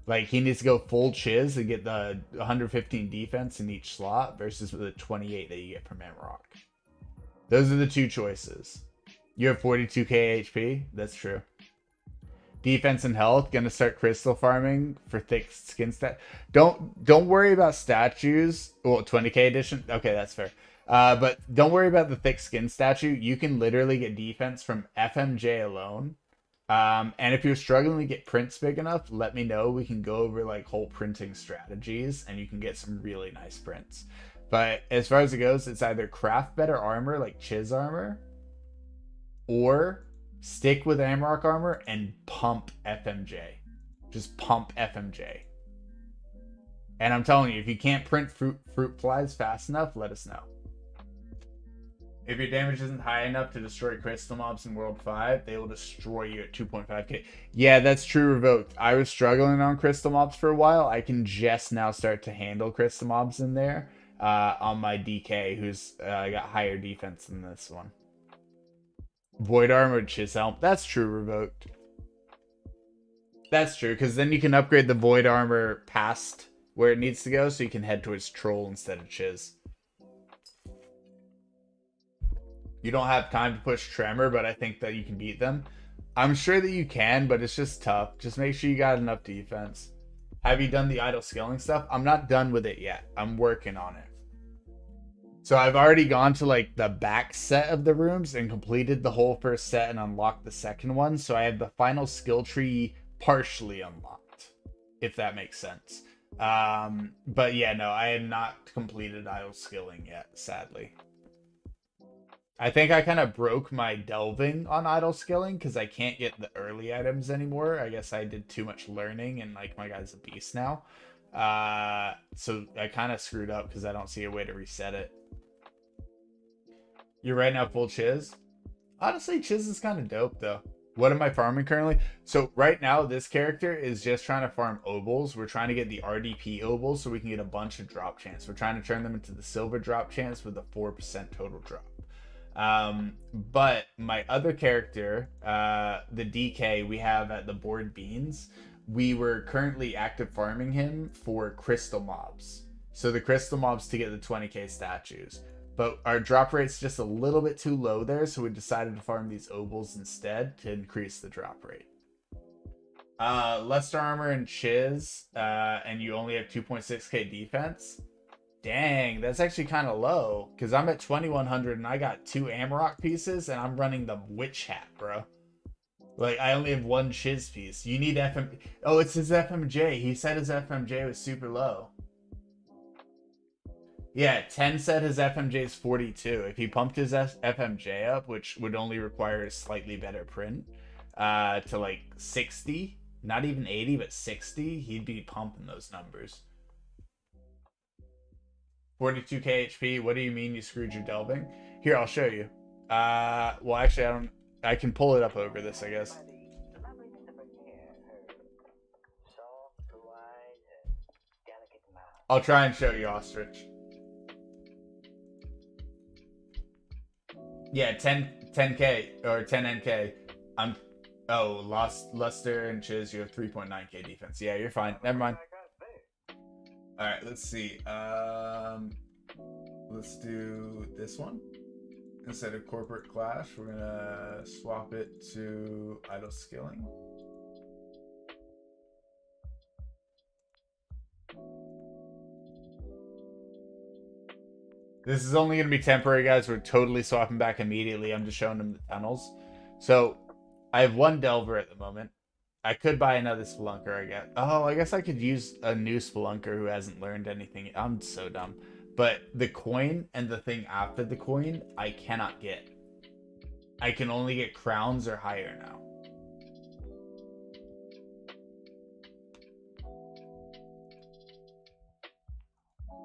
Speaker 1: Like, he needs to go full chiz and get the 115 defense in each slot versus the 28 that you get from Amarok. Those are the two choices. You have 42k HP. That's true. Defense and health. Gonna start crystal farming for thick skin stat. Don't worry about statues. Well, 20k edition. Okay, that's fair. But don't worry about the thick skin statue. You can literally get defense from FMJ alone. And if you're struggling to get prints big enough, let me know. We can go over like whole printing strategies and you can get some really nice prints. But as far as it goes, it's either craft better armor like Chiz armor, or stick with Amarok armor and pump FMJ. Just pump FMJ. And I'm telling you, if you can't print fruit flies fast enough, let us know. If your damage isn't high enough to destroy crystal mobs in World 5, they will destroy you at 2.5k. Yeah, that's true, Revoked. I was struggling on crystal mobs for a while. I can just now start to handle crystal mobs in there on my DK, who's got higher defense than this one. Void Armor, Chisel. That's true, Revoked. That's true, because then you can upgrade the Void Armor past where it needs to go, so you can head towards Troll instead of Chiz. You don't have time to push Tremor, but I think that you can beat them. I'm sure that you can, but it's just tough. Just make sure you got enough defense. Have you done the idle scaling stuff? I'm not done with it yet. I'm working on it. So I've already gone to like the back set of the rooms and completed the whole first set and unlocked the second one. So I have the final skill tree partially unlocked, if that makes sense. But yeah, no, I have not completed idle skilling yet, sadly. I think I kind of broke my delving on idle skilling because I can't get the early items anymore. I guess I did too much learning and like my guy's a beast now. So I kind of screwed up because I don't see a way to reset it. You're right now full Chiz? Honestly, Chiz is kind of dope though. What am I farming currently? So right now, this character is just trying to farm obols. We're trying to get the RDP obols so we can get a bunch of drop chance. We're trying to turn them into the silver drop chance with a 4% total drop. But my other character, the DK we have at the board beans, we were currently active farming him for crystal mobs. So the crystal mobs to get the 20k statues. But our drop rate's just a little bit too low there, so we decided to farm these obols instead to increase the drop rate. Luster armor and chiz, and you only have 2.6k defense. Dang, that's actually kind of low, because I'm at 2100 and I got 2 Amarok pieces, and I'm running the witch hat, bro. Like, I only have 1 chiz piece. You need FM... Oh, it's his FMJ. He said his FMJ was super low. Yeah, 10 said his FMJ is 42. If he pumped his FMJ up, which would only require a slightly better print, to like 60, not even 80, but 60, he'd be pumping those numbers. 42k HP, what do you mean you screwed your delving? Here, I'll show you. Well, actually, I can pull it up over this, I guess. I'll try and show you, Ostrich. Yeah, 10k or 10nk. Lost Luster and Chiz, you have 3.9k defense. Yeah, you're fine. Never mind. Alright, let's see. Let's do this one. Instead of Corporate Clash, we're gonna swap it to Idle Skilling. This is only going to be temporary, guys. We're totally swapping back immediately. I'm just showing them the tunnels. So, I have 1 Delver at the moment. I could buy another Spelunker, I guess. Oh, I guess I could use a new Spelunker who hasn't learned anything. I'm so dumb. But the coin and the thing after the coin, I cannot get. I can only get crowns or higher now.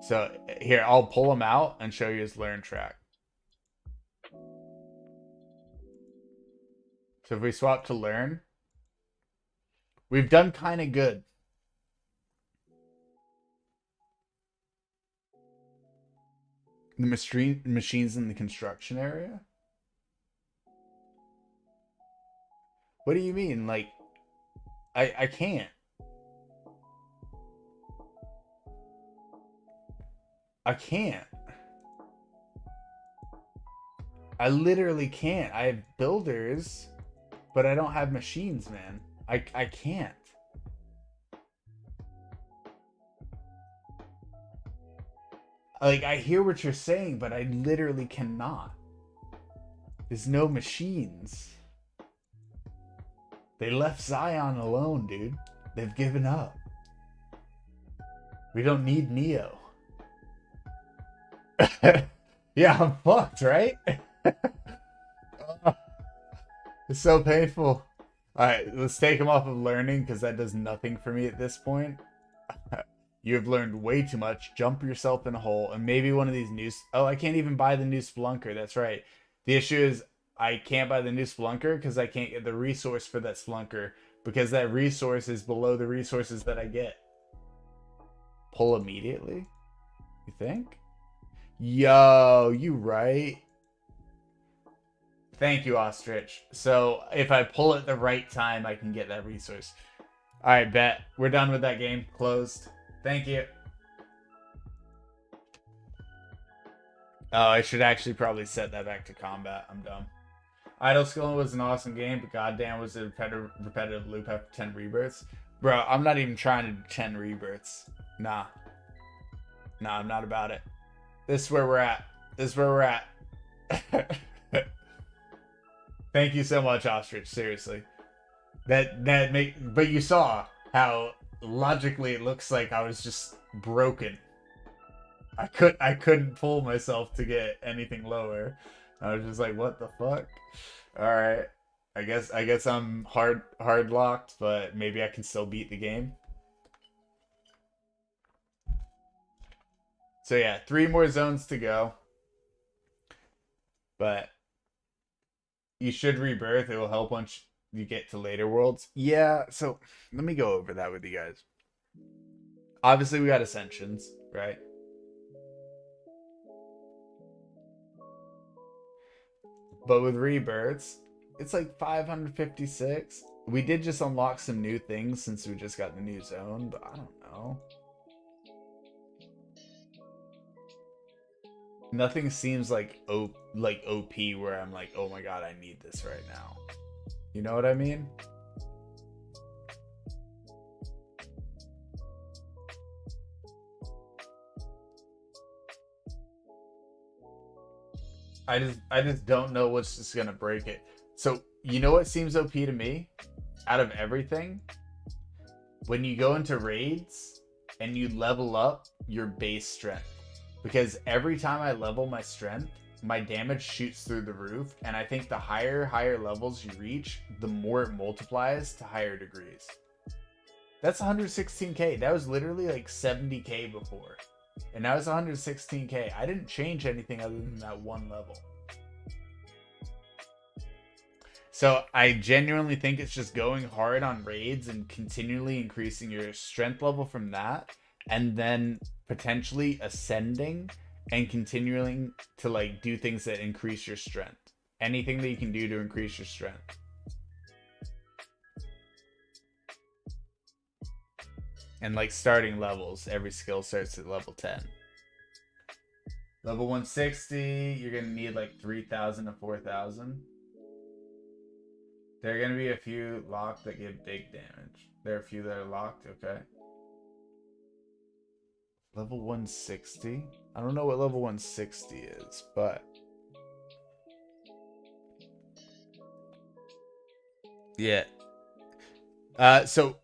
Speaker 1: So here, I'll pull him out and show you his learn track. So if we swap to learn, we've done kind of good. The machines in the construction area? What do you mean? Like, I can't. I can't. I literally can't. I have builders, but I don't have machines, man. I can't. Like, I hear what you're saying, but I literally cannot. There's no machines. They left Zion alone, dude. They've given up. We don't need Neo. Yeah, I'm fucked, right? It's so painful. Alright, let's take him off of learning, because that does nothing for me at this point. You have learned way too much. Jump yourself in a hole, and maybe one of these new... Oh, I can't even buy the new Spelunker. That's right. The issue is I can't buy the new Spelunker because I can't get the resource for that Spelunker, because that resource is below the resources that I get. Pull immediately? You think? Yo, you right. Thank you, Ostrich. So if I pull at the right time, I can get that resource. Alright, bet. We're done with that game. Closed. Thank you. Oh, I should actually probably set that back to combat. I'm dumb. Idle Skilling was an awesome game, but goddamn was it a repetitive loop after 10 rebirths. Bro, I'm not even trying to do 10 rebirths. Nah. Nah, I'm not about it. This is where we're at. This is where we're at. Thank you so much, Ostrich. Seriously. But you saw how logically it looks like I was just broken. I couldn't pull myself to get anything lower. I was just like, what the fuck? Alright. I guess I'm hard locked, but maybe I can still beat the game. So yeah, 3 more zones to go. But you should rebirth. It will help once you get to later worlds. Yeah, so let me go over that with you guys. Obviously, we got ascensions, right? But with rebirths, it's like 556. We did just unlock some new things since we just got the new zone, but I don't know. Nothing seems like OP where I'm like, oh my god, I need this right now. You know what I mean? I just don't know what's just gonna break it. So you know what seems OP to me? Out of everything, when you go into raids and you level up your base strength. Because every time I level my strength, my damage shoots through the roof, and I think the higher levels you reach, the more it multiplies to higher degrees. That's 116k. That was literally like 70k before. And now it's 116k. I didn't change anything other than that one level. So I genuinely think it's just going hard on raids and continually increasing your strength level from that, and then potentially ascending and continuing to like do things that increase your strength. Anything that you can do to increase your strength. And like starting levels, every skill starts at level 10. Level 160, you're gonna need like 3,000 to 4,000. There are gonna be a few locked that give big damage. There are a few that are locked, okay. Level 160? I don't know what level 160 is, but yeah. So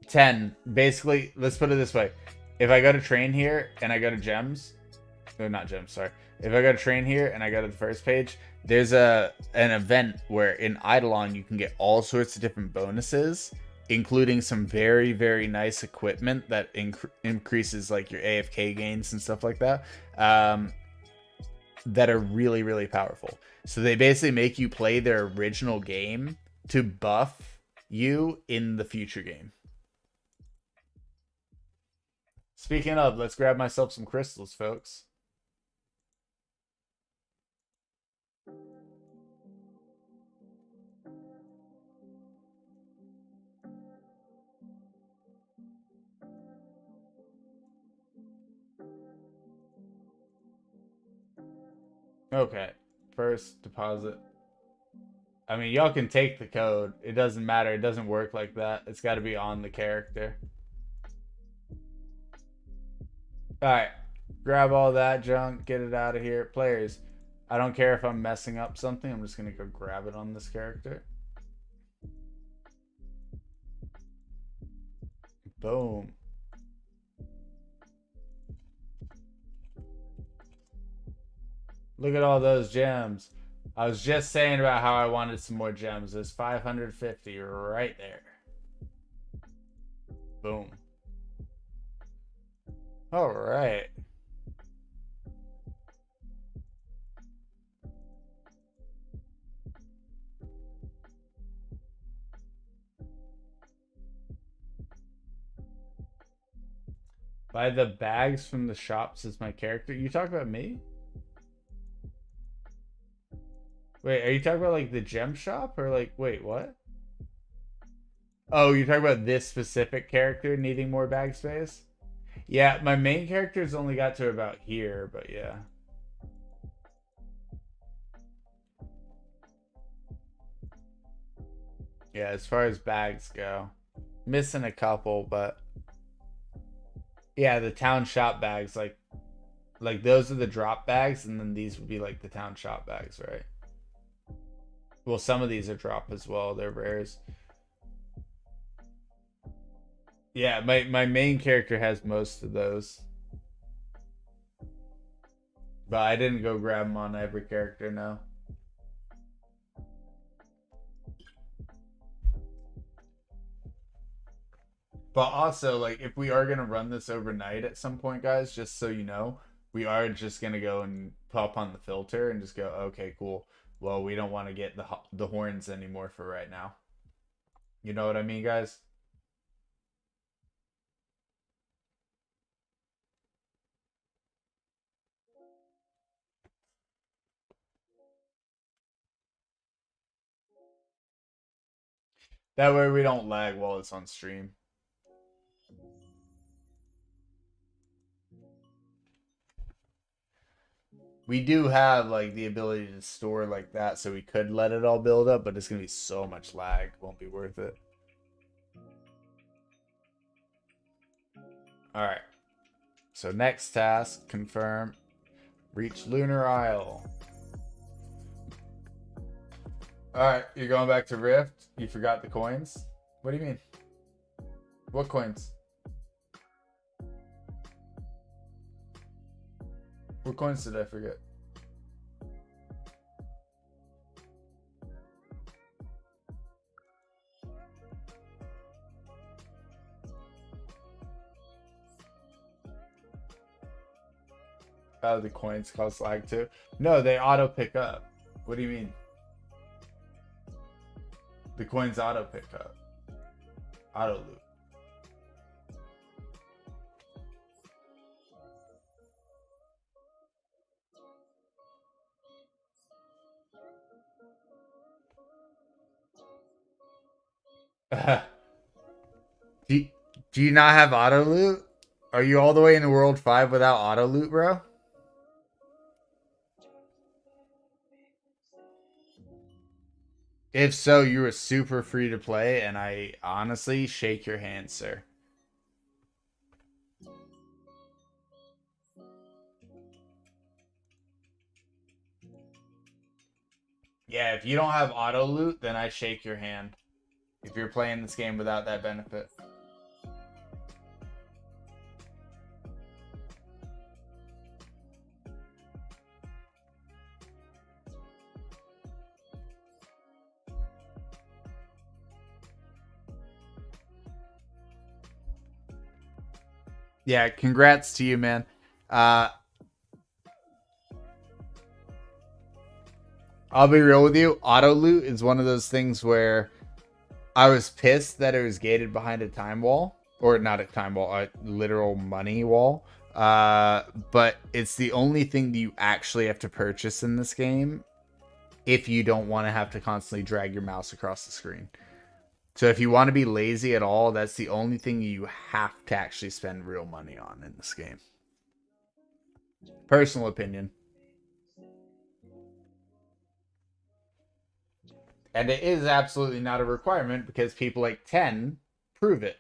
Speaker 1: 10. Basically, let's put it this way. If I go to train here and I go to gems, no, not gems, sorry. If I go to train here and I go to the first page, there's an event where in Idleon you can get all sorts of different bonuses, including some very, very nice equipment that increases like your AFK gains and stuff like that, that are really, really powerful. So they basically make you play their original game to buff you in the future game. Speaking of, let's grab myself some crystals, folks. Okay, first deposit. I mean, y'all can take the code. It doesn't matter. It doesn't work like that. It's got to be on the character. Alright, grab all that junk, get it out of here. Players, I don't care if I'm messing up something. I'm just going to go grab it on this character. Boom. Look at all those gems. I was just saying about how I wanted some more gems. There's 550 right there. Boom. All right. Buy the bags from the shops as my character. You talk about me? Wait, are you talking about like the gem shop or like wait, what? Oh, you're talking about this specific character needing more bag space? Yeah, my main character's only got to about here, but yeah. Yeah, as far as bags go. Missing a couple, but yeah, the town shop bags, like those are the drop bags, and then these would be like the town shop bags, right? Well, some of these are drop as well. They're rares. Yeah, my main character has most of those. But I didn't go grab them on every character, no. But also, like, if we are gonna run this overnight at some point, guys, just so you know, we are just gonna go and pop on the filter and just go, okay, cool. Well, we don't want to get the horns anymore for right now. You know what I mean, guys? That way we don't lag while it's on stream. We do have like the ability to store like that, so we could let it all build up, but it's gonna be so much lag, won't be worth it. All right. So next task, confirm, reach Lunar Isle. All right, you're going back to Rift. You forgot the coins. What do you mean? What coins? What coins did I forget? Oh, the coins cause lag too? No, they auto pick up. What do you mean? The coins auto pick up. Auto loop. do, do you not have auto loot? Are you all the way in the world 5 without auto loot, bro? If so, you were super free to play, and I honestly shake your hand, sir. Yeah, if you don't have auto loot, then I shake your hand. If you're playing this game without that benefit. Yeah, congrats to you, man. Uh, I'll be real with you. Auto loot is one of those things where I was pissed that it was gated behind a time wall, or not a time wall, a literal money wall. But it's the only thing that you actually have to purchase in this game if you don't want to have to constantly drag your mouse across the screen. So if you want to be lazy at all, that's the only thing you have to actually spend real money on in this game. Personal opinion. And it is absolutely not a requirement because people like 10 prove it.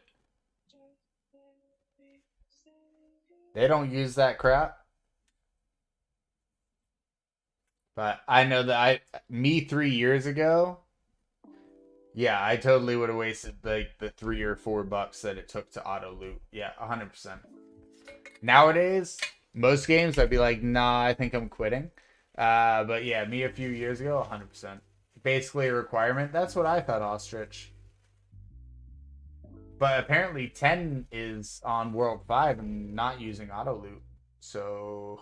Speaker 1: They don't use that crap. But I know that me 3 years ago, yeah, I totally would have wasted like the $3 or $4 that it took to auto loot. Yeah, 100%. Nowadays, most games I'd be like, nah, I think I'm quitting. But yeah, me a few years ago, 100%. Basically a requirement. That's what I thought, Ostrich. But apparently 10 is on World 5 and not using auto loot. So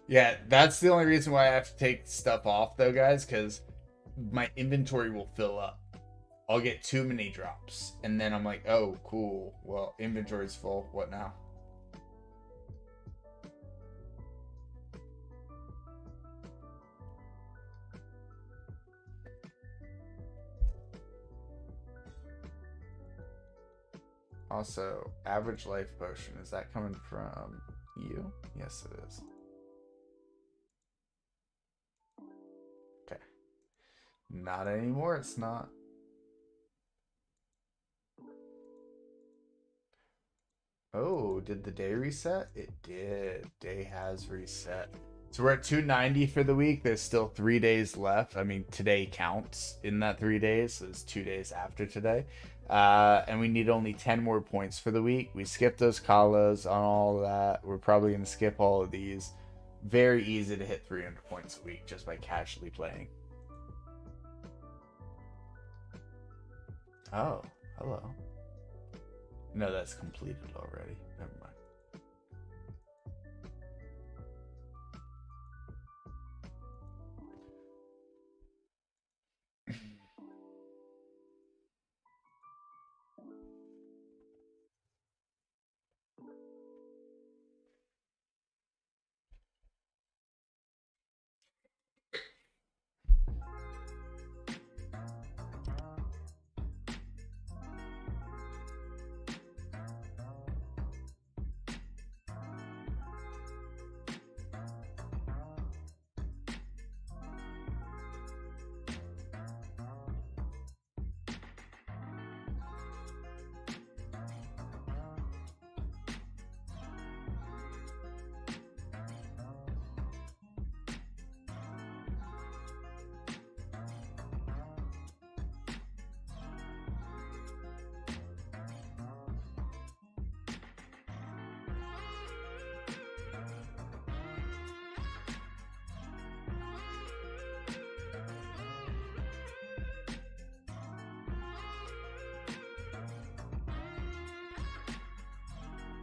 Speaker 1: yeah, that's the only reason why I have to take stuff off though, guys, because my inventory will fill up. I'll get too many drops. And then I'm like, oh, cool. Well, inventory's full. What now? Also, average life potion. Is that coming from you? Yes, it is. Okay. Not anymore. It's not. Oh, did the day reset? It did. Day has reset. So we're at 290 for the week. There's still 3 days left. I mean, today counts in that 3 days. So it's 2 days after today. And we need only 10 more points for the week. We skipped those Kalos on all of that. We're probably going to skip all of these. Very easy to hit 300 points a week just by casually playing. Oh, hello. No, that's completed already. Never mind.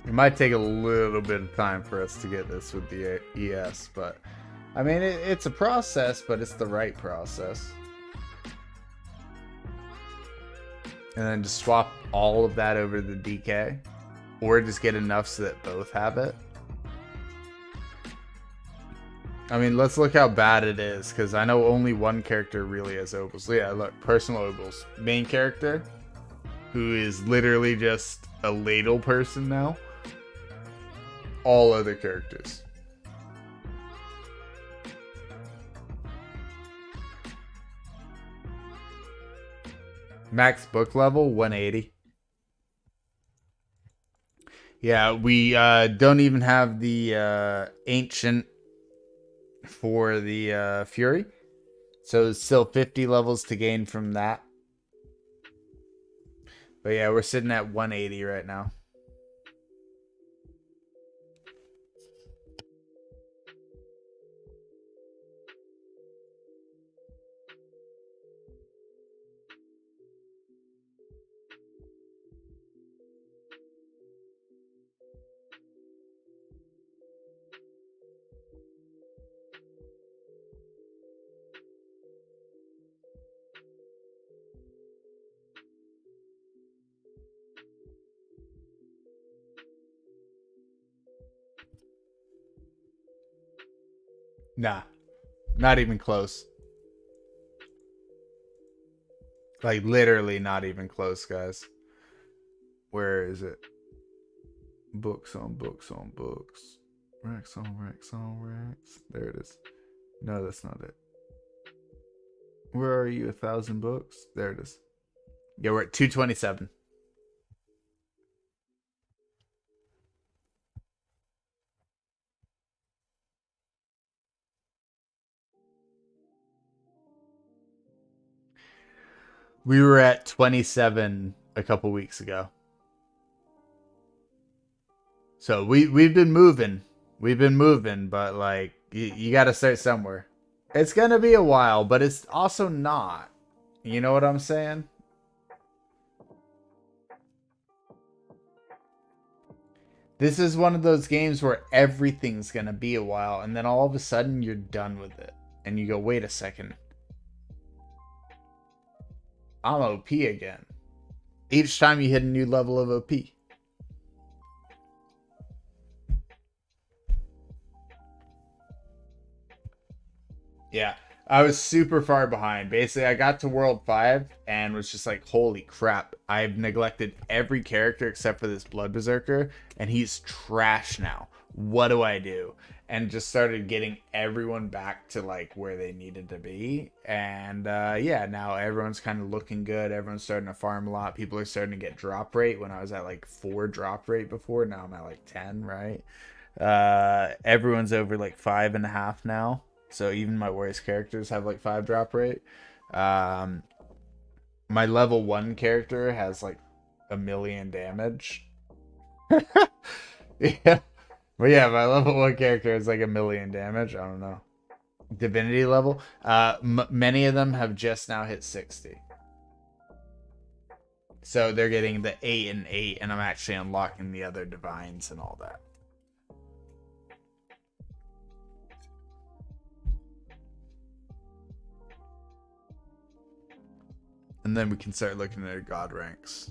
Speaker 1: It might take a little bit of time for us to get this with the ES, but I mean, it's a process, but it's the right process. And then just swap all of that over to the DK, or just get enough so that both have it. I mean, let's look how bad it is, because I know only one character really has opals. So yeah, look, personal opals. Main character, who is literally just a ladle person now. All other characters. Max book level, 180. Yeah, we don't even have the ancient for the Fury. So it's still 50 levels to gain from that. But yeah, we're sitting at 180 right now. Nah, not even close. Like literally not even close, guys. Where is it? Books on books on books. Racks on racks on racks. There it is. No, that's not it. Where are you? 1,000 books? There it is. Yeah, we're at 227. We were at 27 a couple weeks ago. So we've been moving. We've been moving, but like you got to start somewhere. It's going to be a while, but it's also not. You know what I'm saying? This is one of those games where everything's going to be a while, and then all of a sudden you're done with it. And you go, wait a second. I'm OP again. Each time you hit a new level of OP. Yeah. I was super far behind. Basically, I got to World 5 and was just like, holy crap. I've neglected every character except for this Blood Berserker, and he's trash now. What do I do? And just started getting everyone back to like where they needed to be. And yeah, now everyone's kind of looking good. Everyone's starting to farm a lot. People are starting to get drop rate. When I was at like 4 drop rate before, now I'm at like 10, right? Everyone's over like 5.5 now. So even my worst characters have like 5 drop rate. Um, my level 1 character has like 1,000,000 damage. Yeah. But yeah, my level 1 character has like 1,000,000 damage. I don't know. Divinity level. Many of them have just now hit 60. So they're getting the 8 and 8, and I'm actually unlocking the other divines and all that. And then we can start looking at god ranks.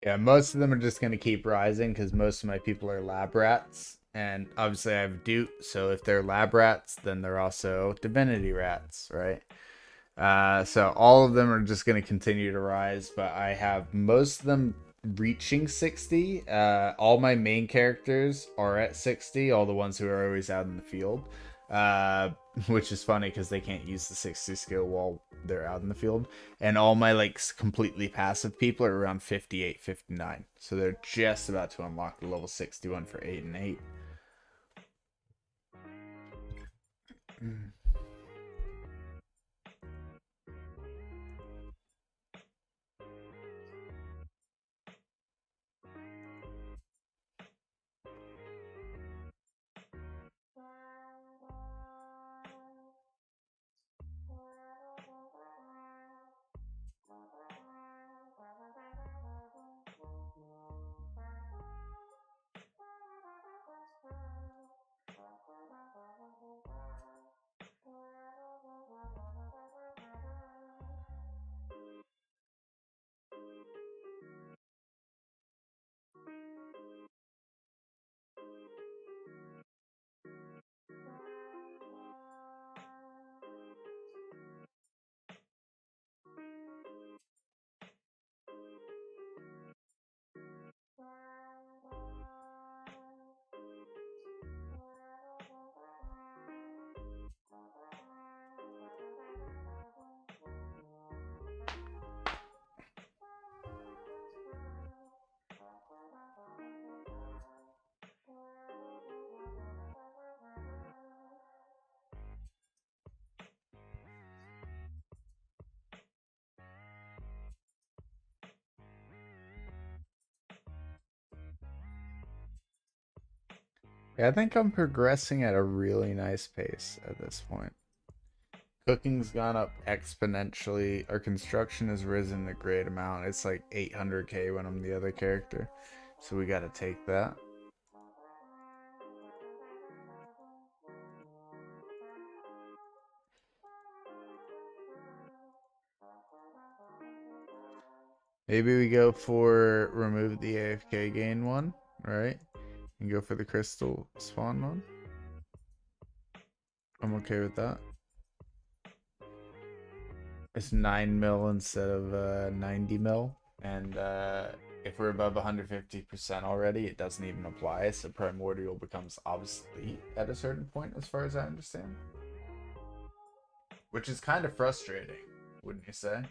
Speaker 1: Yeah, most of them are just going to keep rising because most of my people are lab rats. And obviously I have Doot, so if they're lab rats, then they're also divinity rats, right? So all of them are just going to continue to rise, but I have most of them reaching 60. All my main characters are at 60, all the ones who are always out in the field. Uh, which is funny because they can't use the 60 skill while they're out in the field. And all my like completely passive people are around 58, 59. So they're just about to unlock the level 61 for 8 and 8. Yeah, I think I'm progressing at a really nice pace at this point. Cooking's gone up exponentially. Our construction has risen a great amount. It's like 800k when I'm the other character. So we gotta take that. Maybe we go for remove the AFK gain one, right? And go for the crystal spawn one. I'm okay with that. It's 9 mil instead of 90 mil. And if we're above 150% already, it doesn't even apply. So primordial becomes obsolete at a certain point, as far as I understand. Which is kind of frustrating, wouldn't you say?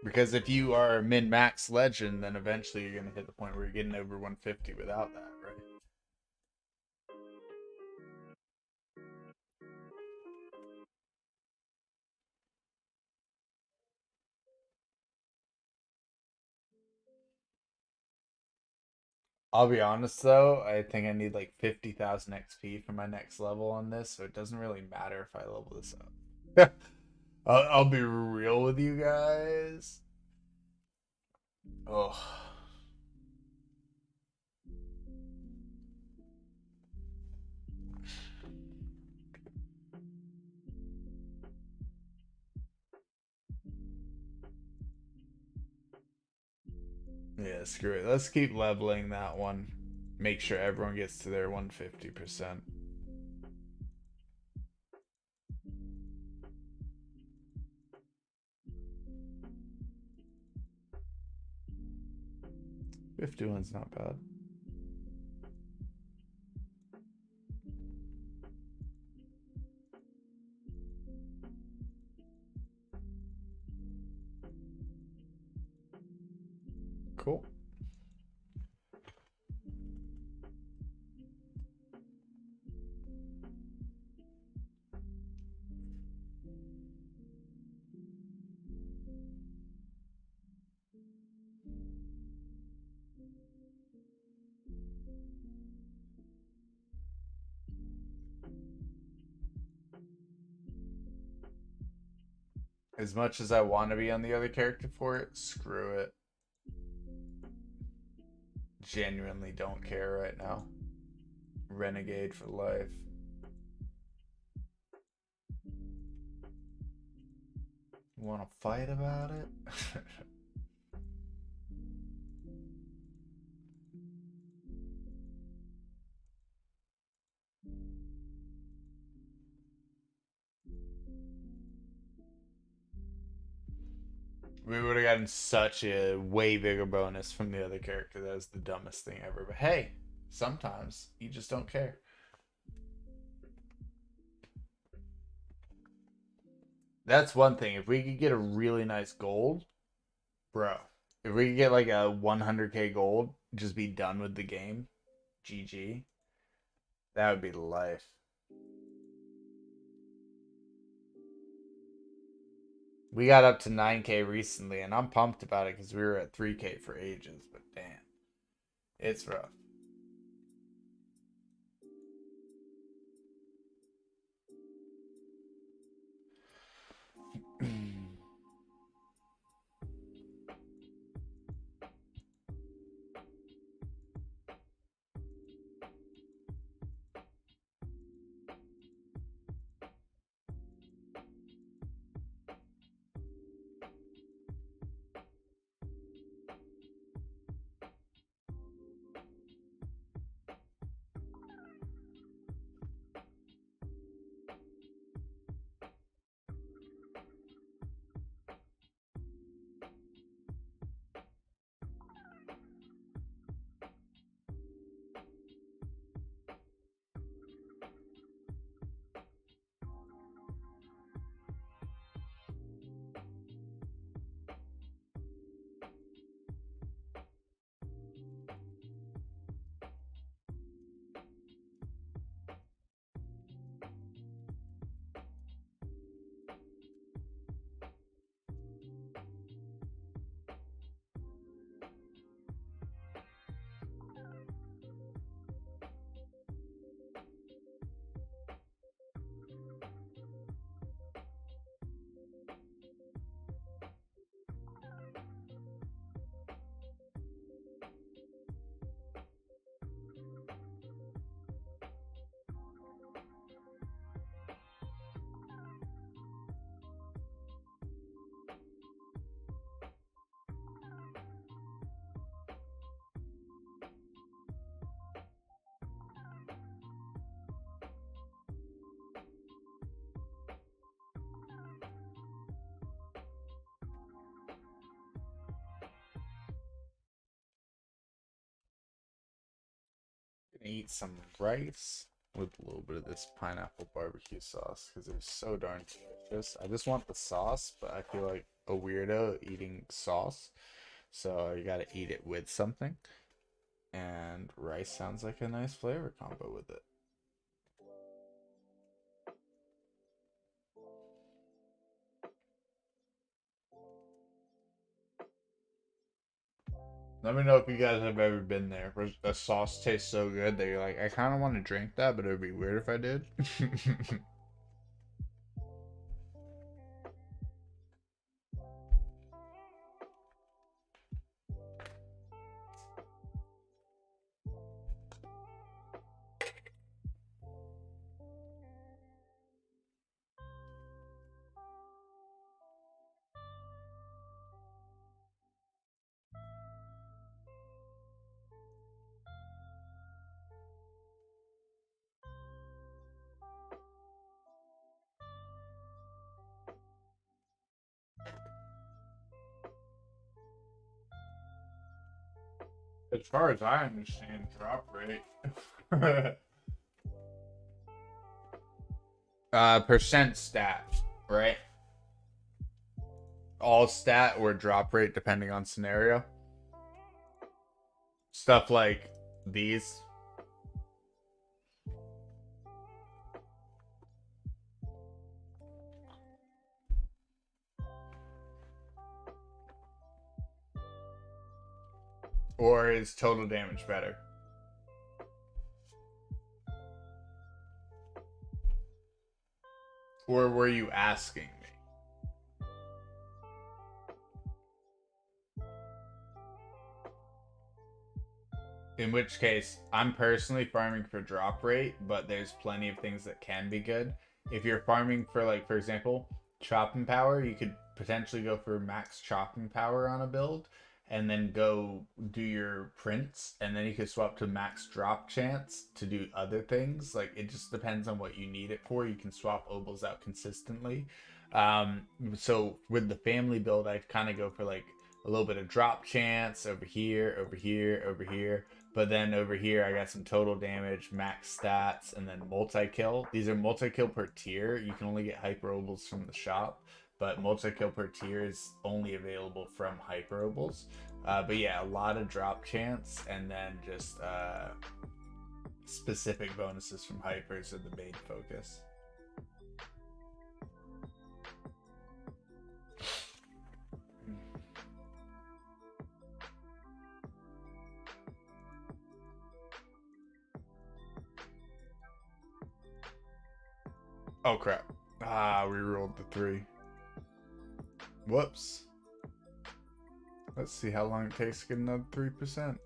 Speaker 1: Because if you are min max legend, then eventually you're gonna hit the point where you're getting over 150 without that, right? I'll be honest though, I think I need like 50,000 XP for my next level on this, so it doesn't really matter if I level this up. I'll be real with you guys. Oh. Yeah, screw it. Let's keep leveling that one. Make sure everyone gets to their 150%. Fifty-one's not bad. Cool. As much as I want to be on the other character for it, screw it. Genuinely don't care right now. Renegade for life. Want to fight about it? We would have gotten such a way bigger bonus from the other character. That was the dumbest thing ever. But hey, sometimes you just don't care. That's one thing. If we could get a really nice gold, bro. If we could get like a 100k gold, just be done with the game, GG. That would be life. We got up to 9k recently, and I'm pumped about it because we were at 3k for ages. But damn, it's rough. Gonna eat some rice with a little bit of this pineapple barbecue sauce because it's so darn delicious. I just want the sauce, but I feel like a weirdo eating sauce, so you gotta eat it with something. And rice sounds like a nice flavor combo with it. Let me know if you guys have ever been there where the sauce tastes so good that you're like, I kind of want to drink that, but it would be weird if I did. As far as I understand, drop rate. Percent stat, right? All stat or drop rate depending on scenario. Stuff like these. Or is total damage better? Or were you asking me? In which case, I'm personally farming for drop rate, but there's plenty of things that can be good. If you're farming for, like, for example, chopping power, you could potentially go for max chopping power on a build, and then go do your prints, and then you could swap to max drop chance to do other things. Like, it just depends on what you need it for. You can swap obols out consistently. So with the family build, I kind of go for like a little bit of drop chance over here, over here, over here. But then over here, I got some total damage, max stats, and then multi-kill. These are multi-kill per tier. You can only get hyper obols from the shop, but multi-kill per tier is only available from hyper obols. But yeah, a lot of drop chance, and then just specific bonuses from hypers are the main focus. Oh crap. We rolled the 3. Whoops. Let's see how long it takes to get another 3%.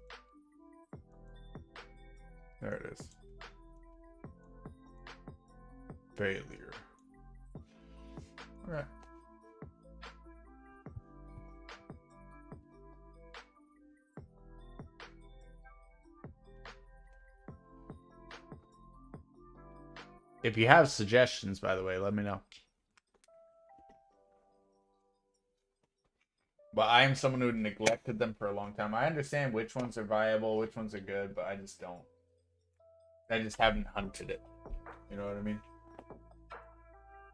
Speaker 1: There it is. Failure. Alright. If you have suggestions, by the way, let me know. But I am someone who neglected them for a long time. I understand which ones are viable, which ones are good, but I just don't. I just haven't hunted it. You know what I mean?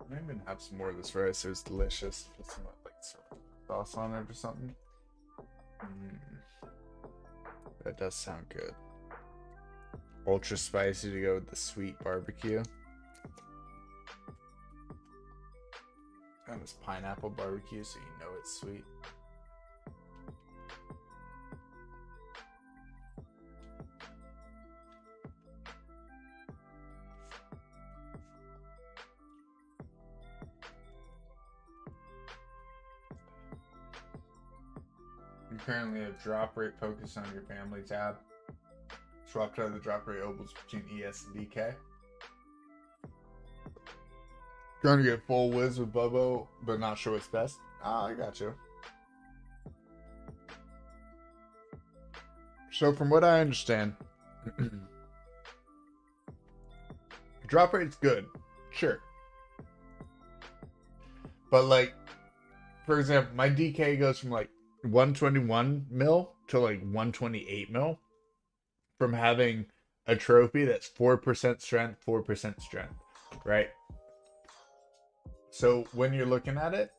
Speaker 1: I'm even have some more of this rice. It was delicious. Put some like sauce on it or something. That does sound good. Ultra spicy to go with the sweet barbecue. And it's pineapple barbecue, so you know it's sweet. You currently have drop rate focus on your family tab. Swap to the drop rate obols between ES and DK. Trying to get full whiz with Bubbo, but not sure what's best. Ah, I got you. So from what I understand, drop rate's good, sure. But like, for example, my DK goes from like 121 mil to like 128 mil from having a trophy that's 4% strength, 4% strength, right? So when you're looking at it,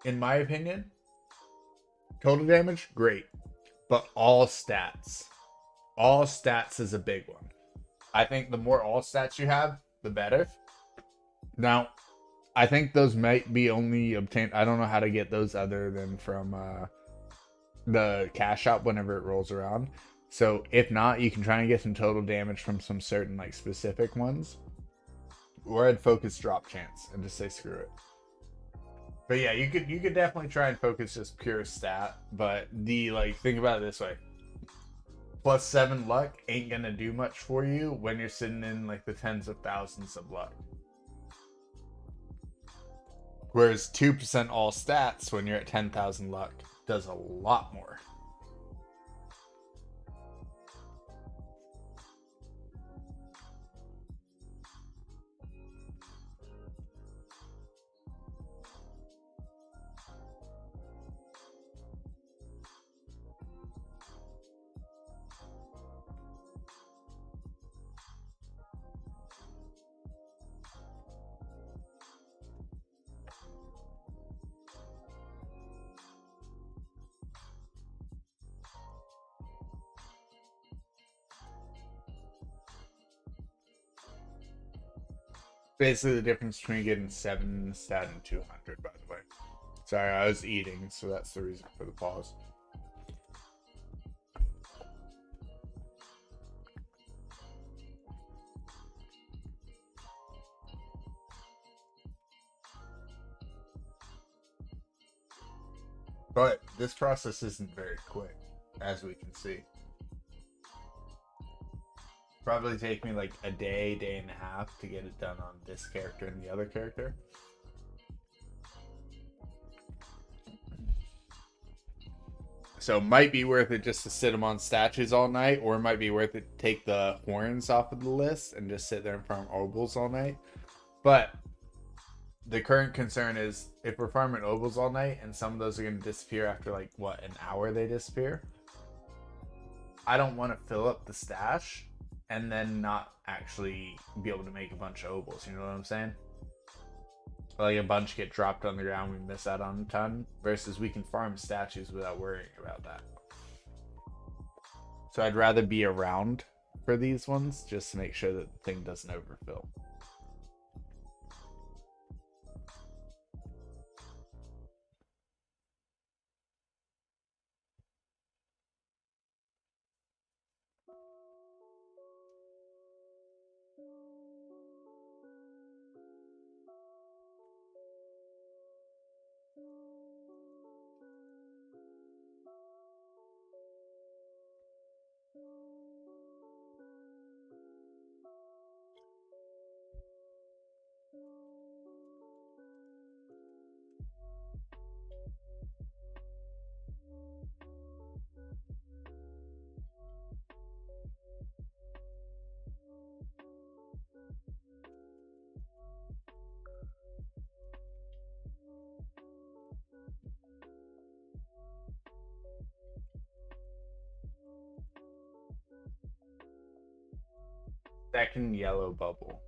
Speaker 1: in my opinion, total damage, great. But all stats is a big one. I think the more all stats you have, the better. Now, I think those might be only obtained. I don't know how to get those other than from the cash shop whenever it rolls around. So if not, you can try and get some total damage from some certain like specific ones. Or I'd focus drop chance and just say screw it. But yeah, you could definitely try and focus just pure stat. But think about it this way. +7 luck ain't gonna do much for you when you're sitting in like the tens of thousands of luck. Whereas 2% all stats when you're at 10,000 luck does a lot more. Basically the difference between getting 7 stat and 200, by the way. Sorry, I was eating, so that's the reason for the pause. But this process isn't very quick, as we can see. Probably take me like a day and a half to get it done on this character and the other character. So it might be worth it just to sit them on statues all night, or it might be worth it to take the horns off of the list and just sit there and farm obols all night. But the current concern is if we're farming obols all night and some of those are going to disappear after like what, an hour they disappear. I don't want to fill up the stash and then not actually be able to make a bunch of obols. You know what I'm saying? Like a bunch get dropped on the ground, we miss out on a ton. Versus we can farm statues without worrying about that. So I'd rather be around for these ones just to make sure that the thing doesn't overfill. Second yellow bubble.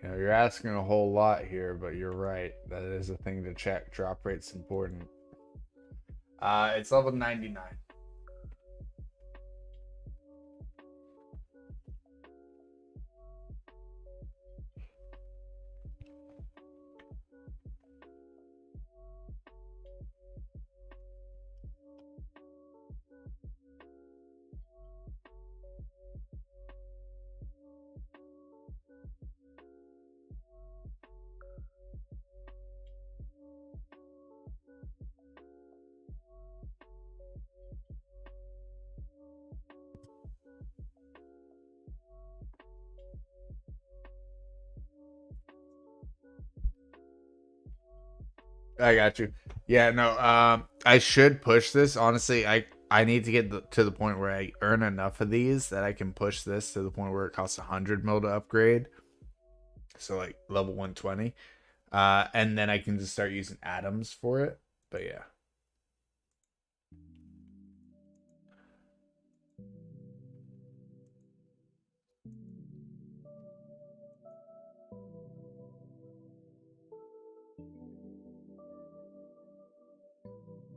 Speaker 1: You know, you're asking a whole lot here, but you're right. That is a thing to check. Drop rate's important. It's level 99. I got you. Yeah, no. I should push this. Honestly, I need to get to the point where I earn enough of these that I can push this to the point where it costs 100 mil to upgrade. So like level 120. And then I can just start using atoms for it. But yeah.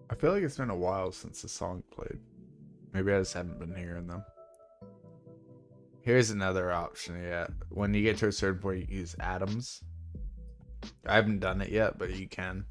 Speaker 1: I feel like it's been a while since the song played. Maybe I just haven't been hearing them. Here's another option, yeah. When you get to a certain point, you use atoms. I haven't done it yet, but you can.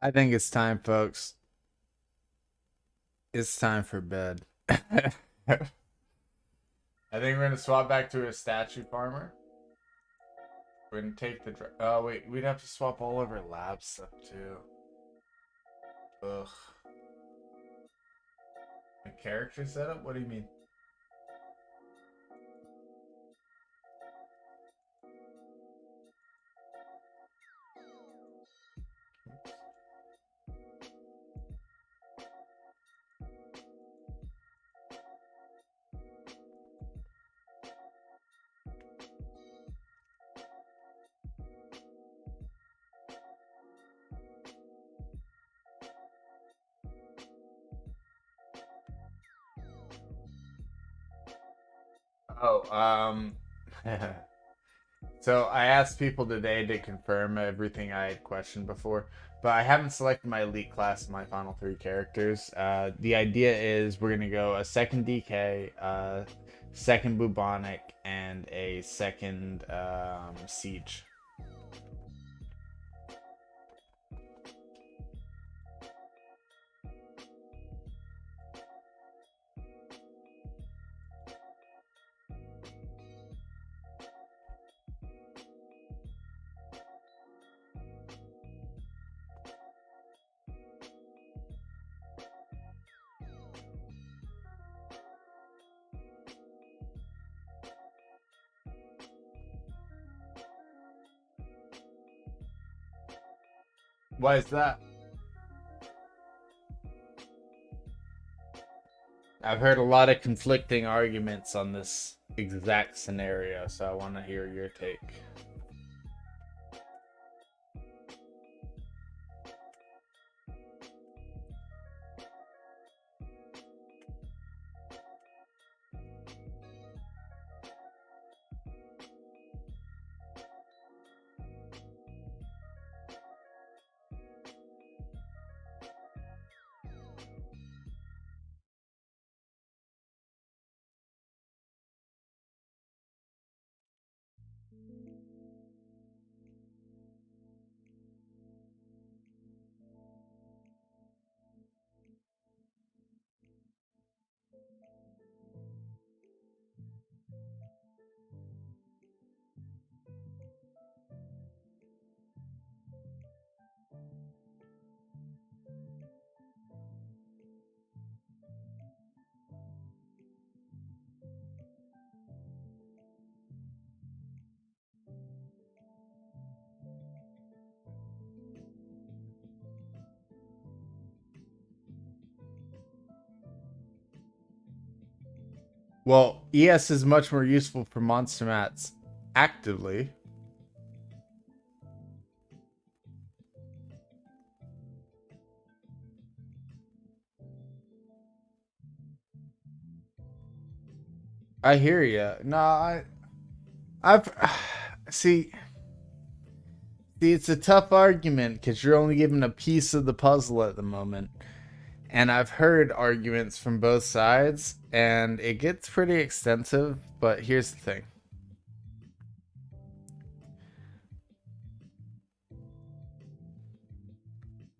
Speaker 1: I think it's time, folks. It's time for bed. I think we're gonna swap back to a statue farmer. We're gonna take the. Oh wait, we'd have to swap all of our lab stuff too. Ugh. A character setup? What do you mean? Oh, so I asked people today to confirm everything I had questioned before, but I haven't selected my elite class in my final three characters. The idea is we're gonna go a second DK, second bubonic, and a second siege. Why is that? I've heard a lot of conflicting arguments on this exact scenario, so I want to hear your take. Well, ES is much more useful for monster mats actively. I hear you. No, I've see. See, it's a tough argument because you're only given a piece of the puzzle at the moment. And I've heard arguments from both sides, and it gets pretty extensive. But here's the thing.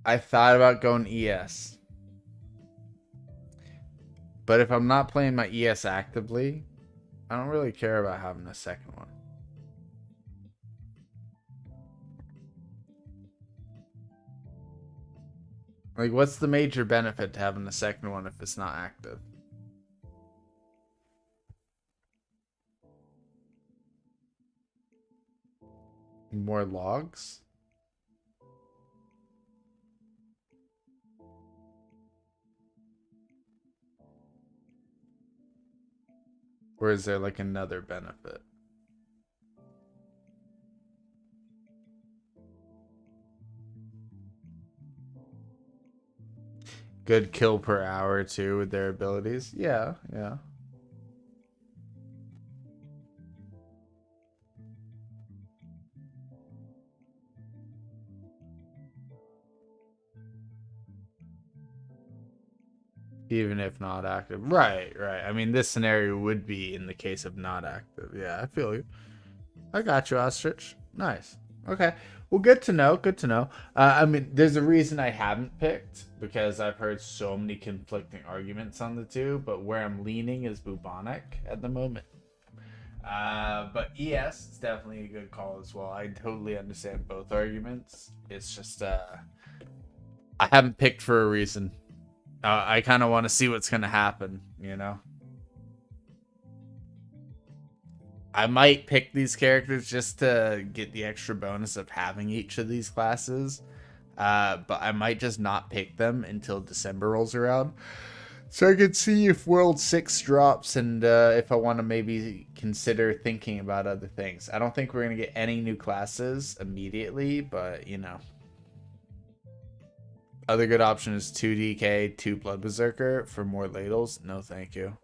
Speaker 1: I thought about going ES. But if I'm not playing my ES actively, I don't really care about having a second one. Like, what's the major benefit to having a second one if it's not active? More logs? Or is there like another benefit? Good kill per hour too with their abilities. Yeah, yeah. Even if not active. Right, right. I mean, this scenario would be in the case of not active. Yeah, I feel you. I got you, Ostrich. Nice. Okay. Well, good to know. Good to know. I mean, there's a reason I haven't picked because I've heard so many conflicting arguments on the two, but where I'm leaning is bubonic at the moment. But ES is definitely a good call as well. I totally understand both arguments. It's just I haven't picked for a reason. I kind of want to see what's gonna happen. You know, I might pick these characters just to get the extra bonus of having each of these classes. But I might just not pick them until December rolls around. So I can see if World 6 drops and if I want to maybe consider thinking about other things. I don't think we're going to get any new classes immediately, but you know. Other good option is 2DK, 2 Blood Berserker for more ladles. No, thank you.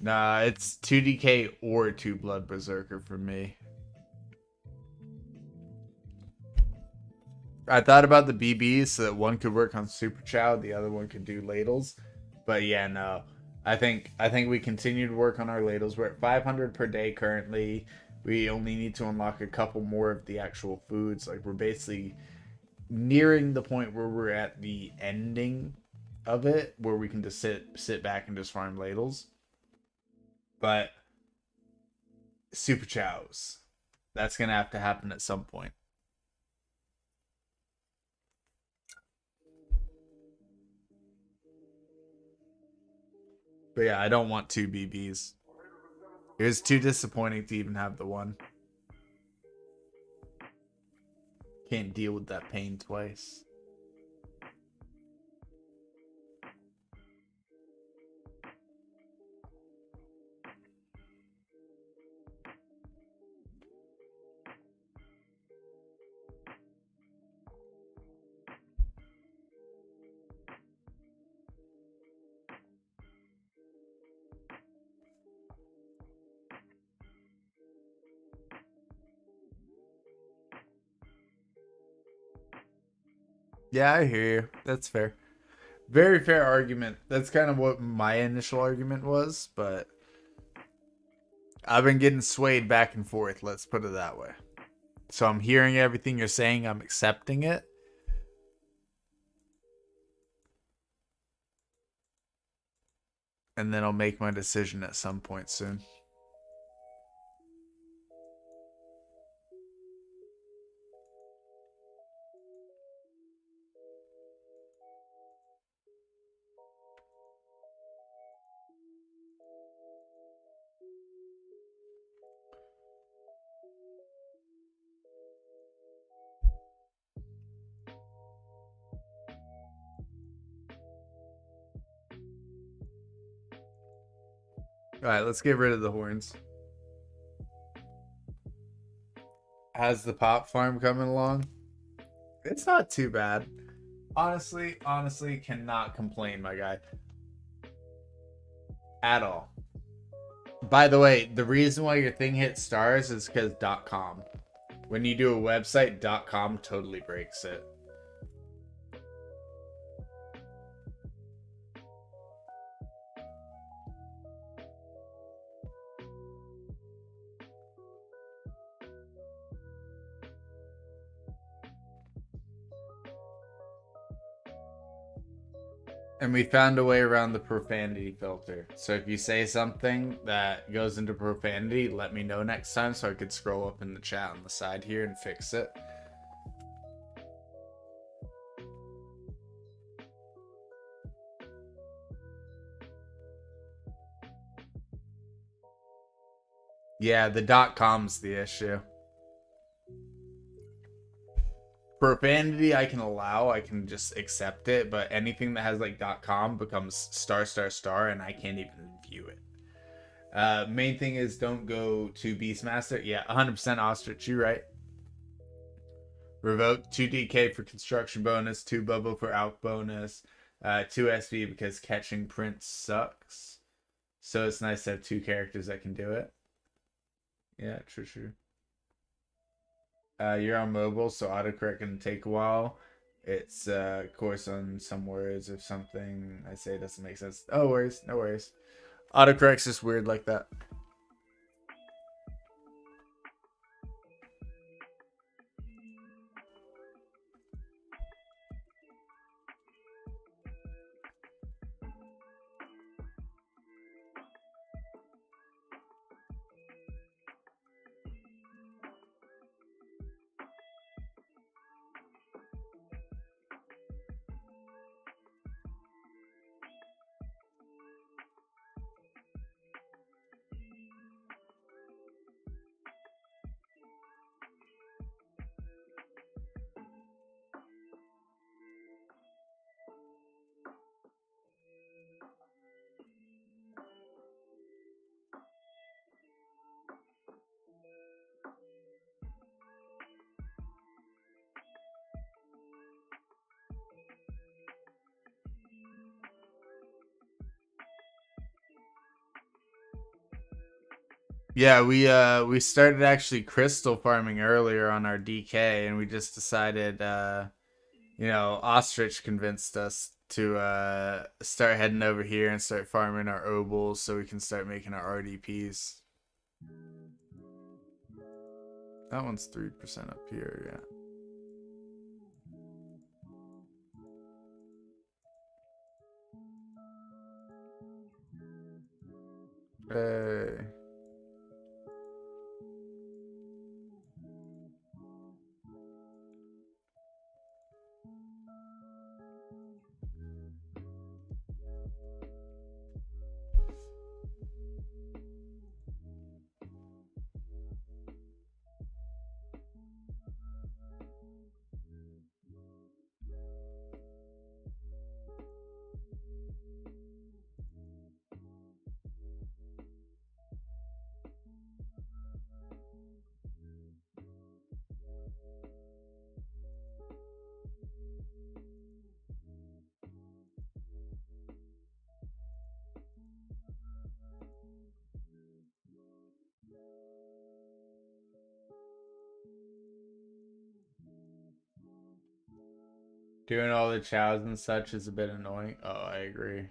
Speaker 1: Nah, it's 2DK or 2 Blood Berserker for me. I thought about the BBs so that one could work on Super Chow, the other one could do ladles. But yeah, no. I think we continue to work on our ladles. We're at 500 per day currently. We only need to unlock a couple more of the actual foods. Like we're basically nearing the point where we're at the ending of it, where we can just sit back and just farm ladles. But Super Chows, that's gonna have to happen at some point. But yeah, I don't want 2 BBs. It was too disappointing to even have the one. Can't deal with that pain twice. Yeah, I hear you. That's fair. Very fair argument. That's kind of what my initial argument was, but I've been getting swayed back and forth. Let's put it that way. So I'm hearing everything you're saying. I'm accepting it. And then I'll make my decision at some point soon. All right, let's get rid of the horns. How's the pop farm coming along? It's not too bad. Honestly, cannot complain, my guy. At all. By the way, the reason why your thing hits stars is because .com. When you do a website, .com totally breaks it. And we found a way around the profanity filter. So if you say something that goes into profanity, let me know next time so I could scroll up in the chat on the side here and fix it. Yeah, the .com's the issue. Profanity I can allow, I can just accept it, but anything that has like .com becomes star star star and I can't even view it. Main thing is don't go to Beastmaster. Yeah, 100% Ostrich, you right. Revoke 2 DK for construction bonus, 2 bubble for out bonus, 2 SV because catching Prince sucks. So it's nice to have 2 characters that can do it. Yeah, true. You're on mobile, so autocorrect can take a while. It's of course on some words if something I say doesn't make sense. Oh, worries, no worries. Autocorrect's just weird like that. Yeah, we started actually crystal farming earlier on our DK, and we just decided Ostrich convinced us to start heading over here and start farming our obols so we can start making our RDPs. That one's 3% up here, yeah. Hey. Doing all the chows and such is a bit annoying. Oh, I agree.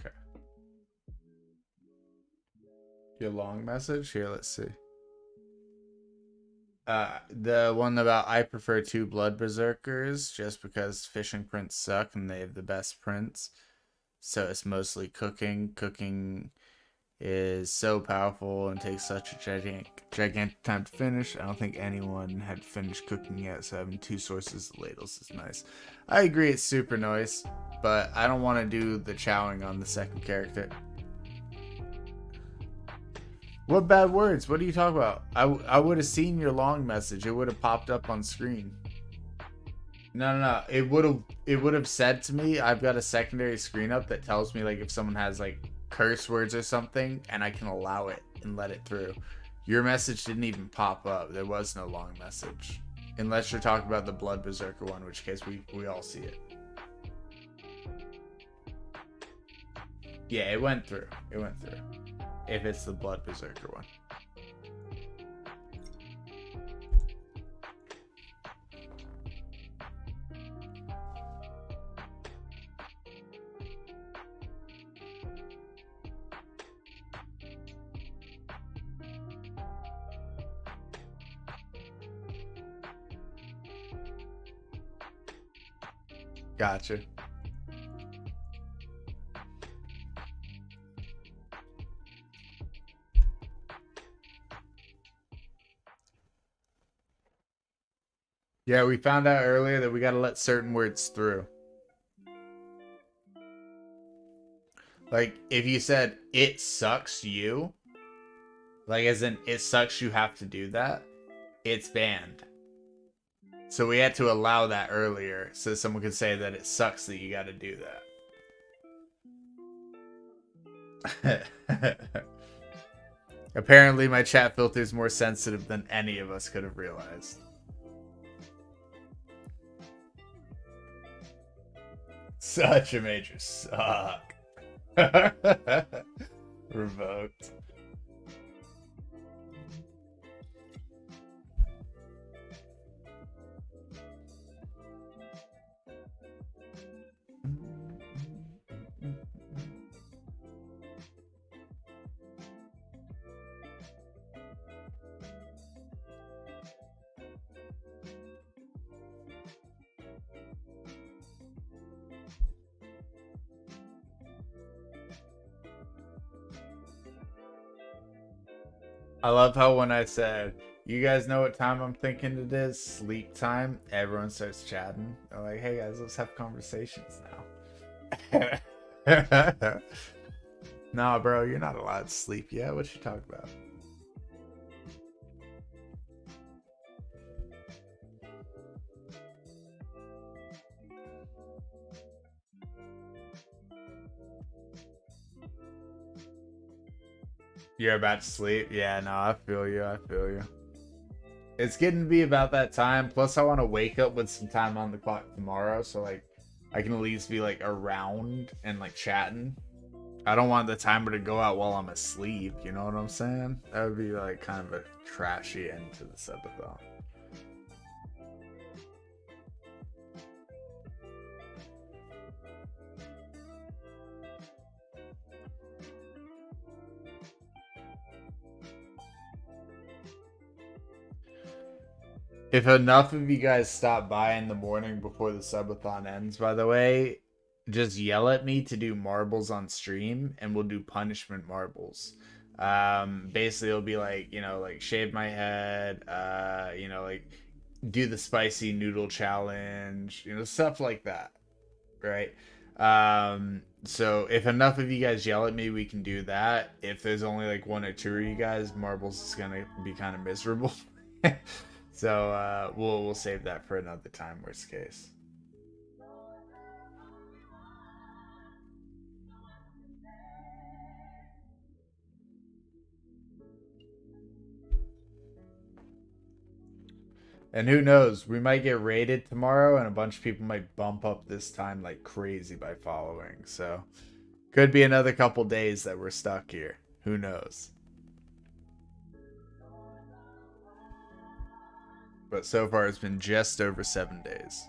Speaker 1: Okay. Your long message? Here, let's see. The one about I prefer two blood berserkers just because fishing prints suck and they have the best prints. So it's mostly cooking. Cooking is so powerful and takes such a gigantic time to finish. I don't think anyone had finished cooking yet, so having two sources of ladles is nice. I agree it's super nice, but I don't want to do the chowing on the second character. What bad words? What are you talking about? I would have seen your long message. It would have popped up on screen. No. It would have said to me, I've got a secondary screen up that tells me like if someone has like curse words or something, and I can allow it and let it through. Your message didn't even pop up. There was no long message, unless you're talking about the Blood Berserker one, in which case we all see it. Yeah, it went through. It went through. If it's the Blood Berserker one. Gotcha. Yeah, we found out earlier that we gotta let certain words through. Like, if you said, it sucks you, like as in, it sucks you have to do that, it's banned. So we had to allow that earlier so someone could say that it sucks that you gotta do that. Apparently my chat filter is more sensitive than any of us could have realized. Such a major suck. Revoked. I love how when I said, you guys know what time I'm thinking it is? Sleep time. Everyone starts chatting. They're like, hey guys, let's have conversations now. Nah, bro, you're not allowed to sleep yet. What you talking about? You're about to sleep? Yeah, no, I feel you. I feel you. It's getting to be about that time. Plus, I want to wake up with some time on the clock tomorrow, so like I can at least be like around and like chatting. I don't want the timer to go out while I'm asleep. You know what I'm saying? That would be like kind of a trashy end to the subathon. If enough of you guys stop by in the morning before the subathon ends, by the way, just yell at me to do marbles on stream and we'll do punishment marbles. Basically it'll be like, like shave my head, like do the spicy noodle challenge, stuff like that, right? So if enough of you guys yell at me, we can do that. If there's only like one or two of you guys, marbles is gonna be kind of miserable. So we'll save that for another time, worst case. And who knows, we might get raided tomorrow and a bunch of people might bump up this time like crazy by following. So could be another couple days that we're stuck here. Who knows? But so far it's been just over 7 days.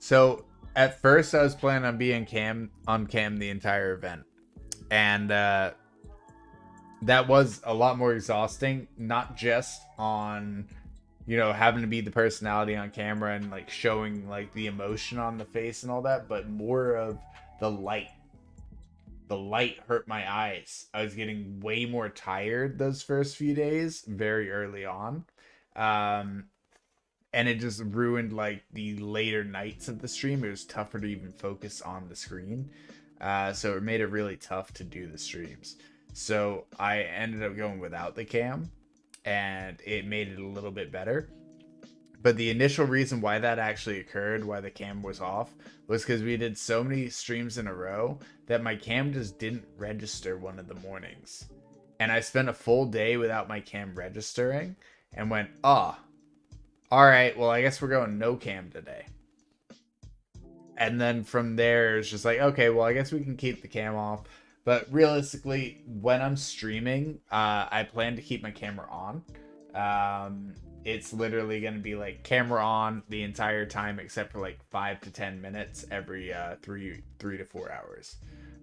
Speaker 1: So at first I was planning on being on cam the entire event. And that was a lot more exhausting, not just on having to be the personality on camera and like showing like the emotion on the face and all that, but more of the light. The light hurt my eyes. I was getting way more tired those first few days very early on. um and it just ruined like the later nights of the stream. It was tougher to even focus on the screen. So it made it really tough to do the streams. So I ended up going without the cam, and it made it a little bit better. But the initial reason why that actually occurred, why the cam was off, was because we did so many streams in a row that my cam just didn't register one of the mornings. And I spent a full day without my cam registering and went, all right, well, I guess we're going no cam today. And then from there, it's just like, okay, well, I guess we can keep the cam off. But realistically, when I'm streaming, I plan to keep my camera on. It's literally going to be like camera on the entire time, except for like 5 to 10 minutes every 3 to 4 hours.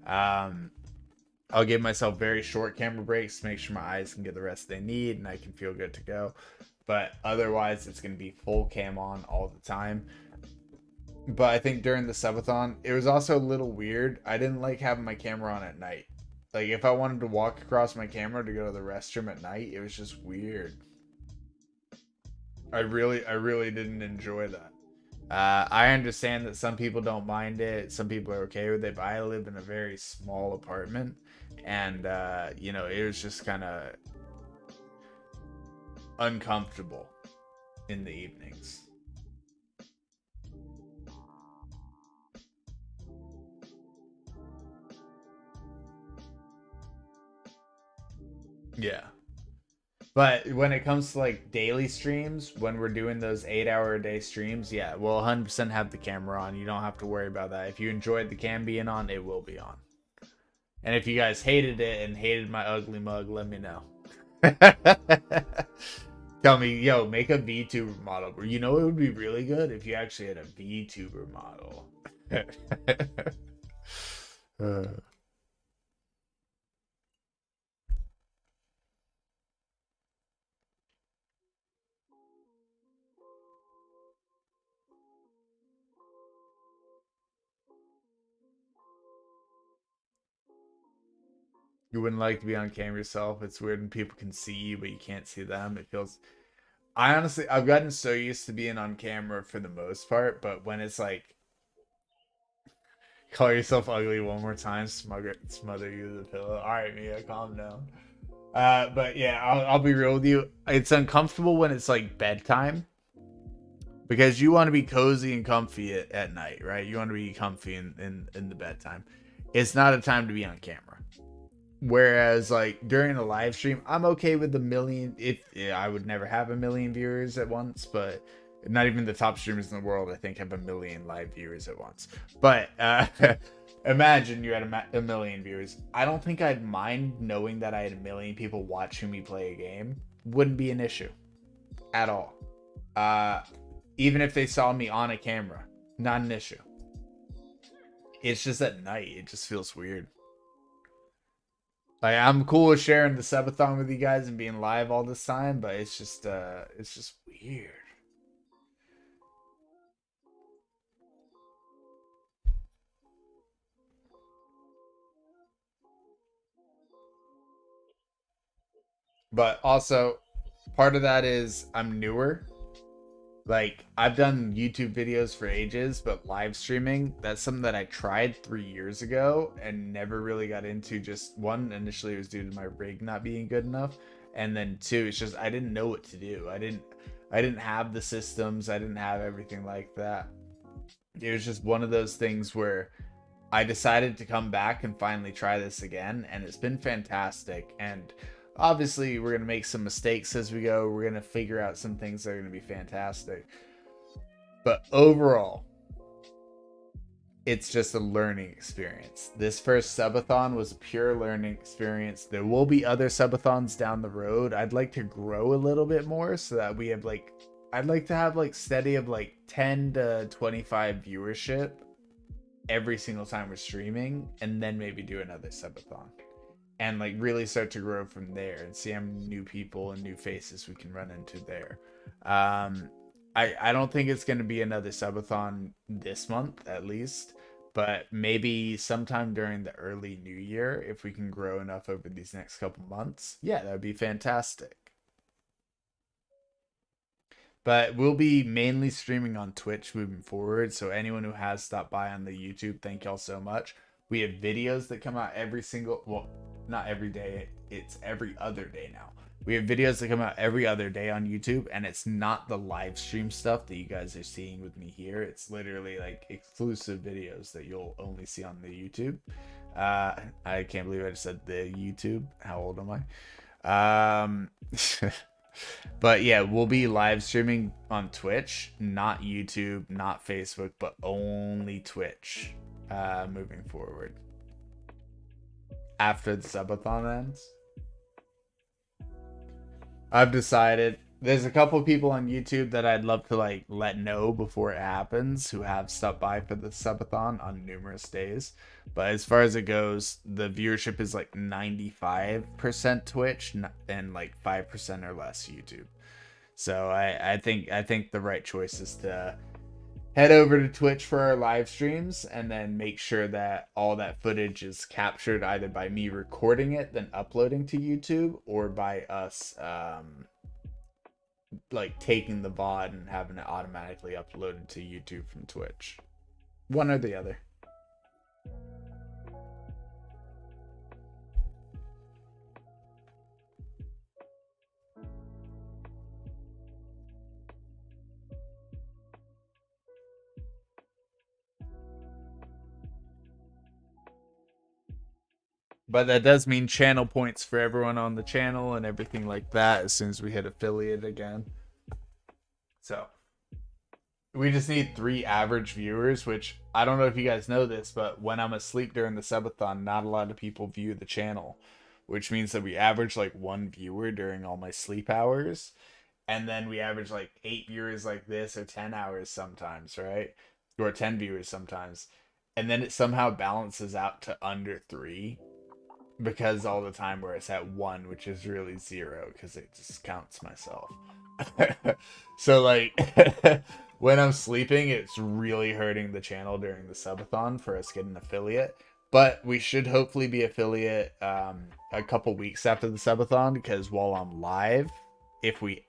Speaker 1: I'll give myself very short camera breaks to make sure my eyes can get the rest they need and I can feel good to go. But otherwise, it's going to be full cam on all the time. But I think during the subathon, it was also a little weird. I didn't like having my camera on at night. Like, if I wanted to walk across my camera to go to the restroom at night, it was just weird. I really didn't enjoy that. I understand that some people don't mind it. Some people are okay with it. But I live in a very small apartment. And, it was just kind of uncomfortable in the evenings. Yeah. But when it comes to like daily streams, when we're doing those 8-hour a day streams, yeah, we'll 100% have the camera on. You don't have to worry about that. If you enjoyed the cam being on, it will be on. And if you guys hated it and hated my ugly mug, let me know. Tell me, yo, make a VTuber model. You know it would be really good if you actually had a VTuber model. Uh, you wouldn't like to be on camera yourself. It's weird when people can see you, but you can't see them. It feels. I honestly, I've gotten so used to being on camera for the most part, but when it's like, call yourself ugly one more time, smother you with a pillow. All right, Mia, calm down. But yeah, I'll be real with you. It's uncomfortable when it's like bedtime because you want to be cozy and comfy at night, right? You want to be comfy in the bedtime. It's not a time to be on camera. Whereas like during a live stream, I'm okay with a million. If yeah, I would never have a million viewers at once, but not even the top streamers in the world, I think, have a million live viewers at once. But imagine you had a million viewers. I don't think I'd mind knowing that I had a million people watching me play a game. Wouldn't be an issue at all. Uh, Even if they saw me on a camera, not an issue. It's just at night. It just feels weird. Like I'm cool with sharing the subathon with you guys and being live all this time, but it's just weird. But also part of that is I'm newer. Like I've done YouTube videos for ages, but live streaming, that's something that I tried 3 years ago and never really got into. Just one, initially it was due to my rig not being good enough. And then two, it's just I didn't know what to do. I didn't have the systems, I didn't have everything like that. It was just one of those things where I decided to come back and finally try this again, and it's been fantastic. And obviously, we're gonna make some mistakes as we go. We're gonna figure out some things that are gonna be fantastic. But overall, it's just a learning experience. This first subathon was a pure learning experience. There will be other subathons down the road. I'd like to grow a little bit more so that we have like, I'd like to have like steady of like 10 to 25 viewership every single time we're streaming, and then maybe do another subathon and like really start to grow from there and see how many new people and new faces we can run into there. um I don't think it's going to be another subathon this month at least, but maybe sometime during the early new year if we can grow enough over these next couple months. Yeah, that would be fantastic. But we'll be mainly streaming on Twitch moving forward. So anyone who has stopped by on the YouTube, thank y'all so much. We have videos that come out every single, well, not every day. It's every other day now. We have videos that come out every other day on YouTube, and it's not the live stream stuff that you guys are seeing with me here. It's literally like exclusive videos that you'll only see on the YouTube. I can't believe I just said the YouTube. How old am I? But yeah, we'll be live streaming on Twitch, not YouTube, not Facebook, but only Twitch moving forward. After the subathon ends, I've decided there's a couple people on YouTube that I'd love to like let know before it happens who have stopped by for the subathon on numerous days. But as far as it goes, the viewership is like 95% Twitch and like 5% or less YouTube. So I think the right choice is to head over to Twitch for our live streams and then make sure that all that footage is captured either by me recording it then uploading to YouTube or by us like taking the VOD and having it automatically uploaded to YouTube from Twitch. One or the other. But that does mean channel points for everyone on the channel and everything like that as soon as we hit affiliate again. So we just need 3 average viewers, which I don't know if you guys know this, but when I'm asleep during the subathon, not a lot of people view the channel, which means that we average like 1 viewer during all my sleep hours. and then we average like 8 viewers like this, or 10 hours sometimes, right? Or 10 viewers sometimes. And then it somehow balances out to under 3, because all the time where it's at 1, which is really 0 because it just counts myself. So like when I'm sleeping, it's really hurting the channel during the subathon for us getting affiliate. But we should hopefully be affiliate a couple weeks after the subathon, because while I'm live, if we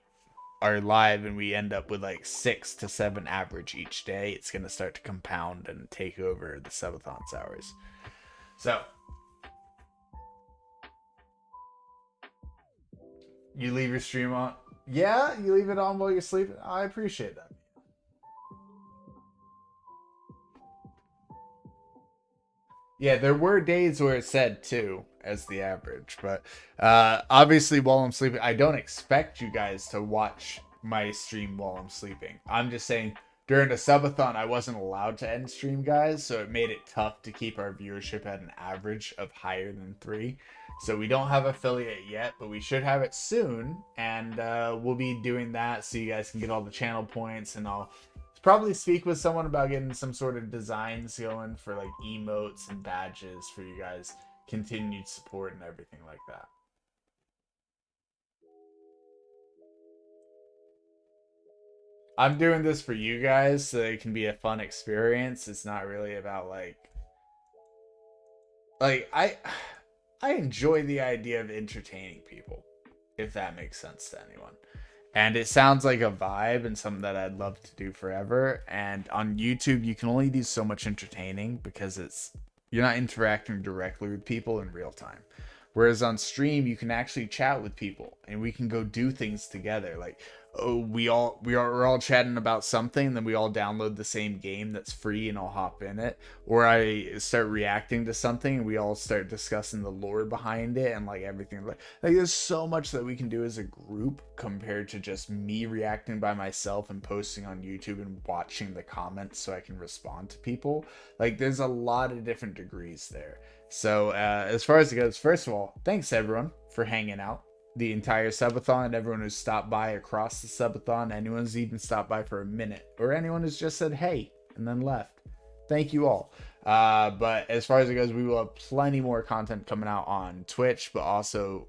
Speaker 1: are live and we end up with like 6 to 7 average each day, it's going to start to compound and take over the subathon's hours. So you leave your stream on? Yeah, you leave it on while you're sleeping? I appreciate that. Yeah, there were days where it said 2 as the average, but obviously while I'm sleeping, I don't expect you guys to watch my stream while I'm sleeping. I'm just saying during the subathon, I wasn't allowed to end stream, guys, so it made it tough to keep our viewership at an average of higher than 3. So we don't have affiliate yet, but we should have it soon, and we'll be doing that so you guys can get all the channel points, and I'll probably speak with someone about getting some sort of designs going for like emotes and badges for you guys, continued support and everything like that. I'm doing this for you guys so it can be a fun experience. It's not really about like I enjoy the idea of entertaining people, if that makes sense to anyone. And it sounds like a vibe and something that I'd love to do forever. And on YouTube, you can only do so much entertaining because you're not interacting directly with people in real time. Whereas on stream, you can actually chat with people and we can go do things together. Like, oh, we're all chatting about something, then we all download the same game that's free and I'll hop in it. Or I start reacting to something and we all start discussing the lore behind it and like everything. Like there's so much that we can do as a group compared to just me reacting by myself and posting on YouTube and watching the comments so I can respond to people. Like there's a lot of different degrees there. So as far as it goes, first of all, thanks everyone for hanging out the entire subathon, everyone who's stopped by across the subathon, anyone who's even stopped by for a minute, or anyone who's just said hey and then left. Thank you all. But as far as it goes, we will have plenty more content coming out on Twitch, but also,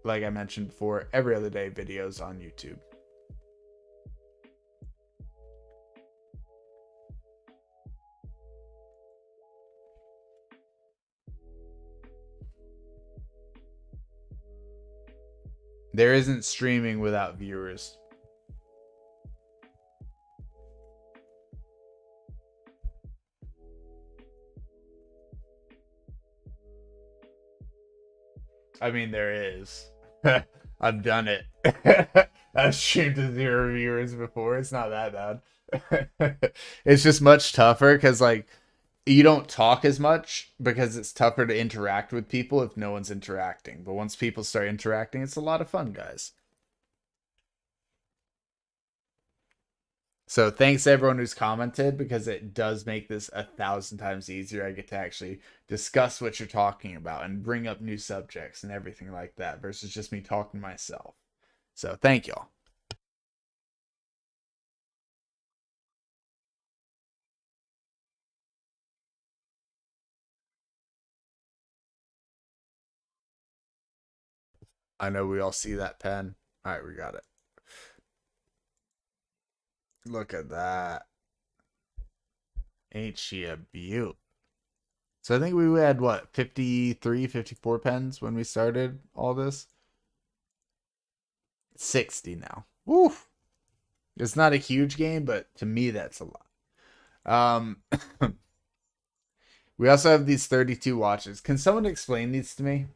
Speaker 1: like I mentioned before, every other day videos on YouTube. There isn't streaming without viewers. I mean, there is. I've done it. I've streamed to 0 viewers before. It's not that bad. It's just much tougher because, like, you don't talk as much because it's tougher to interact with people if no one's interacting. But once people start interacting, it's a lot of fun, guys. So thanks everyone who's commented, because it does make this 1,000 times easier. I get to actually discuss what you're talking about and bring up new subjects and everything like that versus just me talking to myself. So thank y'all. I know we all see that pen. All right, we got it. Look at that. Ain't she a beaut? So I think we had what, 53, 54 pens when we started all this? 60 now. Woof. It's not a huge game, but to me that's a lot. We also have these 32 watches. Can someone explain these to me?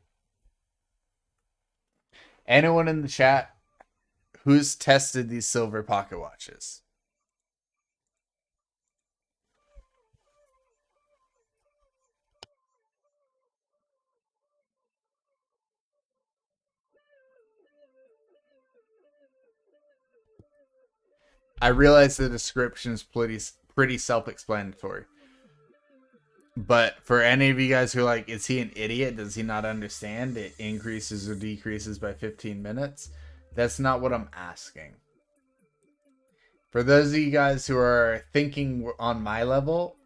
Speaker 1: Anyone in the chat who's tested these silver pocket watches? I realize the description is pretty self-explanatory. But for any of you guys who are like, is he an idiot? Does he not understand it increases or decreases by 15 minutes? That's not what I'm asking. For those of you guys who are thinking on my level,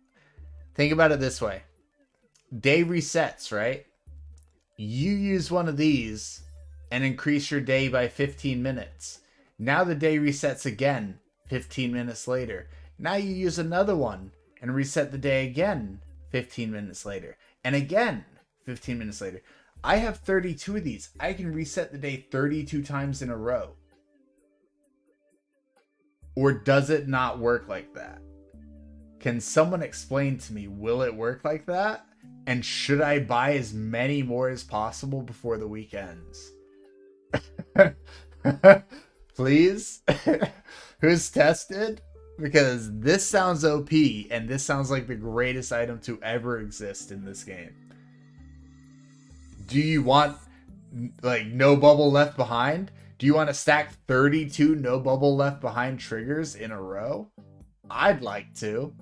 Speaker 1: think about it this way. Day resets, right? You use one of these and increase your day by 15 minutes. Now the day resets again 15 minutes later. Now you use another one and reset the day again 15 minutes later. And again 15 minutes later. I have 32 of these. I can reset the day 32 times in a row. Or does it not work like that? Can someone explain to me, will it work like that? And should I buy as many more as possible before the week ends? Please? Who's tested? Because this sounds OP, and this sounds like the greatest item to ever exist in this game. Do you want, like, no bubble left behind? Do you want to stack 32 no bubble left behind triggers in a row? I'd like to.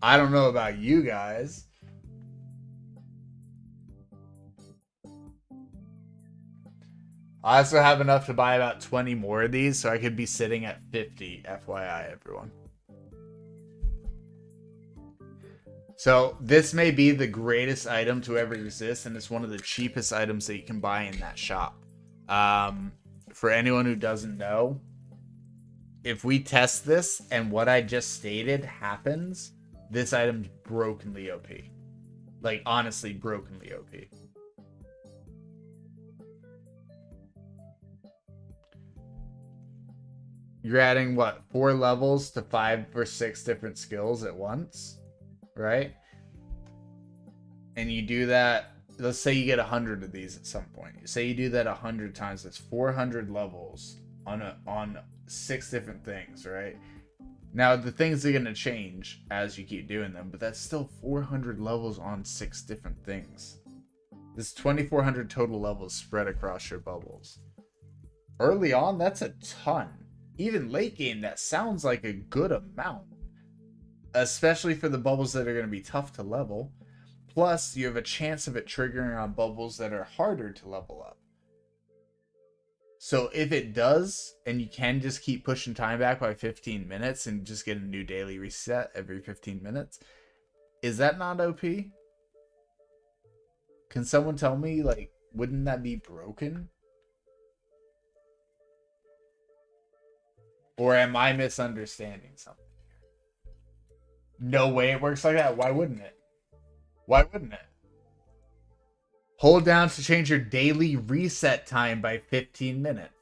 Speaker 1: I don't know about you guys. I also have enough to buy about 20 more of these, so I could be sitting at 50, FYI, everyone. So this may be the greatest item to ever exist, and it's one of the cheapest items that you can buy in that shop. For anyone who doesn't know, if we test this and what I just stated happens, this item's brokenly OP. Like, honestly, brokenly OP. You're adding, what, 4 levels to 5 or 6 different skills at once, right? And you do that, let's say you get 100 of these at some point. Say you do that 100 times, that's 400 levels on 6 different things, right? Now, the things are going to change as you keep doing them, but that's still 400 levels on 6 different things. This 2,400 total levels spread across your bubbles. Early on, that's a ton. Even late game, that sounds like a good amount. Especially for the bubbles that are going to be tough to level. Plus, you have a chance of it triggering on bubbles that are harder to level up. So if it does, and you can just keep pushing time back by 15 minutes and just get a new daily reset every 15 minutes, is that not OP? Can someone tell me, like, wouldn't that be broken? Or am I misunderstanding something? No way it works like that. Why wouldn't it? Why wouldn't it? Hold down to change your daily reset time by 15 minutes.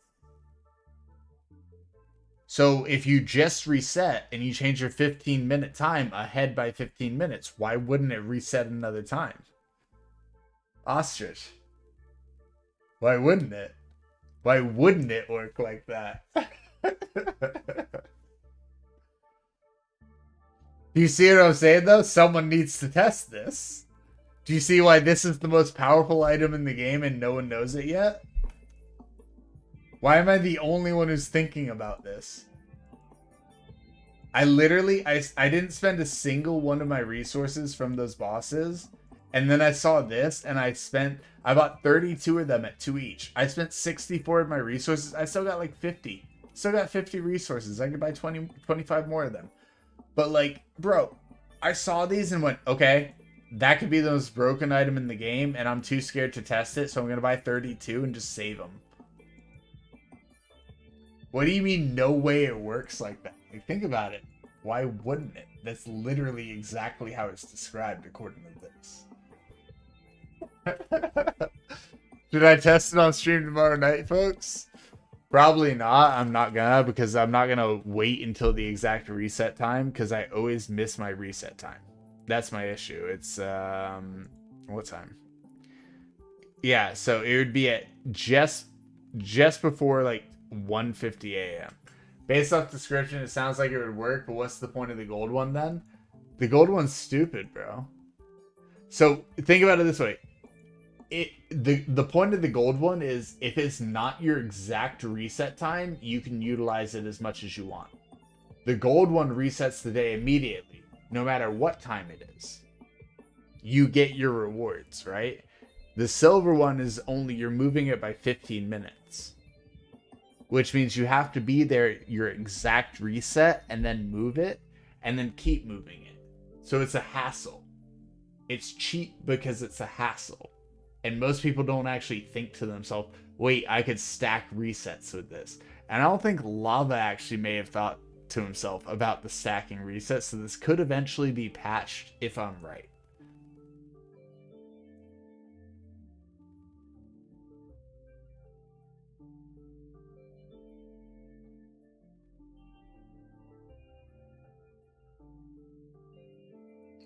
Speaker 1: So if you just reset and you change your 15-minute time ahead by 15 minutes, why wouldn't it reset another time? Ostrich. Why wouldn't it? Why wouldn't it work like that? Do you see what I'm saying, though? Someone needs to test this. Do you see why this is the most powerful item in the game and no one knows it yet? Why am I the only one who's thinking about this? I literally, I didn't spend a single one of my resources from those bosses. And then I saw this and I bought 32 of them at 2 each. I spent 64 of my resources. I still got like 50. Still got 50 resources. I could buy 20, 25 more of them. But like, bro, I saw these and went, okay, that could be the most broken item in the game, and I'm too scared to test it, so I'm going to buy 32 and just save them. What do you mean, no way it works like that? Like, think about it. Why wouldn't it? That's literally exactly how it's described according to this. Should I test it on stream tomorrow night, folks? Probably not. I'm not gonna, because I'm not gonna wait until the exact reset time, because I always miss my reset time. That's my issue. It's what time? Yeah, so it would be at just before like 1:50 a.m. Based off description, it sounds like it would work, but what's the point of the gold one then? The gold one's stupid, bro. So think about it this way. The point of the gold one is, if it's not your exact reset time, you can utilize it as much as you want. The gold one resets the day immediately, no matter what time it is. You get your rewards, right? The silver one is only, you're moving it by 15 minutes. which means you have to be there your exact reset and then move it and then keep moving it. So it's a hassle. It's cheap because it's a hassle. And most people don't actually think to themselves, wait, I could stack resets with this. And I don't think Lava actually may have thought to himself about the stacking resets, so this could eventually be patched if I'm right.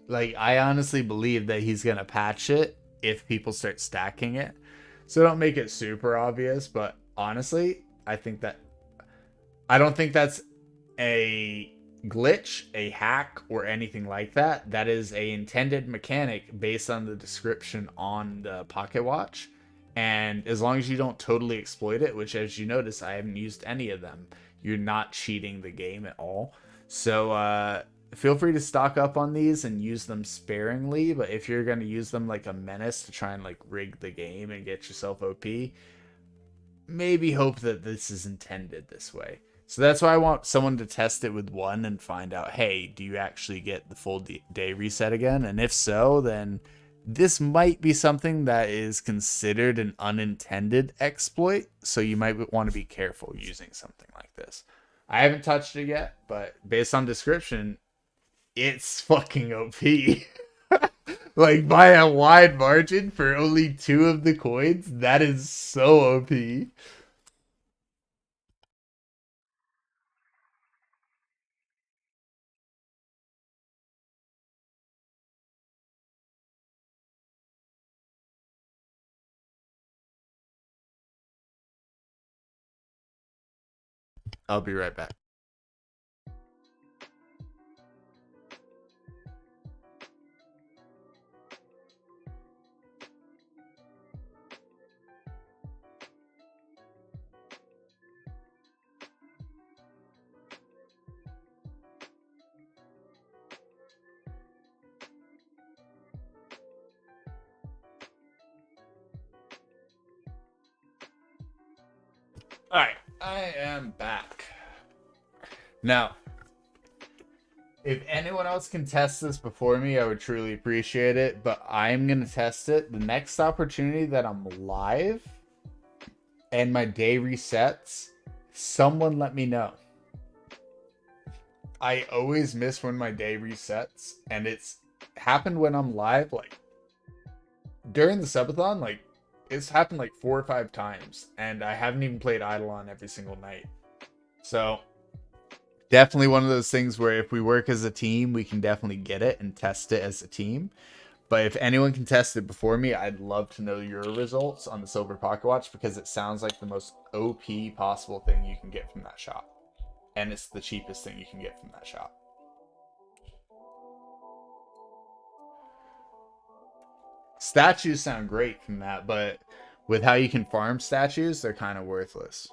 Speaker 1: Like, I honestly believe that he's gonna patch it if people start stacking it. So don't make it super obvious, but honestly, I don't think that's a glitch, a hack, or anything like that. That is a intended mechanic based on the description on the Pocket Watch. And as long as you don't totally exploit it, which as you notice, I haven't used any of them, you're not cheating the game at all. So feel free to stock up on these and use them sparingly. But if you're going to use them like a menace to try and like rig the game and get yourself OP, maybe hope that this is intended this way. So that's why I want someone to test it with one and find out, hey, do you actually get the full day reset again? And if so, then this might be something that is considered an unintended exploit. So you might want to be careful using something like this. I haven't touched it yet, but based on description, it's fucking OP. Like by a wide margin for only 2 of the coins. That is so OP. I'll be right back. Alright, I am back. Now, if anyone else can test this before me, I would truly appreciate it, but I'm going to test it. The next opportunity that I'm live and my day resets, someone let me know. I always miss when my day resets, and it's happened when I'm live, like during the subathon, like it's happened like 4 or 5 times, and I haven't even played Idleon every single night. So definitely one of those things where if we work as a team, we can definitely get it and test it as a team. But if anyone can test it before me, I'd love to know your results on the Silver Pocket Watch, because it sounds like the most OP possible thing you can get from that shop. And it's the cheapest thing you can get from that shop. Statues sound great from that, but with how you can farm statues, they're kind of worthless.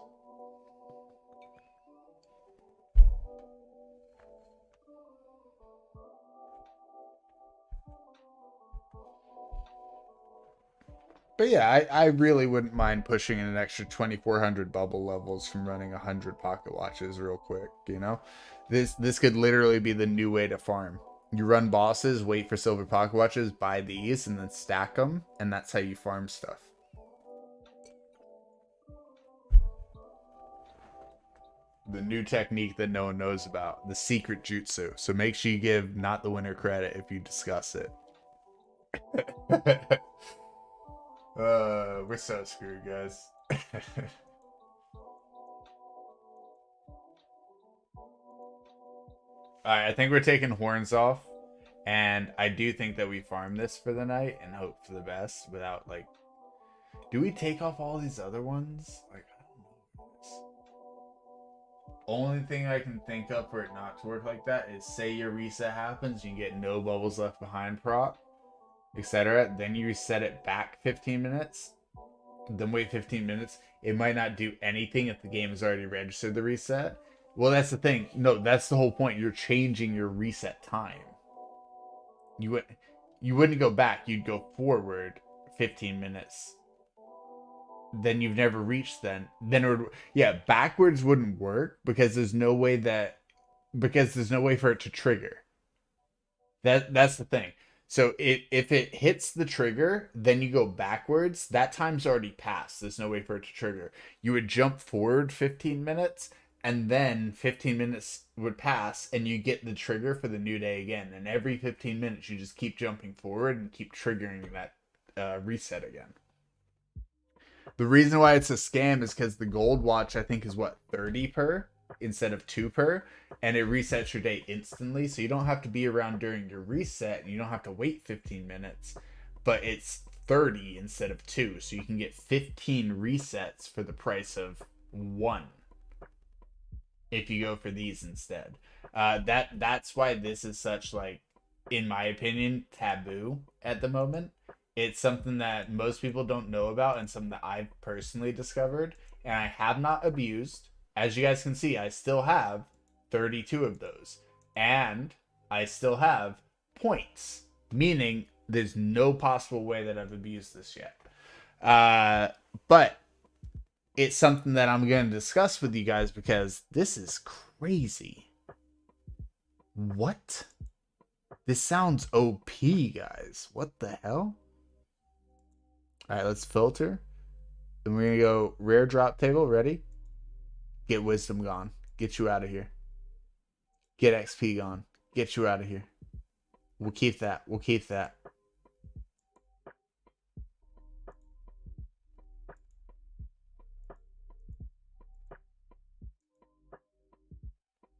Speaker 1: But yeah, I really wouldn't mind pushing in an extra 2,400 bubble levels from running 100 pocket watches real quick, you know? This could literally be the new way to farm. You run bosses, wait for silver pocket watches, buy these, and then stack them, and that's how you farm stuff. The new technique that no one knows about, the secret jutsu. So make sure you give not the winner credit if you discuss it. We're so screwed, guys. Alright, I think we're taking horns off. And I do think that we farm this for the night and hope for the best without, like... Do we take off all these other ones? Like, I don't know. Only thing I can think of for it not to work like that is say your reset happens, you can get no bubbles left behind prop, etc. Then you reset it back 15 minutes. Then wait 15 minutes. It might not do anything if the game has already registered the reset. Well, that's the thing. No, that's the whole point. You're changing your reset time. You wouldn't go back. You'd go forward 15 minutes. then you've never reached then it would, yeah, backwards wouldn't work because there's no way for it to trigger. That's the thing. So if it hits the trigger, then you go backwards. That time's already passed. There's no way for it to trigger. You would jump forward 15 minutes, and then 15 minutes would pass, and you get the trigger for the new day again. And every 15 minutes, you just keep jumping forward and keep triggering that reset again. The reason why it's a scam is because the gold watch, I think, is what, 30 per instead of 2 per, and it resets your day instantly. So you don't have to be around during your reset and you don't have to wait 15 minutes, but it's 30 instead of 2. So you can get 15 resets for the price of 1 if you go for these instead. That's why this is such, like, in my opinion, taboo at the moment. It's something that most people don't know about and something that I've personally discovered and I have not abused. As you guys can see, I still have 32 of those. And I still have points, meaning there's no possible way that I've abused this yet. But it's something that I'm going to discuss with you guys because this is crazy. What? This sounds OP, guys. What the hell? All right, let's filter. Then we're going to go rare drop table. Ready? Get wisdom gone. Get you out of here. Get XP gone. Get you out of here. We'll keep that. We'll keep that.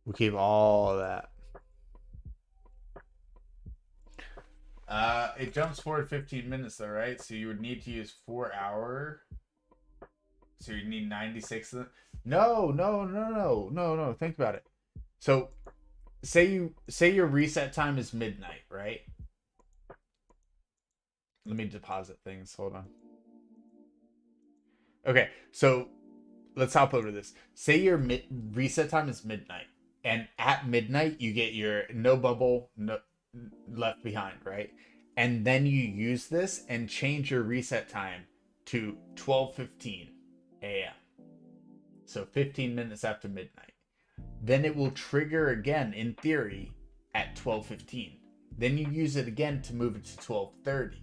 Speaker 1: We'll keep all of that. It jumps forward 15 minutes though, right? So you would need to use 4 hour. So you need 96 of them. No. Think about it. So say your reset time is midnight, right? Let me deposit things. Hold on. Okay, so let's hop over this. Say your reset time is midnight, and at midnight you get your no bubble, no left behind, right? And then you use this and change your reset time to 12:15 a.m. So 15 minutes after midnight. Then it will trigger again in theory at 12:15. Then you use it again to move it to 12:30.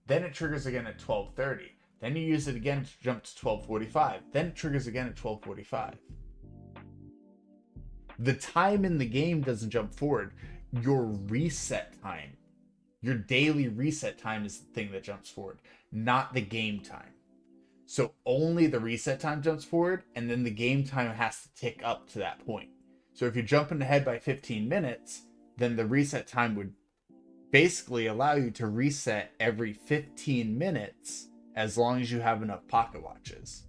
Speaker 1: Then it triggers again at 12:30. Then you use it again to jump to 12:45. Then it triggers again at 12:45. The time in the game doesn't jump forward. Your reset time, your daily reset time is the thing that jumps forward, not the game time. So only the reset time jumps forward, and then the game time has to tick up to that point. So if you're jumping ahead by 15 minutes, then the reset time would basically allow you to reset every 15 minutes as long as you have enough pocket watches.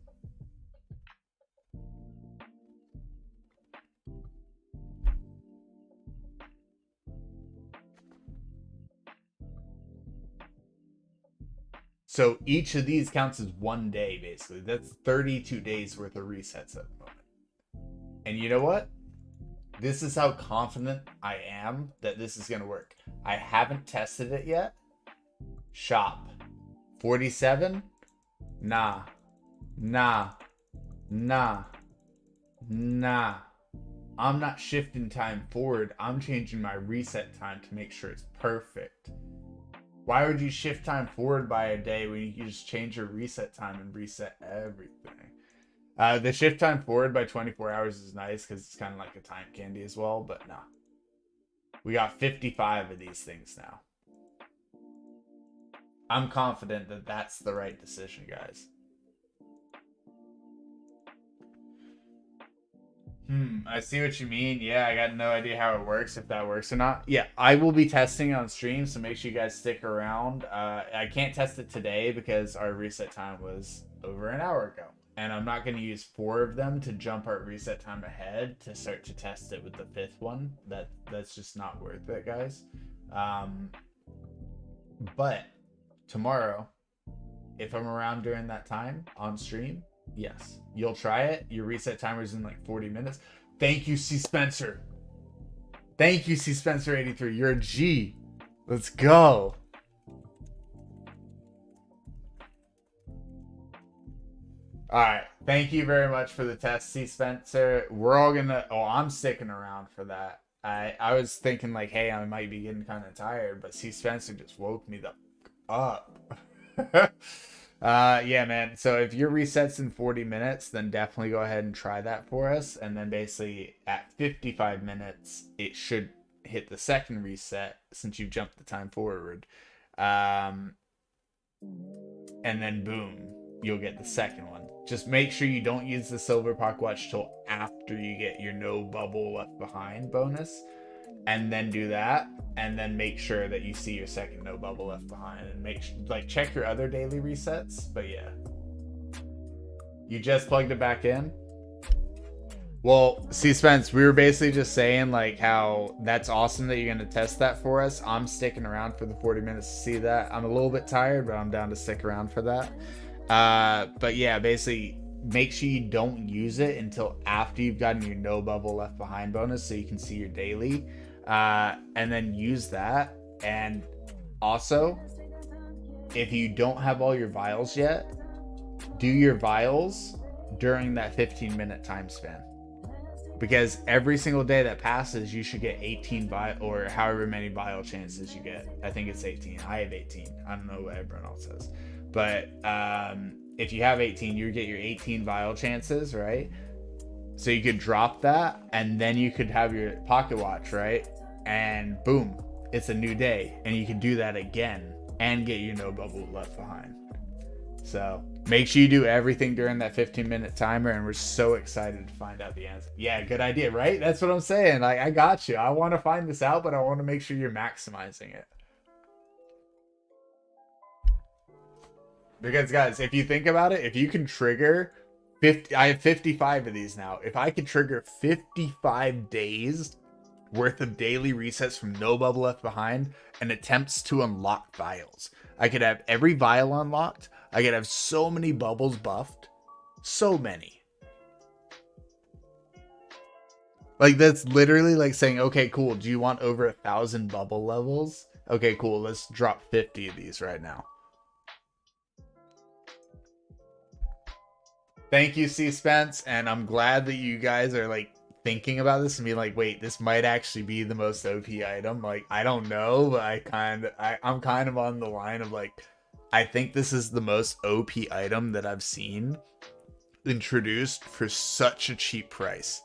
Speaker 1: So each of these counts as 1 day, basically. That's 32 days worth of resets at the moment. And you know what? This is how confident I am that this is going to work. I haven't tested it yet. Shop. 47? Nah. I'm not shifting time forward. I'm changing my reset time to make sure it's perfect. Why would you shift time forward by a day when you can just change your reset time and reset everything? The shift time forward by 24 hours is nice because it's kind of like a time candy as well, but nah. We got 55 of these things now. I'm confident that that's the right decision, guys. I see what you mean. Yeah, I got no idea how it works, if that works or not. Yeah, I will be testing on stream, so make sure you guys stick around. I can't test it today because our reset time was over an hour ago. And I'm not going to use 4 of them to jump our reset time ahead to start to test it with the 5th one. That's just not worth it, guys. But tomorrow, if I'm around during that time on stream, yes, you'll try it. Your reset timer's in like 40 minutes. Thank you, C. Spencer. Thank you, C. Spencer 83. You're a G. Let's go. All right. Thank you very much for the test, C. Spencer. We're all gonna. Oh, I'm sticking around for that. I was thinking like, hey, I might be getting kind of tired, but C. Spencer just woke me the up. Yeah, man. So if your resets in 40 minutes, then definitely go ahead and try that for us. And then basically at 55 minutes, it should hit the second reset since you jumped the time forward. Um, and then boom, you'll get the second one. Just make sure you don't use the silver pocket watch till after you get your no bubble left behind bonus, and then do that, and then make sure that you see your second no bubble left behind, and like check your other daily resets. But yeah, you just plugged it back in. Well, see, Spence, we were basically just saying like how that's awesome that you're gonna test that for us. I'm sticking around for the 40 minutes to see that. I'm a little bit tired, but I'm down to stick around for that. But yeah, basically make sure you don't use it until after you've gotten your no bubble left behind bonus so you can see your daily. And then use that. And also, if you don't have all your vials yet, do your vials during that 15-minute time span. Because every single day that passes, you should get 18 vial or however many vial chances you get. I think it's 18. I have 18. I don't know what everyone else says. But if you have 18, you get your 18 vial chances, right? So you could drop that, and then you could have your pocket watch, right? And boom, it's a new day. And you can do that again and get your no bubble left behind. So make sure you do everything during that 15-minute timer, and we're so excited to find out the answer. Yeah, good idea, right? That's what I'm saying. Like, I got you. I want to find this out, but I want to make sure you're maximizing it. Because guys, if you think about it, if you can trigger 50, I have 55 of these now. If I could trigger 55 days worth of daily resets from no bubble left behind and attempts to unlock vials, I could have every vial unlocked. I could have so many bubbles buffed. So many. Like, that's literally like saying, okay, cool. Do you want over 1,000 bubble levels? Okay, cool. Let's drop 50 of these right now. Thank you, C. Spence. And I'm glad that you guys are like thinking about this and being like, wait, this might actually be the most OP item. Like, I don't know, but I'm kind of on the line of like, I think this is the most OP item that I've seen introduced for such a cheap price.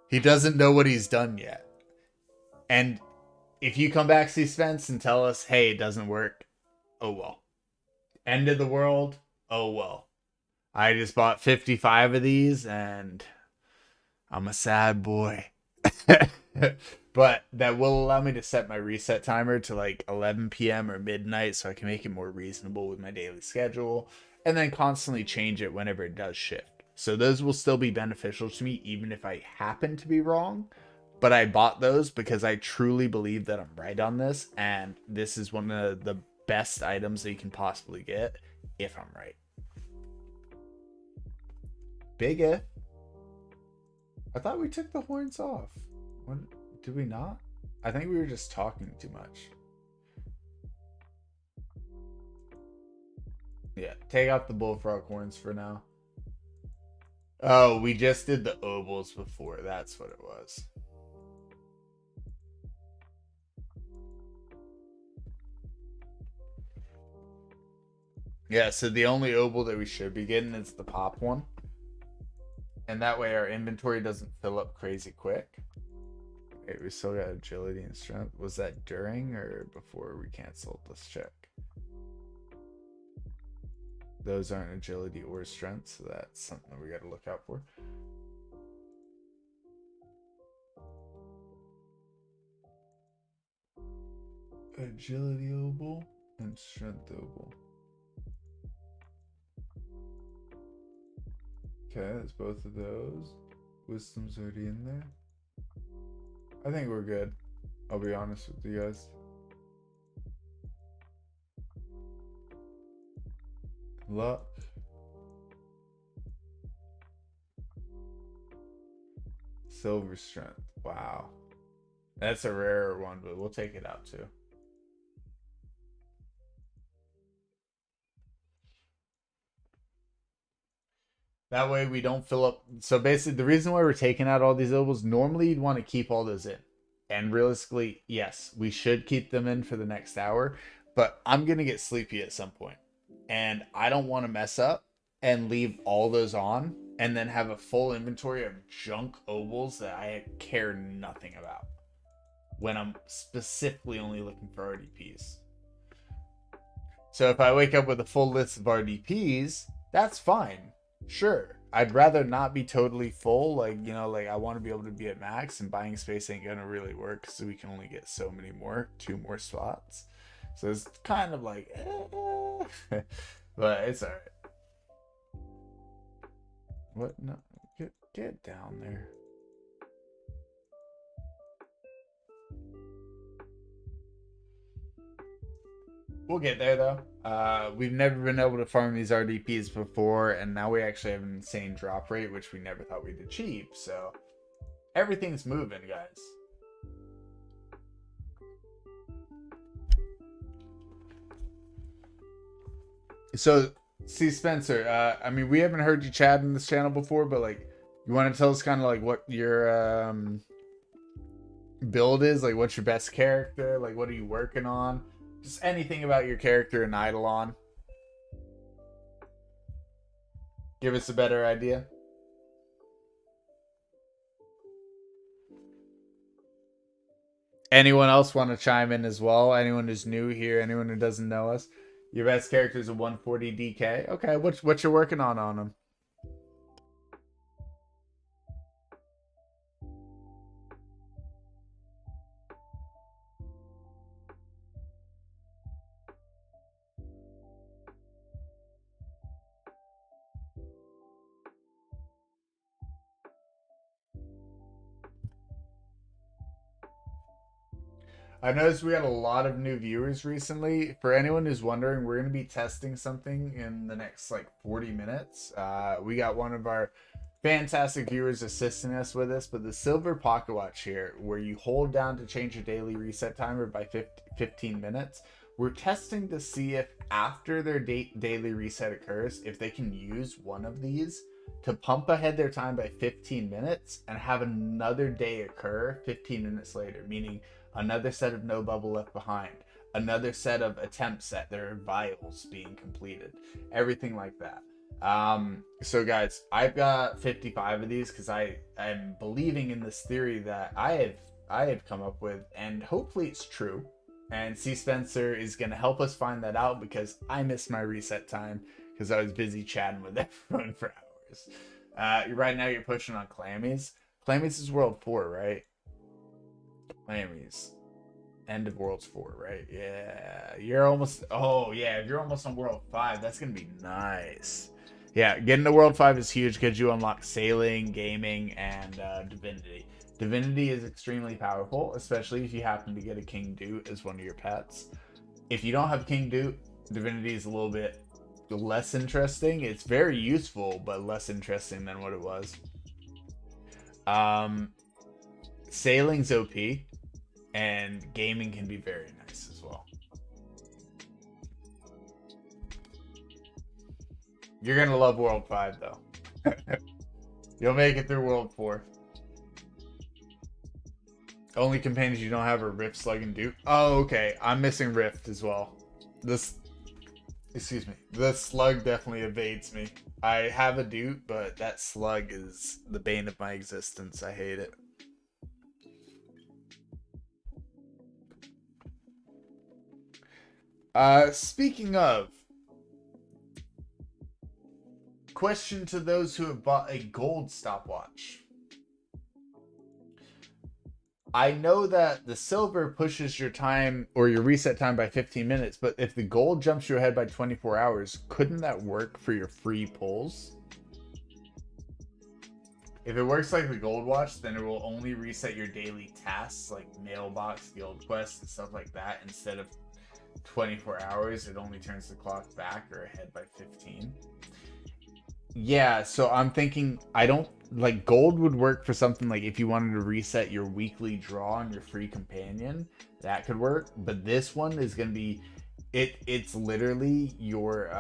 Speaker 1: He doesn't know what he's done yet. And if you come back, C. Spence, and tell us, hey, it doesn't work, oh well. End of the world, oh well. I just bought 55 of these and I'm a sad boy. But that will allow me to set my reset timer to like 11 p.m. or midnight so I can make it more reasonable with my daily schedule, and then constantly change it whenever it does shift. So those will still be beneficial to me even if I happen to be wrong. But I bought those because I truly believe that I'm right on this, and this is one of the best items that you can possibly get if I'm right. Big if. I thought we took the horns off. When did we not? I think we were just talking too much. Yeah, take out the bullfrog horns for now. Oh, we just did the ovals before. That's what it was. Yeah, so the only oval that we should be getting is the pop one. And that way our inventory doesn't fill up crazy quick. Okay, we still got agility and strength. Was that during or before we canceled? Let's check. Those aren't agility or strength, so that's something we got to look out for. Agility oval and strength oval. Okay, that's both of those. Wisdom's already in there. I think we're good. I'll be honest with you guys. Luck. Silver strength. Wow. That's a rarer one, but we'll take it out too. That way we don't fill up. So basically, the reason why we're taking out all these ovals, normally you'd want to keep all those in. And realistically, yes, we should keep them in for the next hour. But I'm going to get sleepy at some point. And I don't want to mess up and leave all those on and then have a full inventory of junk ovals that I care nothing about when I'm specifically only looking for RDPs. So if I wake up with a full list of RDPs, that's fine. Sure. I'd rather not be totally full. Like, you know, like I want to be able to be at max, and buying space ain't going to really work because we can only get so many more, 2 more spots. So it's kind of like, but it's all right. What? No, get down there. We'll get there though. We've never been able to farm these RDPs before, and now we actually have an insane drop rate, which we never thought we'd achieve. So everything's moving, guys. So, see, Spencer. I mean, we haven't heard you chat in this channel before, but like, you want to tell us kind of like what your build is? Like, what's your best character? Like, what are you working on? Just anything about your character in Idleon. Give us a better idea. Anyone else want to chime in as well? Anyone who's new here? Anyone who doesn't know us? Your best character is a 140 DK. Okay, what you working on him? I noticed we had a lot of new viewers recently. For anyone who's wondering, we're going to be testing something in the next like 40 minutes. We got one of our fantastic viewers assisting us with this, but the silver pocket watch here, where you hold down to change your daily reset timer by 15 minutes, we're testing to see if after their daily reset occurs, if they can use one of these to pump ahead their time by 15 minutes and have another day occur 15 minutes later, meaning another set of no bubble left behind, another set of attempts at their vials being completed, everything like that. So guys, I've got 55 of these because I'm believing in this theory that I have come up with, and hopefully it's true. And C Spencer is gonna help us find that out because I missed my reset time because I was busy chatting with everyone for hours. Right now you're pushing on Clammies. Clammies is World 4, right? Clammies. End of Worlds 4, right? Yeah. You're almost... Oh, yeah. If you're almost on World 5, that's going to be nice. Yeah, getting to World 5 is huge because you unlock Sailing, Gaming, and Divinity. Divinity is extremely powerful, especially if you happen to get a King Doot as one of your pets. If you don't have King Doot, Divinity is a little bit less interesting. It's very useful, but less interesting than what it was. Sailing's OP, and Gaming can be very nice as well. You're gonna love World 5 though. You'll make it through World 4. Only companions you don't have are Rift, Slug, and Duke. Oh, okay. I'm missing Rift as well. Excuse me. The Slug definitely evades me. I have a Duke, but that Slug is the bane of my existence. I hate it. Speaking of, question to those who have bought a gold stopwatch. I know that the silver pushes your time or your reset time by 15 minutes, but if the gold jumps you ahead by 24 hours, couldn't that work for your free pulls? If it works like the gold watch, then it will only reset your daily tasks like mailbox, guild quests, and stuff like that. Instead of 24 hours, it only turns the clock back or ahead by 15. Yeah, so I'm thinking I don't like gold would work for something like if you wanted to reset your weekly draw on your free companion, that could work. But this one is gonna be it's literally your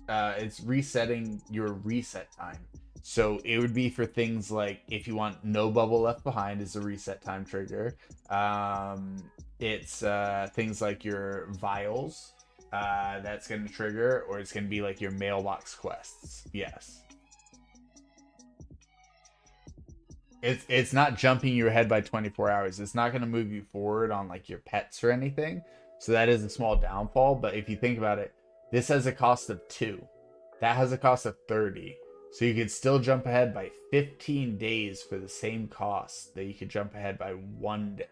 Speaker 1: it's resetting your reset time. So it would be for things like if you want no bubble left behind is a reset time trigger. Um, it's things like your vials that's going to trigger, or it's going to be like your mailbox quests. Yes. It's not jumping you ahead by 24 hours. It's not going to move you forward on like your pets or anything. So that is a small downfall. But if you think about it, this has a cost of 2. That has a cost of 30. So you could still jump ahead by 15 days for the same cost that you could jump ahead by 1 day.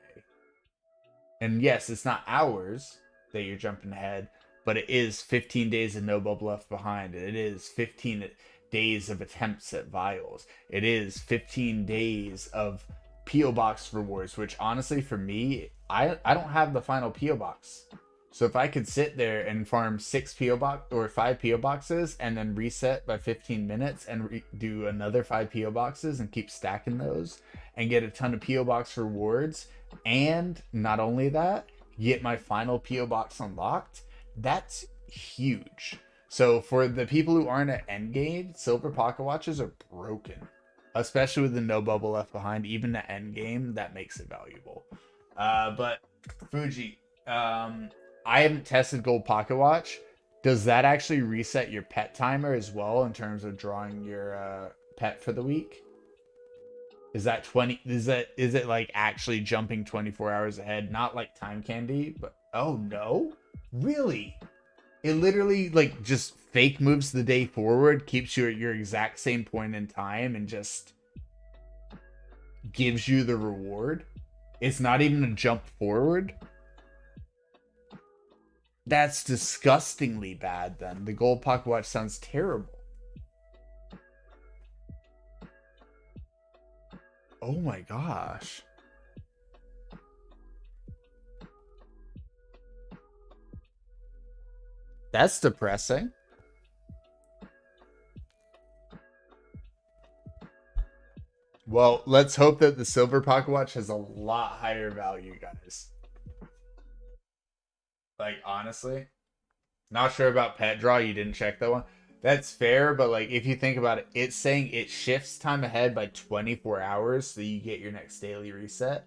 Speaker 1: And yes, it's not hours that you're jumping ahead, but it is 15 days of no bubble left behind. And it is 15 days of attempts at vials. It is 15 days of PO box rewards, which honestly for me, I don't have the final PO box. So if I could sit there and farm 6 PO box or 5 PO boxes and then reset by 15 minutes and do another 5 PO boxes and keep stacking those and get a ton of PO box rewards, and not only that, get my final PO box unlocked, that's huge. So for the people who aren't at endgame, silver pocket watches are broken, especially with the no bubble left behind. Even at endgame, that makes it valuable. But Fuji, I haven't tested gold pocket watch. Does that actually reset your pet timer as well in terms of drawing your pet for the week? Is that 20? Is it like actually jumping 24 hours ahead? Not like time candy, but oh no, really? It literally like just fake moves the day forward, keeps you at your exact same point in time, and just gives you the reward. It's not even a jump forward. That's disgustingly bad then. The gold pocket watch sounds terrible. Oh my gosh. That's depressing. Well, let's hope that the silver pocket watch has a lot higher value, guys. Like, honestly, not sure about pet draw. You didn't check that one. That's fair, but like if you think about it, it's saying it shifts time ahead by 24 hours so you get your next daily reset.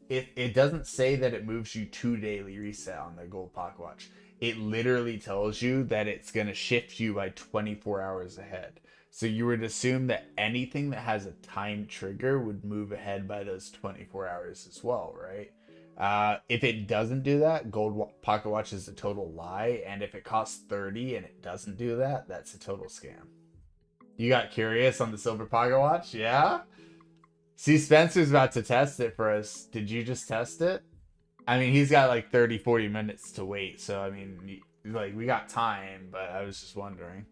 Speaker 1: It doesn't say that it moves you to daily reset on the gold pocket watch. It literally tells you that it's gonna shift you by 24 hours ahead. So you would assume that anything that has a time trigger would move ahead by those 24 hours as well, right? If it doesn't do that, pocket watch is a total lie, and if it costs 30 and it doesn't do that, that's a total scam. You got curious on the silver pocket watch? Yeah? See, Spencer's about to test it for us. Did you just test it? I mean, he's got like 30, 40 minutes to wait, so I mean, like, we got time, but I was just wondering.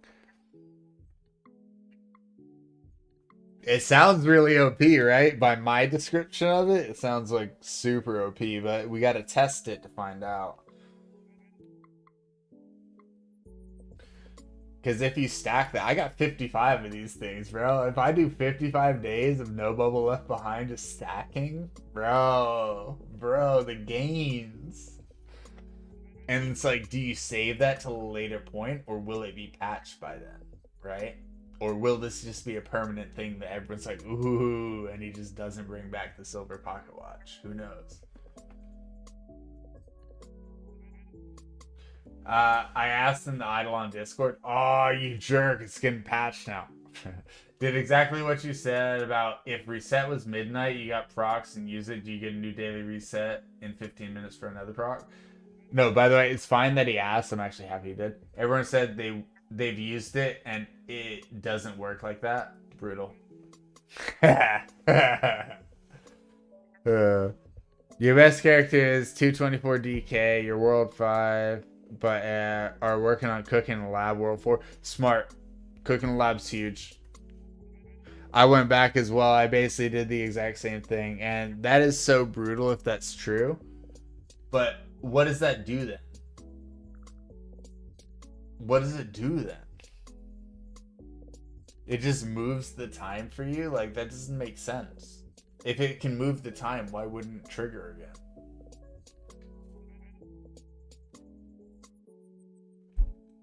Speaker 1: It sounds really OP, right? By my description of it, it sounds like super OP, but we got to test it to find out. Because if you stack that, I got 55 of these things, bro. If I do 55 days of no bubble left behind just stacking, bro, the gains. And it's like, do you save that till a later point, or will it be patched by then, right? Or will this just be a permanent thing that everyone's like, ooh, and he just doesn't bring back the silver pocket watch? Who knows? I asked in the Idleon Discord, oh, you jerk, it's getting patched now. Did exactly what you said about if reset was midnight, you got procs and use it, do you get a new daily reset in 15 minutes for another proc? No, by the way, it's fine that he asked. I'm actually happy he did. Everyone said they've used it and it doesn't work like that. Brutal. Your best character is 224 DK. Your world 5, but are working on cooking in the lab world 4. Smart. Cooking in the lab's huge. I went back as well. I basically did the exact same thing, and that is so brutal if that's true. But what does that do then? What does it do then? It just moves the time for you? Like, that doesn't make sense. If it can move the time, why wouldn't it trigger again?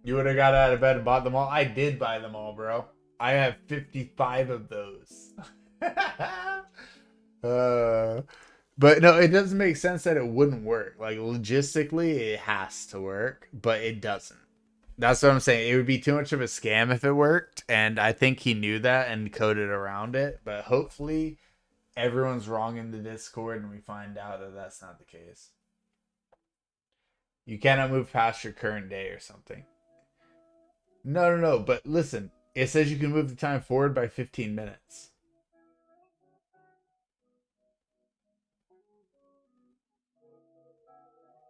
Speaker 1: You would have got out of bed and bought them all. I did buy them all, bro. I have 55 of those. uh, but no, it doesn't make sense that it wouldn't work. Like logistically, it has to work, but it doesn't. That's what I'm saying. It would be too much of a scam if it worked, and I think he knew that and coded around it. But hopefully, everyone's wrong in the Discord, and we find out that that's not the case. You cannot move past your current day or something. No, no, no. But listen, it says you can move the time forward by 15 minutes.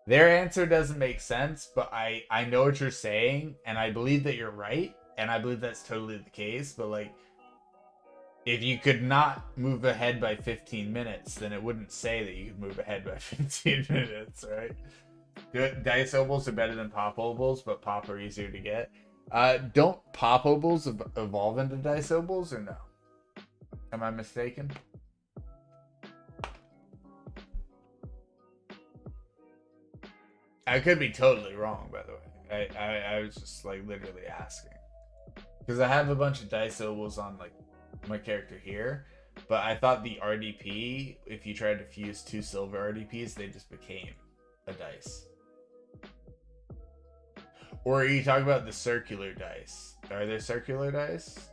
Speaker 1: Their answer doesn't make sense, but I know what you're saying, and I believe that you're right, and I believe that's totally the case. But like, if you could not move ahead by 15 minutes, then it wouldn't say that you could move ahead by 15 minutes, right? Dice obols are better than pop obols, but pop are easier to get. Don't pop obols evolve into dice obols or no? Am I mistaken? I could be totally wrong, by the way. I was just like literally asking because I have a bunch of dice obols on like my character here, but I thought the RDP, if you tried to fuse two silver RDPs, they just became a dice. Or are you talking about the circular dice? Are there circular dice?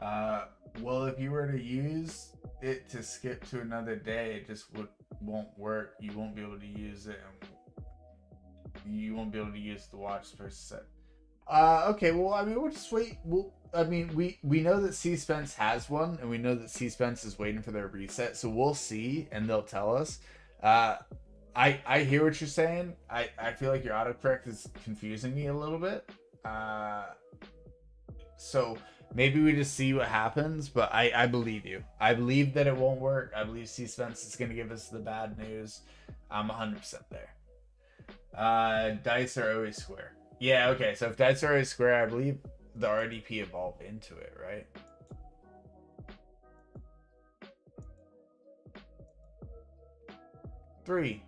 Speaker 1: Uh, well, if you were to use it to skip to another day, it just won't work. You won't be able to use it, and you won't be able to use the watch per set. Okay. Well, I mean, we'll just wait. I mean, we know that C Spence has one, and we know that C Spence is waiting for their reset. So we'll see, and they'll tell us. Uh, I hear what you're saying. I feel like your autocorrect is confusing me a little bit. So maybe we just see what happens, but I believe you. I believe that it won't work. I believe C Spence is going to give us the bad news. I'm 100% there. Dice are always square. Yeah, okay. So if dice are always square, I believe the RDP evolved into it, right? Three.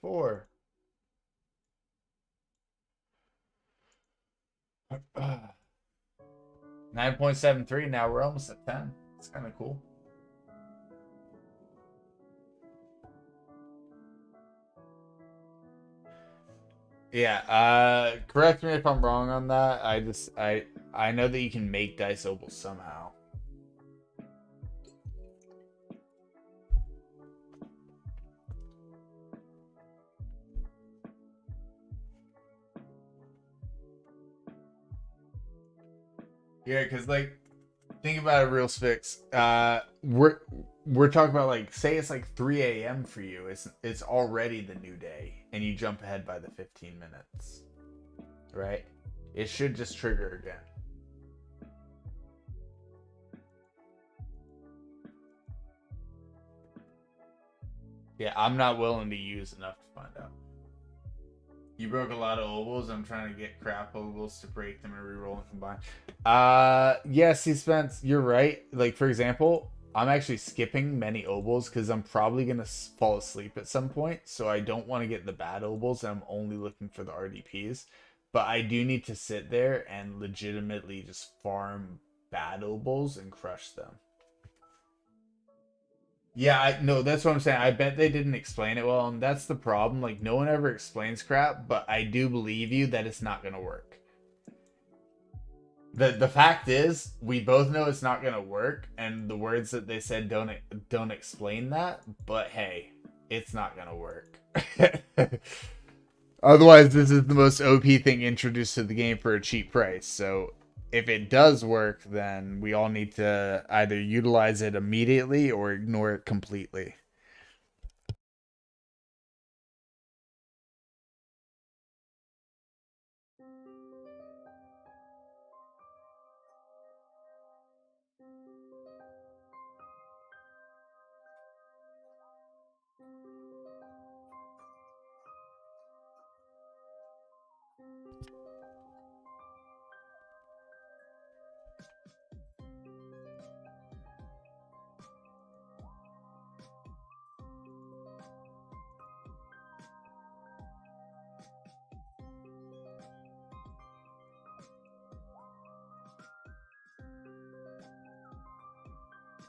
Speaker 1: Four. 9.73. Now we're almost at 10. It's kind of cool. Yeah, correct me if I'm wrong on that. I know that you can make dice obols somehow. Yeah, because like think about it real fix. We're talking about like say it's like 3 a.m. for you. It's already the new day, and you jump ahead by the 15 minutes, right? It should just trigger again. Yeah, I'm not willing to use enough to find out. You broke a lot of ovals. I'm trying to get crap ovals to break them and reroll and combine. Yes, he spent. You're right. Like for example, I'm actually skipping many ovals because I'm probably gonna fall asleep at some point. So I don't want to get the bad ovals. I'm only looking for the RDPs. But I do need to sit there and legitimately just farm bad ovals and crush them. Yeah, I no, that's what I'm saying. I bet they didn't explain it well, and that's the problem. Like no one ever explains crap, but I do believe you that it's not gonna work. The fact is, we both know it's not gonna work, and the words that they said don't explain that. But hey, it's not gonna work. Otherwise, this is the most OP thing introduced to the game for a cheap price. So if it does work, then we all need to either utilize it immediately or ignore it completely.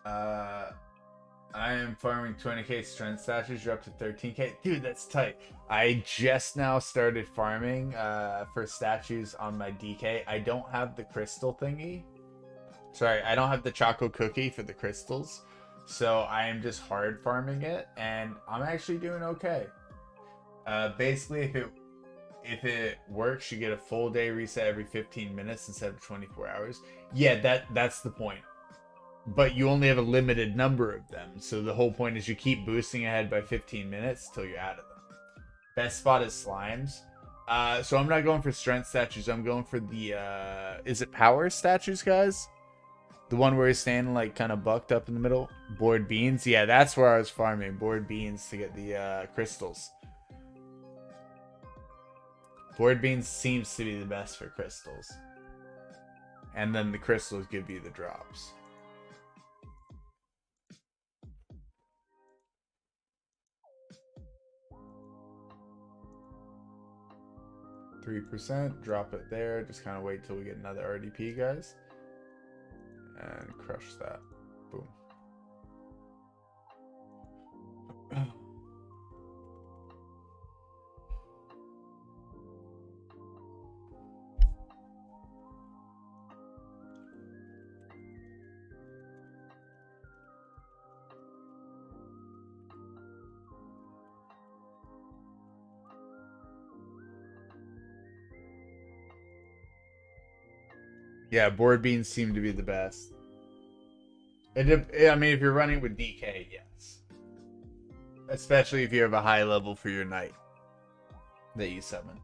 Speaker 1: Uh, I am farming 20k strength statues. You're up to 13k. Dude, that's tight. I just now started farming for statues on my DK. I don't have the crystal thingy. Sorry, I don't have the choco cookie for the crystals. So I am just hard farming it, and I'm actually doing okay. Basically, if it works, you get a full day reset every 15 minutes instead of 24 hours. Yeah, that's the point. But you only have a limited number of them. So the whole point is you keep boosting ahead by 15 minutes till you're out of them. Best spot is slimes. So I'm not going for strength statues. I'm going for the is it power statues, guys? The one where he's standing like kind of bucked up in the middle. Bored beans. Yeah, that's where I was farming. Bored beans to get the crystals. Board beans seems to be the best for crystals. And then the crystals give you the drops. %, drop it there. Just kind of wait till we get another RDP, guys. And crush that. Boom. Yeah, board beans seem to be the best. I mean, if you're running with DK, yes. Especially if you have a high level for your knight that you summon.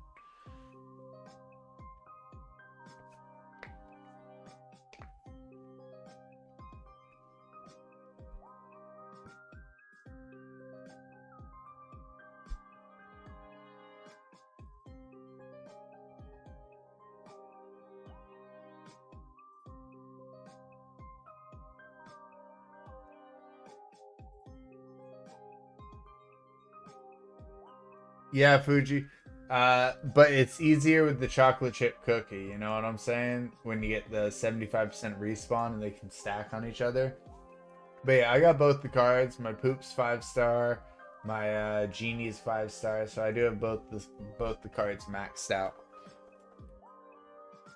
Speaker 1: Yeah, Fuji. But it's easier with the chocolate chip cookie, you know what I'm saying? When you get the 75% respawn and they can stack on each other. But yeah, I got both the cards. My Poop's 5-star, my Genie's 5-star, so I do have both the cards maxed out.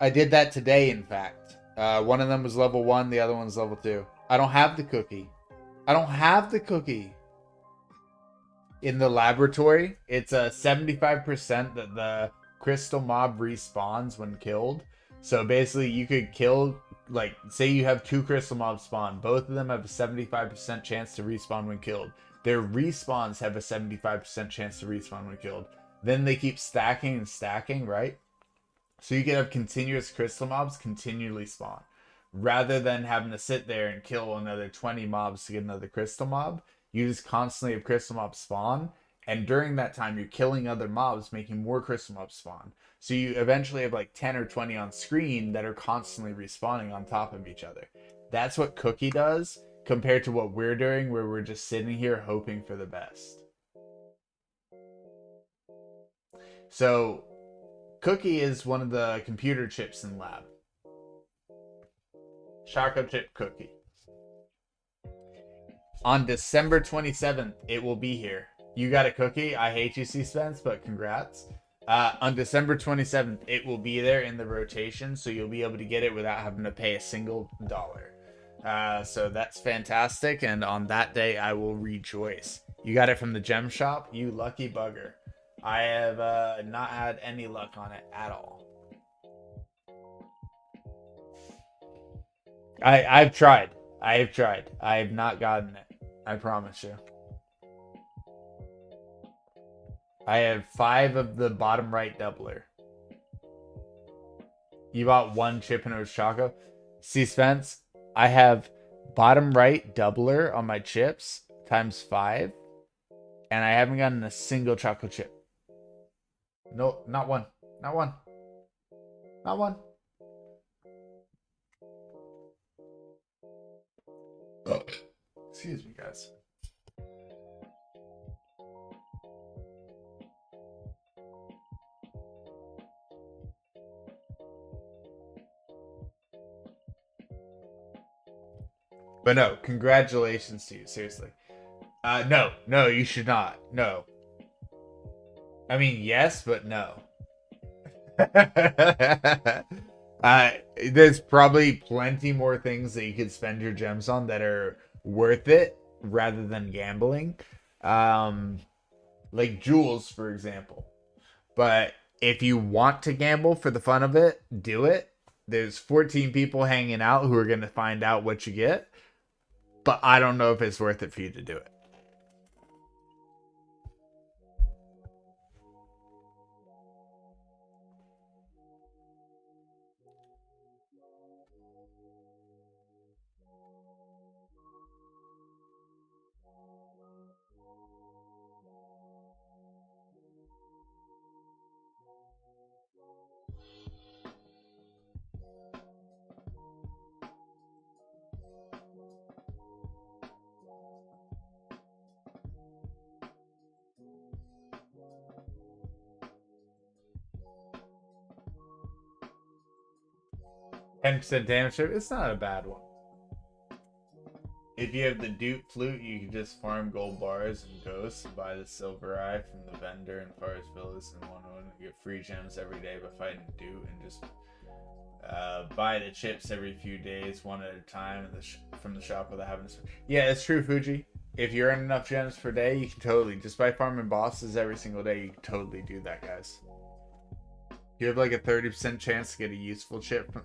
Speaker 1: I did that today, in fact. One of them was level 1, the other one's level 2. I don't have the cookie. I don't have the cookie. In the laboratory, it's a 75% that the crystal mob respawns when killed. So basically, you could kill, like, say you have 2 crystal mobs spawn. Both of them have a 75% chance to respawn when killed. Their respawns have a 75% chance to respawn when killed. Then they keep stacking and stacking, right? So you can have continuous crystal mobs continually spawn. Rather than having to sit there and kill another 20 mobs to get another crystal mob, you just constantly have crystal mobs spawn. And during that time, you're killing other mobs, making more crystal mobs spawn. So you eventually have like 10 or 20 on screen that are constantly respawning on top of each other. That's what Cookie does compared to what we're doing, where we're just sitting here hoping for the best. So Cookie is one of the computer chips in lab. Choco chip cookie. On December 27th, it will be here. You got a cookie. I hate you, C. Spence, but congrats. On December 27th, it will be there in the rotation, so you'll be able to get it without having to pay a single dollar. So that's fantastic, and on that day, I will rejoice. You got it from the gem shop? You lucky bugger. I have not had any luck on it at all. I've tried. I have tried. I have not gotten it. I promise you. I have 5 of the bottom right doubler. You bought 1 chip and it was Choco. See, Spence, I have bottom right doubler on my chips times 5, and I haven't gotten a single chocolate chip. No, not one. Not one. Not one. Excuse me, guys. But no, congratulations to you. Seriously. No, you should not. No. I mean, yes, but no. There's probably plenty more things that you could spend your gems on that are worth it rather than gambling. Um, like jewels, for example. But if you want to gamble for the fun of it, do it. There's 14 people hanging out who are going to find out what you get. But I don't know if it's worth it for you to do it. 10% damage, it's not a bad one. If you have the dupe flute, you can just farm gold bars and ghosts and buy the silver eye from the vendor in Forest Villas and one you get free gems every day by fighting dupe and just buy the chips every few days, one at a time, from the shop without having to. Yeah, it's true, Fuji. If you earn enough gems per day, you can totally, just by farming bosses every single day, you can totally do that, guys. You have like a 30% chance to get a useful chip from,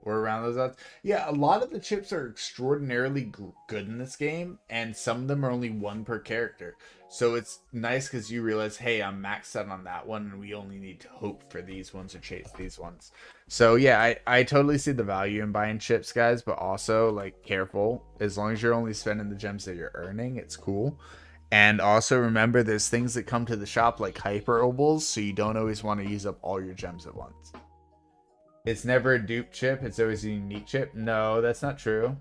Speaker 1: or around those odds. Yeah, a lot of the chips are extraordinarily good in this game, and some of them are only one per character. So it's nice because you realize, hey, I'm maxed out on that one, and we only need to hope for these ones or chase these ones. So yeah, I totally see the value in buying chips, guys, but also, like, careful. As long as you're only spending the gems that you're earning, it's cool. And also remember, there's things that come to the shop like hyper obols, so you don't always want to use up all your gems at once. It's never a dupe chip. It's always a unique chip. No, that's not true.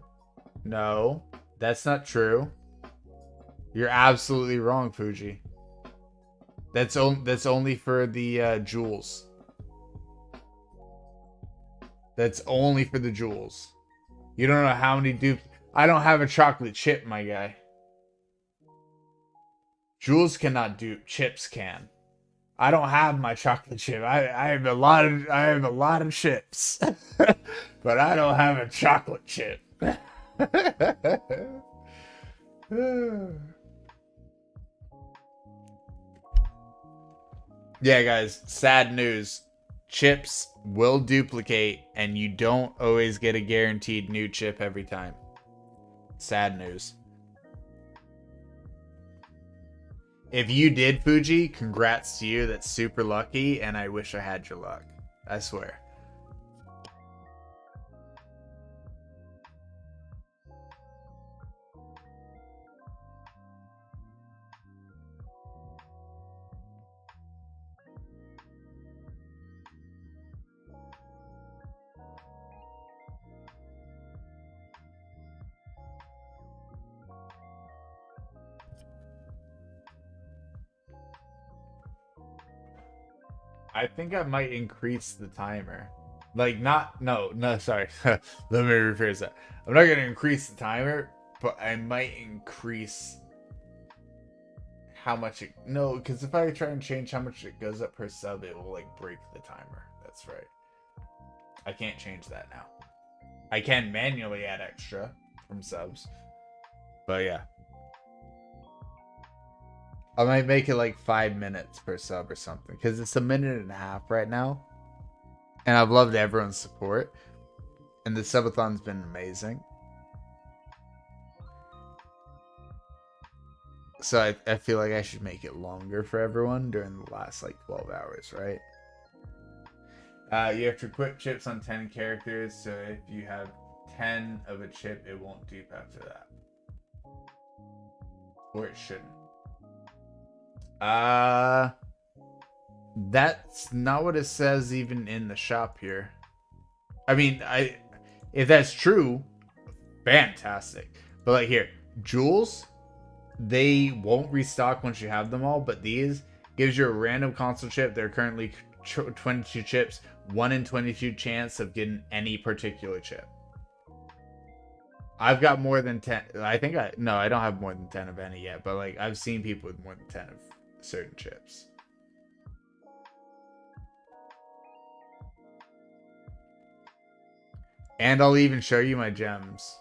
Speaker 1: No, that's not true. You're absolutely wrong, Fuji. That's only for the jewels. That's only for the jewels. You don't know how many dupes. I don't have a chocolate chip, my guy. Jewels cannot dupe. Chips can. I don't have my chocolate chip. I have a lot of chips, but I don't have a chocolate chip. Yeah, guys, sad news. Chips will duplicate, and you don't always get a guaranteed new chip every time. Sad news. If you did, Fuji, congrats to you. That's super lucky, and I wish I had your luck. I swear. I think I might increase the timer. Like, not, no, sorry. Let me rephrase that. I'm not going to increase the timer, but I might increase how much it, no, because if I try and change how much it goes up per sub, it will, like, break the timer. That's right. I can't change that now. I can manually add extra from subs. But yeah. I might make it like 5 minutes per sub or something, because it's a minute and a half right now. And I've loved everyone's support. And the subathon's been amazing. So I feel like I should make it longer for everyone during the last like 12 hours, right? You have to equip chips on 10 characters, so if you have 10 of a chip, it won't dupe after that. Or it shouldn't. That's not what it says even in the shop here. I mean, if that's true, fantastic. But like here, jewels, they won't restock once you have them all, but these gives you a random console chip. They're currently 22 chips, 1 in 22 chance of getting any particular chip. I've got more than 10. I think no, I don't have more than 10 of any yet, but like I've seen people with more than 10 of certain chips. And I'll even show you my gems.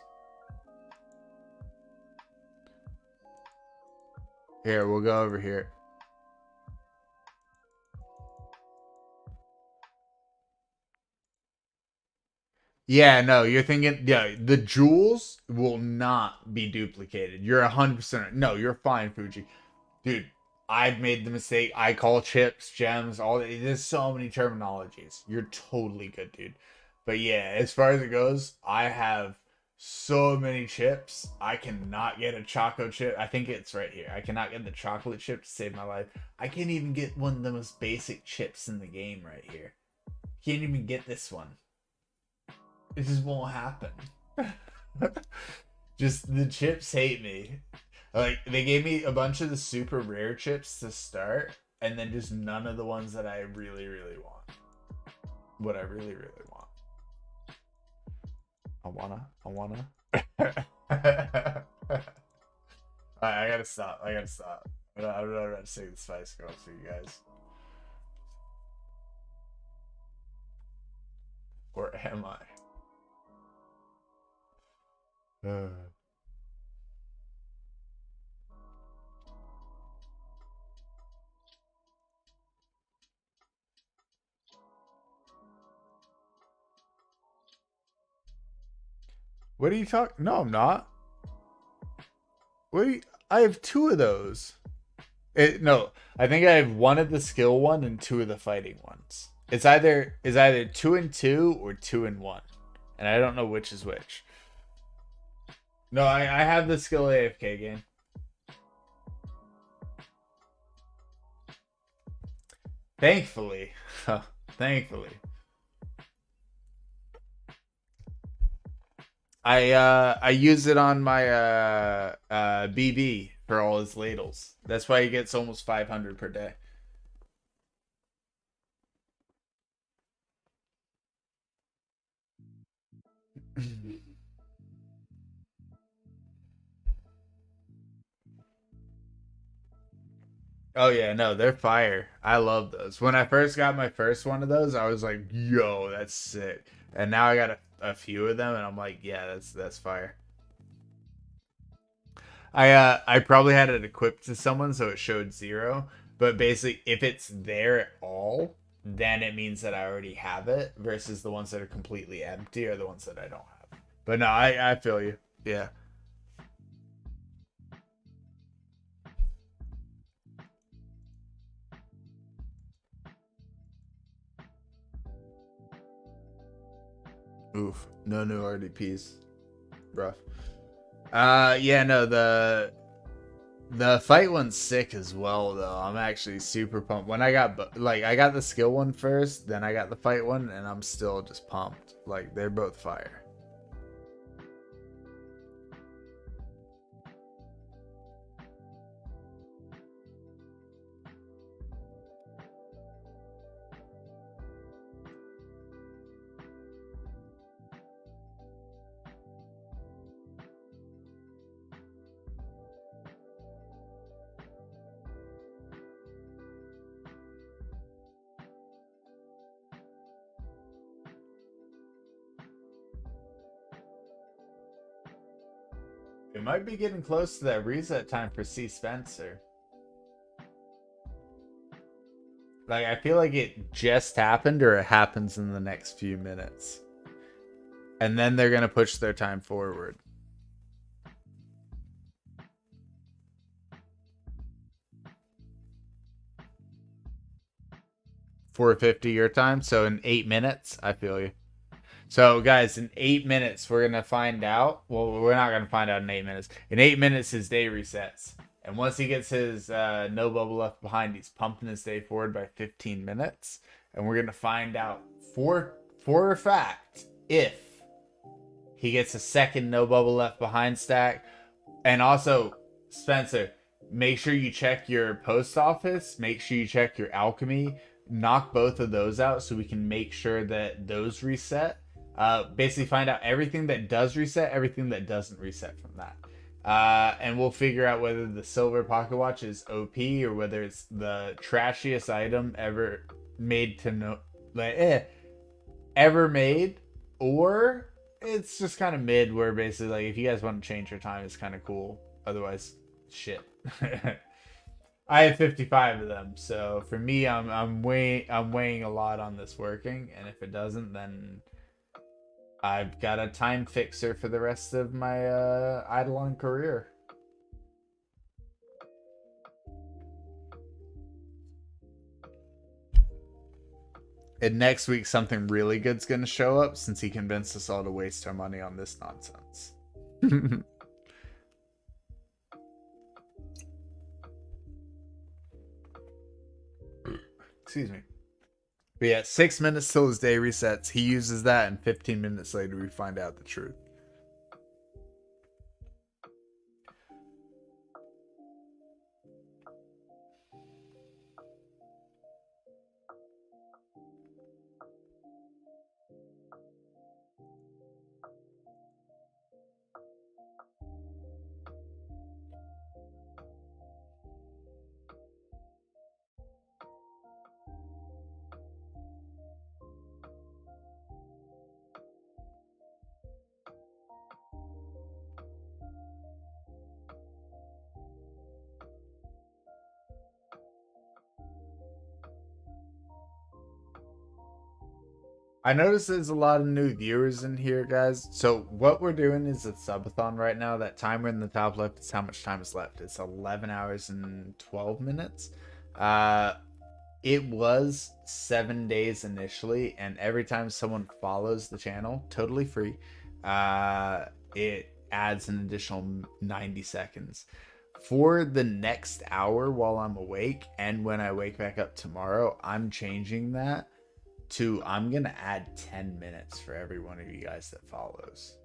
Speaker 1: Here, we'll go over here. Yeah, no, you're thinking, yeah, the jewels will not be duplicated. You're 100%. No, you're fine, Fuji. Dude, I've made the mistake. I call chips, gems, all that. There's so many terminologies. You're totally good, dude. But yeah, as far as it goes, I have so many chips. I cannot get a choco chip. I think it's right here. I cannot get the chocolate chip to save my life. I can't even get one of the most basic chips in the game right here. Can't even get this one. It just won't happen. Just the chips hate me. Like they gave me a bunch of the super rare chips to start, and then just none of the ones that I really, really want. What I really, really want. I wanna. I gotta stop. I gotta stop. I'm not about to sing the Spice Girls for you guys. Or am I? What are you talking? No, I'm not. What? I have two of those. No, I think I have one of the skill one and two of the fighting ones. It's either 2 and 2 or 2 and 1, and I don't know which is which. No, I have the skill AFK game. Thankfully, thankfully, I use it on my BB for all his ladles. That's why he gets almost 500 per day. Oh yeah, no, they're fire. I love those. When I first got my first one of those, I was like, "Yo, that's sick." And now I got a few of them, and I'm like, "Yeah, that's fire." I probably had it equipped to someone, so it showed 0. But basically, if it's there at all, then it means that I already have it. Versus the ones that are completely empty are the ones that I don't have. But no, I feel you. Yeah. Oof. No new RDPs. Rough. Yeah, no, the fight one's sick as well though. I'm actually super pumped. When I got I got the skill one first, then I got the fight one, and I'm still just pumped. Like they're both fire. It might be getting close to that reset time for C Spencer. Like I feel like it just happened or it happens in the next few minutes. And then they're gonna push their time forward. 4:50 your time, so in 8 minutes, I feel you. So, guys, in 8 minutes, we're gonna find out. Well, we're not gonna find out in 8 minutes. In 8 minutes, his day resets, and once he gets his no bubble left behind, he's pumping his day forward by 15 minutes, and we're gonna find out for a fact if he gets a second no bubble left behind stack. And also, Spencer, make sure you check your post office. Make sure you check your alchemy. Knock both of those out so we can make sure that those reset. Basically find out everything that does reset, everything that doesn't reset from that. And we'll figure out whether the silver pocket watch is OP or whether it's the trashiest item ever made to know, like, ever made, or it's just kind of mid. Where basically, like, if you guys want to change your time, it's kind of cool. Otherwise, shit. I have 55 of them, so for me, I'm weighing a lot on this working, and if it doesn't, then I've got a time fixer for the rest of my Idleon career. And next week, something really good's gonna show up since he convinced us all to waste our money on this nonsense. Excuse me. But yeah, 6 minutes till his day resets. He uses that, and 15 minutes later, we find out the truth. I noticed there's a lot of new viewers in here, guys. So what we're doing is a subathon right now. That timer in the top left is how much time is left. It's 11 hours and 12 minutes. It was 7 days initially, and every time someone follows the channel, totally free, it adds an additional 90 seconds. For the next hour while I'm awake, and when I wake back up tomorrow, I'm changing that to, I'm gonna add 10 minutes for every one of you guys that follows.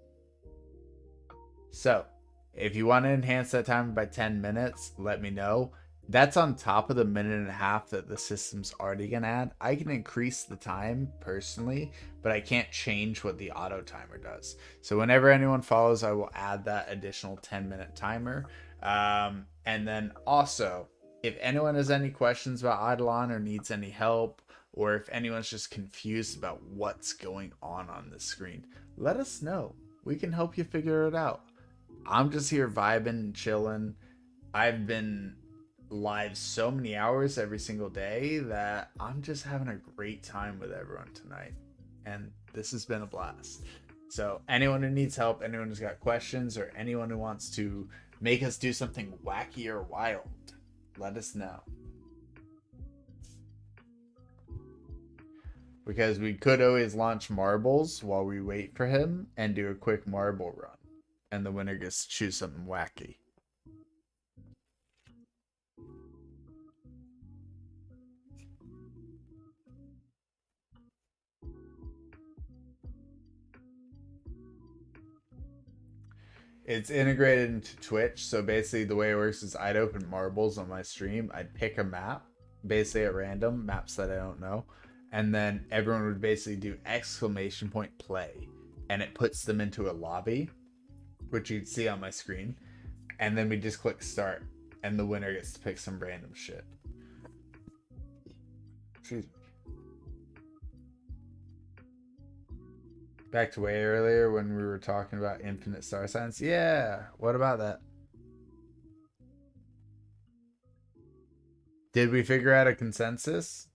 Speaker 1: So if you want to enhance that time by 10 minutes, let me know. That's on top of the minute and a half that the system's already gonna add. I can increase the time personally, but I can't change what the auto timer does. So whenever anyone follows, I will add that additional 10-minute timer. And then also, if anyone has any questions about Idleon or needs any help, or if anyone's just confused about what's going on the screen, let us know. We can help you figure it out. I'm just here vibing and chilling. I've been live so many hours every single day that I'm just having a great time with everyone tonight. And this has been a blast. So anyone who needs help, anyone who's got questions, or anyone who wants to make us do something wacky or wild, let us know. Because we could always launch marbles while we wait for him and do a quick marble run. And the winner gets to choose something wacky. It's integrated into Twitch. So basically the way it works is I'd open marbles on my stream. I'd pick a map, basically at random, maps that I don't know. And then everyone would basically do exclamation point play. And it puts them into a lobby, which you'd see on my screen. And then we just click start. And the winner gets to pick some random shit. Excuse me. Back to way earlier when we were talking about infinite star signs. Yeah, what about that? Did we figure out a consensus?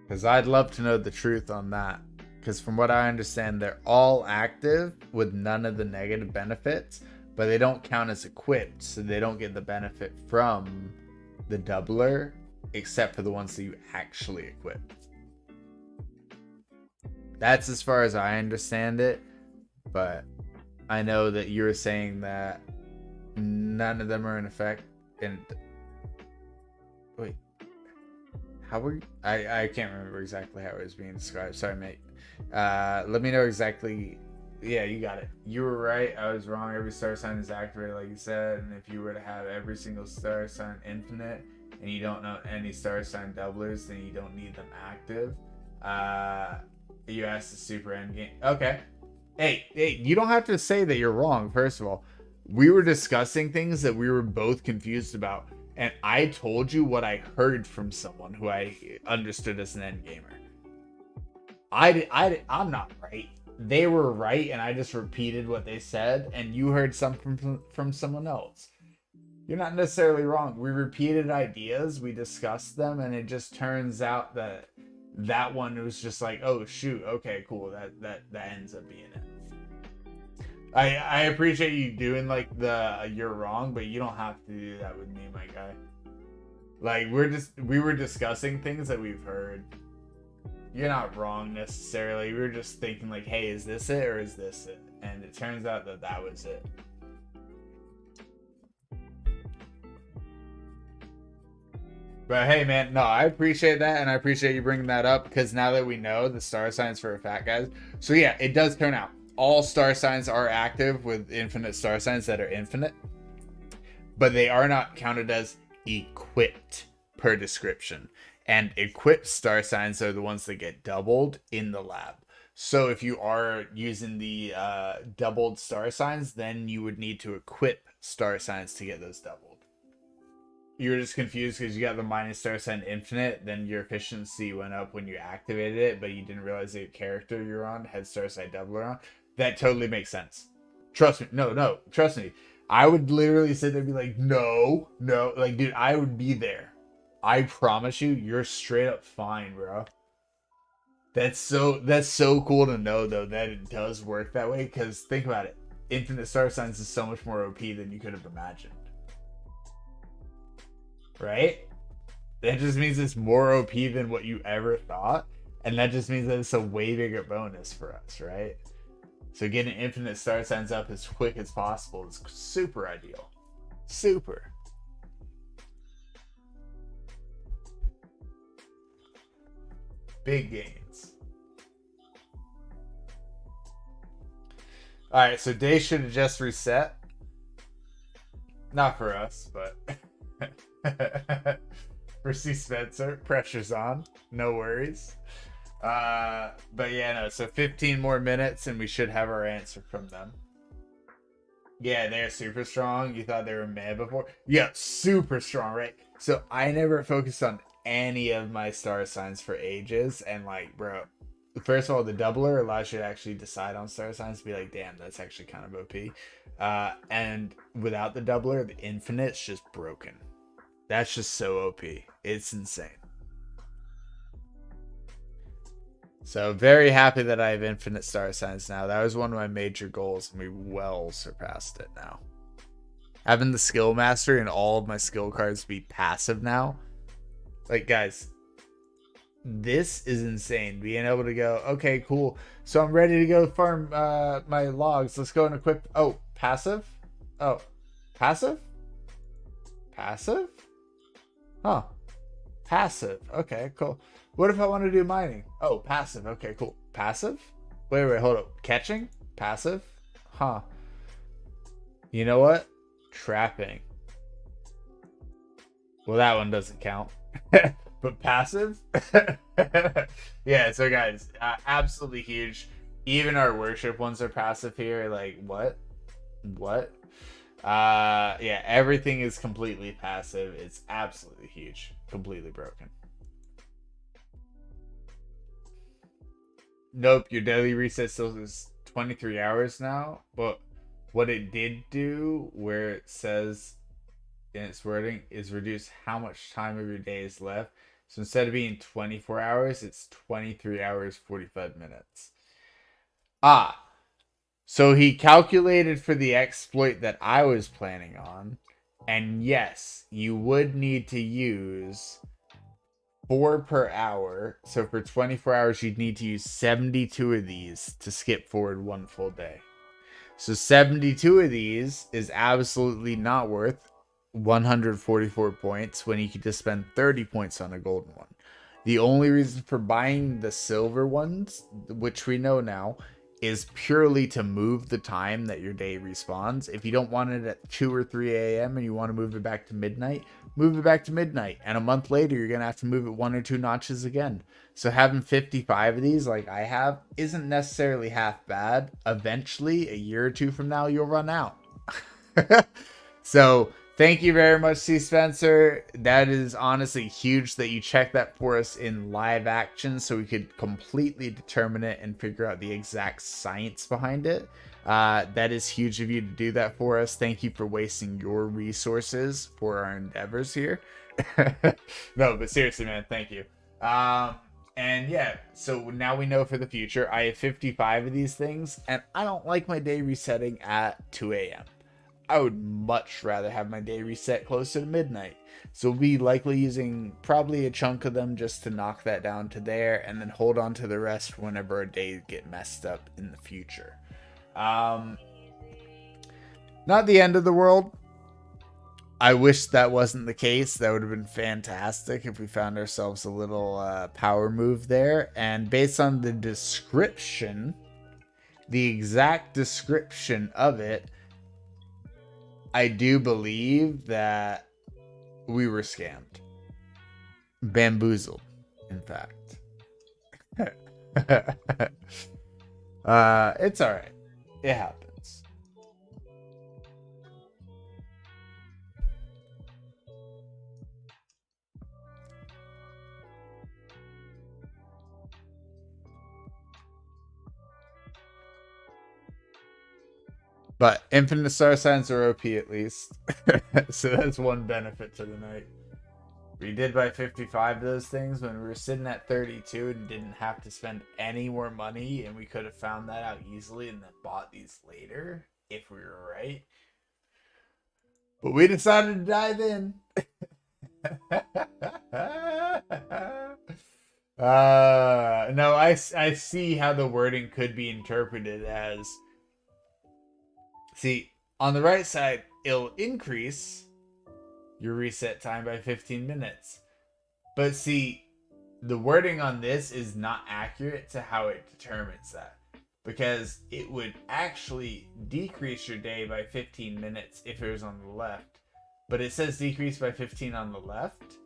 Speaker 1: Because I'd love to know the truth on that. Because from what I understand, they're all active with none of the negative benefits, but they don't count as equipped, so they don't get the benefit from the doubler, except for the ones that you actually equip. That's as far as I understand it, but I know that you were saying that none of them are in effect. And wait, how were I can't remember exactly how it was being described. Sorry, mate. Let me know exactly Yeah, you got it. You were right. I was wrong. Every star sign is activated, like you said. And if you were to have every single star sign infinite, and you don't know any star sign doublers, then you don't need them active. Uh, you asked the super end game. Okay. Hey, you don't have to say that you're wrong. First of all, we were discussing things that we were both confused about, and I told you what I heard from someone who I understood as an end gamer. I'm not right. They were right, and I just repeated what they said, and you heard something from someone else. You're not necessarily wrong. We repeated ideas, we discussed them, and it just turns out that that one was just like, oh shoot, okay, cool. That ends up being it. I appreciate you doing like the you're wrong, but you don't have to do that with me, my guy. Like we were discussing things that we've heard. You're not wrong necessarily. We were just thinking like, hey, is this it or is this it? And it turns out that that was it. But hey, man, no, I appreciate that, and I appreciate you bringing that up because now that we know the star signs for fat guys, so yeah, it does turn out all star signs are active with infinite star signs that are infinite, but they are not counted as equipped per description. And equipped star signs are the ones that get doubled in the lab. So if you are using the doubled star signs, then you would need to equip star signs to get those doubled. You were just confused because you got the minus star sign infinite, then your efficiency went up when you activated it, but you didn't realize the character you're on had star sign doubler on. That totally makes sense. Trust me. No, trust me. I would literally sit there and be like, no. Like, dude, I would be there. I promise you, you're straight up fine, bro. That's so cool to know though that it does work that way. Because think about it, infinite star signs is so much more OP than you could have imagined, right? That just means it's more OP than what you ever thought, and that just means that it's a way bigger bonus for us, right? So getting infinite star signs up as quick as possible is super ideal. Super. Big gains. All right, so day should have just reset. Not for us, but for C. Spencer, pressure's on. No worries. But yeah, no. So 15 more minutes, and we should have our answer from them. Yeah, they're super strong. You thought they were meh before? Yeah, super strong, right? So I never focused on any of my star signs for ages, and like, bro, first of all, the doubler allows you to actually decide on star signs to be like, damn, that's actually kind of OP. And without the doubler, the infinite's just broken. That's just so OP. It's insane. So very happy that I have infinite star signs now. That was one of my major goals, and we well surpassed it now. Having the skill mastery and all of my skill cards be passive now. Like, guys, this is insane. Being able to go, okay, cool. So I'm ready to go farm my logs. Let's go and equip. Oh, passive? Oh, passive? Passive? Huh. Passive. Okay, cool. What if I want to do mining? Oh, passive. Okay, cool. Passive? Wait, hold up. Catching? Passive? Huh. You know what? Trapping. Well, that one doesn't count. But passive? Yeah, so guys, absolutely huge. Even our worship ones are passive here. Like, what? Yeah, everything is completely passive. It's absolutely huge. Completely broken. Nope, your daily reset still is 23 hours now. But what it did do, where it says in its wording, is reduce how much time of your day is left. So instead of being 24 hours, it's 23 hours, 45 minutes. So he calculated for the exploit that I was planning on. And yes, you would need to use 4 per hour. So for 24 hours, you'd need to use 72 of these to skip forward one full day. So 72 of these is absolutely not worth 144 points when you could just spend 30 points on a golden one. The only reason for buying the silver ones, which we know now, is purely to move the time that your day respawns. If you don't want it at 2 or 3 a.m. and you want to move it back to midnight, move it back to midnight. And a month later, you're going to have to move it 1 or 2 notches again. So having 55 of these like I have isn't necessarily half bad. Eventually, a year or two from now, you'll run out. So thank you very much, C. Spencer. That is honestly huge that you checked that for us in live action so we could completely determine it and figure out the exact science behind it. That is huge of you to do that for us. Thank you for wasting your resources for our endeavors here. No, but seriously, man, thank you. And yeah, so now we know for the future. I have 55 of these things, and I don't like my day resetting at 2 a.m. I would much rather have my day reset closer to midnight. So we'll be likely using probably a chunk of them just to knock that down to there and then hold on to the rest whenever our days get messed up in the future. Not the end of the world. I wish that wasn't the case. That would have been fantastic if we found ourselves a little power move there. And based on the description, the exact description of it, I do believe that we were scammed. Bamboozled, in fact. It's alright. It happens. But infinite star signs are OP at least. So that's one benefit to the night. We did buy 55 of those things when we were sitting at 32 and didn't have to spend any more money, and we could have found that out easily and then bought these later if we were right. But we decided to dive in. No, I see how the wording could be interpreted as, see, on the right side, it'll increase your reset time by 15 minutes. But see, the wording on this is not accurate to how it determines that. Because it would actually decrease your day by 15 minutes if it was on the left. But it says decrease by 15 on the left.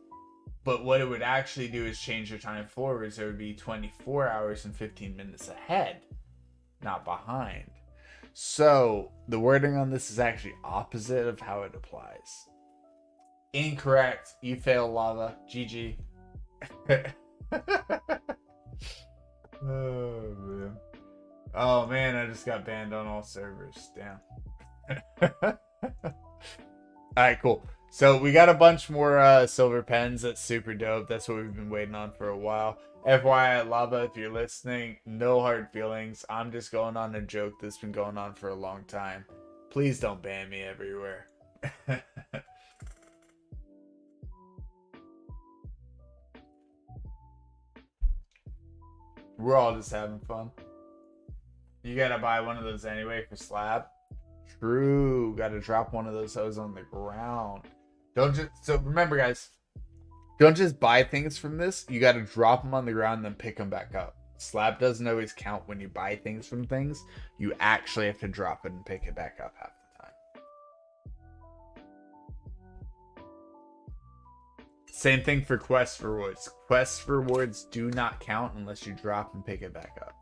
Speaker 1: But what it would actually do is change your time forward. So it would be 24 hours and 15 minutes ahead, not behind. So the wording on this is actually opposite of how it applies. Incorrect. You fail, Lava. GG. Oh, man. Oh, man, I just got banned on all servers. Damn. Alright, cool. So we got a bunch more silver pens. That's super dope. That's what we've been waiting on for a while. FYI, Lava, if you're listening, no hard feelings. I'm just going on a joke that's been going on for a long time. Please don't ban me everywhere. We're all just having fun. You gotta buy one of those anyway for slab. True. Gotta drop one of those hoes on the ground. Don't just, so remember guys, don't just buy things from this. You gotta drop them on the ground and then pick them back up. Slab doesn't always count when you buy things from things. You actually have to drop it and pick it back up half the time. Same thing for quest rewards. Quest rewards do not count unless you drop and pick it back up.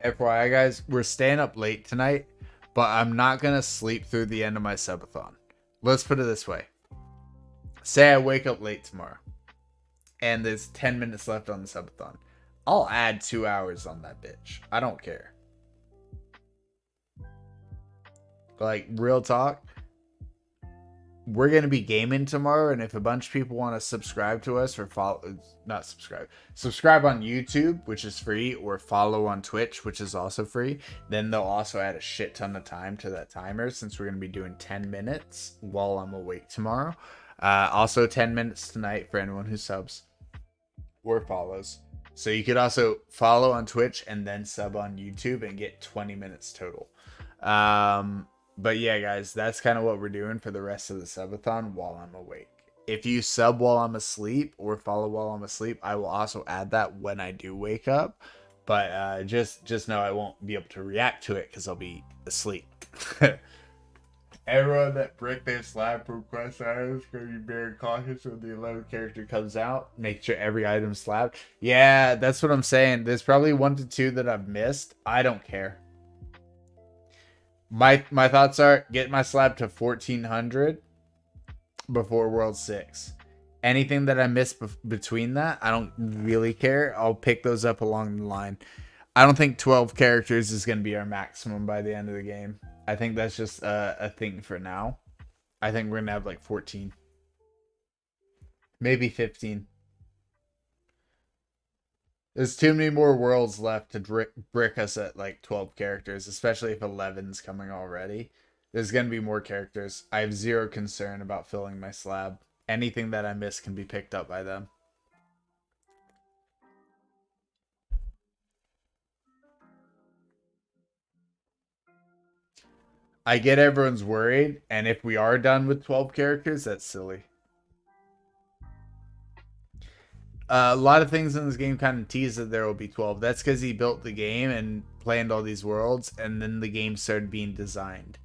Speaker 1: FYI, guys, we're staying up late tonight, but I'm not going to sleep through the end of my subathon. Let's put it this way. Say I wake up late tomorrow, and there's 10 minutes left on the subathon. I'll add 2 hours on that bitch. I don't care. Like, real talk. we're gonna be gaming tomorrow, and if a bunch of people want to subscribe to us or follow, not subscribe on YouTube, which is free, or follow on Twitch, which is also free, then they'll also add a shit ton of time to that timer since we're gonna be doing 10 minutes while I'm awake tomorrow. Also 10 minutes tonight for anyone who subs or follows. So you could also follow on Twitch and then sub on YouTube and get 20 minutes total. But yeah, guys, that's kind of what we're doing for the rest of the subathon while I'm awake. If you sub while I'm asleep or follow while I'm asleep, I will also add that when I do wake up. But just know I won't be able to react to it because I'll be asleep. Everyone that brick their slab for quest items gonna be very cautious when the 11th character comes out. Make sure every item's slabbed. Yeah, that's what I'm saying. There's probably 1 to 2 that I've missed. I don't care. My thoughts are get my slab to 1400 before World 6. Anything that I miss between that, I don't really care. I'll pick those up along the line. I don't think 12 characters is going to be our maximum by the end of the game. I think that's just a thing for now. I think we're going to have like 14. Maybe 15. There's too many more worlds left to brick us at like 12 characters, especially if 11's coming already. There's going to be more characters. I have zero concern about filling my slab. Anything that I miss can be picked up by them. I get everyone's worried, and if we are done with 12 characters, that's silly. A lot of things in this game kind of tease that there will be 12. That's because he built the game and planned all these worlds, and then the game started being designed.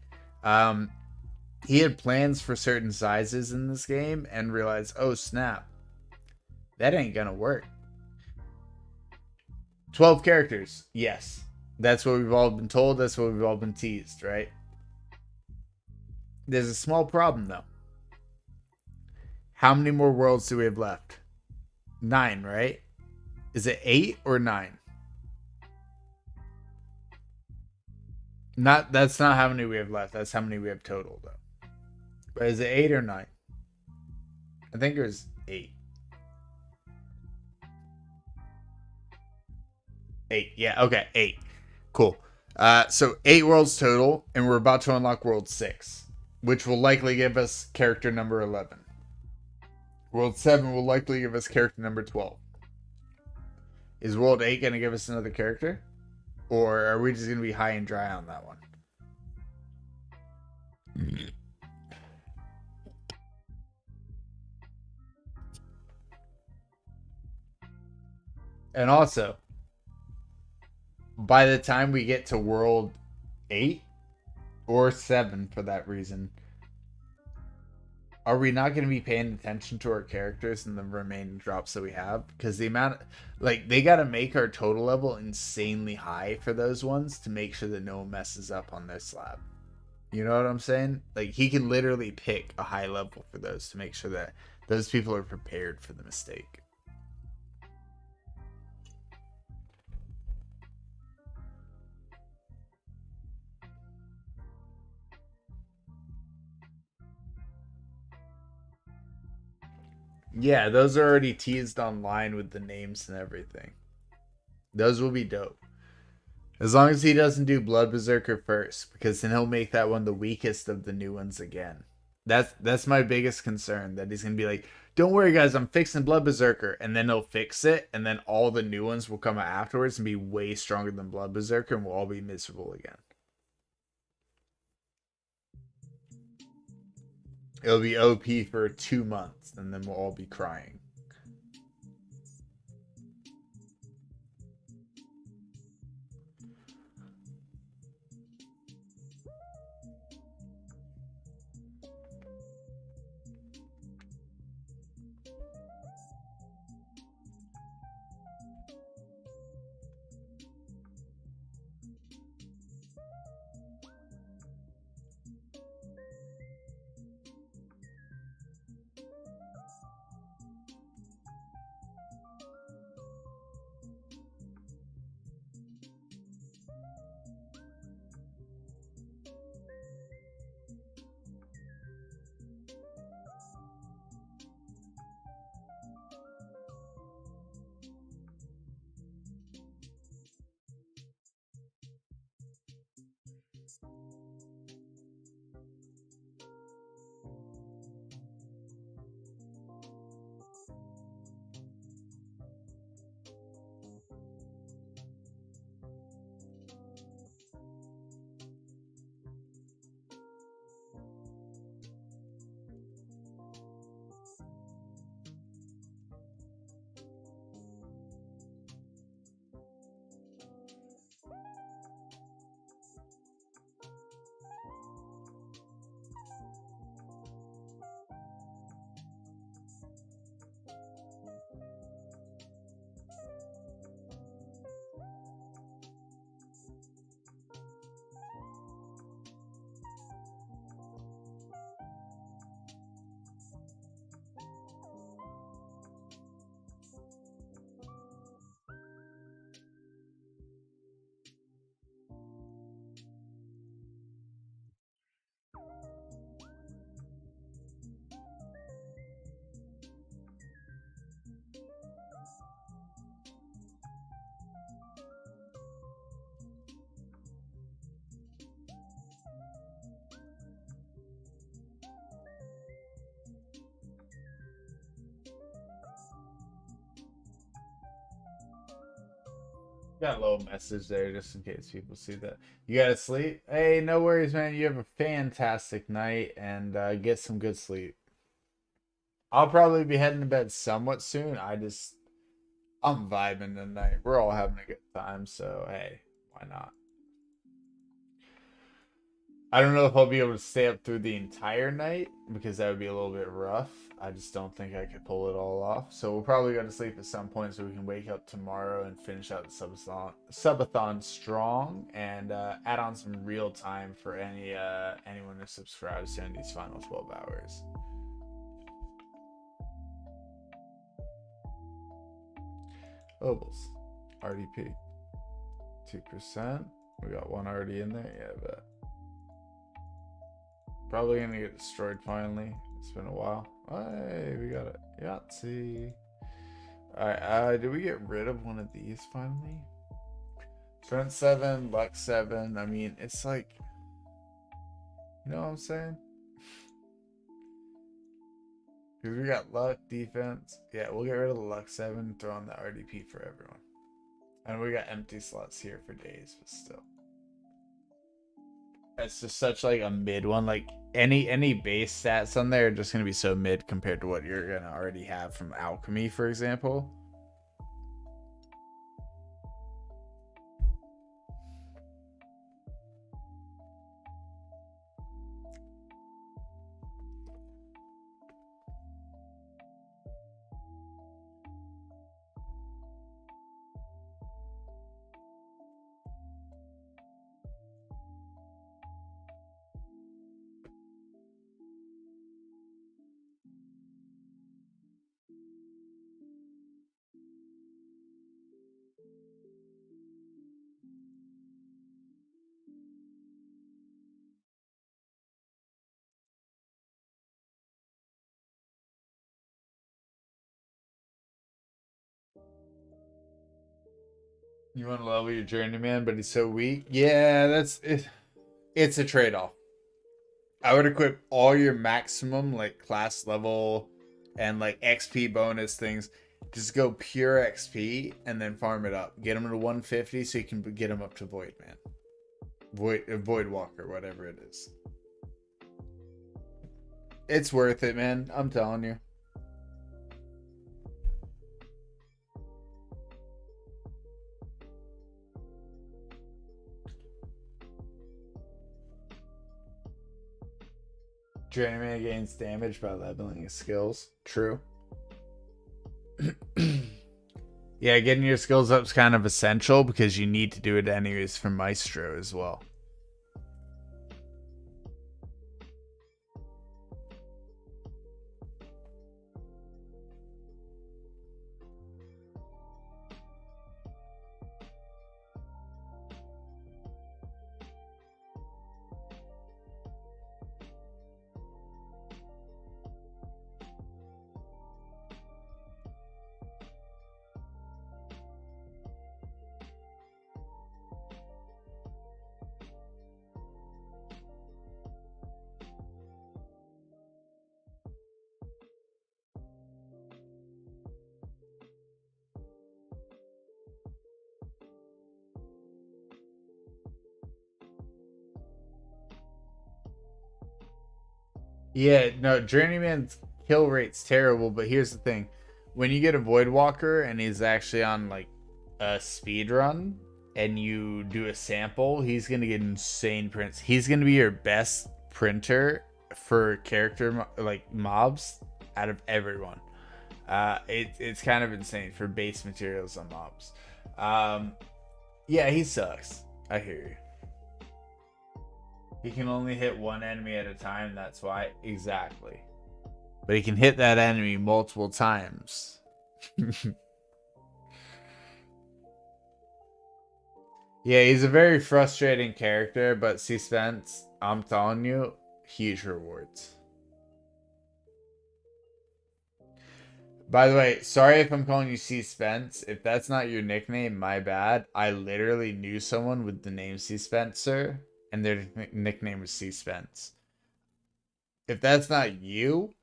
Speaker 1: He had plans for certain sizes in this game and realized, oh snap, that ain't gonna work. 12 characters, yes. That's what we've all been told. That's what we've all been teased, right? There's a small problem, though. How many more worlds do we have left? 9, right? Is it 8 or 9? That's not how many we have left. That's how many we have total, though. But is it 8 or 9? I think it was 8. 8. Yeah, okay, 8. Cool. So 8 worlds total, and we're about to unlock World 6, which will likely give us character number 11. World 7 will likely give us character number 12. Is World 8 going to give us another character? Or are we just going to be high and dry on that one? And also, by the time we get to World 8 or 7 for that reason, are we not going to be paying attention to our characters and the remaining drops that we have? Because the amount, like, they got to make our total level insanely high for those ones to make sure that no one messes up on their slab. You know what I'm saying? Like, he can literally pick a high level for those to make sure that those people are prepared for the mistake. Yeah, those are already teased online with the names and everything. Those will be dope. As long as he doesn't do Blood Berserker first, because then he'll make that one the weakest of the new ones again. That's my biggest concern, that he's gonna be like, don't worry guys, I'm fixing Blood Berserker, and then he'll fix it, and then all the new ones will come out afterwards and be way stronger than Blood Berserker, and we'll all be miserable again. It'll be OP for 2 months, and then we'll all be crying. Got a little message there just in case people see that. You gotta sleep? Hey, no worries, man. You have a fantastic night and get some good sleep. I'll probably be heading to bed somewhat soon. I'm vibing tonight. We're all having a good time, so hey, why not? I don't know if I'll be able to stay up through the entire night because that would be a little bit rough. I just don't think I could pull it all off. So we'll probably go to sleep at some point so we can wake up tomorrow and finish out the subathon strong and add on some real time for anyone who subscribes during these final 12 hours. Ovals, RDP, 2%. We got one already in there. Yeah, but probably gonna get destroyed finally. It's been a while. Hey, we got it. Yahtzee. Alright, did we get rid of one of these finally? Trent 7, Luck 7. I mean, it's like, you know what I'm saying? Because we got luck, defense. Yeah, we'll get rid of the luck 7, throw on the RDP for everyone. And we got empty slots here for days, but still. It's just such like a mid one. Like any base stats on there are just gonna be so mid compared to what you're gonna already have from alchemy, for example. You want to level your journeyman, but he's so weak. Yeah, that's it. It's a trade-off. I would equip all your maximum like class level and like XP bonus things. Just go pure XP and then farm it up. Get him to 150 so you can get him up to Void Man, Void Walker, whatever it is. It's worth it, man. I'm telling you. Journeyman gains damage by leveling his skills. True. Yeah, getting your skills up is kind of essential because you need to do it anyways for Maestro as well. Yeah, no, Journeyman's kill rate's terrible, but here's the thing. When you get a Void Walker and he's actually on like a speed run and you do a sample, he's gonna get insane prints. He's gonna be your best printer for character like mobs out of everyone. It's kind of insane for base materials on mobs. Yeah, he sucks. I hear you. He can only hit one enemy at a time, that's why. Exactly. But he can hit that enemy multiple times. Yeah, he's a very frustrating character, but C Spence, I'm telling you, huge rewards. By the way, sorry if I'm calling you C Spence. If that's not your nickname, my bad. I literally knew someone with the name C Spencer, and their nickname was C Spence. If that's not you,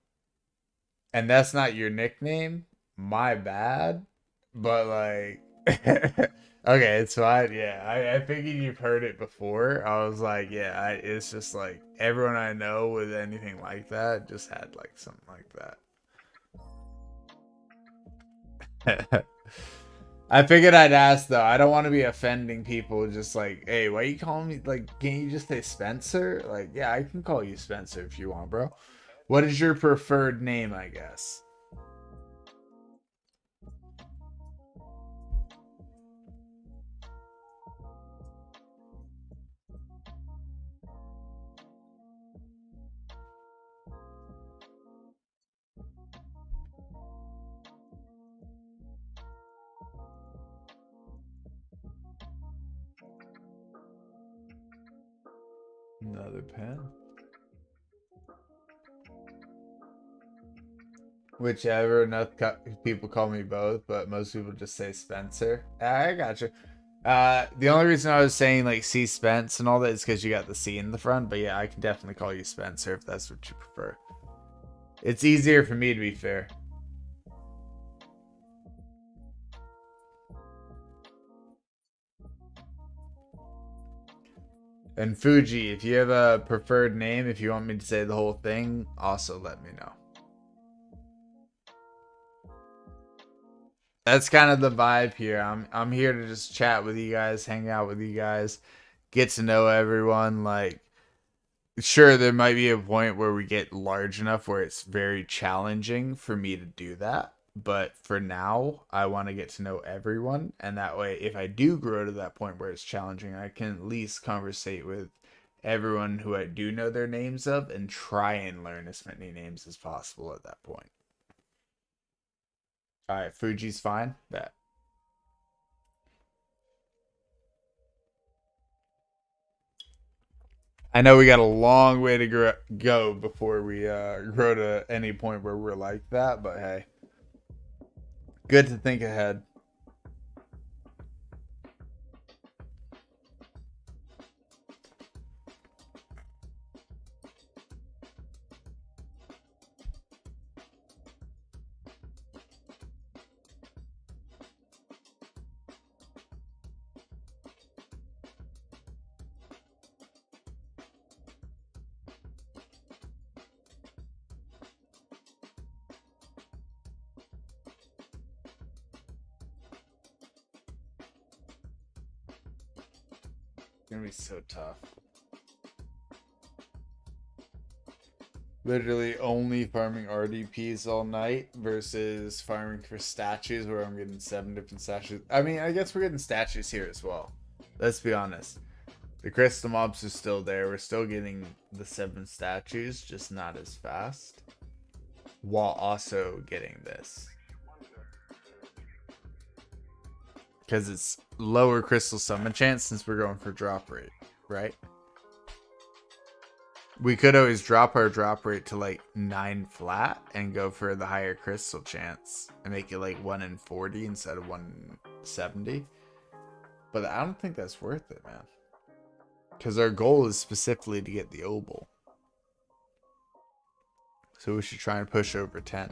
Speaker 1: and that's not your nickname, my bad. But like, Okay, it's fine. Yeah, I figured you've heard it before. I was like, yeah, it's just like everyone I know with anything like that just had like something like that. I figured I'd ask though. I don't want to be offending people. Just like, hey, why you calling me? Like, can you just say Spencer? Like, yeah, I can call you Spencer if you want, bro. What is your preferred name? I guess. Another pen. Whichever. Enough people call me both, but most people just say Spencer. I got you. The only reason I was saying like C Spence and all that is because you got the C in the front. But yeah, I can definitely call you Spencer if that's what you prefer. It's easier for me to be fair. And Fuji, if you have a preferred name, if you want me to say the whole thing, also let me know. That's kind of the vibe here. I'm here to just chat with you guys, hang out with you guys, get to know everyone. Like, sure, there might be a point where we get large enough where it's very challenging for me to do that. But for now, I want to get to know everyone. And that way, if I do grow to that point where it's challenging, I can at least conversate with everyone who I do know their names of and try and learn as many names as possible at that point. All right, Fuji's fine. Bet. I know we got a long way to go before we grow to any point where we're like that, but hey, good to think ahead. It's gonna be so tough. Literally only farming RDPs all night versus farming for statues where I'm getting 7 different statues. I mean, I guess we're getting statues here as well. Let's be honest. The crystal mobs are still there. We're still getting the 7 statues, just not as fast. While also getting this. Because it's lower crystal summon chance since we're going for drop rate, right? We could always drop our drop rate to like 9 flat and go for the higher crystal chance and make it like 1 in 40 instead of 1 in 70. But I don't think that's worth it, man. Because our goal is specifically to get the obol. So we should try and push over 10.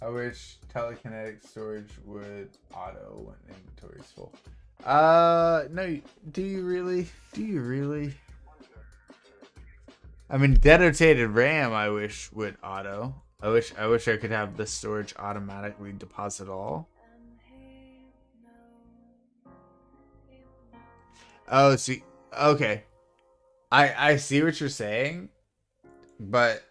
Speaker 1: I wish telekinetic storage would auto when inventory's full. No, do you really? Do you really? I mean, dedicated RAM, I wish would auto. I wish I could have the storage automatically deposit all. Oh, see, okay. I see what you're saying, but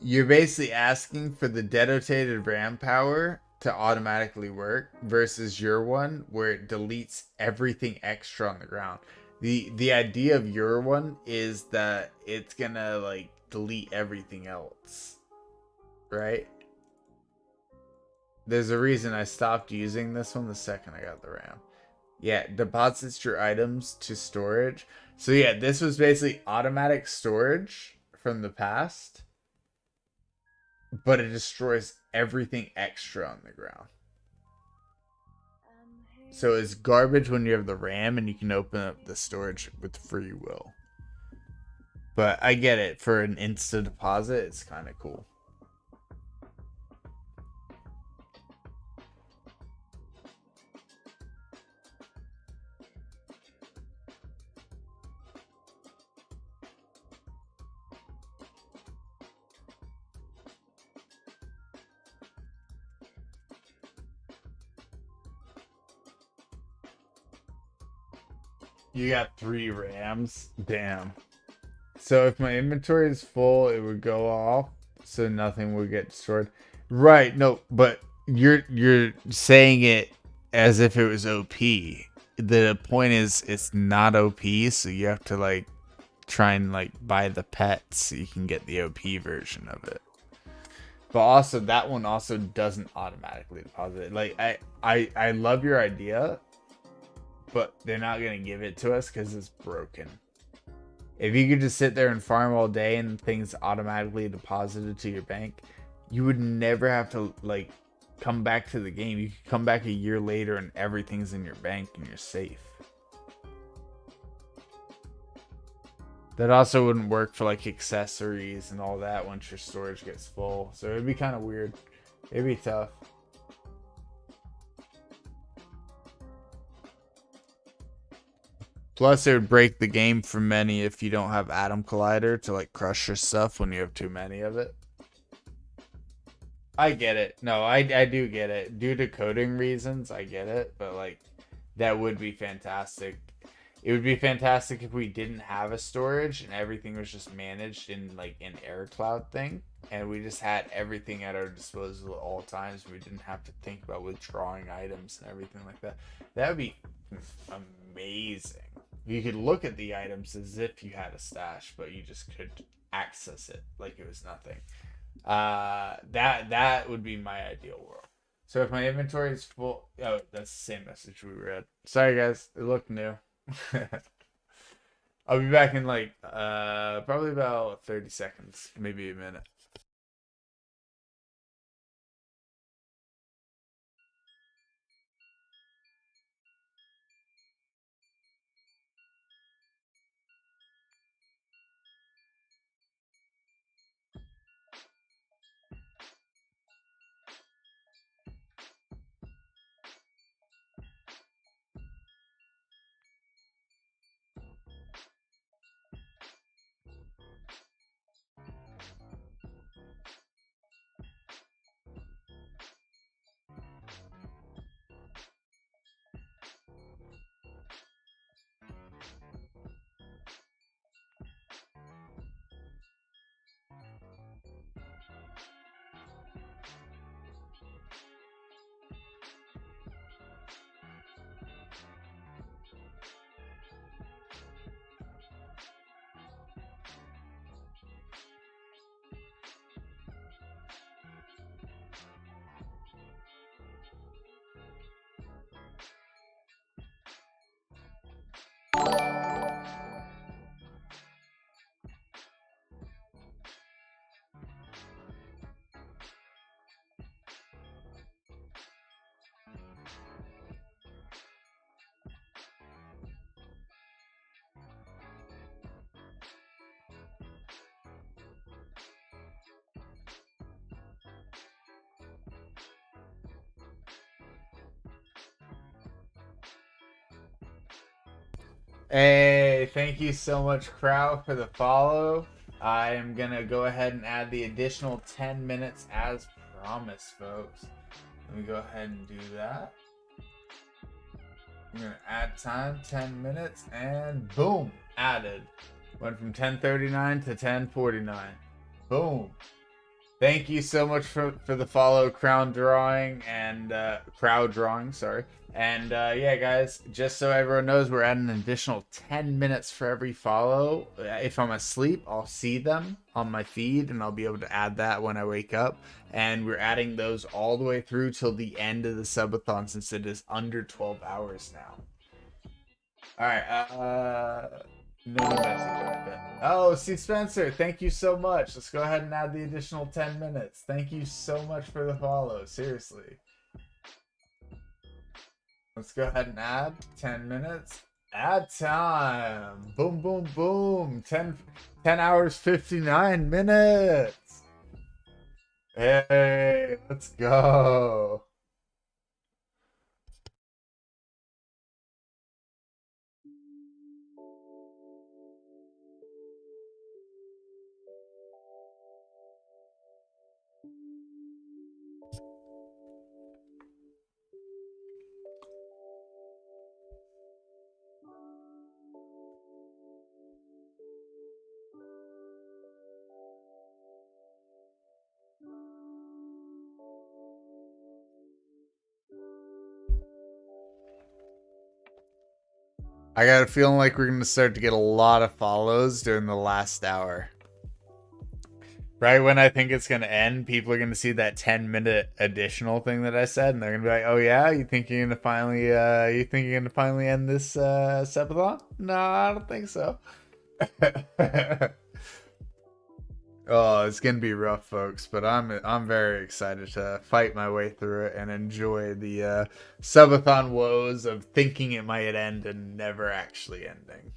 Speaker 1: you're basically asking for the dedicated RAM power to automatically work versus your one where it deletes everything extra on the ground. The idea of your one is that it's gonna like delete everything else, right? There's a reason I stopped using this one the second I got the RAM. Yeah, deposits your items to storage. So yeah, this was basically automatic storage from the past, but it destroys everything extra on the ground. So it's garbage when you have the RAM and you can open up the storage with free will. But I get it. For an instant deposit, it's kind of cool. You got 3 RAMs? Damn. So if my inventory is full, it would go off, so nothing would get destroyed. Right? No, but you're saying it as if it was OP. The point is, it's not OP, so you have to like try and like buy the pets so you can get the OP version of it. But also, that one also doesn't automatically deposit it. Like I love your idea, but they're not gonna give it to us because it's broken. If you could just sit there and farm all day and things automatically deposited to your bank, you would never have to like come back to the game. You could come back a year later and everything's in your bank and you're safe. That also wouldn't work for like accessories and all that once your storage gets full. So it'd be kind of weird. It'd be tough. Plus, it would break the game for many if you don't have Atom Collider to like crush your stuff when you have too many of it. I get it. No, I do get it. Due to coding reasons, I get it. But like, that would be fantastic. It would be fantastic if we didn't have a storage and everything was just managed in like an AirCloud thing, and we just had everything at our disposal at all times. We didn't have to think about withdrawing items and everything like that. That would be amazing. You could look at the items as if you had a stash, but you just could access it like it was nothing. That would be my ideal world. So if my inventory is full, oh, that's the same message we read. Sorry guys, it looked new. I'll be back in like probably about 30 seconds, maybe a minute. Hey, thank you so much, crowd, for the follow. I am gonna go ahead and add the additional 10 minutes as promised, folks. Let me go ahead and do that. I'm gonna add time, 10 minutes, and boom, added. Went from 10:39 to 10:49. Boom. Thank you so much for the follow, crown drawing and crowd drawing. Sorry, and yeah, guys. Just so everyone knows, we're adding an additional 10 minutes for every follow. If I'm asleep, I'll see them on my feed, and I'll be able to add that when I wake up. And we're adding those all the way through till the end of the subathon, since it is under 12 hours now. All right. No new message. All right, bet. Oh, see, Spencer, thank you so much. Let's go ahead and add the additional 10 minutes. Thank you so much for the follow. Seriously. Let's go ahead and add 10 minutes. Add time. Boom, boom, boom. 10 hours, 59 minutes. Hey, let's go. I got a feeling like we're going to start to get a lot of follows during the last hour. Right when I think it's going to end, people are going to see that 10-minute additional thing that I said, and they're going to be like, "Oh yeah, you think you're going to finally end this subathon?" No, I don't think so. Oh, it's gonna be rough, folks, but I'm very excited to fight my way through it and enjoy the subathon woes of thinking it might end and never actually ending.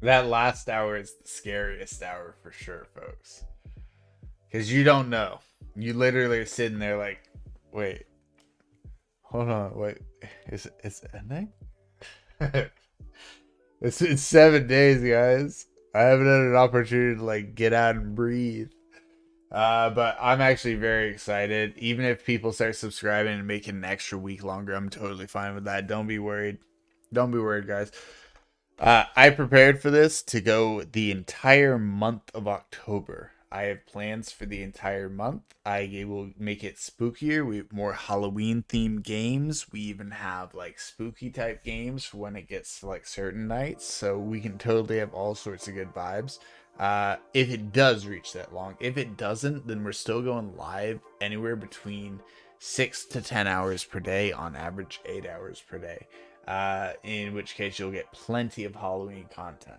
Speaker 1: That last hour is the scariest hour for sure, folks, because you don't know. You literally are sitting there like, wait, hold on, wait, it's ending? It's 7 days, guys. I haven't had an opportunity to like get out and breathe. But I'm actually very excited. Even if people start subscribing and making an extra week longer, I'm totally fine with that. Don't be worried. Don't be worried, guys. I prepared for this to go the entire month of October. I have plans for the entire month. I will make it spookier. We have more Halloween themed games. We even have like spooky type games for when it gets to like certain nights. So we can totally have all sorts of good vibes. If it does reach that long, if it doesn't, then we're still going live anywhere between 6 to 10 hours per day, on average 8 hours per day. In which case you'll get plenty of Halloween content.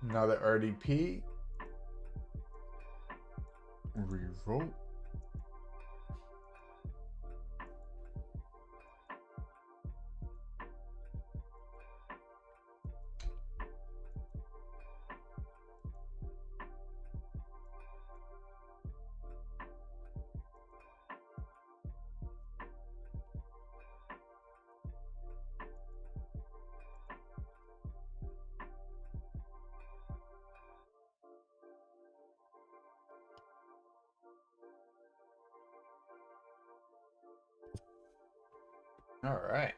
Speaker 1: Another RDP. Revolt. All right.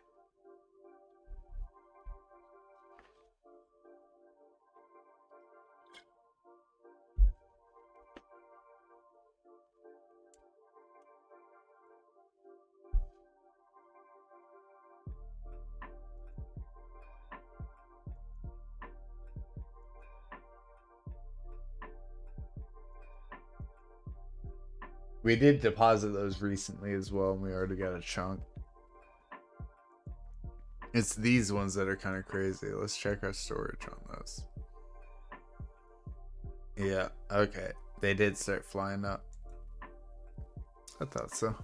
Speaker 1: We did deposit those recently as well, and we already got a chunk. It's these ones that are kind of crazy. Let's check our storage on those. Yeah, okay. They did start flying up. I thought so.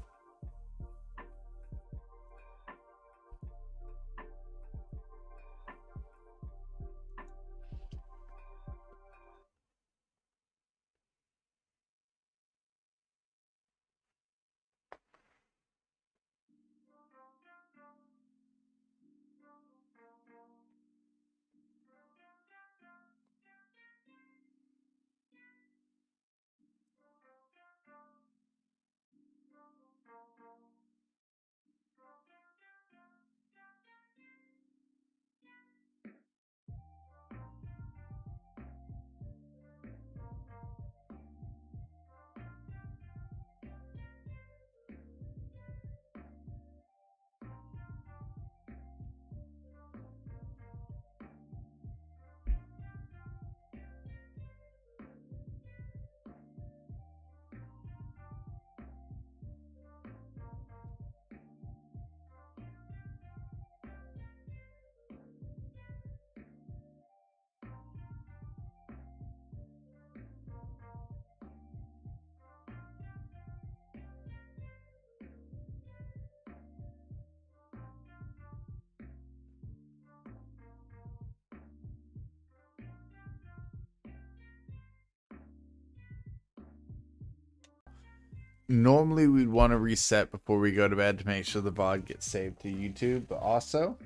Speaker 1: normally we'd want to reset before we go to bed to make sure the VOD gets saved to YouTube, but also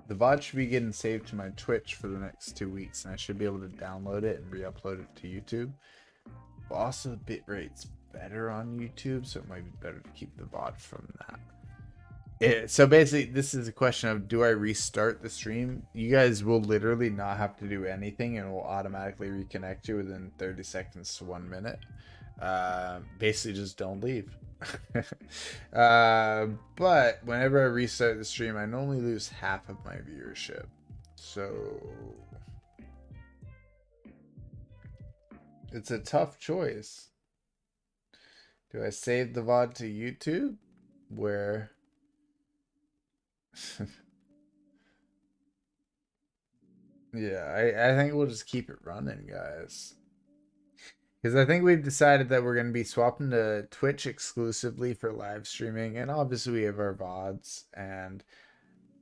Speaker 1: the VOD should be getting saved to my Twitch for the next 2 weeks, and I should be able to download it and re-upload it to YouTube. But also, the bitrate's better on YouTube, so it might be better to keep the VOD from that. So basically, this is a question of, do I restart the stream? You guys will literally not have to do anything, and it will automatically reconnect you within 30 seconds to 1 minute. Basically, just don't leave. But whenever I restart the stream, I normally lose half of my viewership. So it's a tough choice. Do I save the VOD to YouTube? Where yeah, I think we'll just keep it running, guys. Because I think we've decided that we're going to be swapping to Twitch exclusively for live streaming. And obviously, we have our VODs, and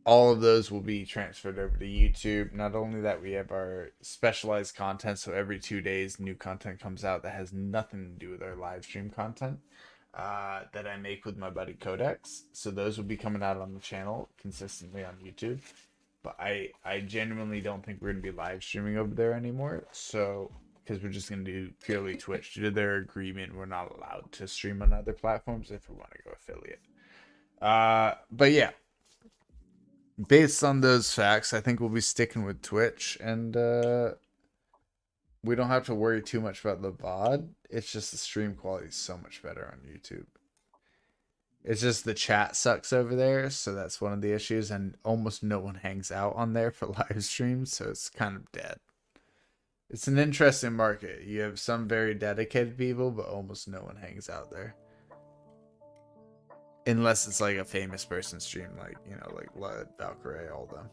Speaker 1: all of those will be transferred over to YouTube. Not only that, we have our specialized content. So every 2 days, new content comes out that has nothing to do with our live stream content that I make with my buddy Codex. So those will be coming out on the channel consistently on YouTube. But I genuinely don't think we're going to be live streaming over there anymore. So because we're just going to do purely Twitch. Due to their agreement, we're not allowed to stream on other platforms if we want to go affiliate. But yeah, based on those facts, I think we'll be sticking with Twitch, and we don't have to worry too much about the VOD. It's just the stream quality is so much better on YouTube. It's just the chat sucks over there, so that's one of the issues, and almost no one hangs out on there for live streams, so it's kind of dead. It's an interesting market. You have some very dedicated people, but almost no one hangs out there. Unless it's like a famous person stream, like, you know, like Lud, Valkyrie, all them.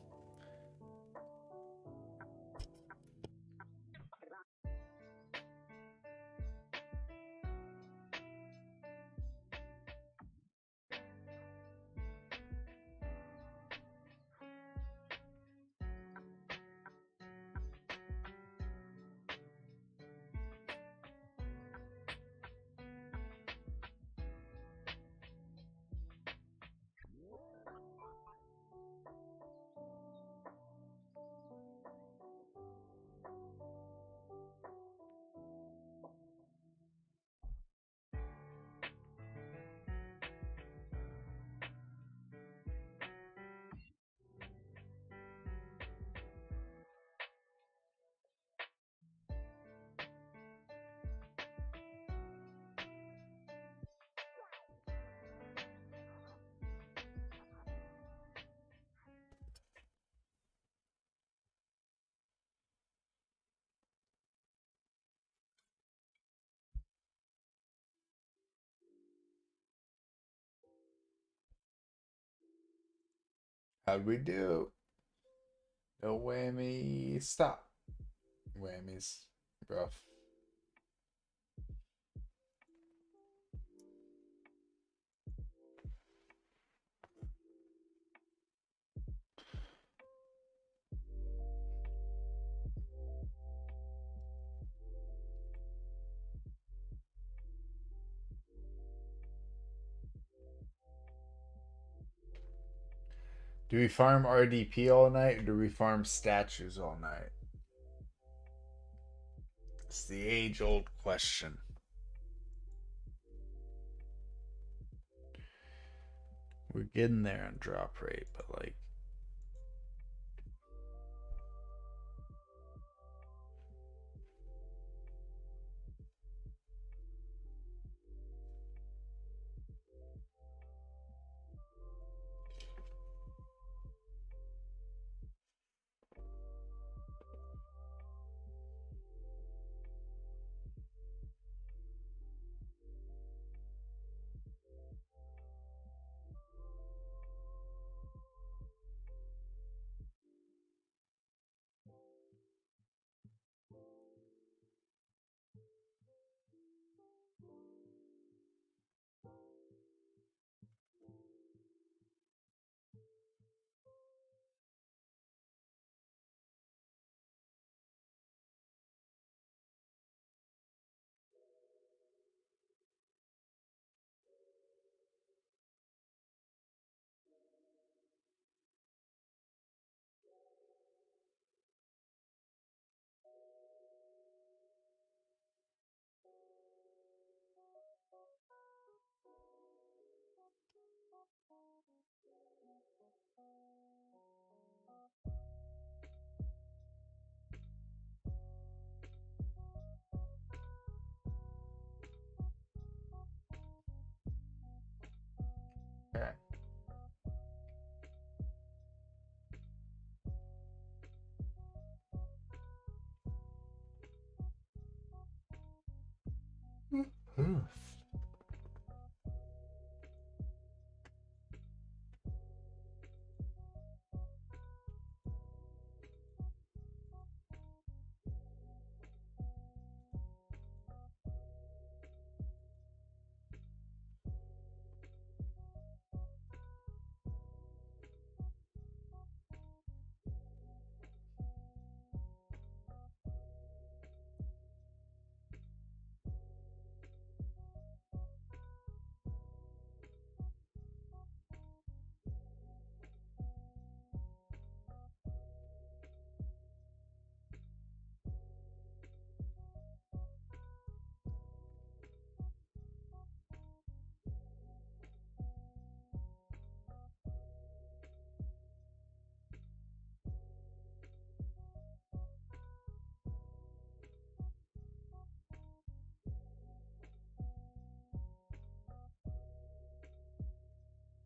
Speaker 1: How'd we do? No whammy. Stop. Whammies. Rough. Do we farm RDP all night, or do we farm statues all night? It's the age-old question. We're getting there on drop rate, but like,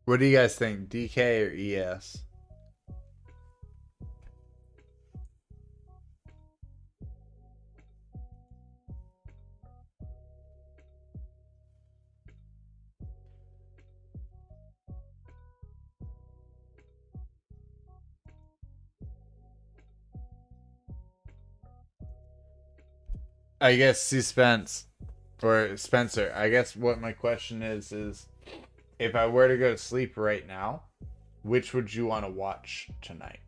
Speaker 1: What do you guys think, DK or ES? I guess suspense or Spencer. I guess what my question is if I were to go to sleep right now, which would you want to watch tonight?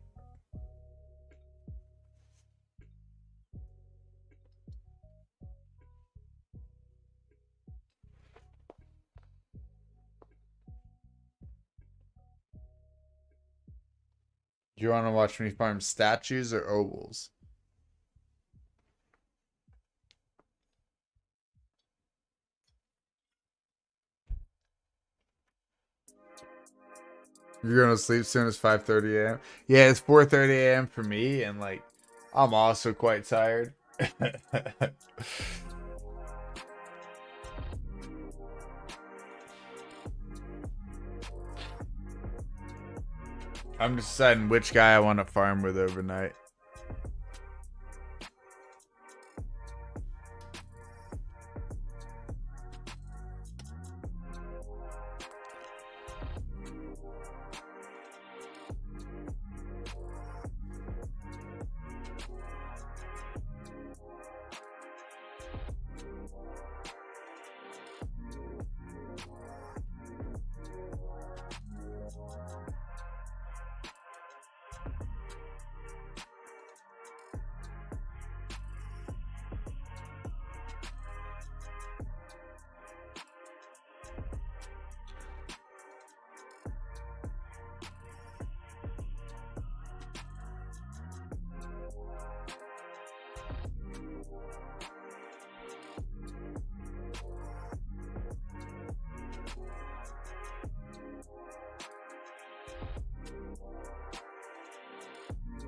Speaker 1: Do you want to watch me farm statues or ovals? You're gonna sleep soon as 5:30 a.m. Yeah, it's 4:30 a.m. for me, and like, I'm also quite tired. I'm deciding which guy I want to farm with overnight.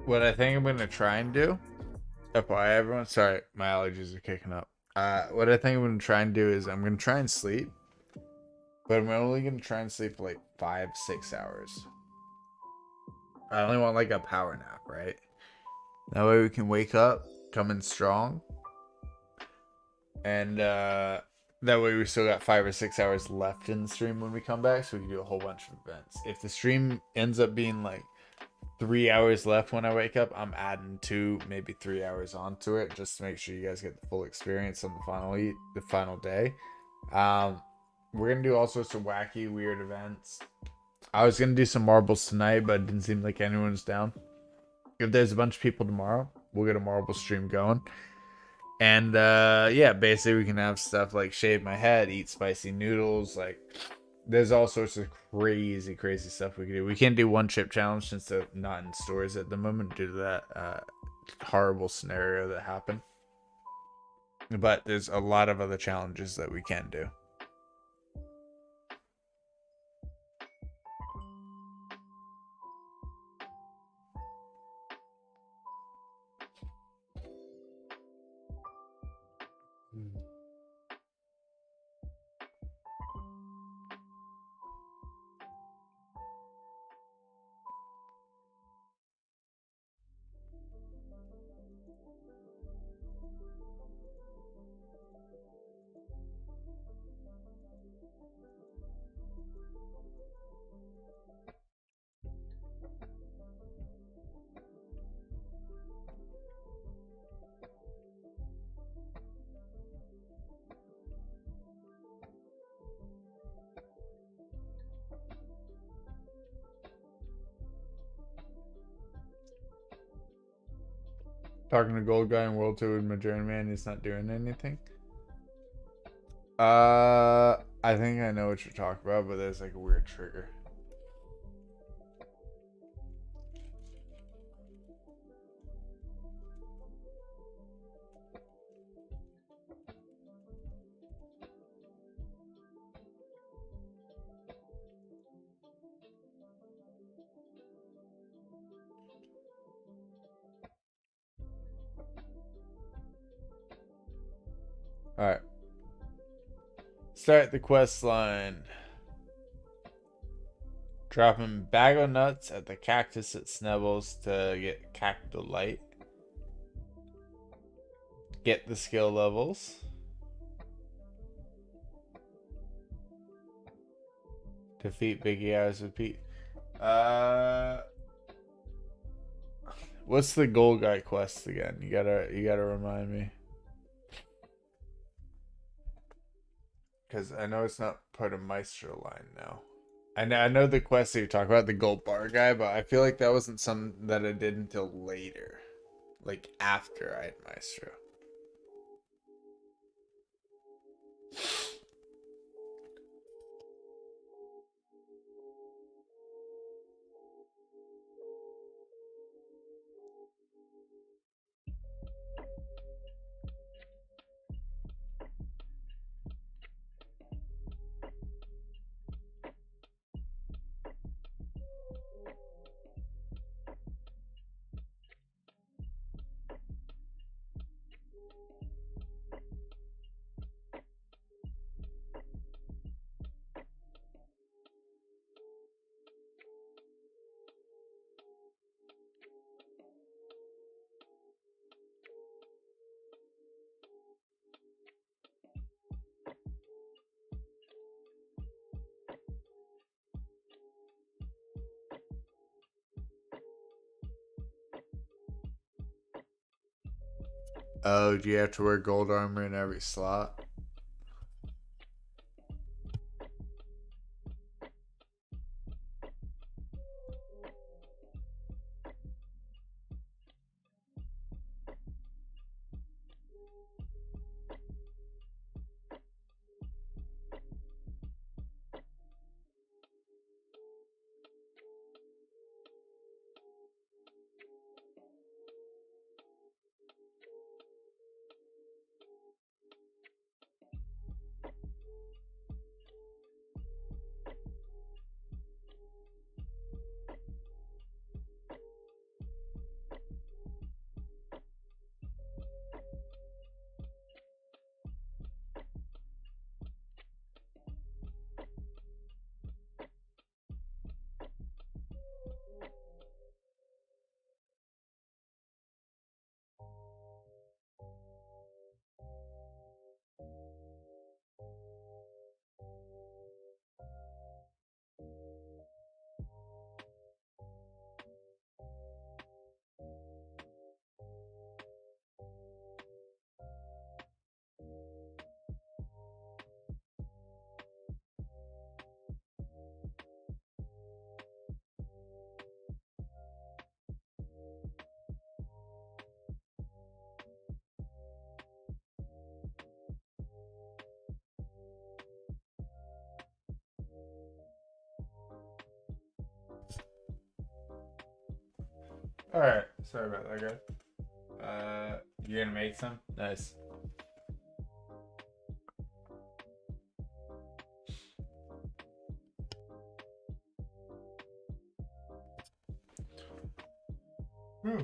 Speaker 1: What I think I'm gonna try and do, FYI everyone, sorry, my allergies are kicking up. What I think I'm gonna try and do is I'm gonna try and sleep, but I'm only gonna try and sleep for like 5-6 hours. I only want like a power nap, right? That way we can wake up, come in strong, and that way we still got 5 or 6 hours left in the stream when we come back, so we can do a whole bunch of events. If the stream ends up being like 3 hours left when I wake up, I'm adding 2, maybe 3 hours onto it just to make sure you guys get the full experience on the final day. We're gonna do all sorts of wacky, weird events. I was gonna do some marbles tonight, but it didn't seem like anyone's down. If there's a bunch of people tomorrow, we'll get a marble stream going. And yeah, basically we can have stuff like shave my head, eat spicy noodles, like there's all sorts of crazy, crazy stuff we can do. We can't do one chip challenge since they're not in stores at the moment due to that horrible scenario that happened. But there's a lot of other challenges that we can do. Talking to Gold Guy in World 2 with Majoran Man, he's not doing anything. I think I know what you're talking about, but there's like a weird trigger. Alright. Start the quest line. Dropping bag of nuts at the cactus at Snubbles to get Cactolite. Get the skill levels. Defeat Biggie Hours with Pete. What's the Gold Guy quest again? You gotta remind me. Because I know it's not part of Maestro line now. I know the quest that you talk about, the gold bar guy, but I feel like that wasn't something that I did until later. Like after I had Maestro. Oh, do you have to wear gold armor in every slot? Alright, sorry about that, guys. You're gonna make some? Nice. Hmm.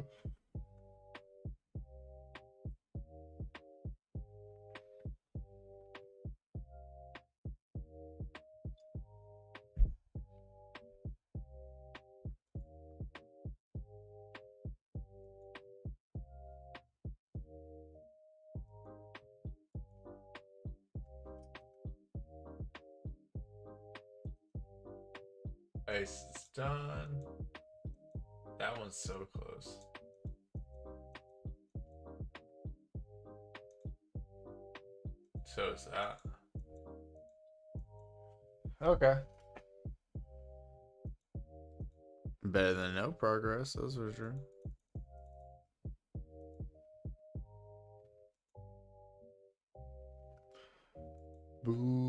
Speaker 1: Ice is done. That one's so close. So is that. Okay. Better than no progress, that's for sure. Boo.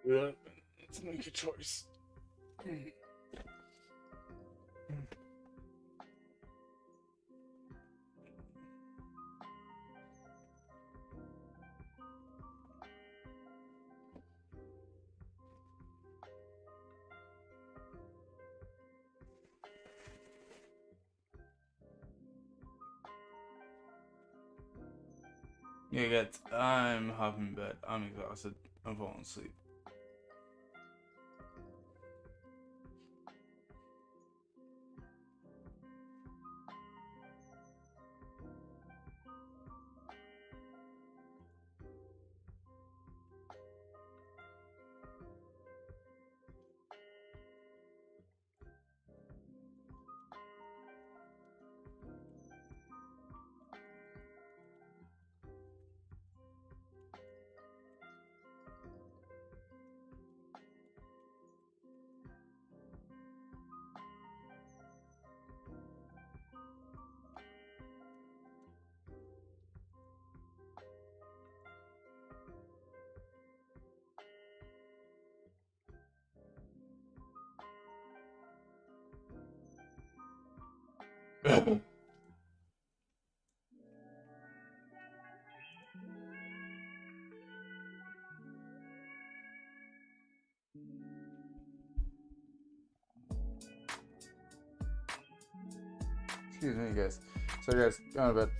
Speaker 1: Yeah, let's make a choice. Yeah, good. I'm hopping in bed. I'm exhausted. I'm falling asleep. Excuse me, guys. So, guys, going to bed.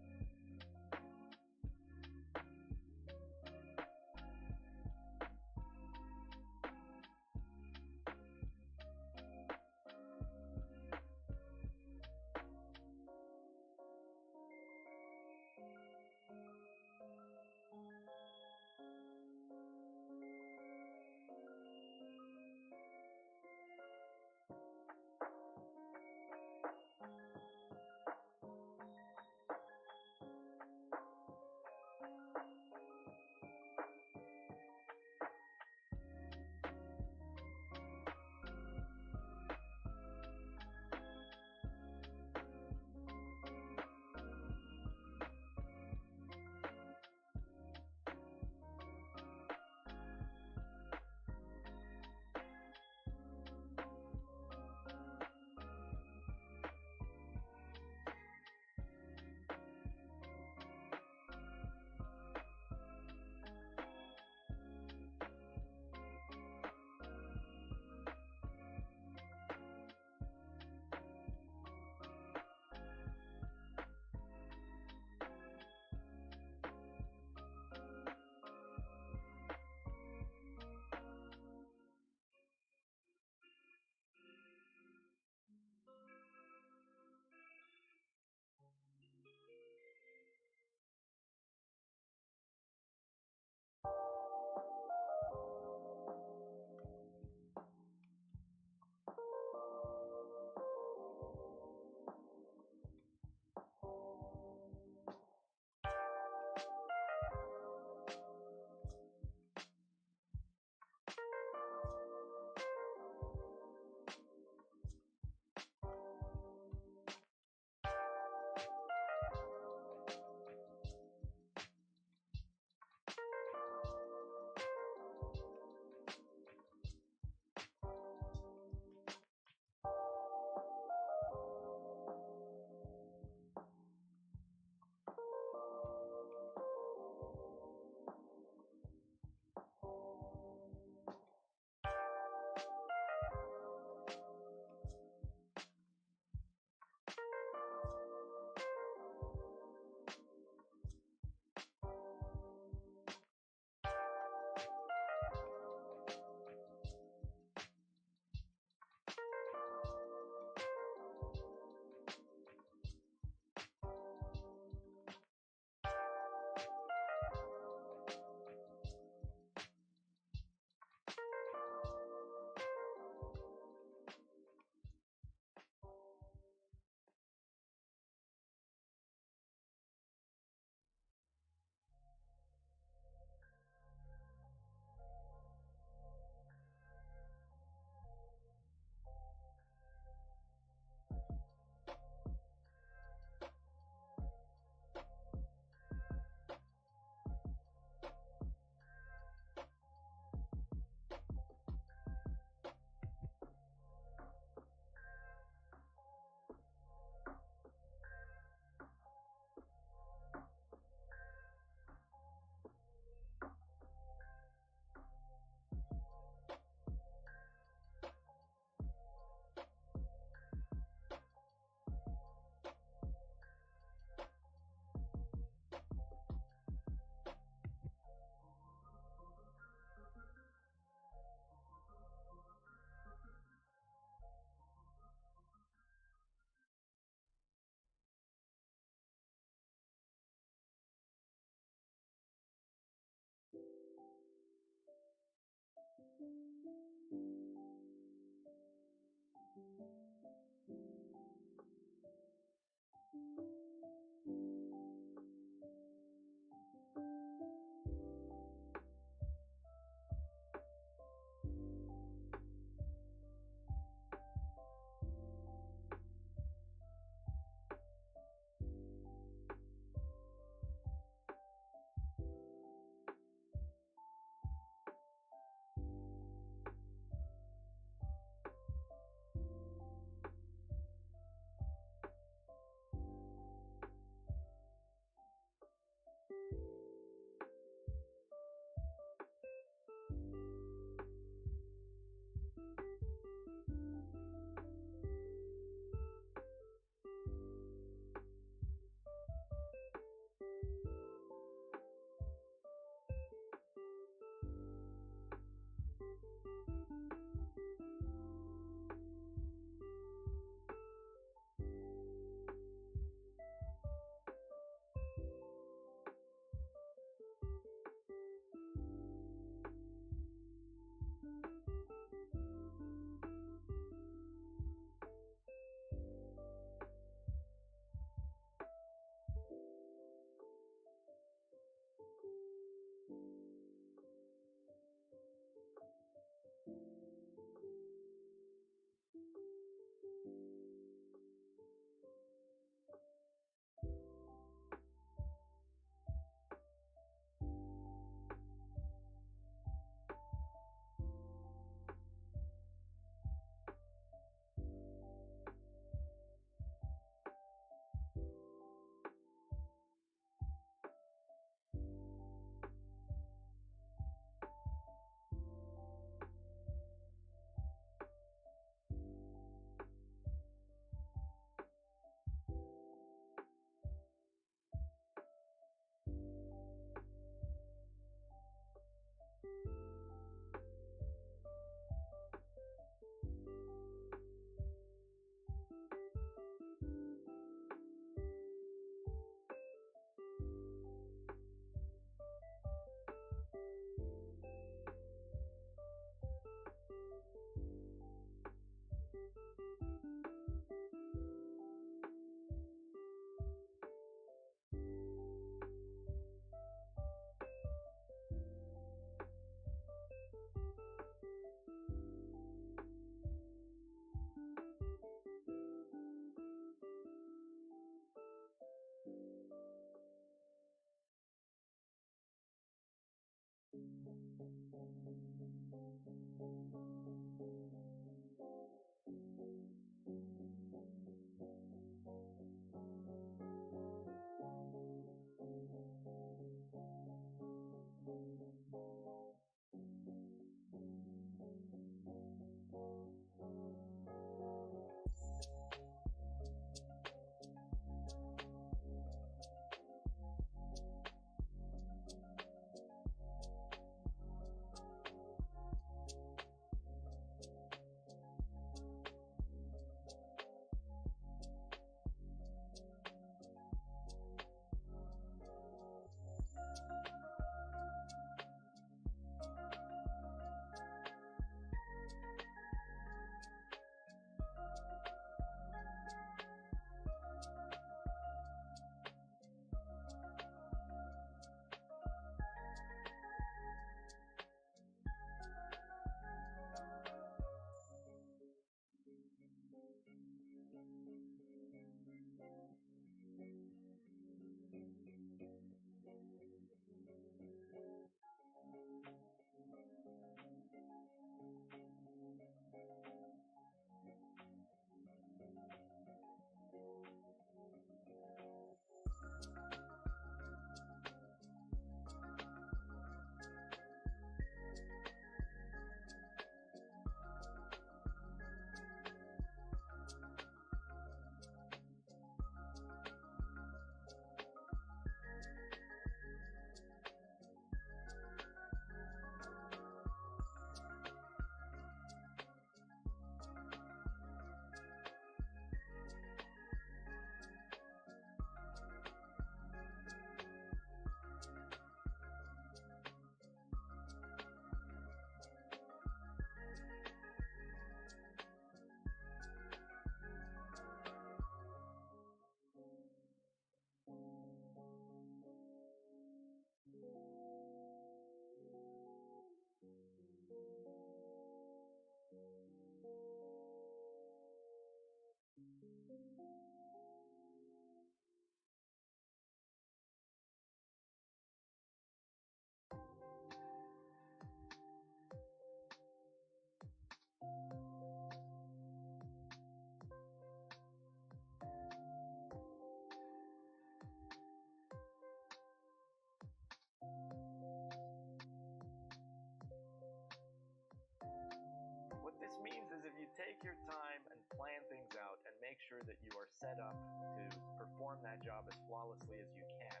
Speaker 3: you take your time and plan things out and make sure that you are set up to perform that job as flawlessly as you can,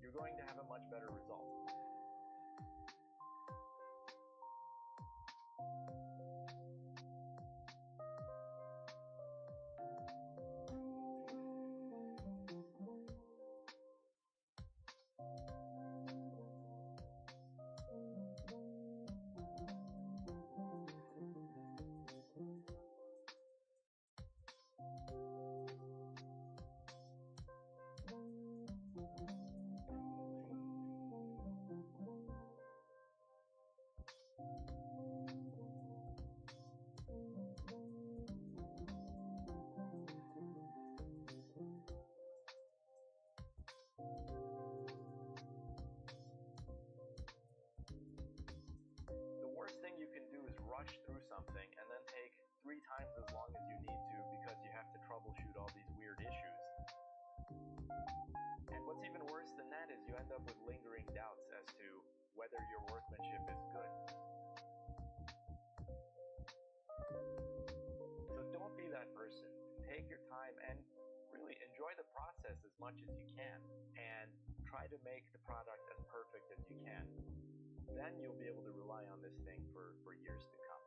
Speaker 3: you're going to have a much better result. The worst thing you can do is rush through something and then take 3 times as long as you need to because you have to troubleshoot all these weird issues. And what's even worse than that is you end up with lingering doubts as to whether your workmanship is good. So don't be that person. Take your time and really enjoy the process as much as you can and try to make the product as perfect as you can. Then you'll be able to rely on this thing for years to come.